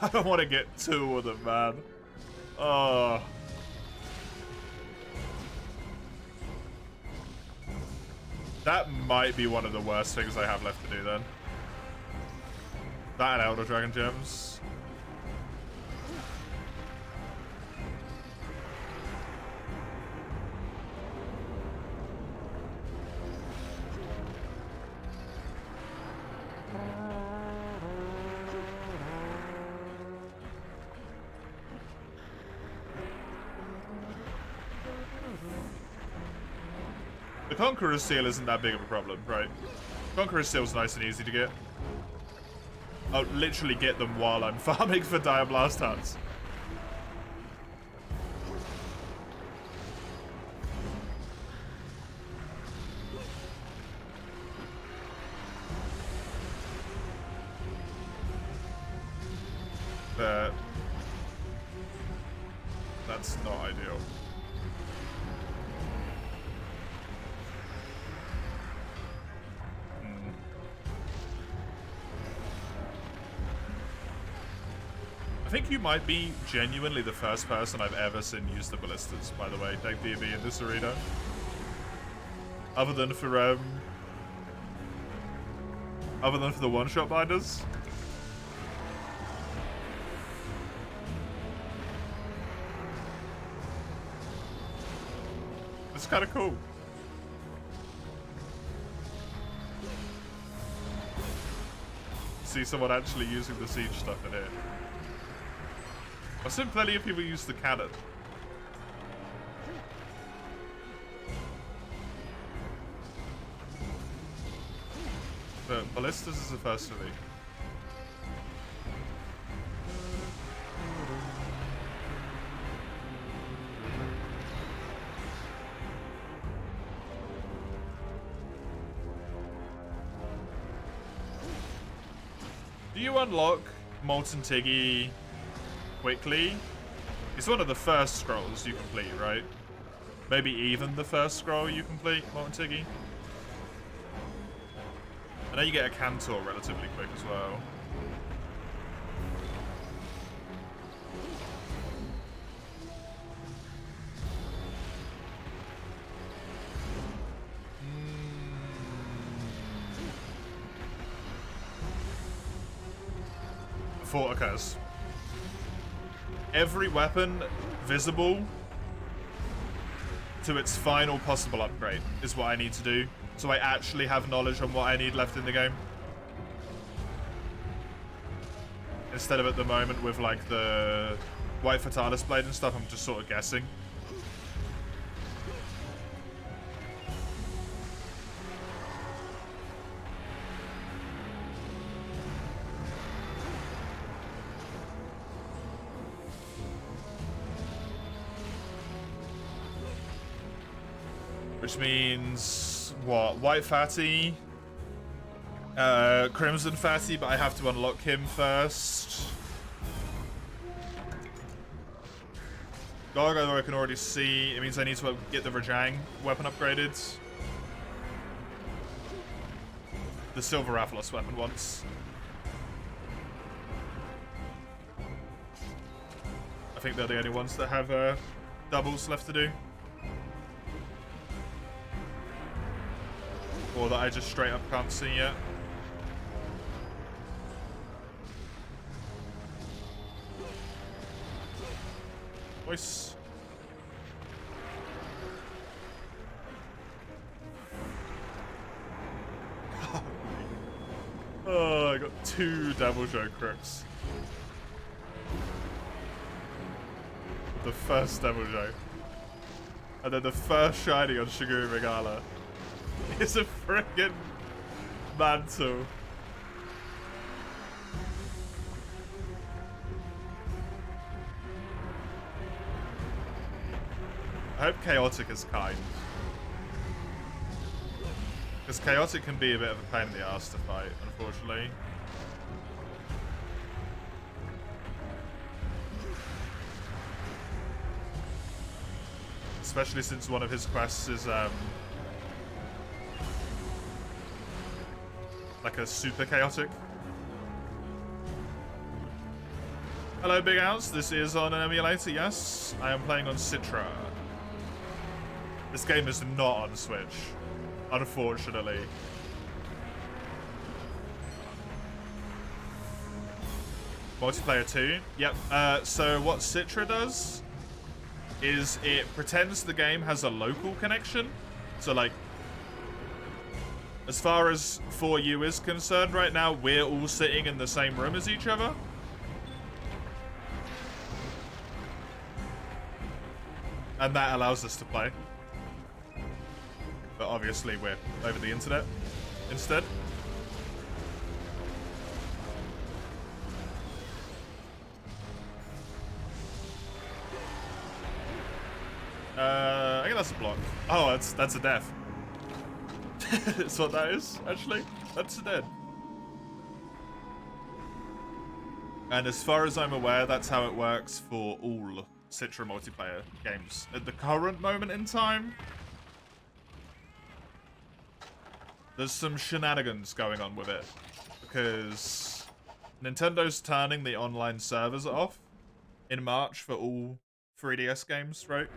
I don't want to get 2 of them, man. Oh. That might be one of the worst things I have left to do then. That and Elder Dragon Gems. The Conqueror's Seal isn't that big of a problem, right? Conqueror's Seal's nice and easy to get. I'll literally get them while I'm farming for Dire Blast Hearts. But that's not ideal. I think you might be genuinely the first person I've ever seen use the ballistas, by the way, take DB in this arena. Other than for the one-shot binders. It's kind of cool. See someone actually using the siege stuff in here. I've seen plenty of people use the cannon. But ballistas is the first for me. Do you unlock Molten Tiggy quickly? It's one of the first scrolls you complete, right? Maybe even the first scroll you complete, Molten Tiggy. I know you get a Cantor relatively quick as well. Thought occurs. Every weapon visible to its final possible upgrade is what I need to do, so I actually have knowledge on what I need left in the game. Instead of at the moment with like the White Fatalis Blade and stuff, I'm just sort of guessing. Which means, what? White Fatty, Crimson Fatty, but I have to unlock him first. Gargo I can already see. It means I need to get the Rajang weapon upgraded. The Silver Rathalos weapon once. I think they're the only ones that have doubles left to do. Or that I just straight up can't see yet. Nice. I got 2 Devil Joe crooks. The first Devil Joe. And then the first shiny on Shiguru Regala is a friggin' mantle. I hope Chaotic is kind. Because Chaotic can be a bit of a pain in the ass to fight, unfortunately. Especially since one of his quests is, like a super Chaotic. Hello, Big Ounce. This is on an emulator, yes. I am playing on Citra. This game is not on Switch, unfortunately. Multiplayer 2? Yep. So what Citra does is it pretends the game has a local connection. So, like, as far as 4U is concerned right now, we're all sitting in the same room as each other. And that allows us to play. But obviously we're over the internet instead. I think that's a block. Oh, that's a death. That's what that is, actually. That's a dead. And as far as I'm aware, that's how it works for all Citra multiplayer games. At the current moment in time, there's some shenanigans going on with it. Because Nintendo's turning the online servers off in March for all 3DS games, right?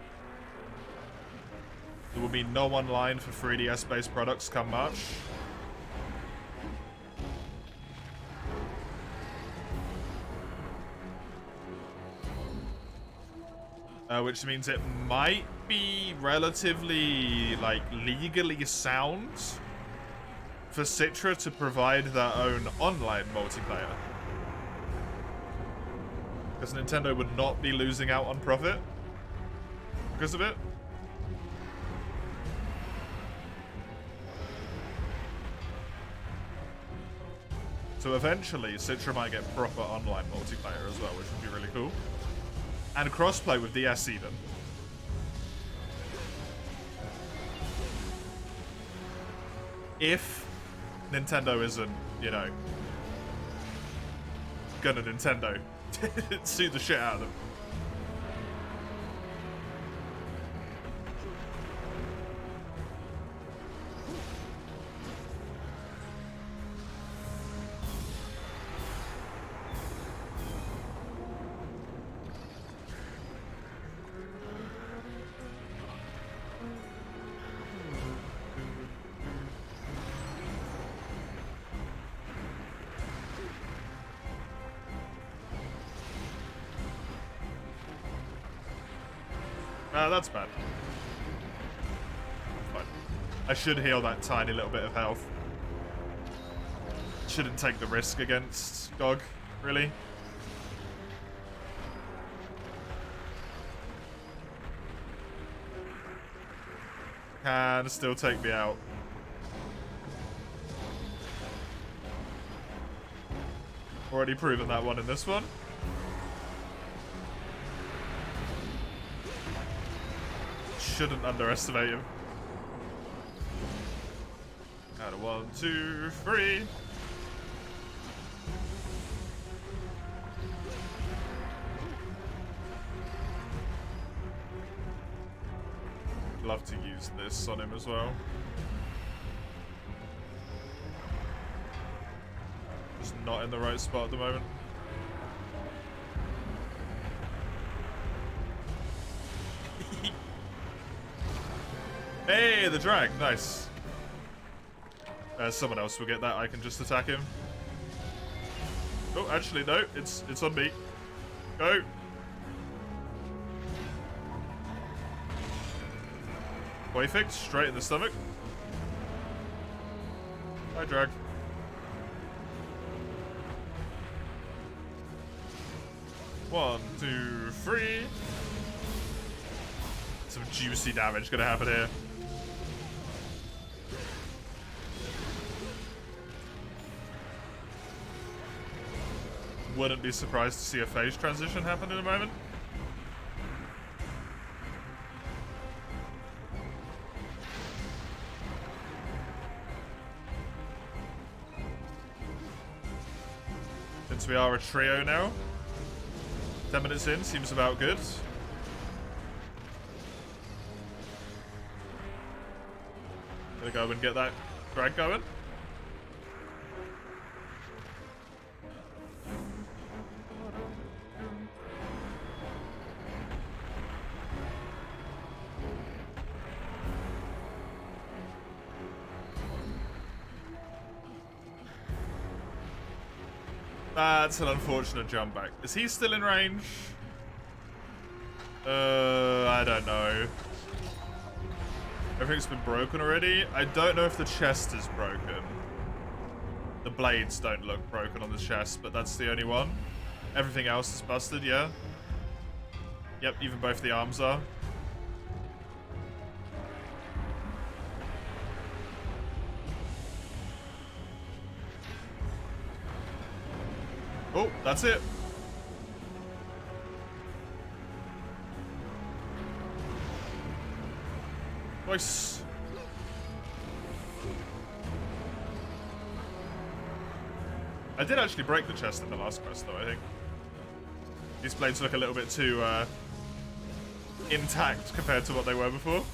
There will be no online for 3DS-based products come March. Which means it might be relatively, like, legally sound for Citra to provide their own online multiplayer. Because Nintendo would not be losing out on profit because of it. So eventually, Citra might get proper online multiplayer as well, which would be really cool. And crossplay with DS even. If Nintendo isn't, you know, gonna Nintendo. Sue the shit out of them. That's bad. Fine. I should heal that tiny little bit of health. Shouldn't take the risk against Gog, really. Can still take me out. Already proven that one in this one. Shouldn't underestimate him. Out of 1, 2, 3. Love to use this on him as well. Just not in the right spot at the moment. Hey, the drag, nice. Someone else will get that. I can just attack him. Oh, actually, no, it's on me. Go. Perfect, straight in the stomach. Hi, drag. 1, 2, 3. Some juicy damage gonna happen here. Wouldn't be surprised to see a phase transition happen in a moment. Since we are a trio now, 10 minutes in, seems about good. Gonna go and get that drag going. That's an unfortunate jump back. Is he still in range? I don't know. Everything's been broken already. I don't know if the chest is broken. The blades don't look broken on the chest, but that's the only one. Everything else is busted, yeah. Yep, even both the arms are. Oh, that's it. Nice. I did actually break the chest in the last quest, though, I think. These blades look a little bit too intact compared to what they were before.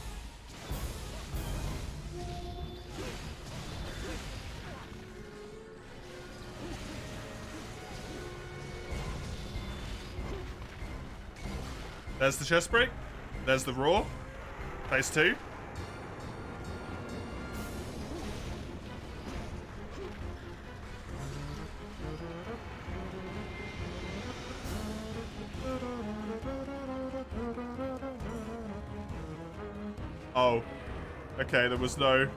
There's the chest break. There's the roar. Phase 2. Oh. Okay, there was no...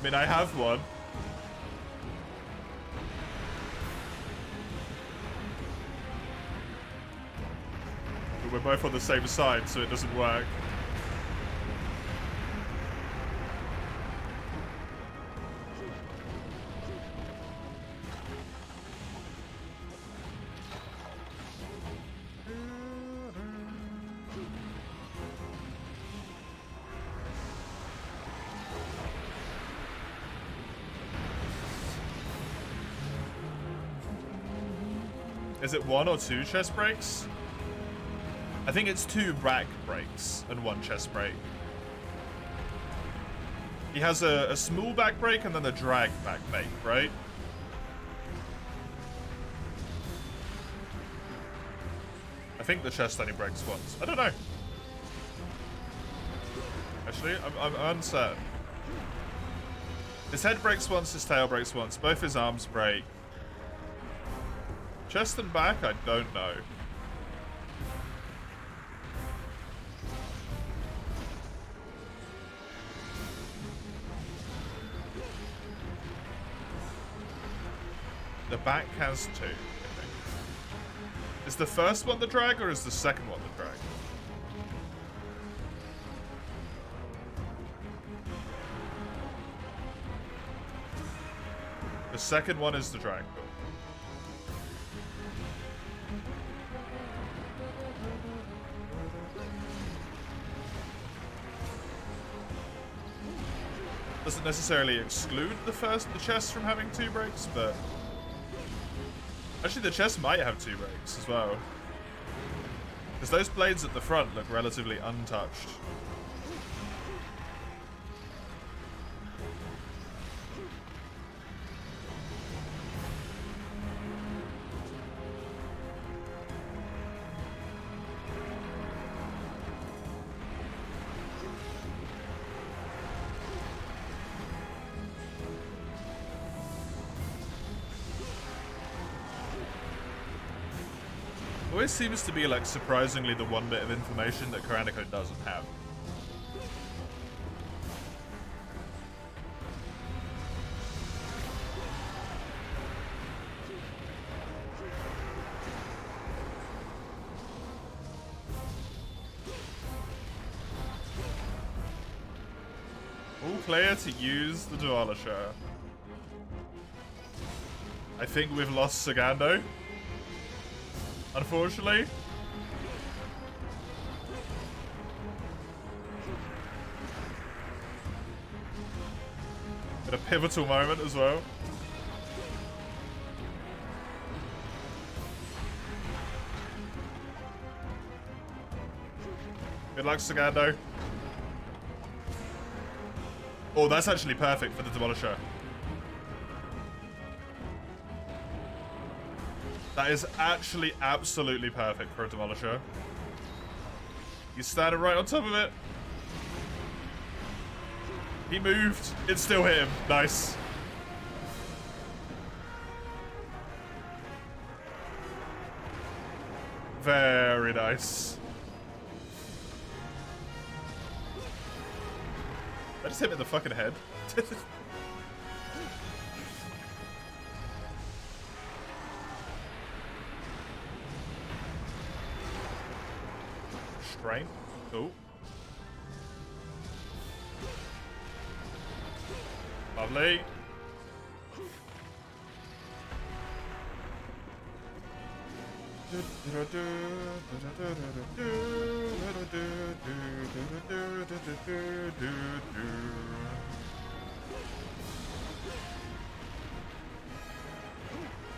I mean, I have one. But we're both on the same side, so it doesn't work. Is it 1 or 2 chest breaks? I think it's 2 back breaks and 1 chest break. He has a small back break and then a drag back break, right? I think the chest only breaks once. I don't know. Actually, I'm uncertain. His head breaks once, his tail breaks once. Both his arms break. Chest and back, I don't know. The back has 2, I think. Is the first one the drag or is the second one the drag? The second one is the drag. Doesn't necessarily exclude the chest from having 2 breaks, but actually the chest might have 2 breaks as well. Because those blades at the front look relatively untouched. Always seems to be like surprisingly the one bit of information that Karanico doesn't have. All clear to use the Demolisher. I think we've lost Sagando. Unfortunately. At a pivotal moment as well. Good luck, Sagando. Oh, that's actually perfect for the Demolisher. That is actually absolutely perfect for a Demolisher. He's standing right on top of it. He moved. It still hit him. Nice. Very nice. I just hit him in the fucking head. Strength. Cool. Lovely.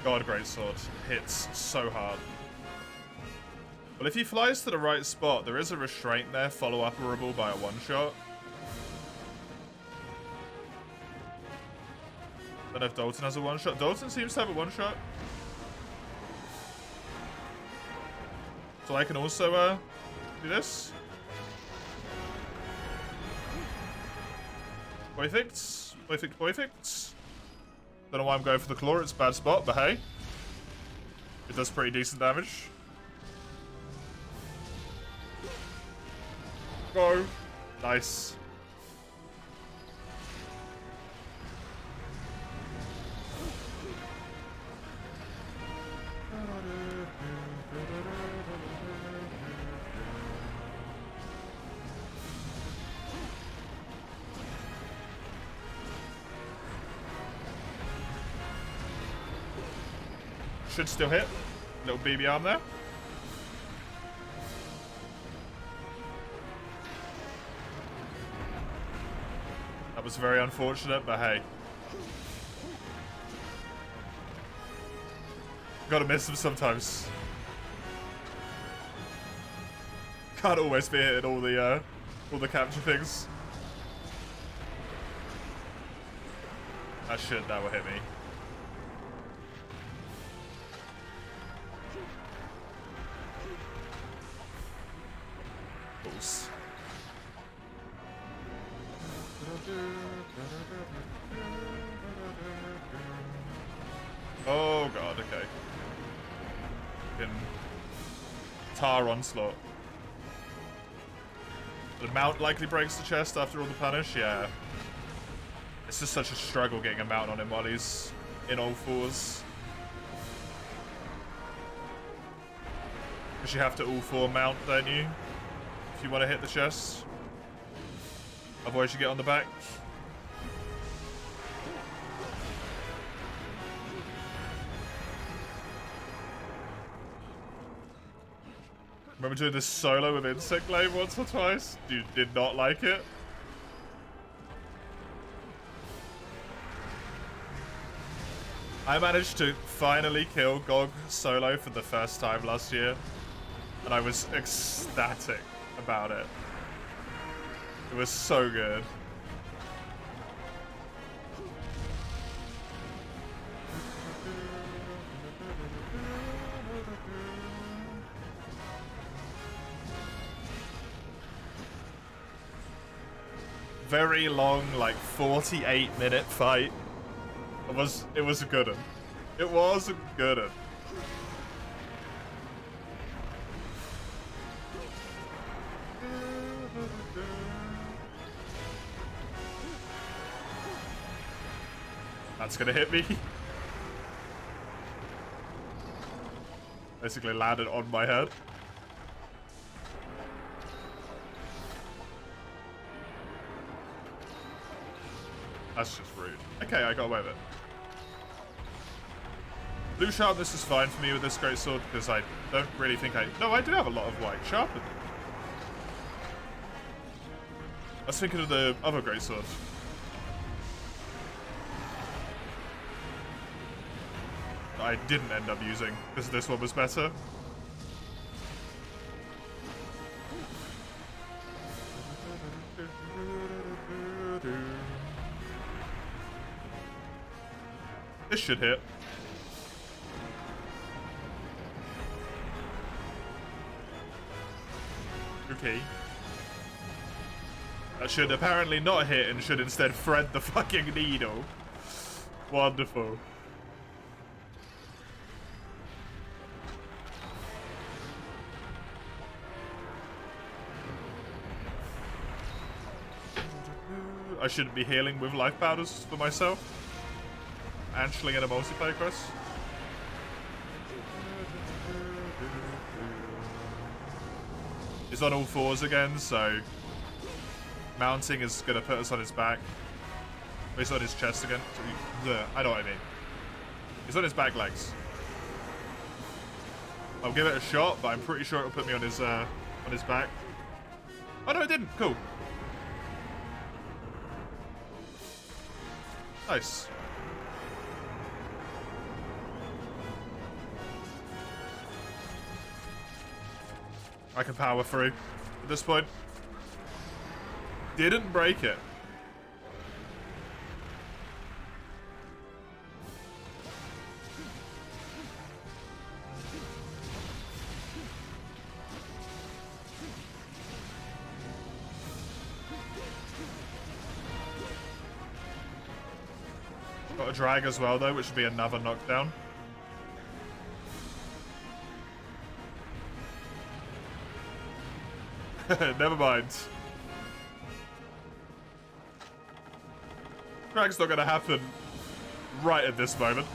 God, great sword. Hits so hard. Well, if he flies to the right spot, there is a restraint there, follow-upable by a one-shot. Don't know if Dalton has a one-shot. Dalton seems to have a one-shot. So I can also do this. Perfect. Perfect, perfect. Don't know why I'm going for the claw. It's a bad spot, but hey. It does pretty decent damage. Go. Nice. Should still hit. Little BB arm there. That was very unfortunate, but hey. Gotta miss them sometimes. Can't always be hitting all the capture things. That shit that will hit me. Balls. Oh god, okay. Fucking tar onslaught. The mount likely breaks the chest after all the punish, yeah. It's just such a struggle getting a mount on him while he's in all fours. Because you have to all four mount, don't you? If you want to hit the chest. Otherwise you get on the back. Remember doing this solo with Insect Glaive once or twice? You did not like it? I managed to finally kill Gog solo for the first time last year. And I was ecstatic about it. It was so good. Very long, like 48-minute fight. It was a good one. It was a good one. That's gonna hit me. Basically landed on my head. That's just rude. Okay, I got away with it. Blue sharpness is fine for me with this greatsword because I don't really think I... No, I do have a lot of white sharpen. I was thinking of the other greatsword. I didn't end up using because this one was better. This should hit. Okay. That should apparently not hit and should instead thread the fucking needle. Wonderful. I shouldn't be healing with life powders for myself. Ansling in a multiplayer quest. He's on all fours again, so mounting is gonna put us on his back. He's on his chest again. So I know what I mean. He's on his back legs. I'll give it a shot, but I'm pretty sure it'll put me on his back. Oh no, it didn't. Cool. Nice. I can power through at this point. Didn't break it. Got a drag as well though, which would be another knockdown. Never mind. Drag's not gonna happen right at this moment.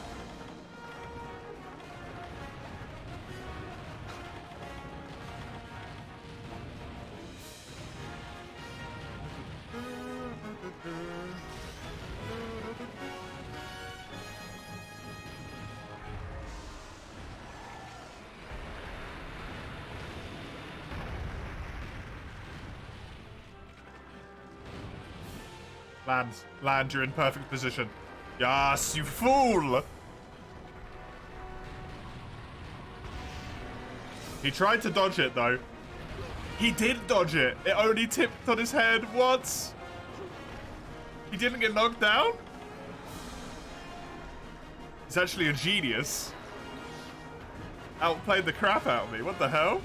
Land, you're in perfect position. Yes, you fool! He tried to dodge it, though. He did dodge it. It only tipped on his head once. He didn't get knocked down? He's actually a genius. Outplayed the crap out of me. What the hell?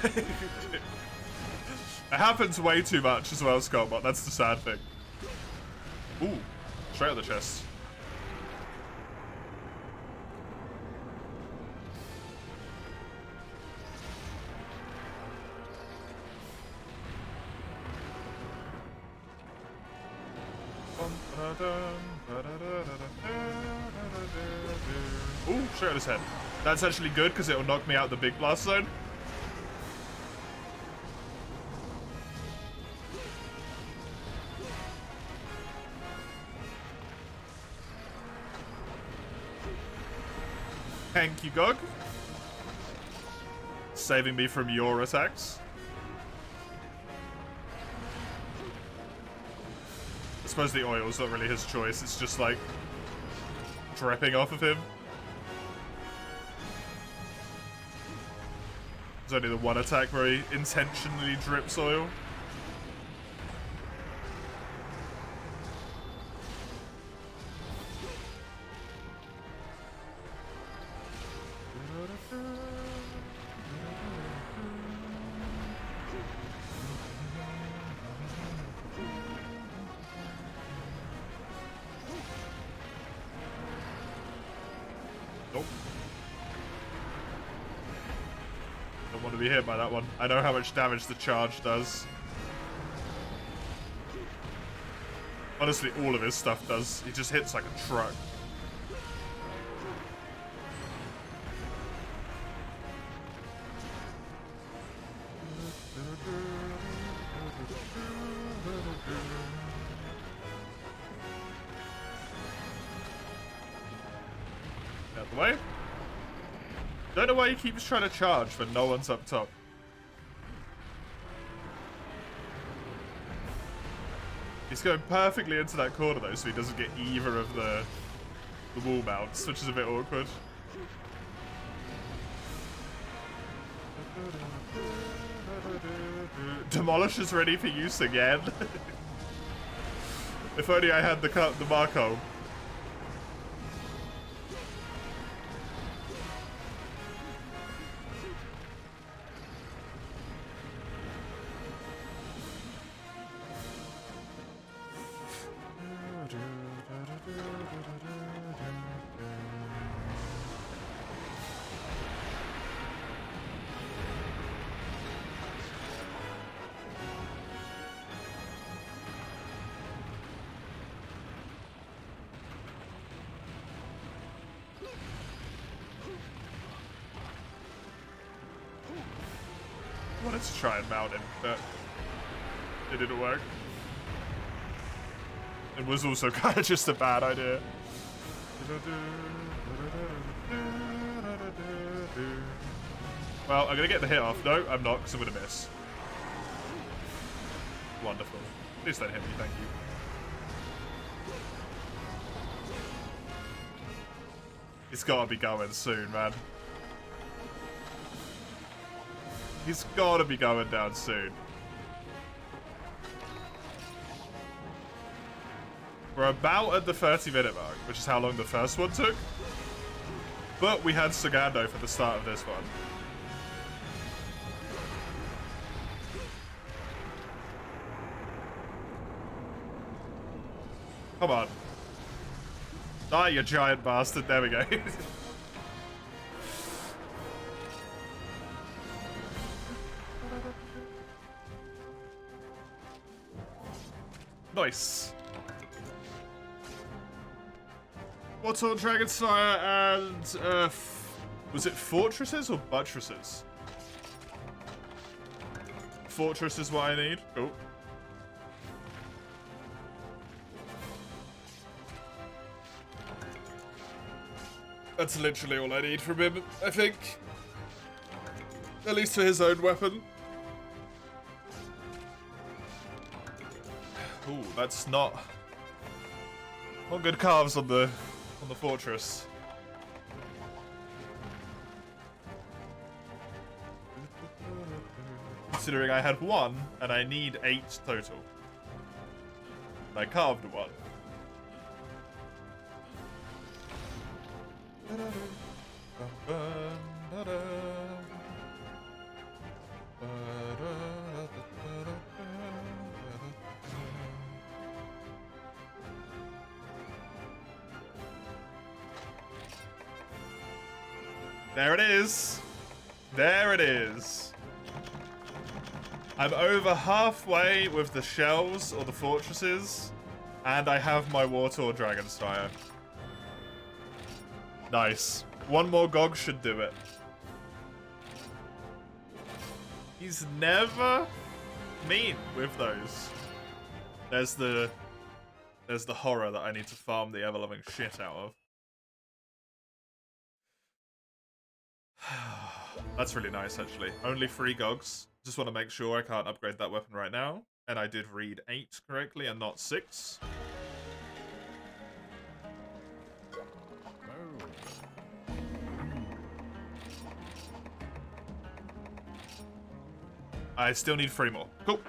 It happens way too much as well, Scott, but that's the sad thing. Ooh, straight at the chest. Ooh, straight at his head. That's actually good because it'll knock me out the big blast zone. Thank you, Gog. Saving me from your attacks. I suppose the oil's not really his choice. It's just like dripping off of him. There's only the one attack where he intentionally drips oil. Nope. Don't want to be hit by that one. I know how much damage the charge does. Honestly, all of his stuff does. He just hits like a truck. Out the way. Don't know why he keeps trying to charge when no one's up top. He's going perfectly into that corner though, so he doesn't get either of the wall mounts, which is a bit awkward. Demolish is ready for use again. If only I had the Marco. I wanted to try and mount him, but it didn't work. It was also kind of just a bad idea. Well, I'm gonna get the hit off. No, I'm not, because I'm gonna miss. Wonderful. Please don't hit me, thank you. He's gotta be going soon, man. He's gotta be going down soon. We're about at the 30-minute mark, which is how long the first one took. But we had Sagando for the start of this one. Come on. Die, you giant bastard. There we go. Nice. What's on Dragon's Fire and was it fortresses or buttresses? Fortress is what I need. Cool. That's literally all I need from him, I think. At least for his own weapon. Ooh, that's not good carves on the fortress. Considering I had 1 and I need 8 total. And I carved 1. There it is. There it is. I'm over halfway with the shells or the fortresses, and I have my Wartor Dragon's Fire. Nice. 1 more Gog should do it. He's never mean with those. There's the horror that I need to farm the ever-loving shit out of. That's really nice, actually. Only 3 Gogs. Just want to make sure I can't upgrade that weapon right now. And I did read 8 correctly and not 6. I still need 3 more. Cool.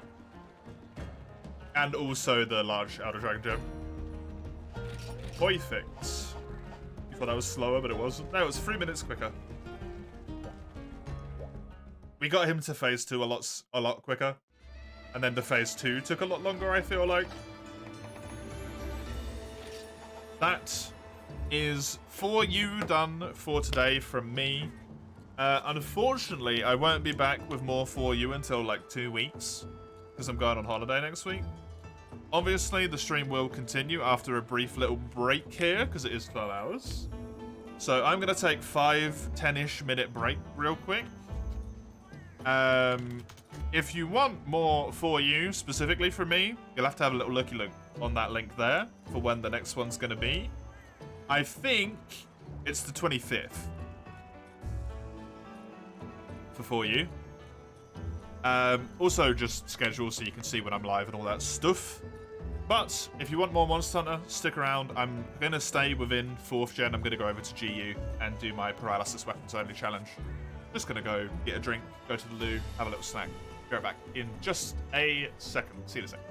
And also the large Outer Dragon Gem. Perfect. You thought that was slower, but it wasn't. No, it was 3 minutes quicker. We got him to phase 2 a lot quicker. And then the phase 2 took a lot longer, I feel like. That is 4U done for today from me. Unfortunately, I won't be back with more 4U until like 2 weeks. Because I'm going on holiday next week. Obviously, the stream will continue after a brief little break here, because it is 12 hours. So I'm going to take 5-10-ish minute break real quick. If you want more for you, specifically from me, you'll have to have a little looky look on that link there for when the next one's going to be. I think it's the 25th for you. Also, just schedule so you can see when I'm live and all that stuff. But if you want more Monster Hunter, stick around. I'm going to stay within 4th gen. I'm going to go over to GU and do my Paralysis Weapons Only challenge. Just going to go get a drink, go to the loo, have a little snack. Be right back in just a second. See you in a second.